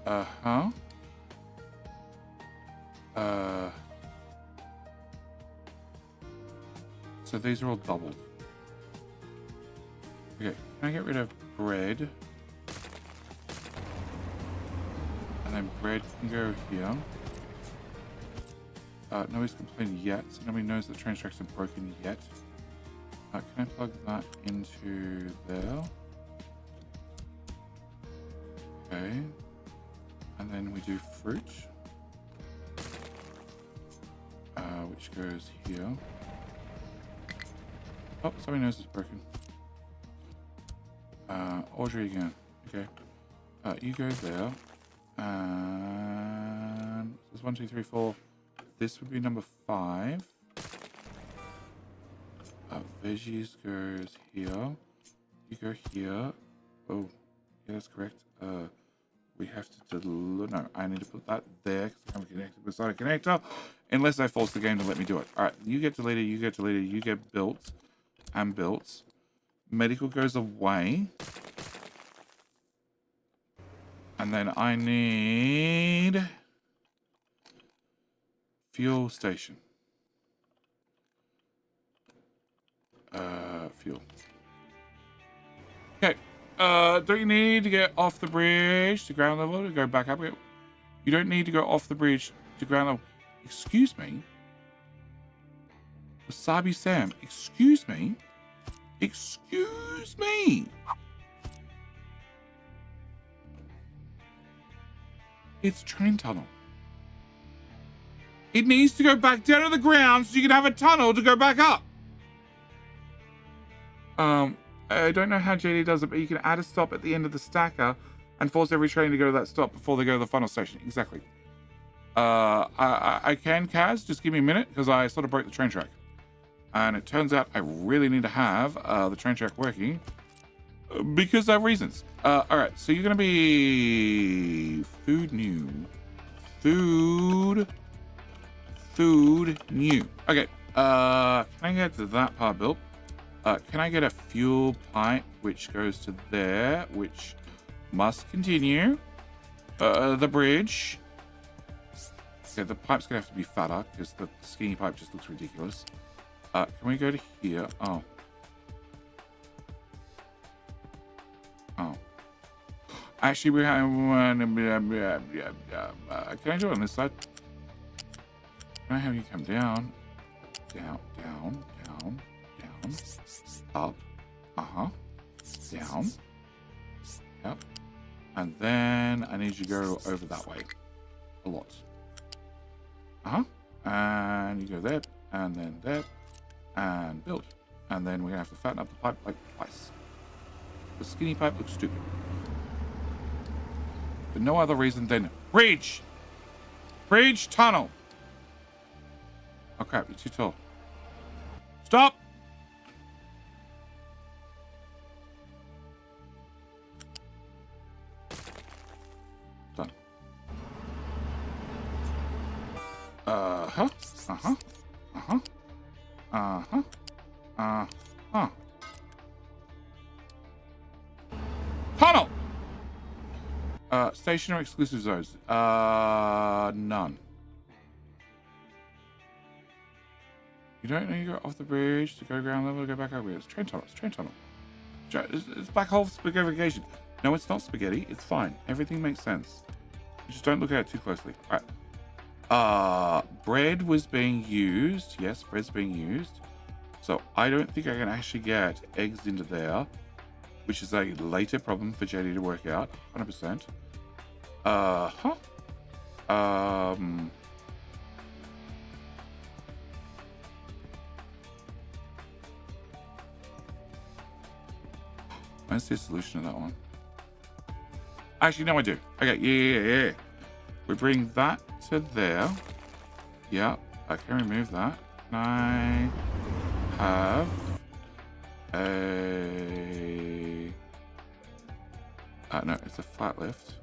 Uh-huh. So these are all doubled. Okay, can I get rid of bread? And then bread can go here. Nobody's complained yet, so nobody knows the train tracks are broken yet. Can I plug that into there? Okay. And then we do fruit. Which goes here. Oh, somebody knows it's broken. Audrey again. Okay. You go there. And this is 1, 2, 3, 4. This would be number 5. Veggies goes here. You go here. Oh, yeah, that's correct. We have to no, I need to put that there because I'm connected beside a connector. Unless I force the game to let me do it. Alright, you get deleted, you get deleted, you get built and built. Medical goes away. And then I need fuel station. Fuel. Okay. Don't you need to get off the bridge to ground level to go back up? You don't need to go off the bridge to ground level. Excuse me? Wasabi Sam, excuse me? Excuse me? It's train tunnel. It needs to go back down to the ground so you can have a tunnel to go back up. I don't know how JD does it, but you can add a stop at the end of the stacker and force every train to go to that stop before they go to the final station. Exactly. I can, Kaz. Just give me a minute because I sort of broke the train track. And it turns out I really need to have the train track working because of reasons. All right, so you're going to be food new. Food new. Okay, can I get to that part built? Can I get a fuel pipe which goes to there, which must continue? The bridge. Okay, the pipe's gonna have to be fatter because the skinny pipe just looks ridiculous. Can we go to here? Oh. Actually, we have can I do it on this side? Can I have you come down? Down. Up. Down. Yep. And then I need you to go over that way. A lot. And you go there, and then there, and build. And then we're gonna have to fatten up the pipe like twice. The skinny pipe looks stupid. For no other reason than bridge! Bridge tunnel! Oh crap, you're too tall. Stop! Done. Tunnel! Station or exclusive zones? None. You don't need to go off the bridge to go ground level to go back over here. It's train tunnel. It's train tunnel. It's black hole spaghettification. No, it's not spaghetti. It's fine. Everything makes sense. You just don't look at it too closely. All right. Bread was being used. Yes, bread's being used. So I don't think I can actually get eggs into there, which is a later problem for JD to work out. 100%. Where's the solution to that one? Actually, no, I do. Okay, yeah. We bring that to there. Yeah, I can remove that. Can I have a... no, it's a flat lift.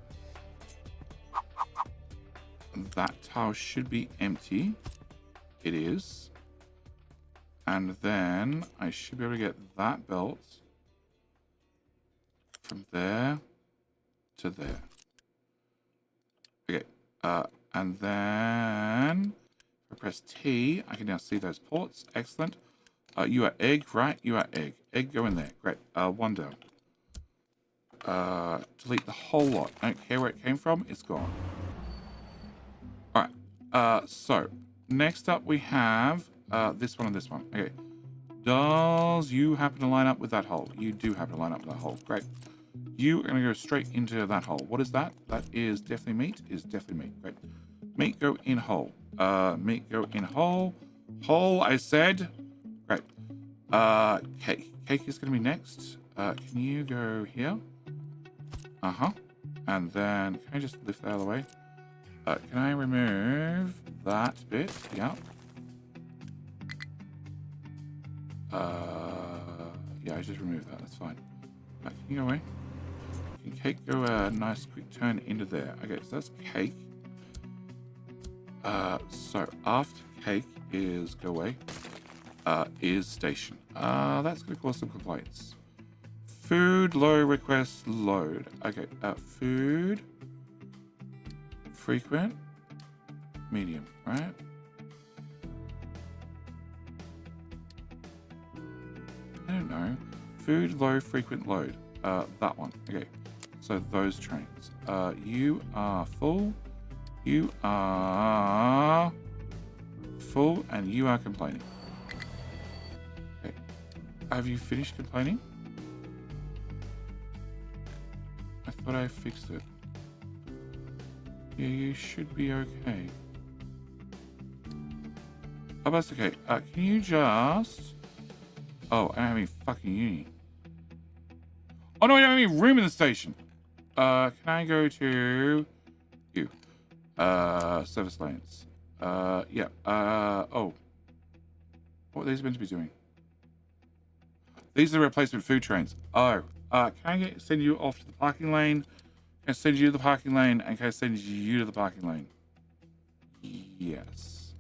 That tile should be empty. It is. And then I should be able to get that belt from there to there. Okay. And then if I press T, I can now see those ports. Excellent. You are egg, right? You are egg. Egg, go in there. Great. One down. Delete the whole lot. I don't care where it came from. It's gone. All right. So next up we have this one and this one. Okay. Does you happen to line up with that hole? You do happen to line up with that hole. Great. You are going to go straight into that hole. What is that? That is definitely meat. Is definitely meat. Great. Meat go in hole. Meat go in hole. Hole, I said. Great. Cake. Cake is going to be next. Can you go here? Uh-huh. And then, can I just lift that out of the way? Can I remove that bit? Yeah. Yeah, I just removed that. That's fine. Can you go away? Can cake go a nice quick turn into there? Okay, so that's cake. So after cake is go away. Is station. That's going to cause some complaints. Food low request load. Okay, food frequent medium, right? I don't know. Food low frequent load. That one. Okay. So those trains. You are full. You are full, and you are complaining. Okay. Have you finished complaining? I thought I fixed it. Yeah, you should be okay. Oh, that's okay. Can you just... Oh, I don't have any fucking uni. Oh no, I don't have any room in the station. Can I go to you? Service lanes. Yeah. Oh. What are these meant to be doing? These are the replacement food trains. Oh. Can I send you off to the parking lane? Can I send you to the parking lane? And can I send you to the parking lane? Yes.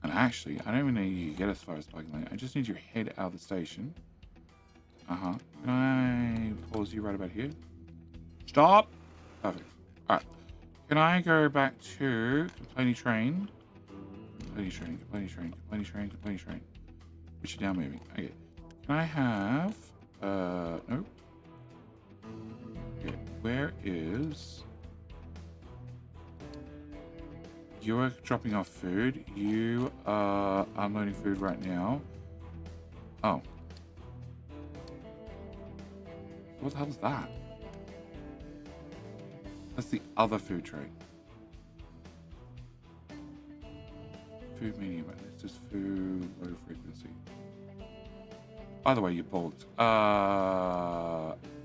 And actually, I don't even need you to get as far as the parking lane. I just need your head out of the station. Uh-huh. Can I pause you right about here? Stop! Perfect. Alright. Can I go back to complaining train? Complaining train, complaining train, complaining train, complaining train. Which is now moving. Okay. Can I have... nope. Okay. Where is... You are dropping off food. You are unloading food right now. Oh. What the hell is that? That's the other food train. Food medium. It's just food low frequency. By the way, you balked.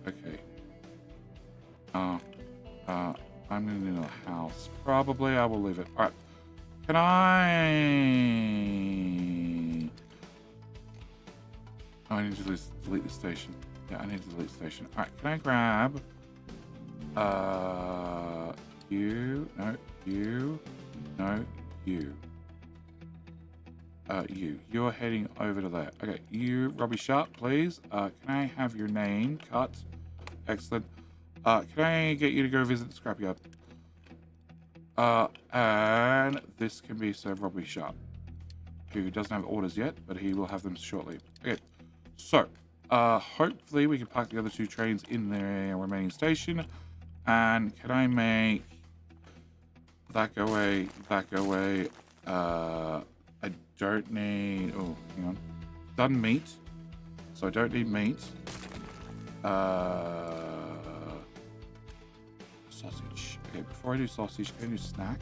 Okay. I'm gonna need a house. Probably I will leave it. Alright. Can I... Oh, I need to delete the station. Yeah, I need to delete the station. Alright, can I grab... you. No, you. No, you. You. You're heading over to there. Okay, you, Robbie Sharp, please. Can I have your name cut? Excellent. Can I get you to go visit the scrapyard? And this can be Sir Robbie Sharp, who doesn't have orders yet, but he will have them shortly. Okay, so, hopefully we can park the other two trains in their remaining station. And can I make that go away, that go away? I don't need... Oh, hang on. Done meat. So I don't need meat. Sausage. Okay, before I do sausage, can I do snack?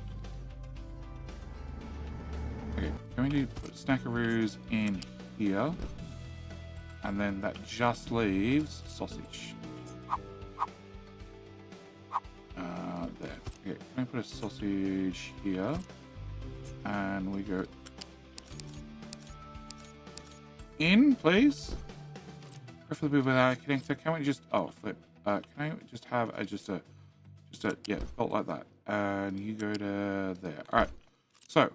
Okay, can we do snackaroos in here? And then that just leaves sausage. There. Okay, can I put a sausage here? And we go in, please. Preferably without a connector. Can we just... Oh, flip. Can I just have just a Just a, yeah, bolt like that. And you go to there. All right. So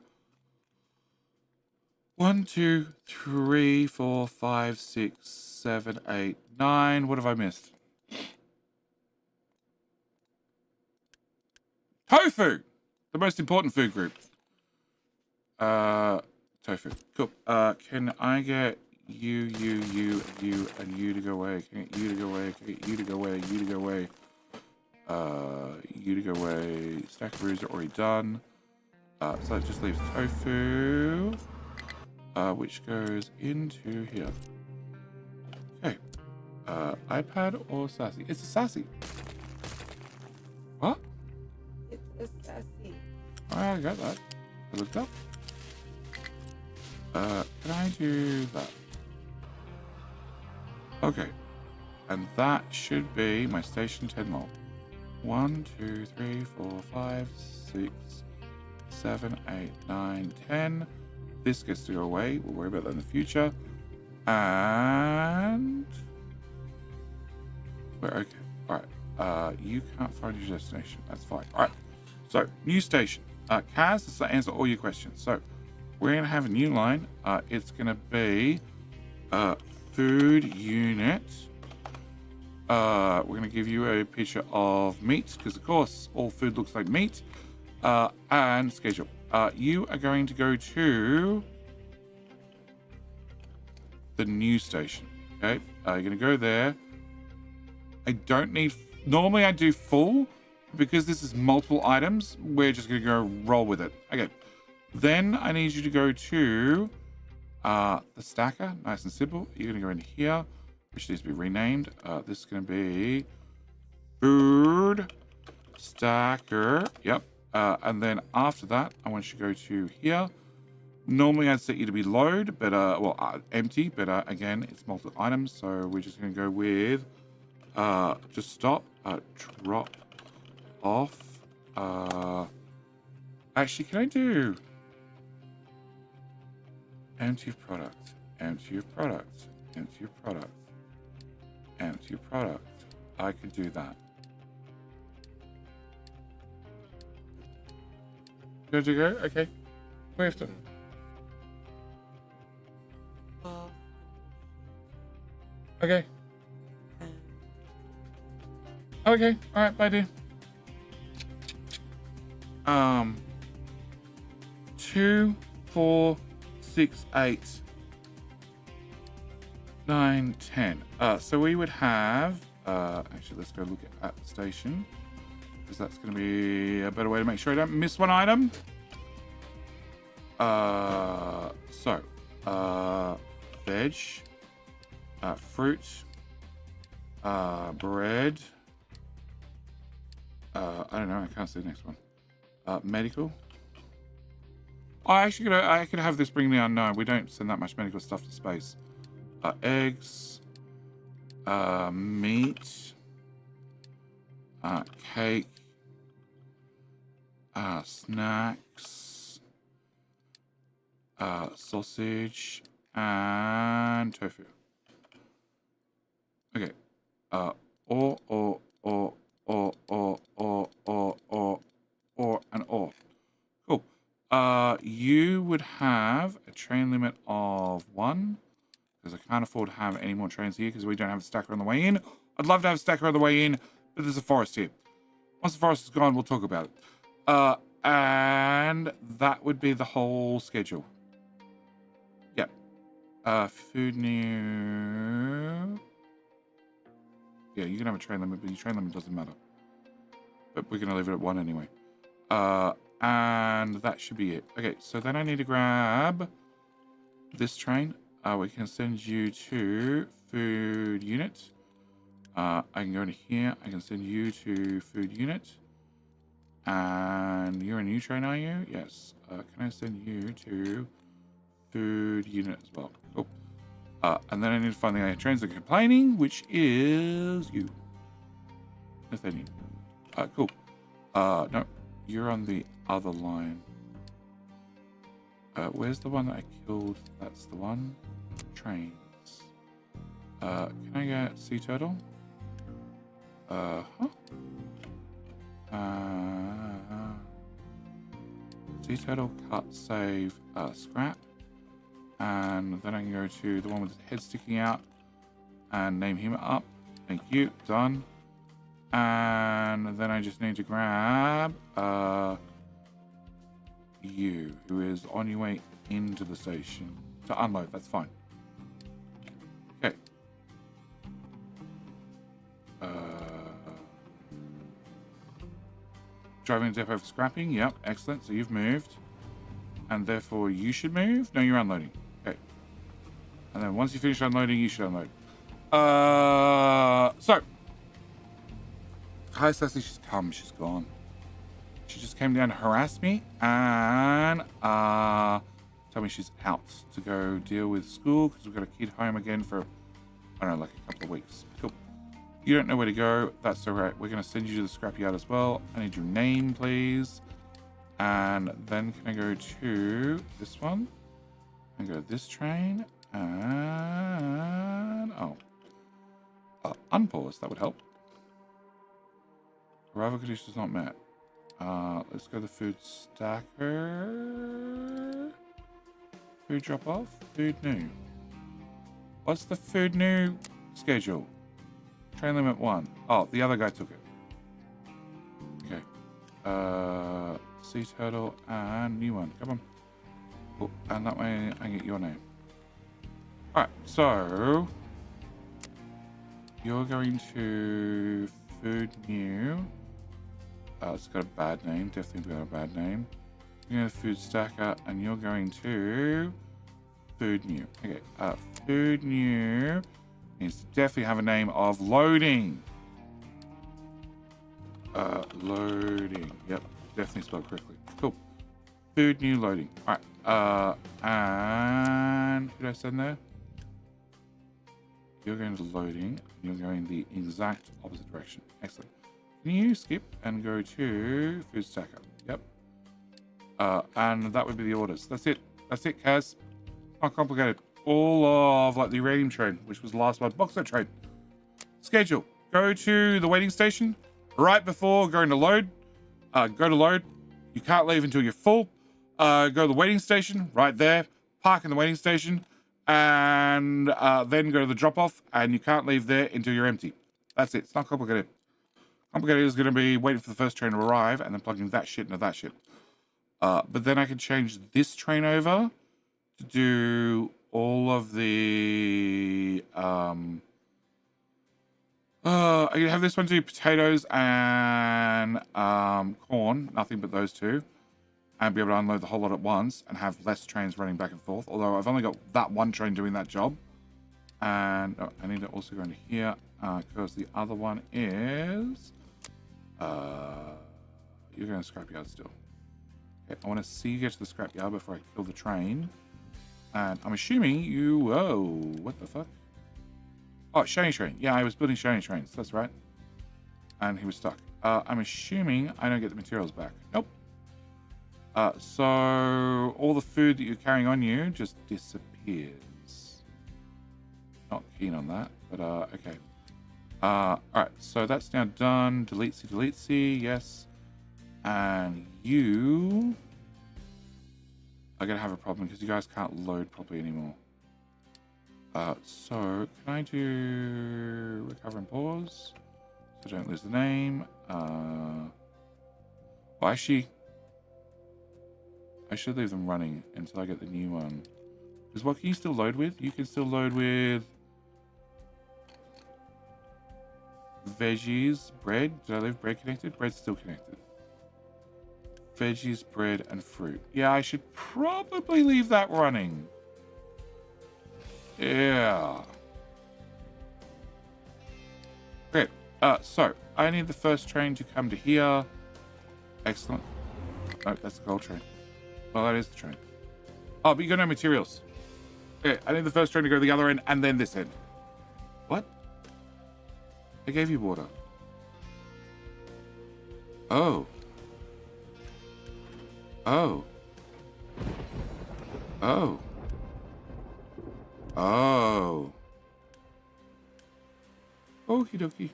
1, 2, 3, 4, 5, 6, 7, 8, 9. What have I missed? Tofu! The most important food group. Tofu. Cool. Can I get you, and you to go away? Can I get you to go away? Can I get you to go away? You to go away. You to go away. Stackaroos are already done. So that just leaves tofu, which goes into here. Okay. iPad or Sassy? It's a Sassy. What? It's a Sassy. I got that. I looked up. Can I do that? Okay. And that should be my station 10 log. 1, 2, 3, 4, 5, 6, 7, 8, 9, 10. This gets to go away. We'll worry about that in the future. And we're okay. All right. You can't find your destination. That's fine. All right. So new station. Kaz, this will answer all your questions. So we're gonna have a new line. It's gonna be food unit. We're going to give you a picture of meat, because of course all food looks like meat, and schedule. You are going to go to the new station. Okay, you're going to go there. I don't need, normally I do full, because this is multiple items, we're just going to go roll with it. Okay, then I need you to go to the stacker, nice and simple. You're going to go in here, which needs to be renamed. This is going to be food stacker. Yep. And then after that, I want you to go to here. Normally, I'd set you to be load, but empty. But again, it's multiple items, so we're just going to go with just stop, drop off. Actually, can I do empty of product, empty of product, empty of product? Empty product. I could do that. Good to go? Okay. We have to. Okay. Okay. All right. Bye, dude. 2, 4, 6, 8. 9, 10. So we would have, actually, let's go look at the station, because that's going to be a better way to make sure I don't miss one item. Veg, fruit, bread, I don't know, I can't see the next one. Medical. I could have this bring the unknown. We don't send that much medical stuff to space. Eggs, meat, cake, snacks, sausage, and tofu. Okay. And or. Cool. You would have a train limit of 1. Because I can't afford to have any more trains here because we don't have a stacker on the way in. I'd love to have a stacker on the way in, but there's a forest here. Once the forest is gone, we'll talk about it. And that would be the whole schedule. Yep. Food new. Yeah, you can have a train limit, but your train limit doesn't matter. But we're going to leave it at 1 anyway. And that should be it. Okay, so then I need to grab this train. We can send you to food unit. I can go into here. I can send you to food unit. And you're a new train, are you? Yes. Can I send you to food unit as well? Cool. And then I need to find the trains that are complaining, which is you. Nathaniel. Cool. No, you're on the other line. Where's the one that I killed? That's the one. Trains. Can I get sea turtle? Huh? Sea turtle, cut, save, scrap. And then I can go to the one with his head sticking out and name him up. Thank you. Done. And then I just need to grab you, who is on your way into the station to unload. That's fine. Okay. Driving the depot for scrapping. Yep, excellent. So you've moved. And therefore you should move. No, you're unloading. Okay. And then once you finish unloading, you should unload. So. Hi, Cecily. She's come. She's gone. She just came down to harass me and tell me she's out to go deal with school because we've got a kid home again for, I don't know, like a couple of weeks. Cool. You don't know where to go. That's all right. We're going to send you to the scrapyard as well. I need your name, please. And then can I go to this one and go this train and unpause. That would help. Arrival conditions not met. Let's go to the food stacker. Food drop off. Food new. What's the food new schedule? Train limit 1. Oh, the other guy took it. Okay. Sea turtle and new one. Come on. Oh, and that way I get your name. Alright, so you're going to food new. It's got a bad name. Definitely got a bad name. You're going to food stacker and you're going to food new. Okay. Food new needs to definitely have a name of loading. Loading. Yep. Definitely spelled correctly. Cool. Food new loading. Alright. And who did I send there? You're going to loading. You're going the exact opposite direction. Excellent. Can you skip and go to food stacker? Yep. And that would be the orders. That's it. That's it, Kaz. Not complicated. All of like the uranium train, which was the last one. Bauxite train. Schedule. Go to the waiting station right before going to load. Go to load. You can't leave until you're full. Go to the waiting station right there. Park in the waiting station. And then go to the drop off. And you can't leave there until you're empty. That's it. It's not complicated. Complicated is going to be waiting for the first train to arrive and then plugging that shit into that shit. But then I can change this train over to do all of the... I can have this one do potatoes and corn, nothing but those two, and be able to unload the whole lot at once and have less trains running back and forth. Although I've only got that one train doing that job. And I need to also go into here because the other one is... you're going to scrapyard still. Okay, I want to see you get to the scrapyard before I kill the train. And I'm assuming you... Whoa, what the fuck? Oh, shiny train. Yeah, I was building shiny trains. That's right. And he was stuck. I'm assuming I don't get the materials back. Nope. So all the food that you're carrying on you just disappears. Not keen on that, but okay. Alright, so that's now done. Delete C, yes. And you are going to have a problem because you guys can't load properly anymore. So can I do recover and pause? So don't lose the name. Well, actually, I should leave them running until I get the new one. Because what can you still load with? You can still load with veggies, bread. Did I leave bread connected? Bread's still connected. Veggies, bread, and fruit. Yeah, I should probably leave that running. Yeah. Great. So I need the first train to come to here. Excellent. Oh, that's the gold train. Well, that is the train. Oh, but you got no materials. Okay, I need the first train to go to the other end and then this end. What? I gave you water. Oh. Oh. Oh. Oh. Okie dokie.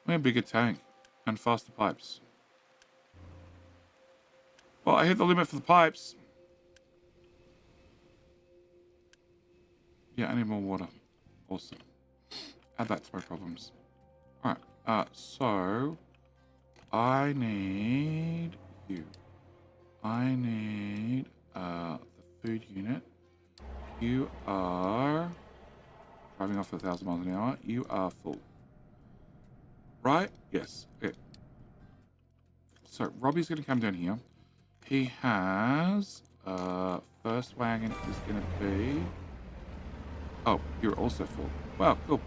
We have a bigger tank. And faster pipes. Well, I hit the limit for the pipes. Yeah, I need more water. Awesome. Add that to my problems. Alright, so I need you. I need the food unit. You are driving off at 1,000 miles an hour. You are full. Right? Yes. Okay. So Robbie's gonna come down here. He has first wagon is gonna be. Oh, you're also full. Wow, cool.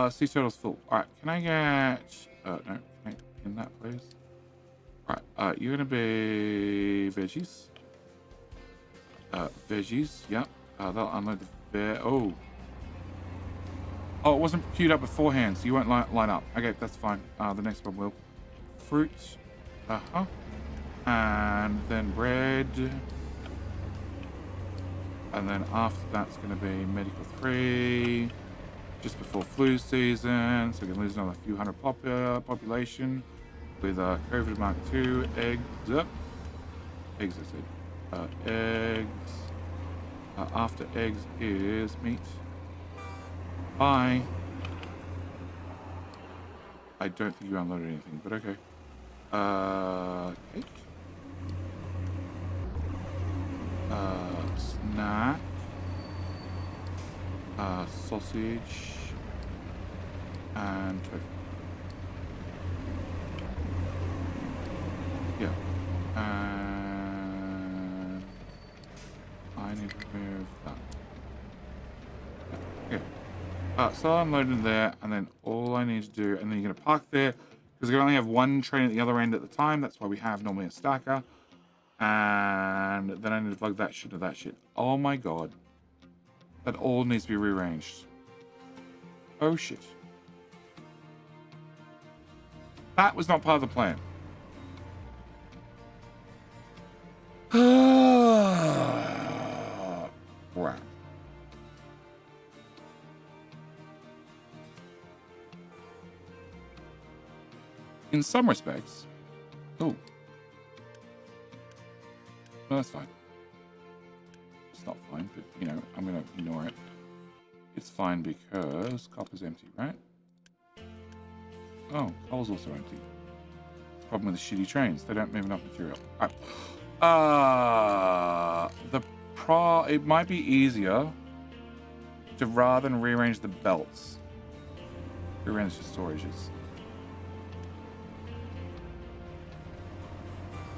Sea turtle's full. Alright, can I get no, can I in that please? Alright, you're gonna be veggies. Veggies, yep. They'll unload the oh, it wasn't queued up beforehand, so you won't line up. Okay, that's fine. The next one will. Fruit. And then bread. And then after that's going to be medical 3. Just before flu season, so we can lose another few hundred population with COVID Mark 2 eggs. Eggs, I said. Eggs. After eggs is meat. Bye. I don't think you unloaded anything, but okay. Cake. Snack. Sausage. And tofu. Yeah. And I need to remove that. Okay. So I'm loading there, and then all I need to do, and then you're going to park there, because we only have one train at the other end at the time. That's why we have normally a stacker. And then I need to plug that shit to that shit. Oh my god. That all needs to be rearranged. Oh shit. That was not part of the plan. Right. In some respects. Oh. No, that's fine. It's not fine, but, you know, I'm going to ignore it. It's fine because copper's empty, right? Oh, coal's also empty. Problem with the shitty trains. They don't move enough material. All right. It might be easier to, rather than rearrange the belts, rearrange the storages.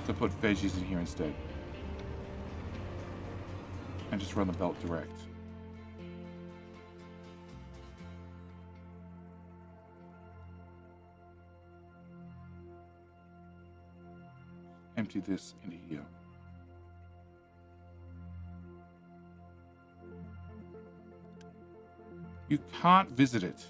To put veggies in here instead. And just run the belt direct. Empty this into here. You can't visit it.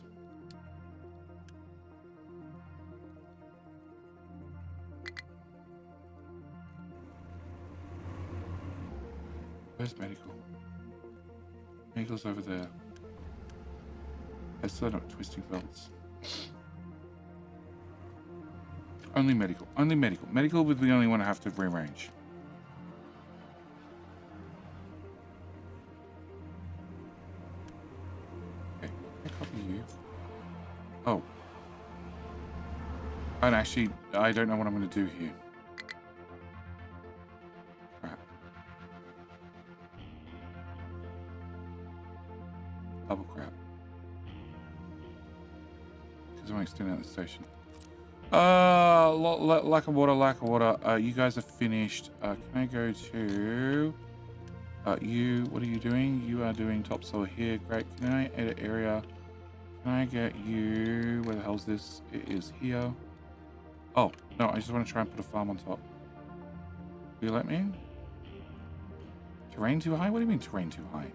Where's medical? Medical's over there. They're not twisting belts. Only medical. Only medical. Medical would be the only one I have to rearrange. Okay, can I copy you? Oh. And actually, I don't know what I'm going to do here. Crap. Double crap. Because I'm extending out the station. Lack of water. You guys are finished. Can I go to you? What are you doing? You are doing topsoil here. Great. Can I edit area? Can I get you? Where the hell's this? It is here. Oh no! I just want to try and put a farm on top. Will you let me? Terrain too high? What do you mean terrain too high?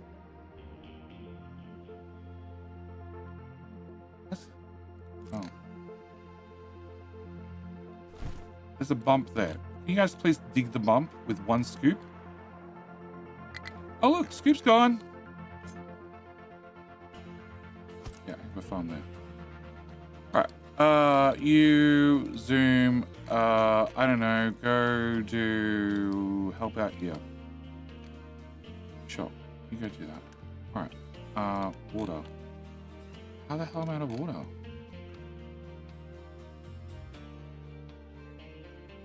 What? Oh. There's a bump there. Can you guys please dig the bump with one scoop? Oh look, scoop's gone. Yeah, I have a farm there. Alright, You zoom, I don't know, go do help out here. Sure, you go do that. Alright, water. How the hell am I out of water?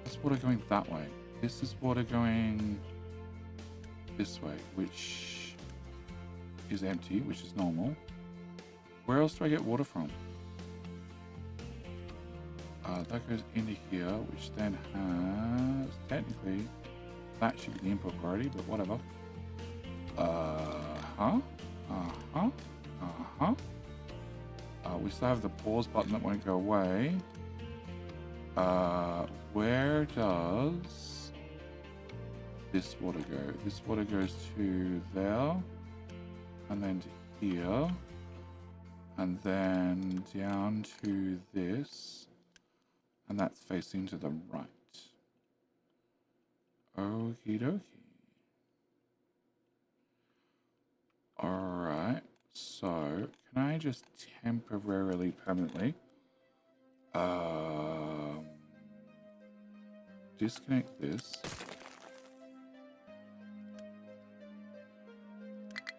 That's water going that way. This is water going this way, which is empty, which is normal. Where else do I get water from? That goes into here, which then has, technically, that should be the input already, but whatever. We still have the pause button that won't go away. Where does this water go? This water goes to there, and then to here, and then down to this, and that's facing to the right. Okie dokie. Alright, so can I just temporarily, permanently disconnect this?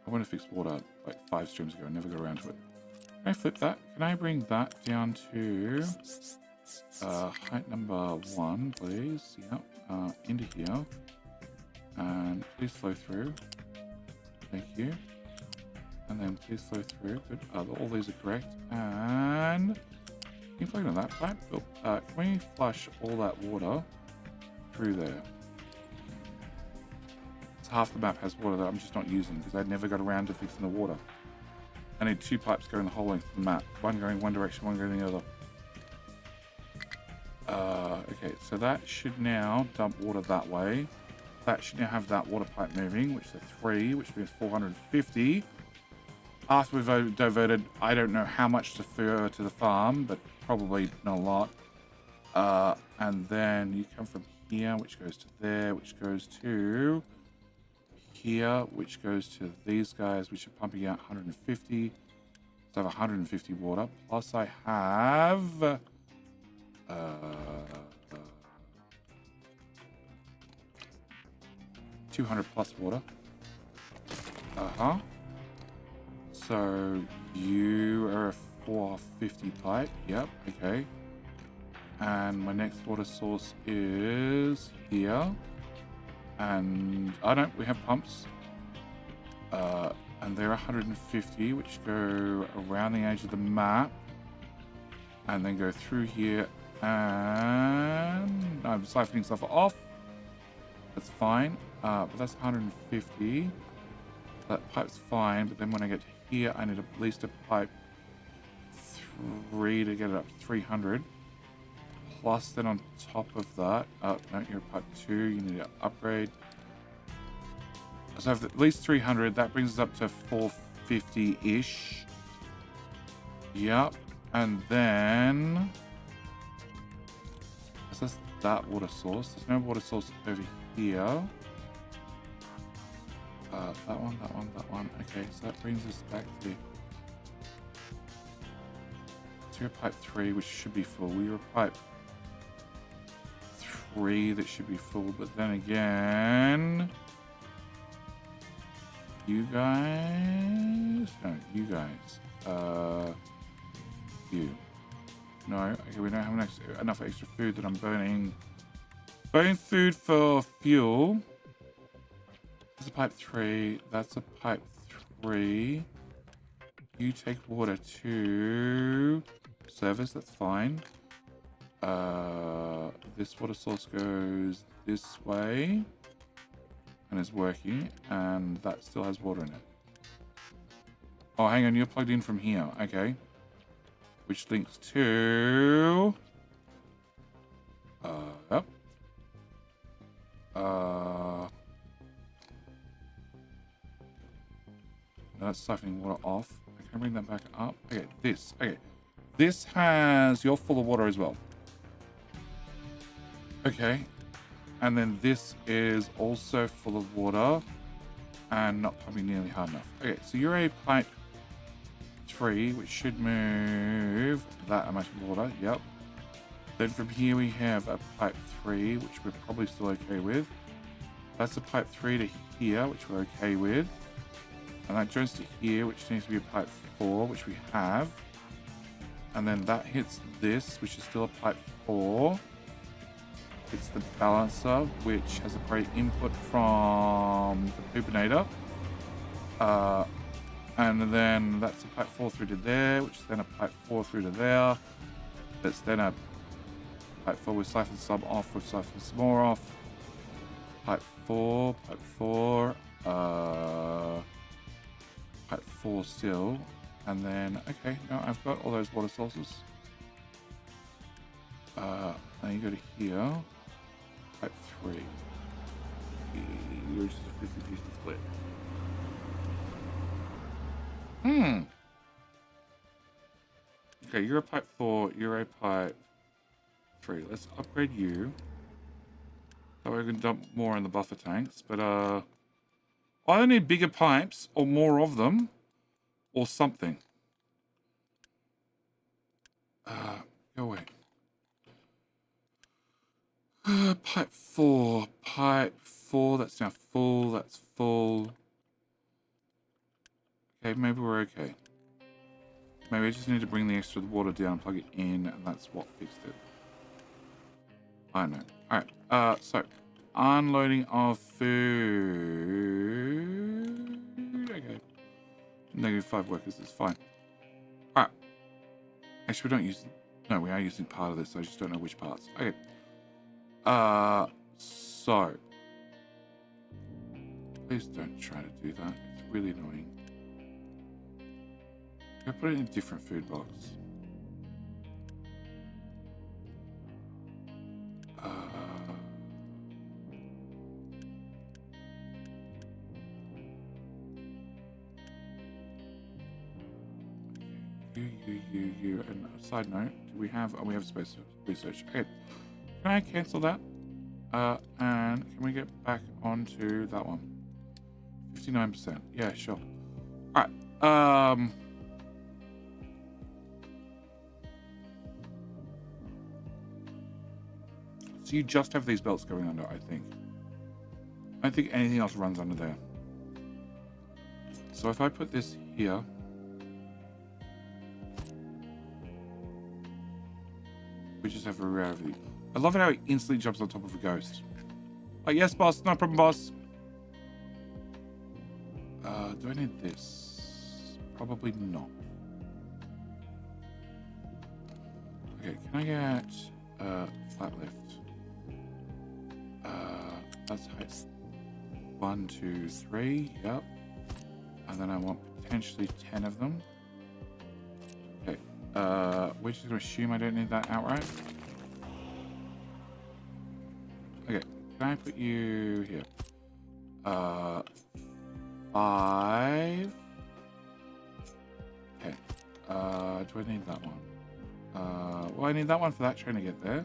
I want to fix water like 5 streams ago. I never got around to it. Can I flip that? Can I bring that down to height number 1, please? Yeah, into here. And please flow through. Thank you. And then please flow through. Good. All these are correct. And can you plug in that pipe? Oh, can we flush all that water through there? It's half the map has water that I'm just not using because I never got around to fixing the water. I need 2 pipes going the whole length of the map. One going one direction, one going the other. Okay, so that should now dump water that way. That should now have that water pipe moving, which is 3, which means 450. After we've diverted, I don't know how much to the farm, but probably not a lot. And then you come from here, which goes to there, which goes to here, which goes to these guys, which are pumping out 150. So I have 150 water. Plus I have 200 plus water. So you are a 450 pipe. Yep, okay. And my next water source is here. And I don't, we have pumps. And they're 150, which go around the edge of the map. And then go through here. And I'm siphoning stuff off. That's fine. But that's 150. That pipe's fine, but then when I get to here, I need at least a pipe 3 to get it up to 300. Plus, then on top of that, no, you're pipe 2, you need to upgrade. So I have at least 300, that brings us up to 450-ish. Yep, and then... That's that water source. There's no water source over here. That one. Okay, so that brings us back to your pipe 3, which should be full. We were pipe 3 that should be full, but then again, you guys, no, you guys, you. No, okay, we don't have enough extra food that I'm burning. Burning food for fuel. That's a pipe 3. That's a pipe 3. You take water to service. That's fine. This water source goes this way and is working, and that still has water in it. Oh, hang on. You're plugged in from here. Okay. Which links to... Yep. That's siphoning water off. I can bring that back up. Okay, this. Okay. This has... You're full of water as well. Okay. And then this is also full of water and not pumping nearly hard enough. Okay, so you're a pipe 3, which should move that amount of water. Yep. Then from here we have a pipe 3, which we're probably still okay with. That's a pipe 3 to here, which we're okay with. And that joins to here, which needs to be a pipe 4, which we have. And then that hits this, which is still a pipe 4. It's the balancer, which has a great input from the poopinator. And then that's a pipe 4 through to there, which is then a pipe 4 through to there. That's then a pipe 4 with siphon some off, with siphon some more off. Pipe 4, pipe 4, pipe 4 still. And then, okay, now I've got all those water sources. Then you go to here. Pipe 3. Yours is a 50-50 split. Okay, you're a pipe 4, you're a pipe 3. Let's upgrade you. That way we can dump more in the buffer tanks. But I either need bigger pipes or more of them or something. Go away. Pipe 4. Pipe 4. That's now full. That's full. Okay, maybe we're okay. Maybe I just need to bring the extra water down, plug it in, and that's what fixed it. I don't know. Alright, so unloading of food. Okay. -5 workers is fine. Alright. Actually, we don't use... No, we are using part of this, I just don't know which parts. Okay. So. Please don't try to do that. It's really annoying. I put it in a different food box. You. And a side note, do we have? Oh, we have space research. Okay, can I cancel that? And can we get back onto that one? 59%. Yeah, sure. All right. So you just have these belts going under, I think. I don't think anything else runs under there. So if I put this here. We just have a rarity. I love it how he instantly jumps on top of a ghost. Like, yes, boss. No problem, boss. Do I need this? Probably not. Okay, can I get flat lift? That's height 1, 2, 3. Yep. And then I want potentially 10 of them. Okay. We're just going to assume I don't need that outright. Okay. Can I put you here? 5. Okay. Do I need that one? Well, I need that one for that train to get there.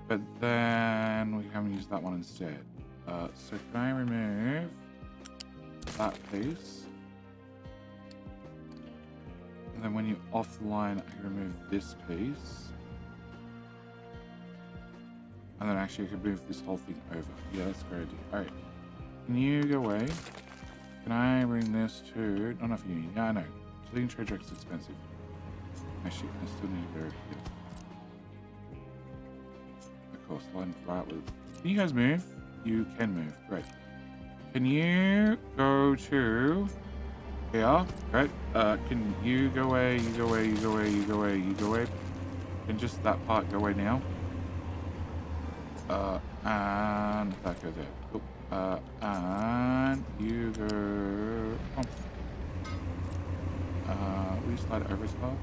But then we haven't used that one instead. So can I remove that piece? And then when you offline, I can remove this piece. And then actually I can move this whole thing over. Yeah, that's a great idea. Alright. Can you go away? Can I bring this to... Not enough union. Yeah, I know. Clean trade is expensive. Actually, I still need to go here. Of course, line right with... Can you guys move? You can move. Great. Can you go to... Here? Great. Can you go away? You go away, you go away, you go away, you go away. Can just that part go away now? And that go there. Cool. And you go... will you slide over as well?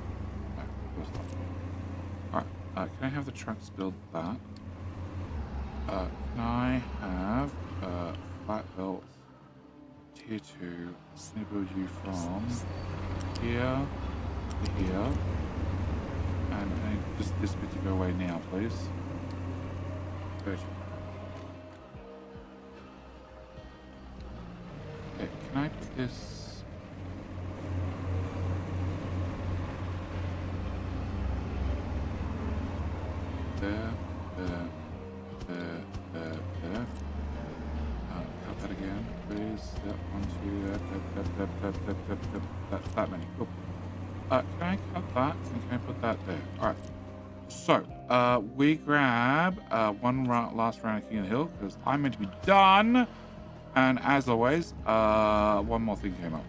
No, of course not. Alright, can I have the trucks build that? Can I have flat belt tier 2? Can I build you from here to here? And just this bit to go away now, please. Good. Okay, can I put this those. That one, two, that many. Cool. Can I cut that? And can I put that there? All right. So, we grab one last round of King of the Hill because I'm meant to be done. And as always, one more thing came up.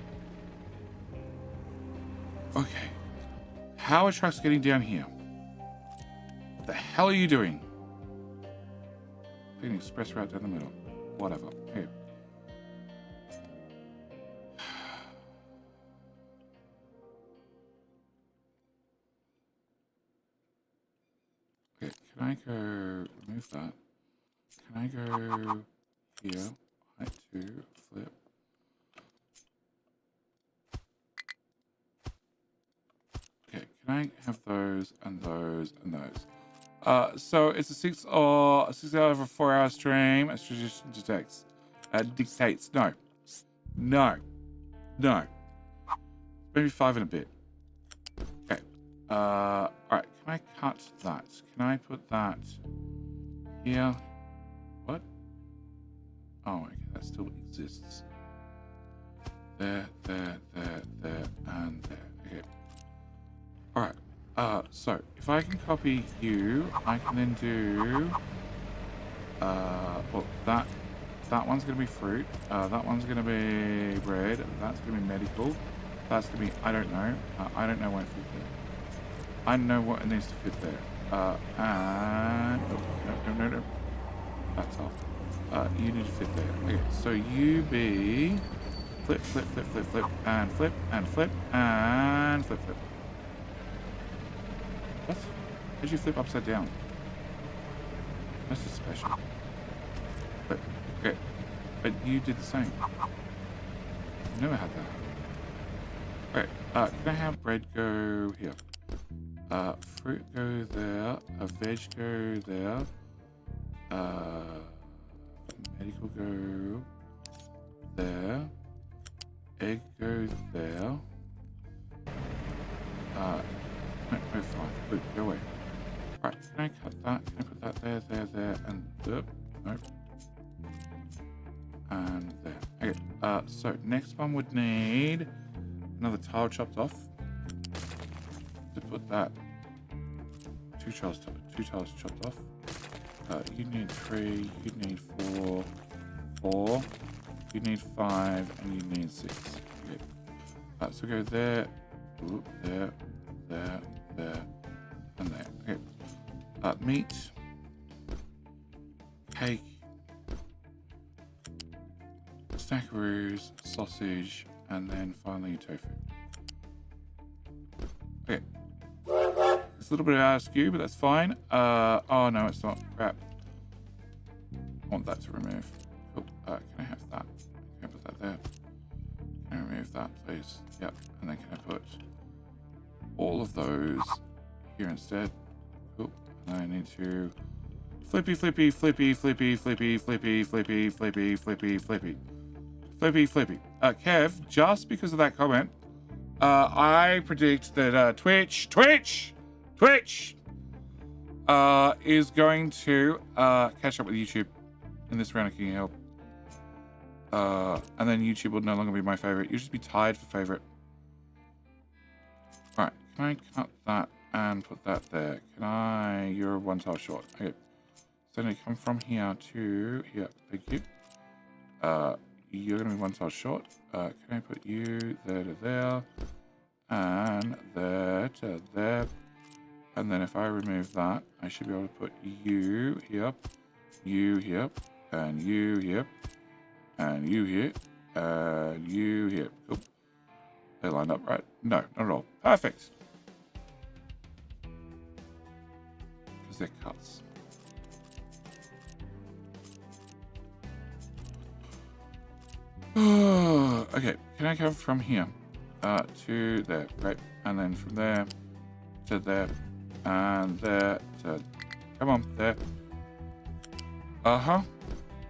Okay. How are trucks getting down here? What the hell are you doing? An express route down the middle. Whatever. Here. Okay, can I go remove that? Can I go here? Height 2, flip. Okay, can I have those and those and those? So it's a 6 hour 4 hour stream as tradition dictates. Dictates. No. Maybe 5 and a bit. Okay. Alright, can I cut that? Can I put that here? What? Oh, okay, that still exists. There, and there. Okay. Alright. So if I can copy you, I can then do well that one's gonna be fruit, that one's gonna be bread, that's gonna be medical, that's gonna be I don't know what it fit there. I know what it needs to fit there. And no. That's off. You need to fit there. Okay, so you be flip, and flip, and flip, and flip. What? How'd you flip upside down? That's just special. But, okay. But you did the same. Never had that. Okay, can I have bread go here? Fruit go there. Veg go there. Medical go there. Egg goes there. No, fine. Good, go away. Right, can I cut that? Can I put that there, and nope. And there. Okay, so next one would need another tile chopped off. To put that. Two tiles chopped off. You need 3, you need 4, you need 5, and you need 6. Okay. So go there, there, and there. Okay. Meat, cake, snackaroos, sausage, and then finally tofu. Okay. It's a little bit out of skew, but that's fine. Oh no, it's not. Crap. I want that to remove. Cool. Can I have that? Can I put that there? Can I remove that, please? Yep. And then can I put all of those here instead? Cool. And I need to flippy. Kev, just because of that comment, I predict that Twitch is going to catch up with YouTube in this round of King Help. And then YouTube will no longer be my favorite. You'll just be tied for favorite. Right, can I cut that and put that there? Can I? You're 1 tile short. Okay. So then I come from here to here. Thank you. You're gonna be 1 tile short. Can I put you there to there? And there to there. And then if I remove that, I should be able to put you here, you here, and you here, and you here, and you here. Cool. They lined up right? No, not at all. Perfect. Because they're cuts. Okay, can I go from here to there, right? And then from there to there, and there to, come on, there.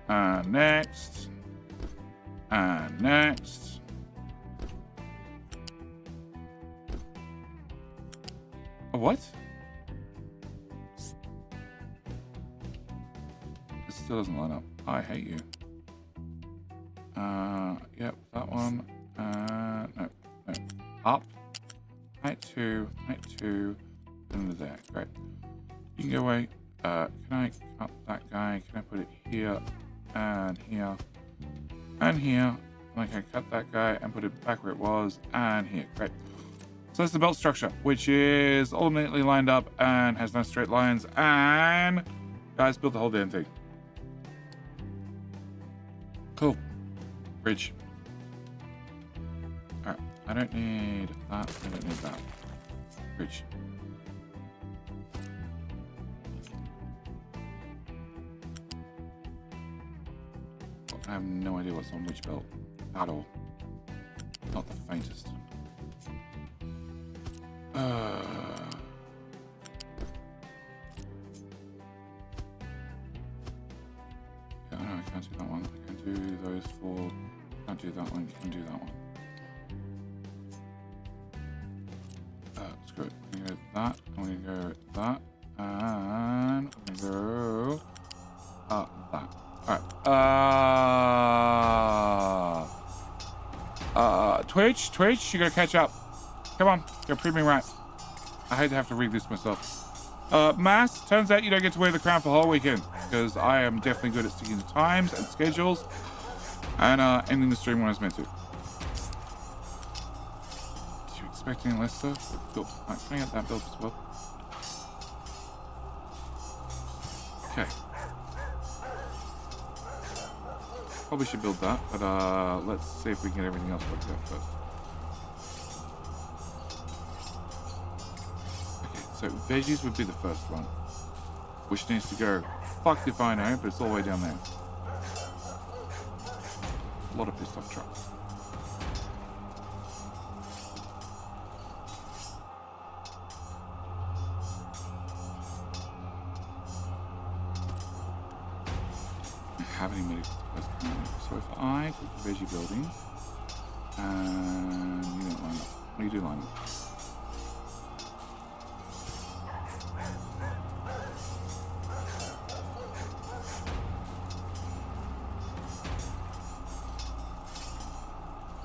And next. And next. What? It still doesn't line up. I hate you. Yep, that one. No. Up. Height 2, and there. Great. You can go away. Can I cut that guy? Can I put it here and here and here? And I can cut that guy and put it back where it was and here. Great. So that's the belt structure, which is all neatly lined up and has nice straight lines. And guys, build the whole damn thing. Cool. Bridge. Alright, I don't need that. I don't need that. Bridge. I have no idea what's on which belt at all. Not the faintest. Yeah, no, I can't do that one. I can do those four. Can't do that one. Can do that one. Screw it. I'm gonna go that. I'm gonna go that. And I'm gonna go that. Alright. Twitch, you gotta catch up. Come on, go prove me right. I hate to have to read this myself. Mass, turns out you don't get to wear the crown for the whole weekend, because I am definitely good at sticking to times and schedules and ending the stream when I was meant to. Did you expect any less stuff? Cool. Alright, can I get that built as well? Okay. Probably should build that, but let's see if we can get everything else worked out first. Okay, so veggies would be the first one, which needs to go. Fucked if I know, but it's all the way down there. A lot of pissed off trucks. Have any medical supplies currently. So if I take the veggie building and you don't line up. What do you do line up?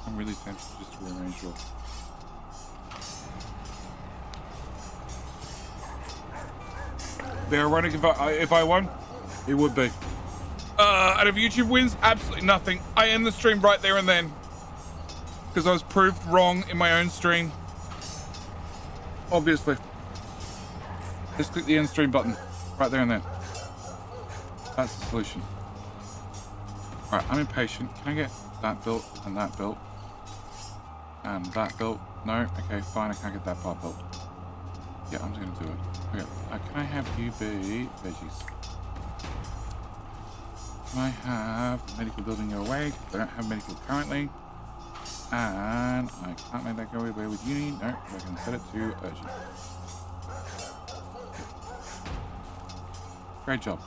I'm really tempted just to rearrange it. Be ironic if I won, it would be. And if YouTube wins, absolutely nothing. I end the stream right there and then. Because I was proved wrong in my own stream. Obviously. Just click the end stream button. Right there and then. That's the solution. Alright, I'm impatient. Can I get that built and that built? And that built? No? Okay, fine. I can't get that part built. Yeah, I'm just going to do it. Okay, can I have you be veggies? I have medical building go away because I don't have medical currently, and I can't make that go away with uni. No, I can set it to urgent. Great job.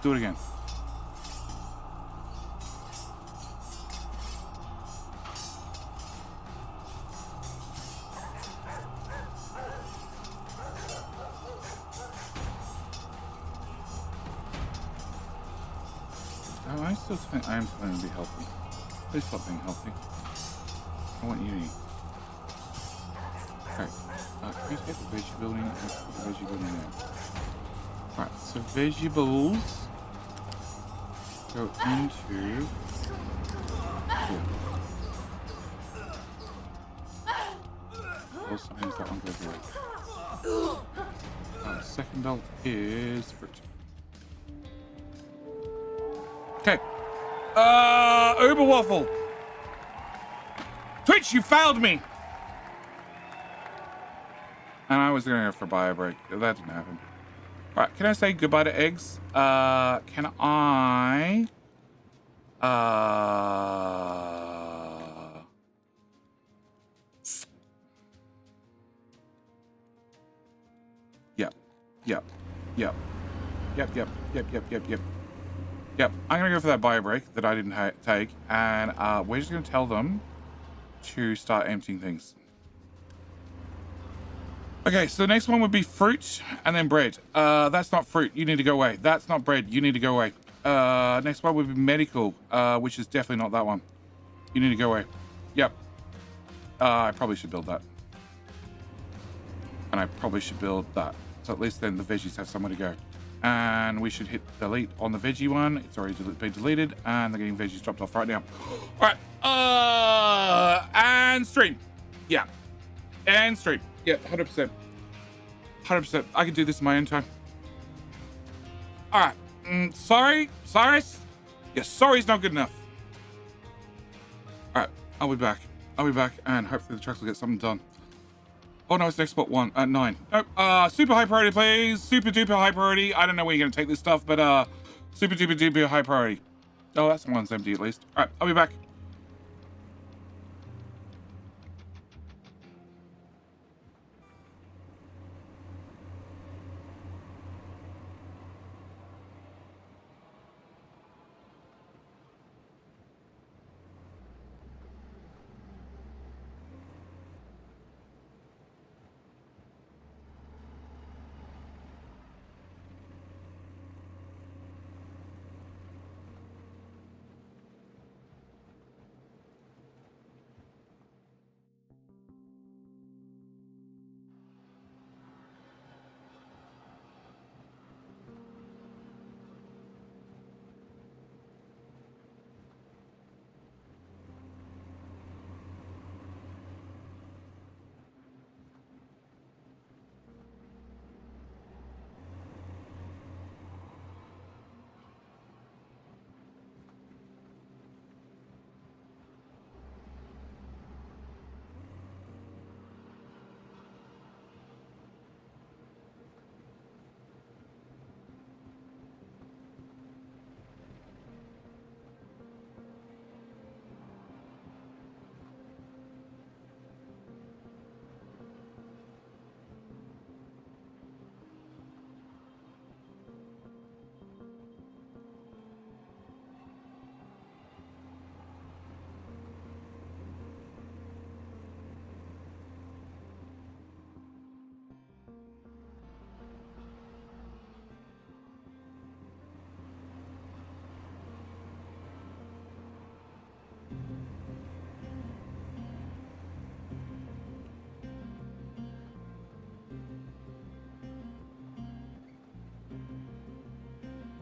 Do it again. I am trying to be healthy. Please stop being healthy. I want uni. Okay. Please get the veggie building and put the veggie building there. Alright, so vegetables go into here. Also means that one goes away. Second belt is fruit. Okay. Uber waffle. Twitch, you failed me. And I was gonna go for a bio break. That didn't happen. All right, can I say goodbye to eggs? Can I? Yep, I'm gonna go for that bio break that I didn't take, and we're just gonna tell them to start emptying things. Okay, so the next one would be fruit and then bread. That's not fruit. You need to go away. That's not bread. You need to go away. Next one would be medical, which is definitely not that one. You need to go away. Yep. I probably should build that. And I probably should build that. So at least then the veggies have somewhere to go. And we should hit delete on the veggie one. It's already been deleted, and they're getting veggies dropped off right now. All right. And stream. Yeah. And stream. Yeah, 100%. 100%. I can do this in my own time. All right. Sorry, Cyrus. Yeah, sorry's not good enough. All right. I'll be back. And hopefully the trucks will get something done. Oh no, it's next spot 9. Nope. Super high priority, please. Super duper high priority. I don't know where you're gonna take this stuff, but super duper duper high priority. Oh, that's one's empty at least. All right, I'll be back.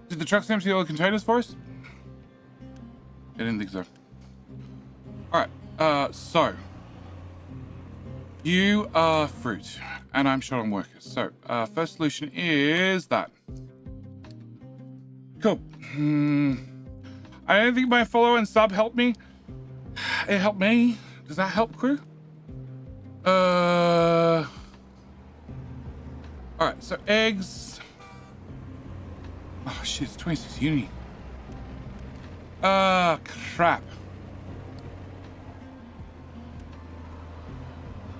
Did the trucks empty all the containers for us? I didn't think so. All right. So you are fruit, and I'm short on workers. So first solution is that. Cool. I don't think my follow and sub helped me. It helped me. Does that help, crew? All right. So eggs. Oh shit, it's 26 uni. Crap.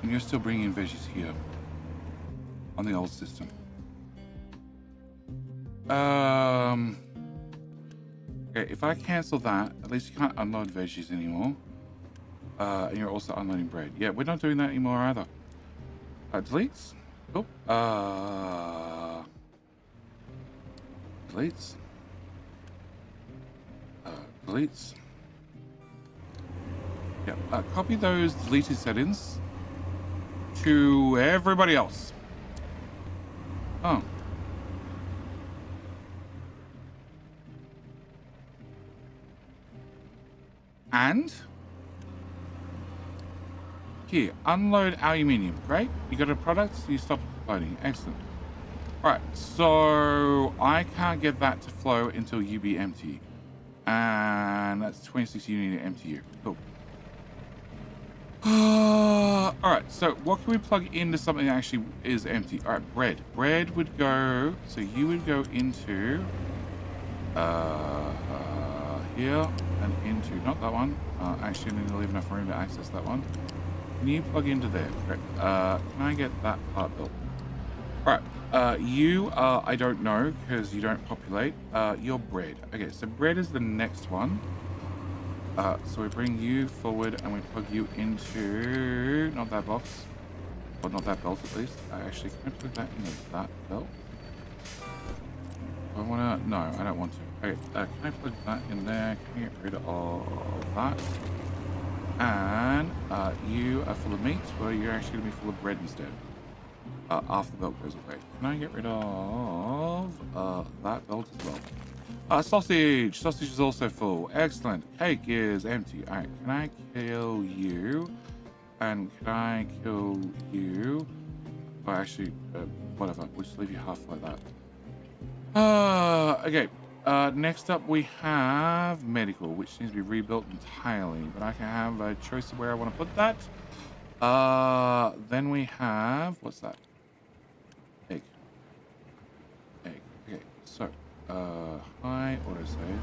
And you're still bringing in veggies here on the old system. Okay, if I cancel that, at least you can't unload veggies anymore. And you're also unloading bread. Yeah, we're not doing that anymore either. Deletes. Cool. Deletes. Deletes. Yeah, copy those deleted settings to everybody else. Oh. And here, unload aluminium. Great. You got a product, you stop loading. Excellent. Alright, so I can't get that to flow until you be empty. And that's 26 units to empty you. Cool. Alright, so what can we plug into something that actually is empty? Alright, bread. Bread would go, so you would go into here and into, not that one. Actually, I need to leave enough room to access that one. Can you plug into there? Great. Can I get that part built? Alright. You are, I don't know, because you don't populate. You're bread. Okay, so bread is the next one. So we bring you forward and we plug you into, not that box, or not that belt at least. Actually, can I plug that into that belt? I wanna, no, I don't want to. Okay, can I plug that in there? Can I get rid of that? And you are full of meat, well, you're actually gonna be full of bread instead. After the belt goes away. Can I get rid of that belt as well? Sausage! Sausage is also full. Excellent. Cake is empty. Alright, can I kill you? And can I kill you? Oh, actually, whatever. We'll just leave you half like that. Okay. Next up we have medical, which needs to be rebuilt entirely. But I can have a choice of where I want to put that. Then we have, what's that? Egg. Egg. Okay, so, hi, autosave.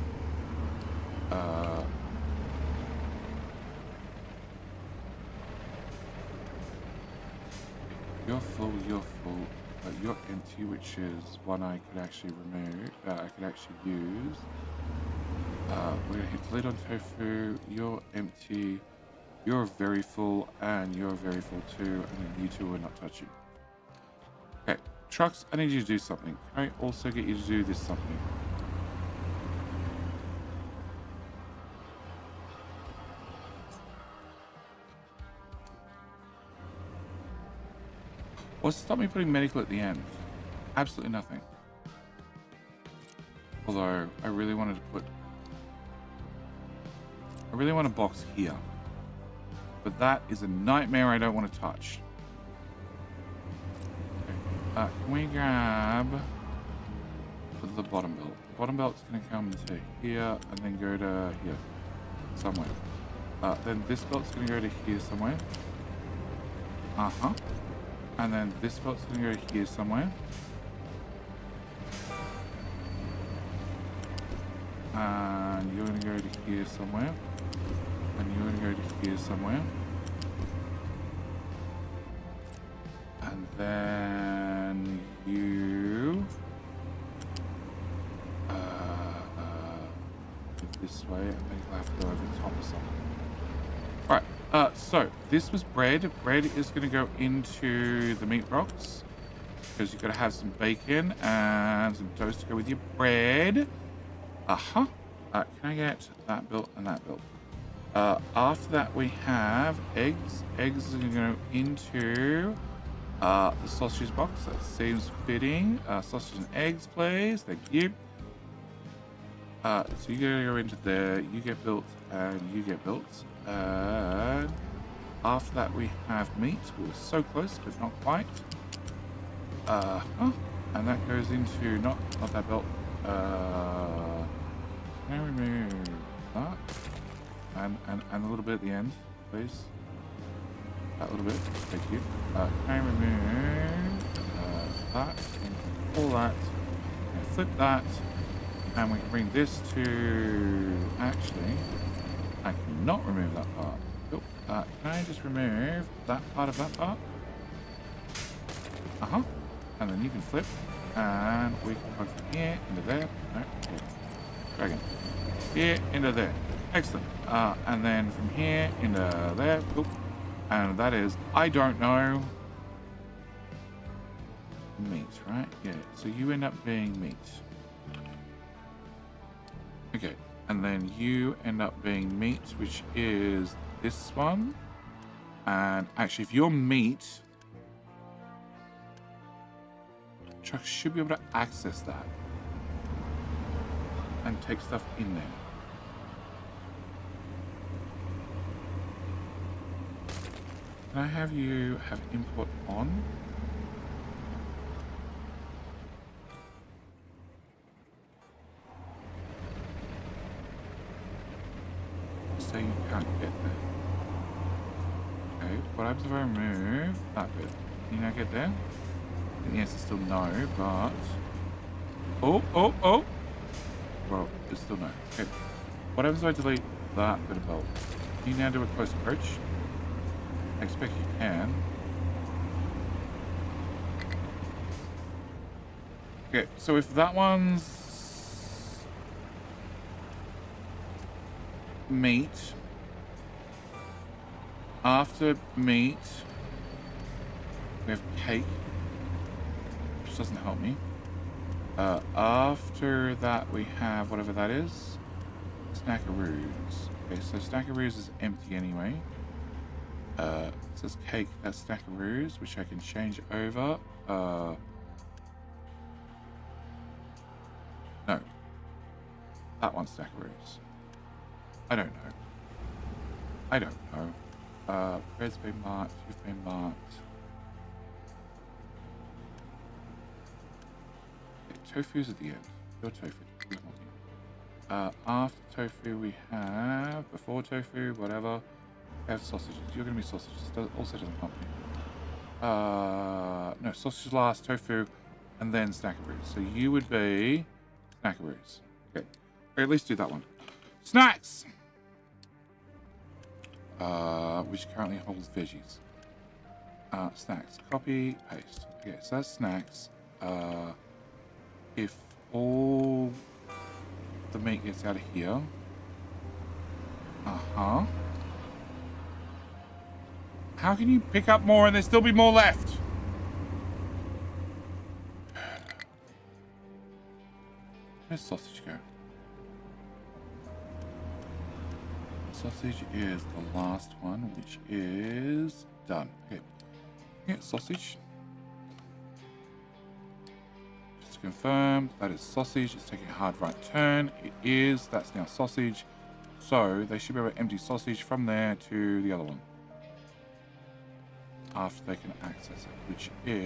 You're full, you're empty, which is one I could actually remove, I could actually use. We're gonna hit delete on tofu, you're empty, you're very full, and you're very full too, and then you two will not touch you. Okay, trucks, I need you to do something. Can I also get you to do this something? What's to stop me putting medical at the end? Absolutely nothing. Although, I really want a box here. But that is a nightmare I don't want to touch. Okay. Can we grab the bottom belt? The bottom belt's going to come to here and then go to here. Somewhere. Then this belt's going to go to here somewhere. Uh-huh. And then this belt's going to go here somewhere. And you're going to go to here somewhere. And you're going to go to here somewhere. And then you... this way, and then you'll have to go over the top or something. Alright, so this was bread. Bread is going to go into the meat box. Because you've got to have some bacon and some toast to go with your bread. Uh-huh. Can I get that built and that built? After that, we have eggs. Eggs are going to go into the sausage box. That seems fitting. Sausage and eggs, please. Thank you. So you're going to go into there. You get built and you get built. And after that, we have meat. We were so close, but not quite. And that goes into not that belt. Can I remove that? And a little bit at the end, please. That little bit. Thank you. Can I remove that? And pull that. And flip that. And we can bring this to... Actually, I cannot remove that part. Cool. Can I just remove that part of that part? Uh-huh. And then you can flip. And we can go from here into there. No, here. Dragon. Here into there. Excellent. And then from here into there. Cool. And that is, I don't know, meat, right? Yeah. So you end up being meat. Okay. And then you end up being meat, which is this one. And actually, if you're meat, truck should be able to access that and take stuff in there. Can I have you have input on? So you can't get there. Okay, what happens if I remove that bit? Can you now get there? The answer is still no, but... Oh! Well, it's still no. Okay. What happens if I delete that bit of belt? Can you now do a close approach? I expect you can. Okay, so if that one's meat, after meat, we have cake, which doesn't help me. After that, we have whatever that is. Snackaroos. Okay, so Snackaroos is empty anyway. It says cake, that's Snackaroos, which I can change over. No. That one's Snackaroos. I don't know. I don't know. Bread's been marked, you've been marked. Okay, tofu's at the end. Your tofu. After tofu we have, before tofu, whatever, we have sausages. You're going to be sausages. Also doesn't help me. No, sausages last, tofu, and then Snackaroos. So you would be Snackaroos. Okay, at least do that one. Snacks! Which currently holds veggies. Snacks. Copy, paste. Okay, so that's snacks. If all the meat gets out of here. How can you pick up more and there still be more left? Where's sausage go? Sausage is the last one, which is done. Okay. Yeah, sausage. Just to confirm, that is sausage. It's taking a hard right turn. It is. That's now sausage. So they should be able to empty sausage from there to the other one. After they can access it, which is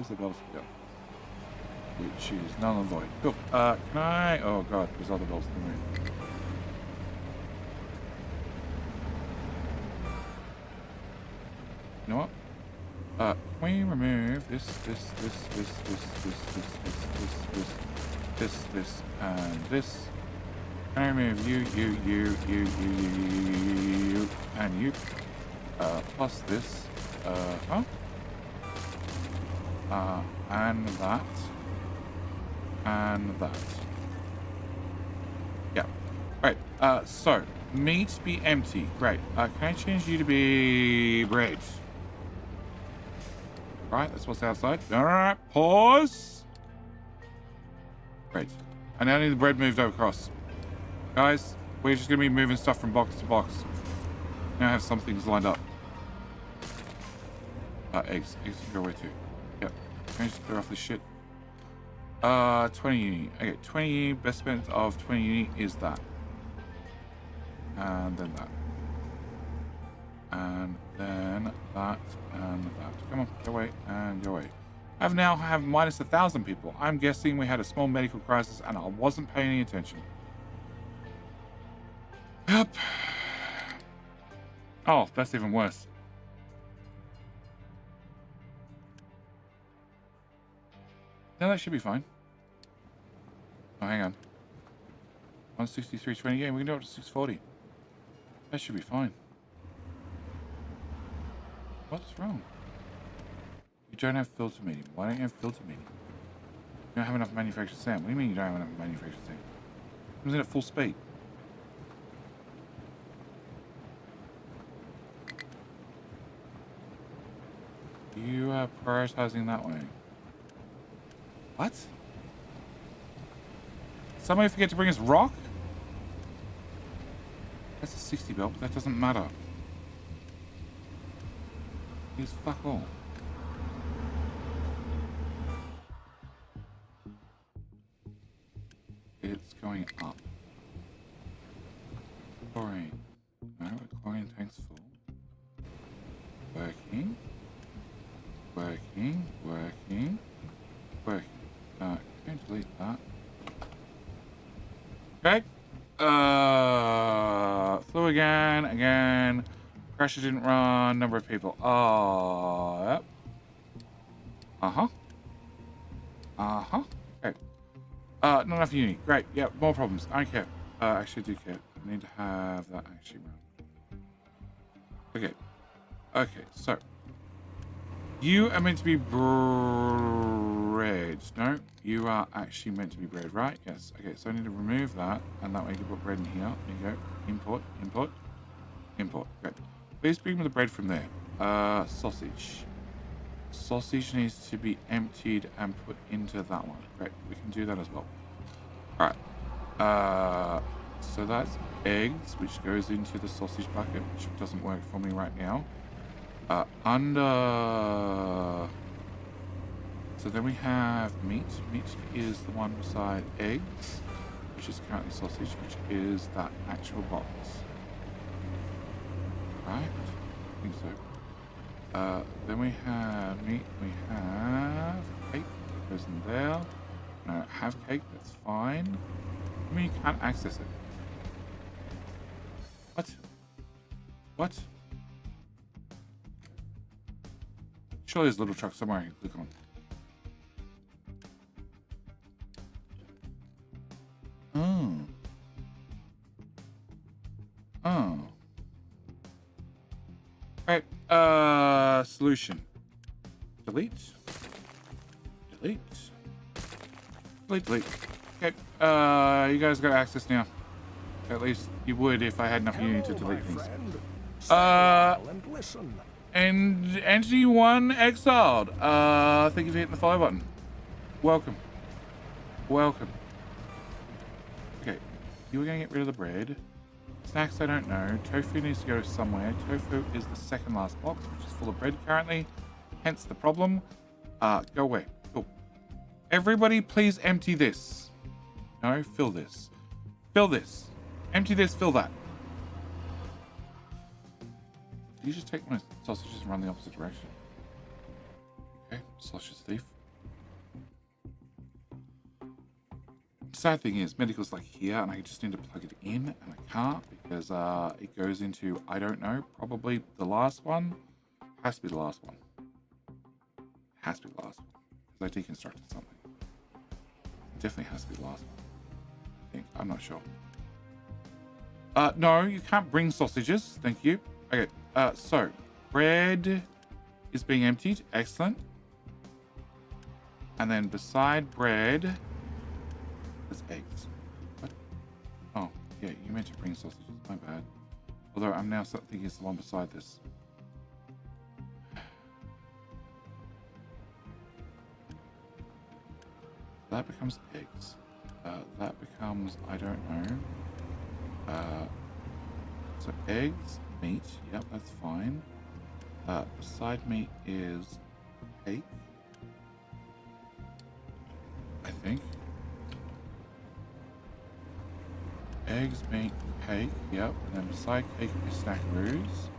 the belt here. Which is null and void. Cool. Can I? Oh god, there's other belts than me. You know what? Can we remove this, and this? Can I remove you, and you? Plus this, and that, and that. Yeah. Right. So meat be empty. Great. Can I change you to be bread? Right. That's what's outside. All right. Pause. Great. I now need the bread moved across. Guys, we're just gonna be moving stuff from box to box. Now I have some things lined up. Eggs. Eggs can go away too. Yep. Can I just clear off this shit? 20 uni. Okay, 20 uni. Best spend of 20 uni is that. And then that. And then that. And that. Come on, go away and go away. I now have minus 1,000 people. I'm guessing we had a small medical crisis and I wasn't paying any attention. Yep. Oh, that's even worse. No, that should be fine. Oh, hang on. 163.20. Yeah, we can do it to 640. That should be fine. What's wrong? You don't have filter medium. Why don't you have filter medium? You don't have enough manufactured sand. What do you mean you don't have enough manufactured sand? It was in at full speed. You are prioritizing that way. What? Somebody forget to bring us rock? That's a 60 belt, but that doesn't matter. He's fuck all. It's going up. Chlorine. No, chlorine tank's full. Working. Working. Working. Working. Can I delete that? Okay. Flew again. Crasher didn't run. Number of people. Yep. Okay. Not enough uni. Great. Yep. More problems. I don't care. Actually, I do care. I need to have that actually run. Okay. Okay. So. You are meant to be bread. No, you are actually meant to be bread, right? Yes. Okay, so I need to remove that, and that way you can put bread in here. There you go. Import, import, import. Great. Please bring me the bread from there. Sausage. Sausage needs to be emptied and put into that one. Great, we can do that as well. All right. So that's eggs, which goes into the sausage bucket, which doesn't work for me right now. So then we have meat. Meat is the one beside eggs, which is currently sausage, which is that actual box. Right? I think so. Then we have meat. We have cake that goes in there. No, have cake. That's fine. I mean, you can't access it. What? What? Surely there's a little truck somewhere I can click on. Oh. Right. Solution. Delete. Delete. Delete, delete. Okay. You guys got access now. At least you would if I had enough unity to delete things. And Entity 1 exiled. Thank you for hitting the follow button. Welcome. Welcome. Okay. You were going to get rid of the bread. Snacks, I don't know. Tofu needs to go somewhere. Tofu is the second last box, which is full of bread currently. Hence the problem. Go away. Cool. Everybody, please empty this. No, fill this. Fill this. Empty this, fill that. You just take my sausages and run the opposite direction. Okay, sausage thief. Sad thing is, medical's like here, and I just need to plug it in, and I can't because it goes into, I don't know, probably the last one. Has to be the last one. Has to be the last one because I deconstructed something. It definitely has to be the last one. I think. I'm not sure. No, you can't bring sausages. Thank you. Okay. So bread is being emptied. Excellent. And then beside bread, there's eggs. What? Oh, yeah, you meant to bring sausages. My bad. Although I'm now thinking it's the one beside this. That becomes eggs. That becomes, I don't know. So eggs, meat. Yep, that's fine. Beside meat is cake. I think. Eggs, meat, cake. Yep. And then beside cake is snackaroos.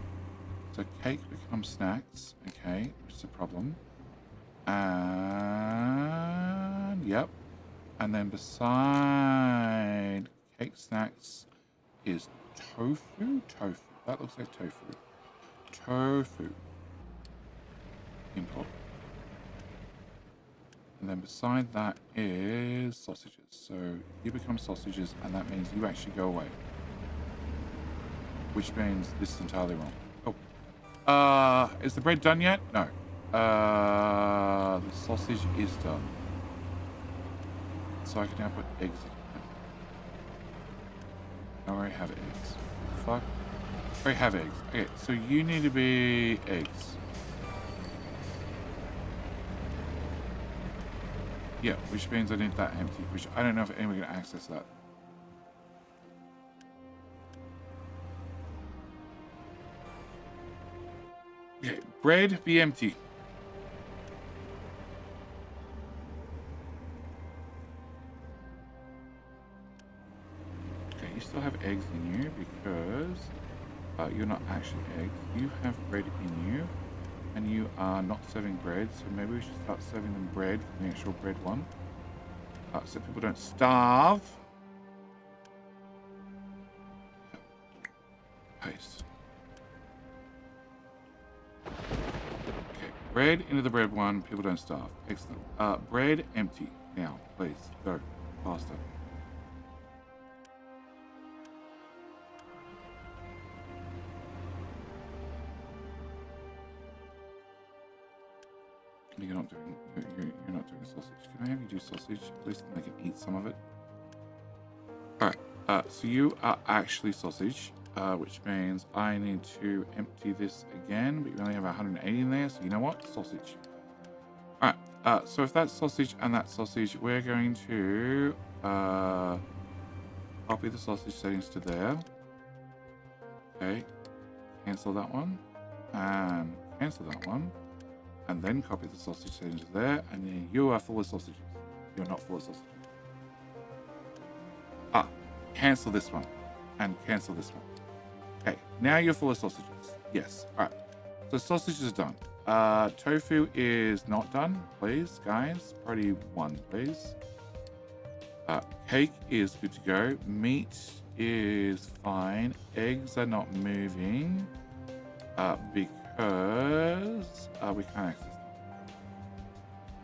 So cake becomes snacks. Okay, which is a problem. And yep. And then beside cake snacks is tofu. Tofu. That looks like tofu. Tofu. Import. And then beside that is sausages. So you become sausages, and that means you actually go away. Which means this is entirely wrong. Oh. Is the bread done yet? No. The sausage is done. So I can now put eggs in it. I already have eggs. Fuck. I already have eggs. Okay, so you need to be eggs. Yeah, which means I need that empty, which I don't know if anyone can access that. Okay, bread be empty. Okay, you still have eggs in you because you're not actually eggs. You have bread in you. And you are not serving bread, so maybe we should start serving them bread from the actual bread one. So people don't starve. Paste. Okay, bread into the bread one, people don't starve. Excellent. Bread empty. Now, please, go. Faster. You're not doing sausage. Can I have you do sausage? At least I can eat some of it. Alright, so you are actually sausage, which means I need to empty this again, but you only have 180 in there, so you know what? Sausage. So if that's sausage and that sausage, we're going to copy the sausage settings to there. Okay, cancel that one and cancel that one, and then copy the sausage settings to there, and then you are full of sausages. You're not full of sausages. Cancel this one and cancel this one. Okay, now you're full of sausages. Yes. All right. So sausages are done. Tofu is not done, please, guys. Priority 1, please. Cake is good to go. Meat is fine. Eggs are not moving because we can't access them.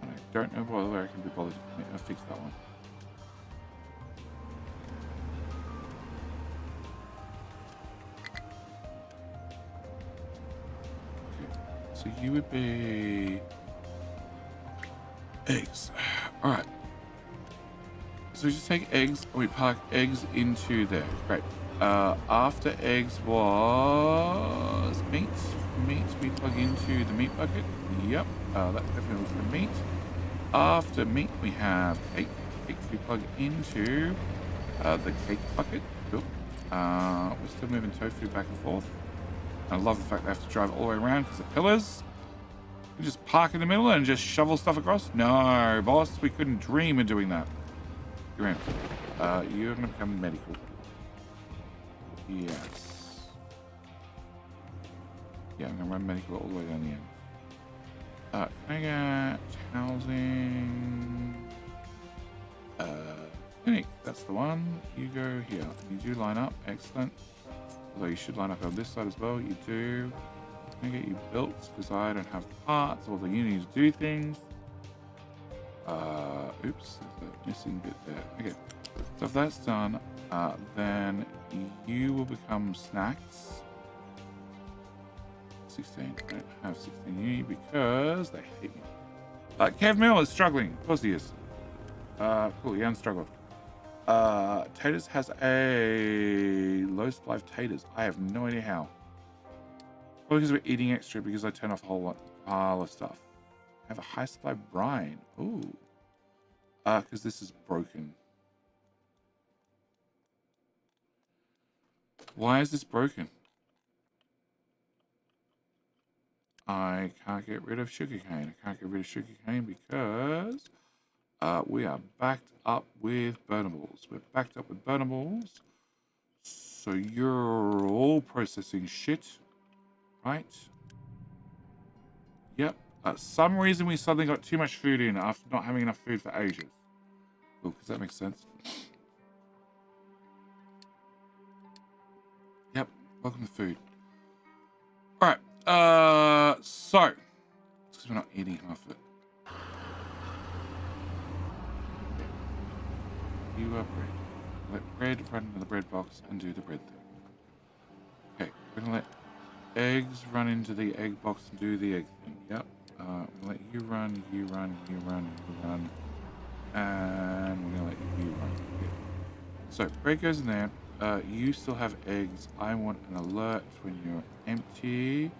And I don't know whether I can be bothered to fix that one. So you would be eggs. All right. So we just take eggs and we park eggs into there. Great. After eggs was meat. Meat we plug into the meat bucket. Yep. That definitely looks like meat. After meat we have cake. Cake we plug into the cake bucket. Cool. We're still moving tofu back and forth. I love the fact they have to drive all the way around because of pillars. You just park in the middle and just shovel stuff across? No, boss, we couldn't dream of doing that. You're empty. You're going to become medical. Yes. Yeah, I'm going to run medical all the way down the end. Can I get housing? Clinic, that's the one. You go here. You do line up. Excellent. Although you should line up on this side as well. You do. I'm going to get you built because I don't have parts. Although you need to do things. Oops. There's a missing bit there. Okay. So if that's done, then you will become snacks. 16. I don't have 16 units because they hate me. Kev Mill is struggling. Of course he is. Cool. Yeah, I'm struggling. Taters has a low supply of taters. I have no idea how. Probably because we're eating extra because I turn off a whole pile of stuff. I have a high supply of brine. Ooh. Because this is broken. Why is this broken? I can't get rid of sugarcane. I can't get rid of sugarcane because we are backed up with burnables. We're backed up with burnables. So you're all processing shit, right? Yep. Some reason we suddenly got too much food in after not having enough food for ages. Cool, because that makes sense. Yep. Welcome to food. All right. So because we're not eating enough of it. You are bread. Let bread run into the bread box and do the bread thing. Okay, we're gonna let eggs run into the egg box and do the egg thing. Yep. We're gonna let you run, you run, you run, you run, and we're gonna let you run. Okay. So bread goes in there. You still have eggs. I want an alert when you're empty.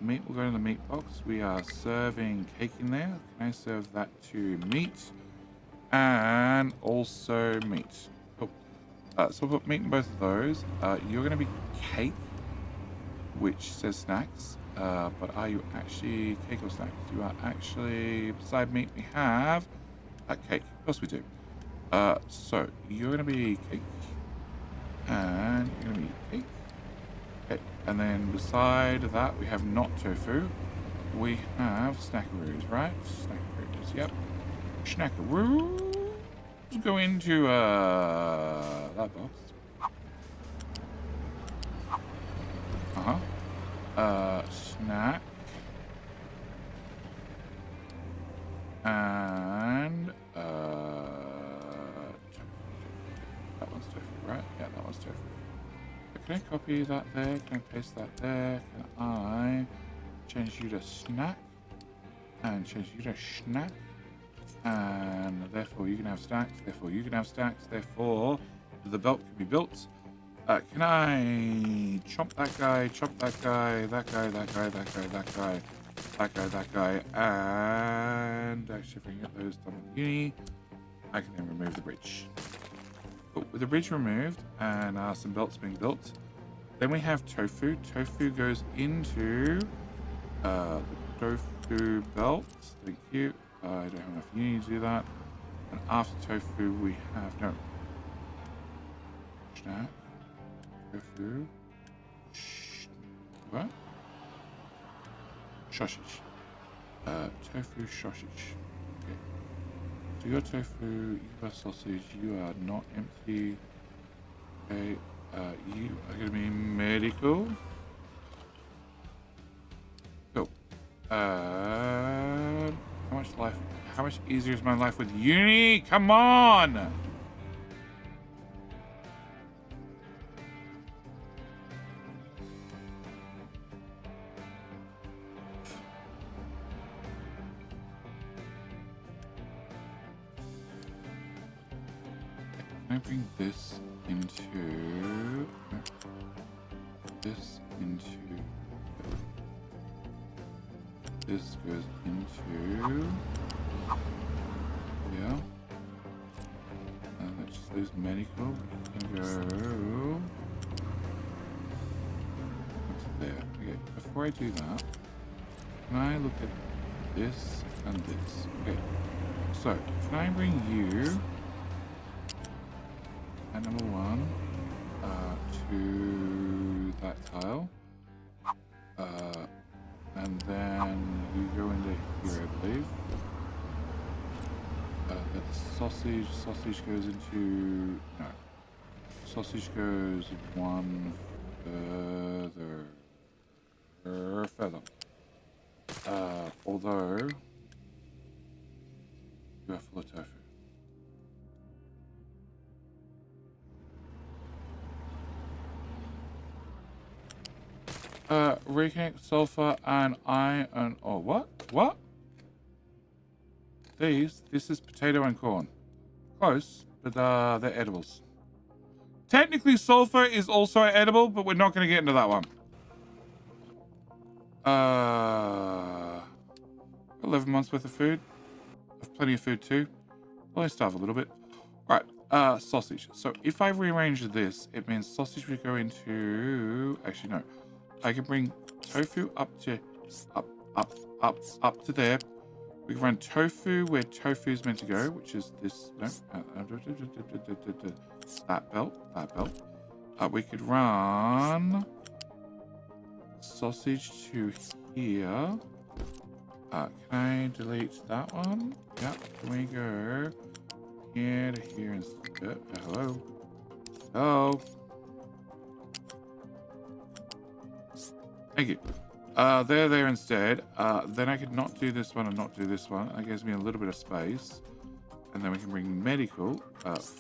Meat will go in the meat box. We are serving cake in there. Can I serve that to meat? And also meat. Cool. So we'll put meat in both of those. You're going to be cake, which says snacks. But are you actually cake or snacks? You are actually, beside meat, we have cake. Of course we do. So you're going to be cake. And you're going to be cake. Okay. And then beside that, we have not tofu. We have snackaroos, right? Snackaroos, yep. Snackaroos go into that box. Snack and that one's tofu, right? Yeah, that one's tofu. So can I copy that there? Can I paste that there? Can I change you to snack and change you to snack? And therefore you can have stacks, therefore you can have stacks, therefore the belt can be built. Can I chomp that guy, that guy, that guy, that guy, that guy, that guy, that guy, and actually if I can get those done with uni, I can then remove the bridge. But with the bridge removed and some belts being built, then we have tofu. Tofu goes into the tofu belts. Thank you. I don't have enough uni to do that. And after tofu, we have no snack. Tofu. What? Sausage. Tofu sausage. Okay. So your tofu, you are sausage, you are not empty. Okay. You are gonna be medical. Cool. How much easier is my life with uni? Come on! Can I bring this into this goes into yeah, and that just leaves medical. Can go up to there. Okay, before I do that, can I look at this and this? Okay, so can I bring you at number 1 to that tile, and then you go into here, I believe. Sausage goes into no. Sausage goes one further. Although you are full of tofu. Reconnect sulfur and iron. Oh, what? What? This is potato and corn. Close, but they're edibles. Technically, sulfur is also edible, but we're not going to get into that one. 11 months worth of food. I have plenty of food too. Probably starve a little bit. All right, sausage. So if I rearrange this, it means sausage would go into. Actually, no. I can bring tofu up to there. We can run tofu where tofu is meant to go, which is this. No, that belt. We could run sausage to here. Can I delete that one? Yep. Can we go here to here instead? Hello. Hello. Thank you. There instead. Then I could not do this one and not do this one. That gives me a little bit of space. And then we can bring medical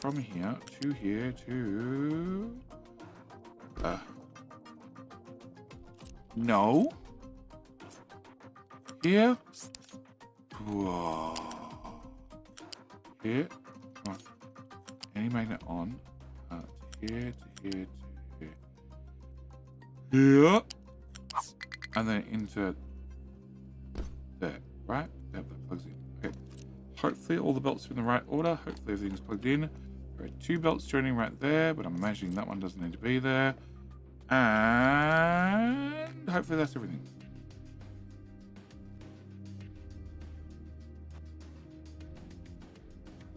from here to here to... no. Here. Whoa. Here. Come on. Any magnet on. Here to here to here. Here. And then into there, right? Yep, that plugs in. Okay. Hopefully all the belts are in the right order. Hopefully everything's plugged in. There are 2 belts joining right there, but I'm imagining that one doesn't need to be there. And hopefully that's everything.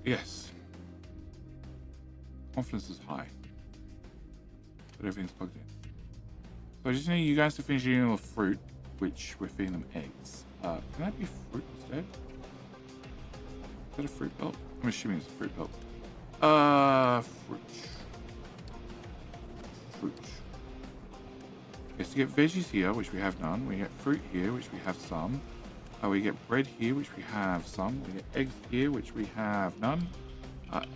Yes. Confidence is high. But everything's plugged in. So I just need you guys to finish eating all the fruit, which we're feeding them eggs. Can that be fruit instead? Is that a fruit belt? I'm assuming it's a fruit belt. Fruit. Okay, so you get veggies here, which we have none. We get fruit here, which we have some. We get bread here, which we have some. We get eggs here, which we have none.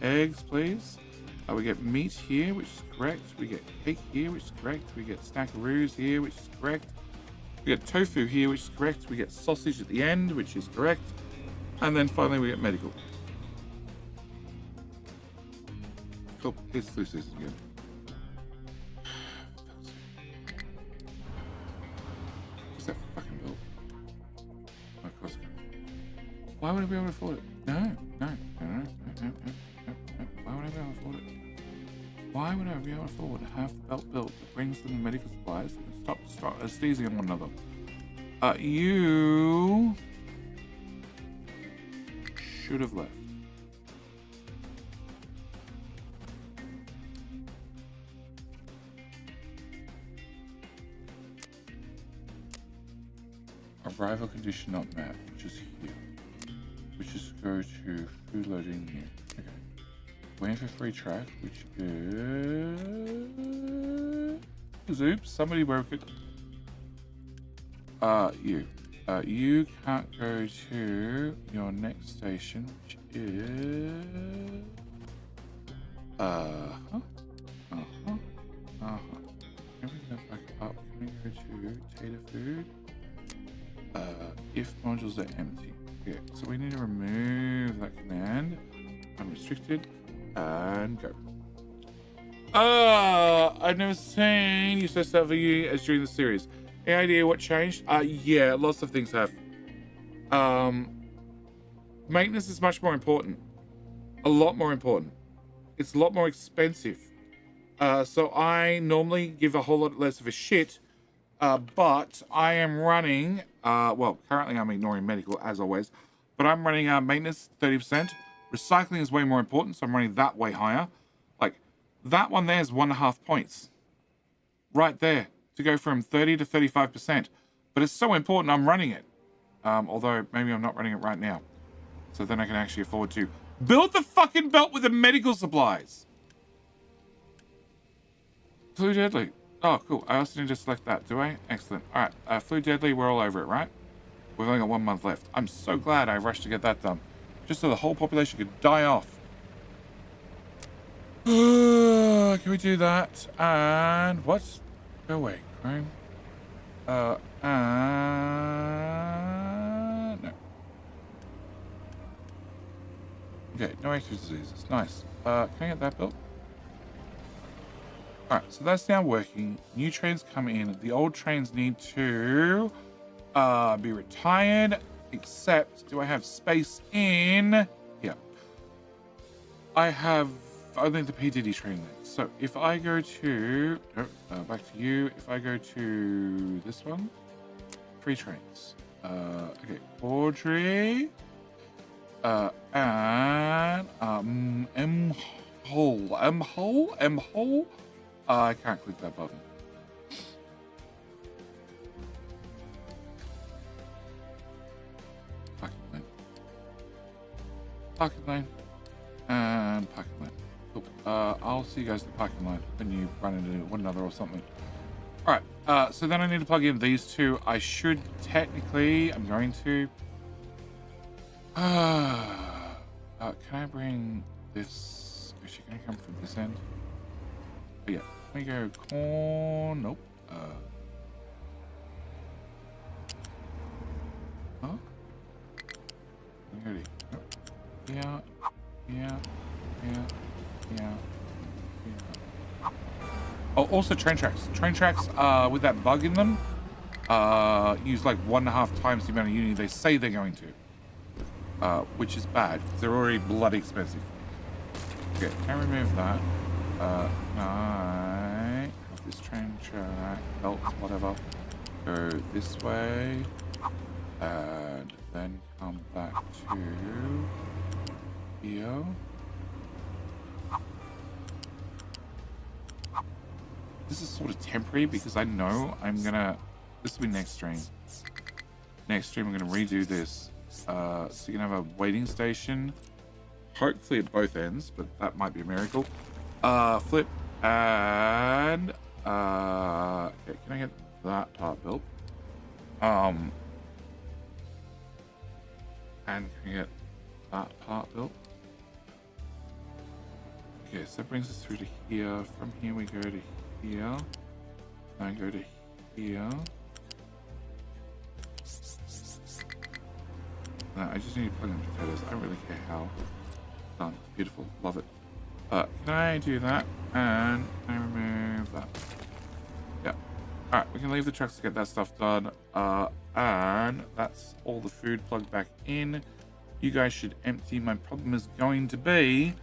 Eggs, please. We get meat here, which is correct. We get cake here, which is correct. We get snackaroos here, which is correct. We get tofu here, which is correct. We get sausage at the end, which is correct. And then finally we get medical. Cool. Here's flu season again. What's that fucking belt? Why would I be able to afford it? No. Why would I be able to afford it? Why would I be able to afford to have the belt built that brings them medical supplies and stop sneezing on one another? You should have left. Arrival condition not met, which is here. Which is go to food loading new. Okay. Waiting for free track, which is oops, somebody broke it. You can't go to your next station, which is Can we go back up? Can we go to Tater Food? If modules are empty. Okay, so we need to remove that command. Unrestricted. And go. I've never seen you so self-view as during the series. Any idea what changed? Yeah, lots of things have. Maintenance is much more important. A lot more important. It's a lot more expensive. So I normally give a whole lot less of a shit. But I am running, well, currently I'm ignoring medical as always, but I'm running maintenance 30%. Recycling is way more important, so I'm running that way higher. Like, that one there is 1.5 points. Right there, to go from 30 to 35%. But it's so important I'm running it. Although, maybe I'm not running it right now. So then I can actually afford to build the fucking belt with the medical supplies. Flu Deadly. Oh, cool. I also need to select that, do I? Excellent. All right, Flu Deadly, we're all over it, right? We've only got 1 month left. I'm so glad I rushed to get that done. Just so the whole population could die off. Can we do that? And what? Go away, Chrome. No. Okay, no active diseases. Nice. Can I get that built? Alright, so that's now working. New trains come in. The old trains need to be retired. Except, do I have space in? Yeah. I have only the P. Diddy train there. So if I go to, back to you. If I go to this one, 3 trains. Okay, Audrey. And M-hole. I can't click that button. Parking lane. And parking lane. Cool. I'll see you guys in the parking line when you run into one another or something. Alright, so then I need to plug in these two. I should technically, I'm going to... can I bring this... Is she going to come from this end? Oh, yeah. Let me go corn. Nope. Huh? Nope. Yeah. Oh, also train tracks. Train tracks with that bug in them use like 1.5 times the amount of unity they say they're going to, which is bad because they're already bloody expensive. Okay, can I remove that? I have this train track, belts, whatever. Go this way, and then come back to here. This is sort of temporary because I know I'm gonna. This will be next stream. Next stream, I'm gonna redo this. So you can have a waiting station, hopefully at both ends, but that might be a miracle. Flip and okay, can I get that part built? And can I get that part built? Okay, so that brings us through to here. From here we go to here. I go to here. No, I just need to plug in potatoes. I don't really care how. Done. Beautiful. Love it. Can I do that? And can I remove that? Yeah. Alright, we can leave the trucks to get that stuff done. And that's all the food plugged back in. You guys should empty. My problem is going to be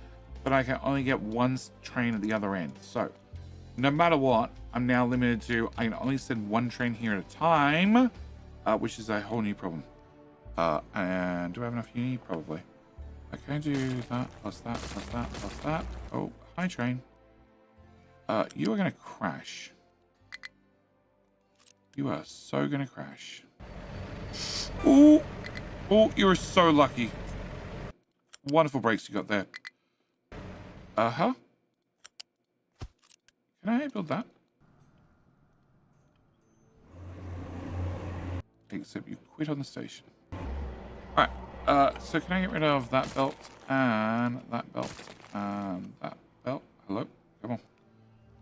that I can only get one train at the other end. So no matter what, I'm now limited to, I can only send one train here at a time, which is a whole new problem. And do I have enough uni? Probably. I can do that, plus that, plus that, plus that. Oh, hi train. You are going to crash. You are so going to crash. Ooh. Oh, you were so lucky. Wonderful brakes you got there. Uh-huh. Can I build that? Except you quit on the station. Alright, so can I get rid of that belt and that belt and that belt? Hello? Come on.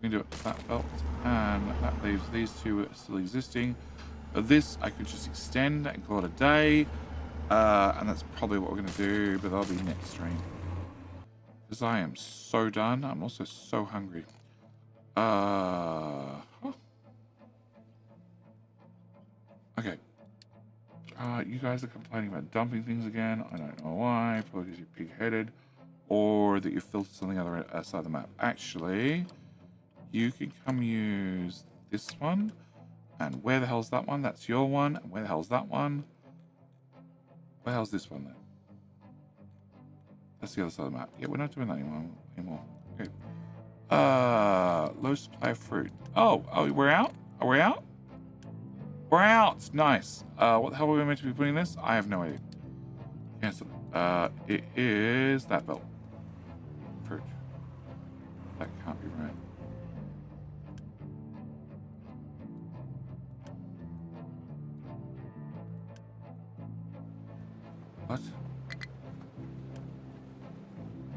We can do it. That belt and that leaves these two still existing. But this I could just extend and call it a day. And that's probably what we're going to do, but that'll be next stream. Because I am so done. I'm also so hungry. Okay. You guys are complaining about dumping things again. I don't know why. Probably because you're pig-headed. Or that you filtered something other side of the map. Actually, you can come use this one. And where the hell's that one? That's your one. And where the hell's that one? Where the hell's this one then? That's the other side of the map. Yeah, we're not doing that anymore. Okay. Low supply of fruit. Oh, we're out? Are we out? We're out. Nice. What the hell were we meant to be putting this? I have no idea. Cancel. It is that belt. Fruit. That can't be right. What?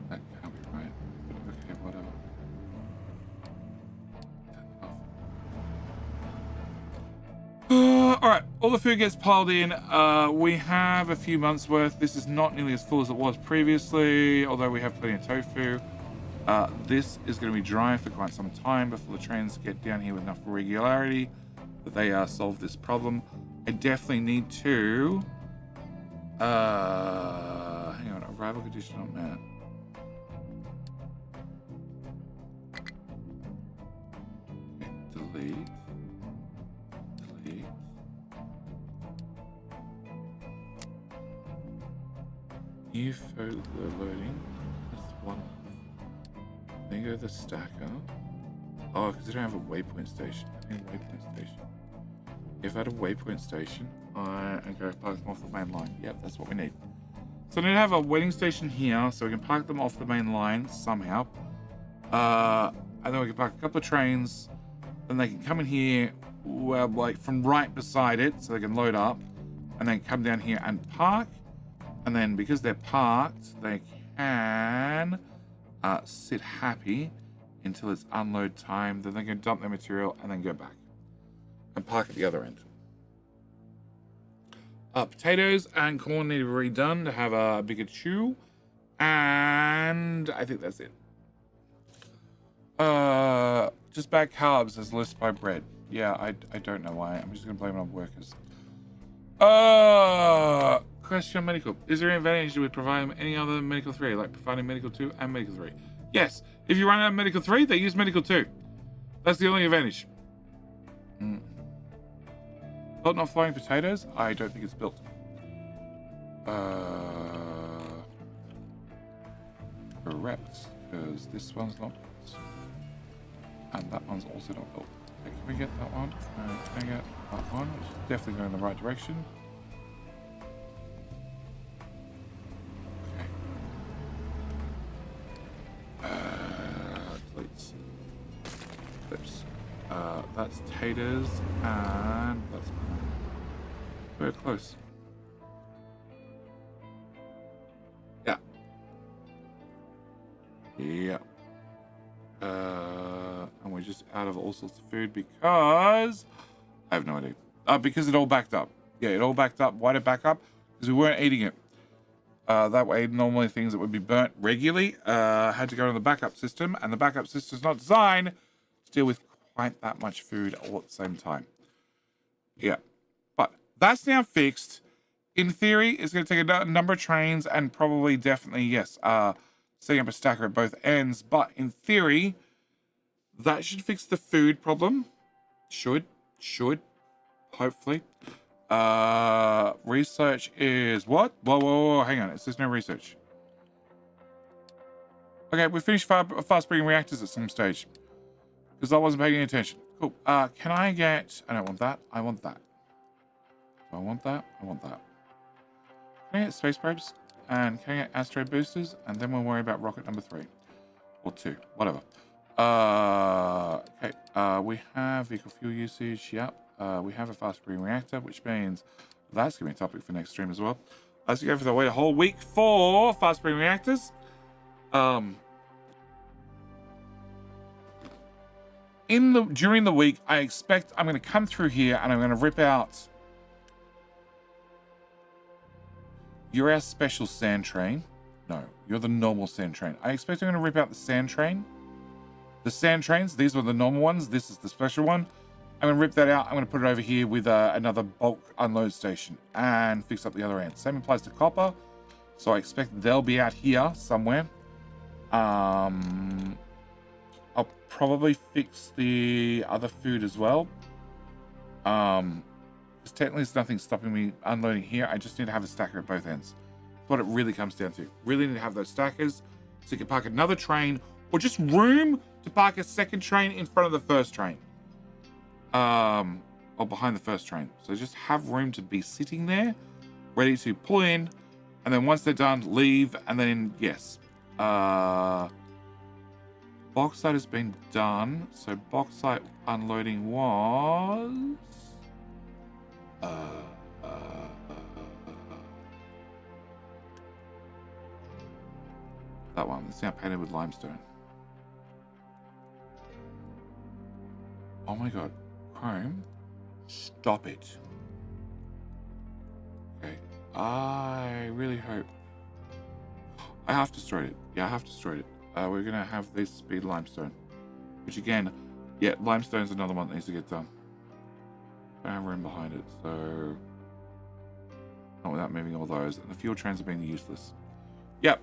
That can't be right. But okay, whatever. Alright, all the food gets piled in. We have a few months worth. This is not nearly as full as it was previously, although we have plenty of tofu. This is going to be dry for quite some time before the trains get down here with enough regularity that they solve this problem. I definitely need to... hang on, arrival condition on that. Okay, delete. New photo loading. That's one. Then go to the stacker. Oh, because I don't have a waypoint station. I need a waypoint station. If I had a waypoint station, I go park them off the main line. Yep, that's what we need. So I need to have a waiting station here so we can park them off the main line somehow. And then we can park a couple of trains. Then they can come in here, well, like from right beside it, so they can load up, and then come down here and park. And then because they're parked, they can sit happy until it's unload time. Then they can dump their material and then go back and park at the other end. Potatoes and corn need to be redone to have a bigger chew. And I think that's it. Just bad carbs as listed by bread. Yeah, I don't know why. I'm just going to blame it on workers. Question medical. Is there an advantage with providing any other medical 3, like providing medical 2 and medical 3? Yes. If you run out of medical 3, they use medical 2. That's the only advantage. Built not flying potatoes? I don't think it's built. Correct. Because this one's not built. And that one's also not built. Okay, can we get that one? Can I get that one? Which is definitely going in the right direction. That's taters and that's very close. Yeah. And we're just out of all sorts of food because I have no idea. Because it all backed up. Yeah, it all backed up. Why did it back up? Because we weren't eating it. That way, normally things that would be burnt regularly had to go to the backup system, and the backup system is not designed to deal with quite that much food all at the same time. Yeah, but that's now fixed, In theory, it's going to take a number of trains and probably definitely, yes, setting up a stacker at both ends. But in theory, that should fix the food problem. Should, hopefully. Research is what? Whoa, hang on. It says no research. Okay, we finished fast breeding reactors at some stage. Because I wasn't paying any attention. Cool. Can I get... I don't want that. I want that. Do I want that? I want that. Can I get space probes? And can I get asteroid boosters? And then we'll worry about rocket number 3. Or 2. Whatever. Okay. We have vehicle fuel usage. Yep. We have a fast breeding reactor, which means that's going to be a topic for next stream as well. Let's go for the wait a whole week for fast breeding reactors. During the week, I expect I'm going to come through here and I'm going to rip out. You're our special sand train. No, you're the normal sand train. I expect I'm going to rip out the sand train. The sand trains, these were the normal ones. This is the special one. I'm going to rip that out. I'm going to put it over here with another bulk unload station and fix up the other end. Same applies to copper. So I expect they'll be out here somewhere. I'll probably fix the other food as well. Because technically there's nothing stopping me unloading here. I just need to have a stacker at both ends. That's what it really comes down to. Really need to have those stackers so you can park another train or just room to park a second train in front of the first train. Or behind the first train. So just have room to be sitting there, ready to pull in, and then once they're done, leave, and then, yes. Bauxite has been done, so bauxite unloading was... that one. It's now painted with limestone. Oh my god. Chrome, stop it. Okay. I really hope... I have destroyed it. Yeah, I have destroyed it. We're going to have this speed limestone. Which again, yeah, limestone's another one that needs to get done. I have room behind it, so... not without moving all those. And the fuel trains are being useless. Yep.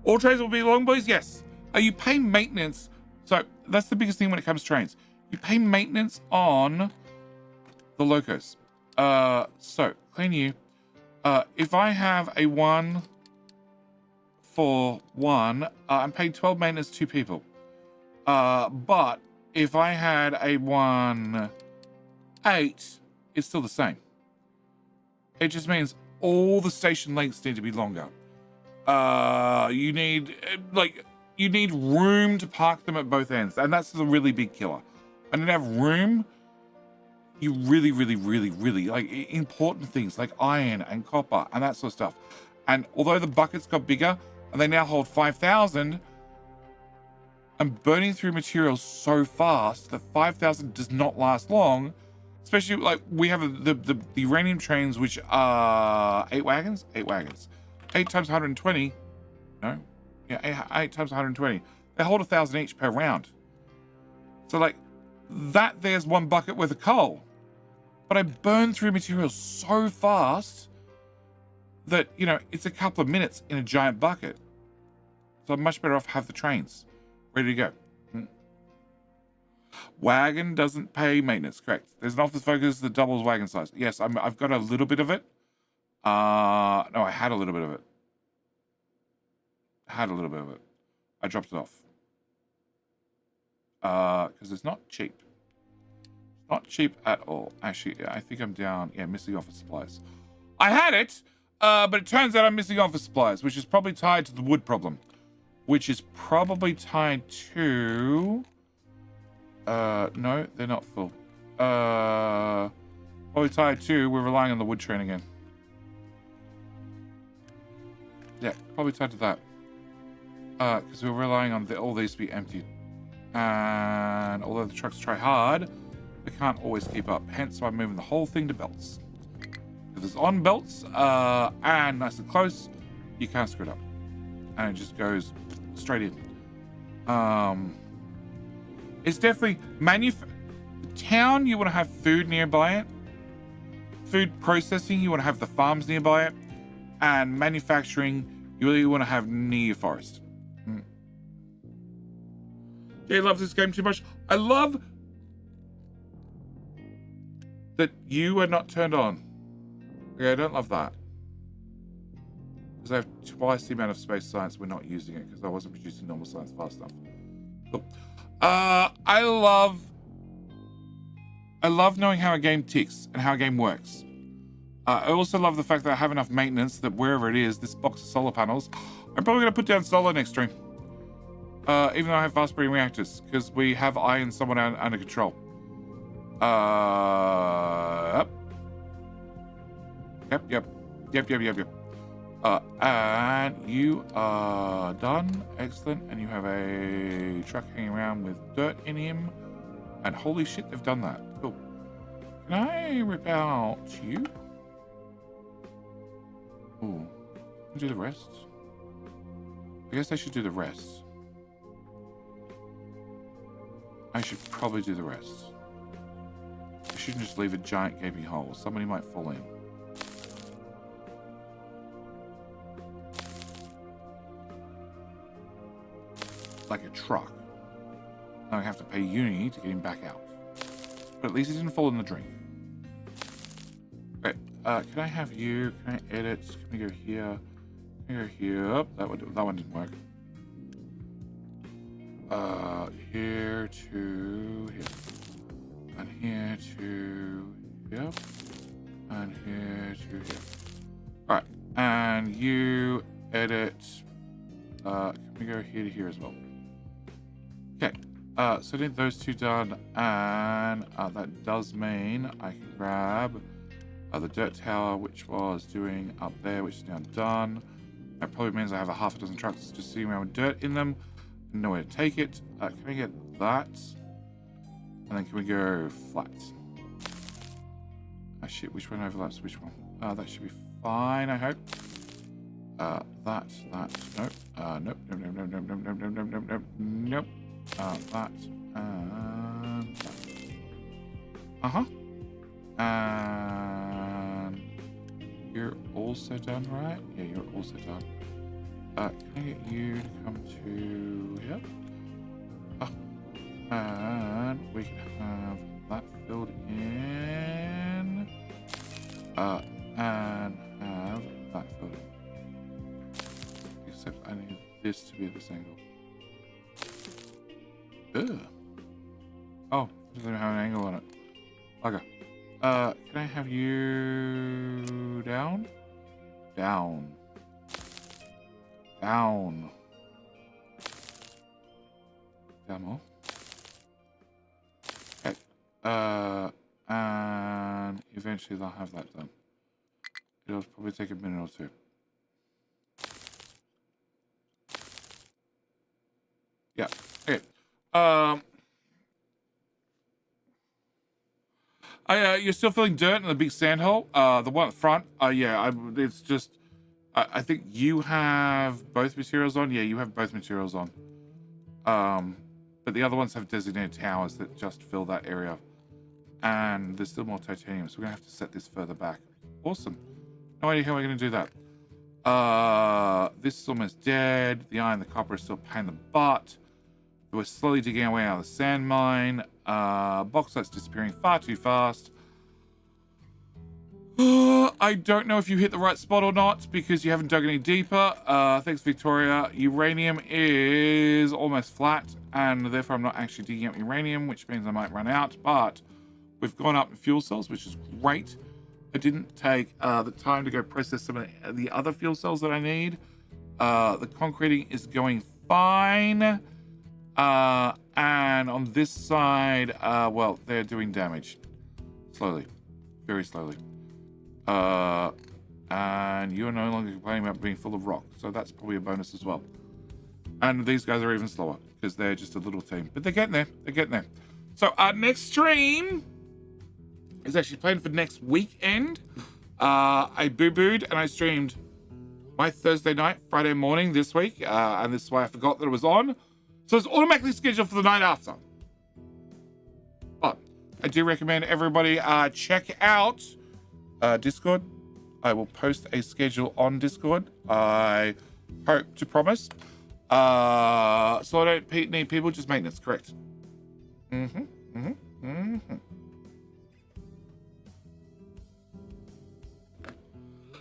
All trains will be long, boys? Yes. You pay maintenance. So that's the biggest thing when it comes to trains. You pay maintenance on the locos. So, clean you. If I have a 1 for 1, I'm paying 12 maintenance, 2 people. But if I had a 1, 8, it's still the same. It just means all the station lengths need to be longer. You need room to park them at both ends, and that's the really big killer. And to have room, you really like important things like iron and copper and that sort of stuff. And although the buckets got bigger and they now hold 5,000, I'm burning through materials so fast that 5,000 does not last long. Especially like we have the uranium trains, which are 8 wagons. 8 times 120. No, yeah, 8 times 120. They hold 1,000 each per round. So like that, there's 1 bucket worth of coal. But I burn through materials so fast that, you know, it's a couple of minutes in a giant bucket. So I'm much better off have the trains ready to go. Wagon doesn't pay maintenance, correct. There's an office focus that doubles wagon size. Yes, I've got a little bit of it. No, I had a little bit of it. I dropped it off. Because it's not cheap. Not cheap at all. Actually, I think I'm down. Yeah, missing office supplies. I had it, but it turns out I'm missing office supplies, which is probably tied to the wood problem. Which is probably tied to... no, they're not full. Probably tied to, we're relying on the wood train again. Yeah, probably tied to that. Because we're relying on all these to be emptied. And although the trucks try hard, they can't always keep up. Hence why I'm moving the whole thing to belts. If it's on belts, and nice and close, you can't screw it up. And it just goes straight in. It's definitely town, you want to have food nearby it. food processing, you want to have the farms nearby it, and manufacturing, you really want to have near your forest. Jay loves this game too much. I love that you are not turned on. Okay, I don't love that. Because I have twice the amount of space science, we're not using it because I wasn't producing normal science fast enough. Cool. I love knowing how a game ticks and how a game works. I also love the fact that I have enough maintenance that wherever it is, this box of solar panels, I'm probably going to put down solar next stream. Even though I have fast breeding reactors, because we have iron somewhat under control. Yep. And you are done. Excellent. And you have a truck hanging around with dirt in him. And holy shit, they've done that. Cool. Can I rip out you? Ooh. Do the rest? I guess I should do the rest. I should probably do the rest. I shouldn't just leave a giant gaping hole. Somebody might fall in. Like a truck. Now I have to pay Uni to get him back out. But at least he didn't fall in the drain. Okay, can I have you? Can I edit? Can we go here? Can we go here? Oh, that one didn't work. Here to here. And here to here. And here to here. Alright, and you edit. Can we go here to here as well? Okay, so I need those two done, and that does mean I can grab the dirt tower, which was doing up there, which is now done. That probably means I have a half a dozen trucks just sitting around with dirt in them. Nowhere to take it. Can I get that? And then can we go flat? Ah, shit, which one overlaps which one? That should be fine, I hope. That, nope. Nope. That, and that. Uh-huh. And you're also done, right? Yeah, you're also done. Can I get you to come to here? And we can have that filled in. And have that filled in. Except I need this to be at this angle. Ugh. Oh, it doesn't have an angle on it. Okay. Can I have you down? Down. Down. Down more. Okay. And eventually they'll have that done. It'll probably take a minute or two. Yeah. Okay. You're still feeling dirt in the big sand hole. The one at the front. Yeah. It's just. I think you have both materials on. Yeah, you have both materials on. But the other ones have designated towers that just fill that area. And there's still more titanium, so we're gonna have to set this further back. Awesome. No idea how we're gonna do that. This is almost dead. The iron, the copper is still a pain in the butt. We're slowly digging our way out of the sand mine. Bauxite's disappearing far too fast. I don't know if you hit the right spot or not because you haven't dug any deeper. Thanks, Victoria. Uranium is almost flat, and therefore I'm not actually digging up uranium, which means I might run out. But we've gone up in fuel cells, which is great. I didn't take the time to go process some of the other fuel cells that I need. The concreting is going fine. And on this side, well, they're doing damage. Slowly. Very slowly. And you're no longer complaining about being full of rock. So that's probably a bonus as well. And these guys are even slower because they're just a little team. But they're getting there. They're getting there. So our next stream is actually planned for next weekend. I boo-booed and I streamed my Thursday night, Friday morning this week. And this is why I forgot that it was on. So it's automatically scheduled for the night after. But I do recommend everybody check out Discord. I will post a schedule on Discord. I hope to promise. So I don't need people, just maintenance, correct?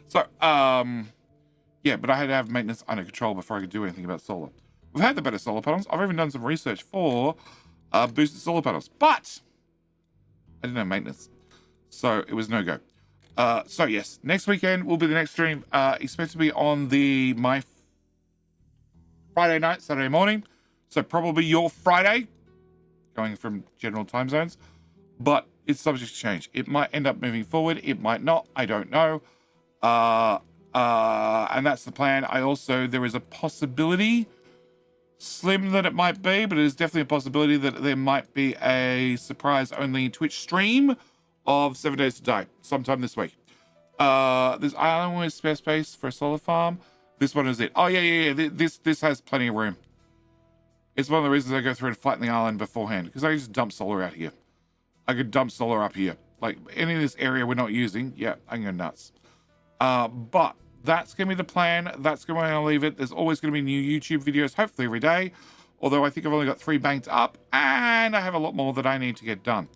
So, yeah, but I had to have maintenance under control before I could do anything about solar. We've had the better solar panels. I've even done some research for boosted solar panels, but I didn't have maintenance. So it was no go. So yes, next weekend will be the next stream. Expect to be on my Friday night, Saturday morning. So probably your Friday, going from general time zones, but it's subject to change. It might end up moving forward. It might not. I don't know. And that's the plan. There is a possibility, slim that it might be, but it is definitely a possibility that there might be a surprise only Twitch stream of 7 days to die sometime this week. There's island with spare space for a solar farm. This one is it. Oh yeah. This has plenty of room. It's one of the reasons I go through and flatten the island beforehand, because I can just dump solar out here. I could dump solar up here. Like any of this area we're not using, yeah, I can go nuts. But that's going to be the plan. That's going to leave it. There's always going to be new YouTube videos, hopefully every day. Although I think I've only got 3 banked up, and I have a lot more that I need to get done.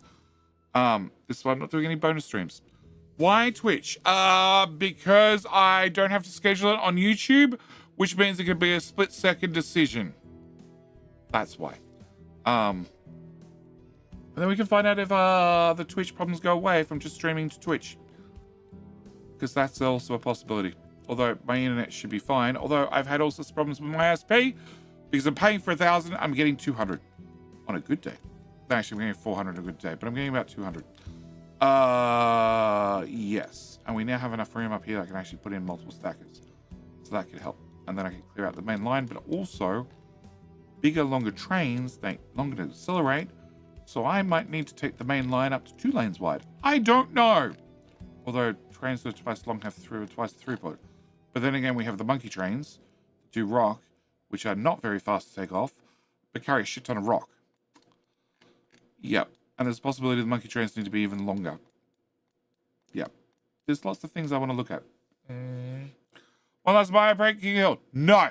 This one, I'm not doing any bonus streams. Why Twitch? Because I don't have to schedule it on YouTube, which means it could be a split-second decision. That's why. And then we can find out if the Twitch problems go away from just streaming to Twitch, because that's also a possibility. Although my internet should be fine. Although I've had all sorts of problems with my SP, because I'm paying for 1,000, I'm getting 200 on a good day. Actually, I'm getting 400 on a good day, but I'm getting about 200. Yes. And we now have enough room up here that I can actually put in multiple stackers. So that could help. And then I can clear out the main line, but also bigger, longer trains, they longer to accelerate. So I might need to take the main line up to 2 lanes wide. I don't know. Although trains that are twice long have twice the throughput. But then again, we have the monkey trains, do rock, which are not very fast to take off, but carry a shit ton of rock. Yep. And there's a possibility the monkey trains need to be even longer. Yep. There's lots of things I want to look at. One last bio break, King Hill. No.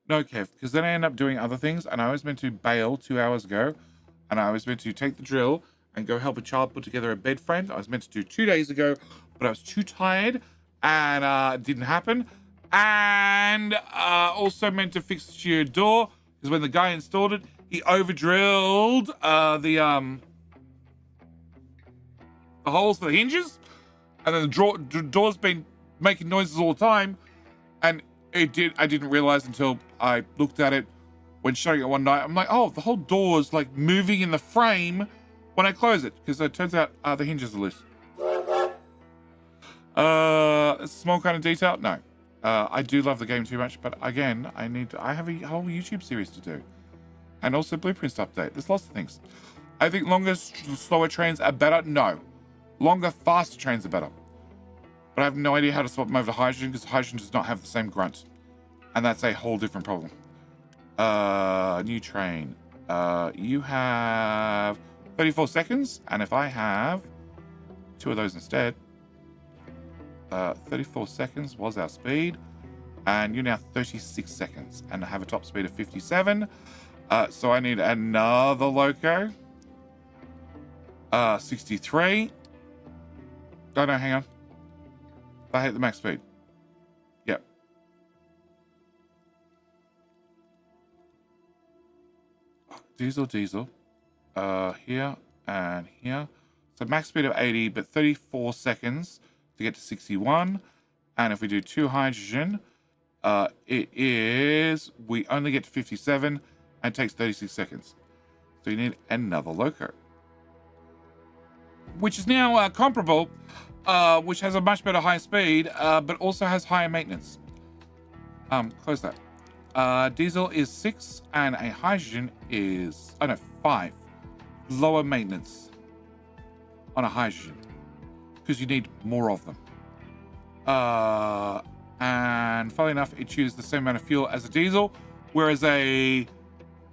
No, Kev, because then I end up doing other things, and I was meant to bail 2 hours ago, and I was meant to take the drill and go help a child put together a bed frame. I was meant to do 2 days ago, but I was too tired, and it didn't happen. And also meant to fix your door, because when the guy installed it, he over-drilled the holes for the hinges, and then the door's been making noises all the time, and I didn't realize until I looked at it when shutting it one night. I'm like, oh, the whole door's like moving in the frame when I close it, because it turns out the hinges are loose. It's a small kind of detail. No, I do love the game too much, but again, I have a whole YouTube series to do, and also blueprints to update. There's lots of things. I think longer, slower trains are better. No, longer, faster trains are better. But I have no idea how to swap them over to hydrogen, because hydrogen does not have the same grunt. And that's a whole different problem. New train. You have 34 seconds. And if I have 2 of those instead, 34 seconds was our speed. And you're now 36 seconds. And I have a top speed of 57. So I need another loco. 63. Oh, no, hang on. I hit the max speed. Yep. Diesel. Here and here. So max speed of 80, but 34 seconds to get to 61. And if we do 2 hydrogen, we only get to 57 and it takes 36 seconds. So you need another loco, which is now comparable, which has a much better high speed, but also has higher maintenance. Close that. Diesel is 6 and a hydrogen is 5. Lower maintenance on a hydrogen, because you need more of them. And funnily enough, it uses the same amount of fuel as a diesel, whereas a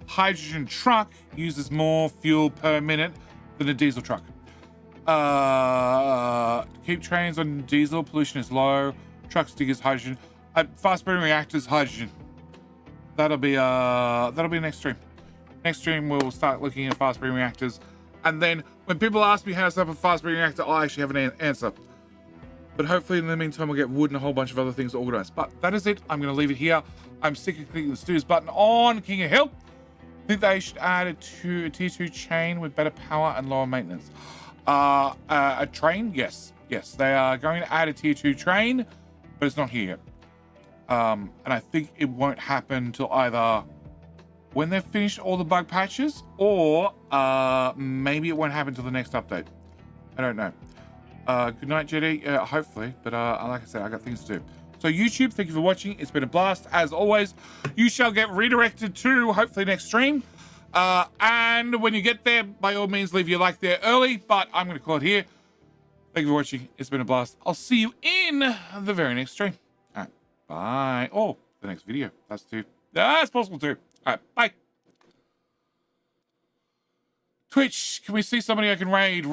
hydrogen truck uses more fuel per minute than a diesel truck. Keep trains on diesel. Pollution is low. Trucks, diggers, hydrogen. Fast burning reactors, hydrogen. That'll be next stream. Next stream we'll start looking at fast burning reactors, and then when people ask me how to set up a fast burning reactor, I actually have an answer. But hopefully in the meantime we'll get wood and a whole bunch of other things organized. But that is it. I'm going to leave it here. I'm sick of clicking the snooze button on King of Hill. I think they should add a tier 2 chain with better power and lower maintenance. A train? Yes. Yes, they are going to add a tier 2 train, but it's not here yet. And I think it won't happen until either when they've finished all the bug patches, or maybe it won't happen until the next update. I don't know. Good night, Jetty. Hopefully, but like I said, I got things to do. So YouTube, thank you for watching. It's been a blast. As always, you shall get redirected to hopefully next stream. And when you get there, by all means, leave your like there early, but I'm going to call it here. Thank you for watching. It's been a blast. I'll see you in the very next stream. All right, bye. Oh, the next video. That's possible too. All right, bye. Twitch, can we see somebody I can raid?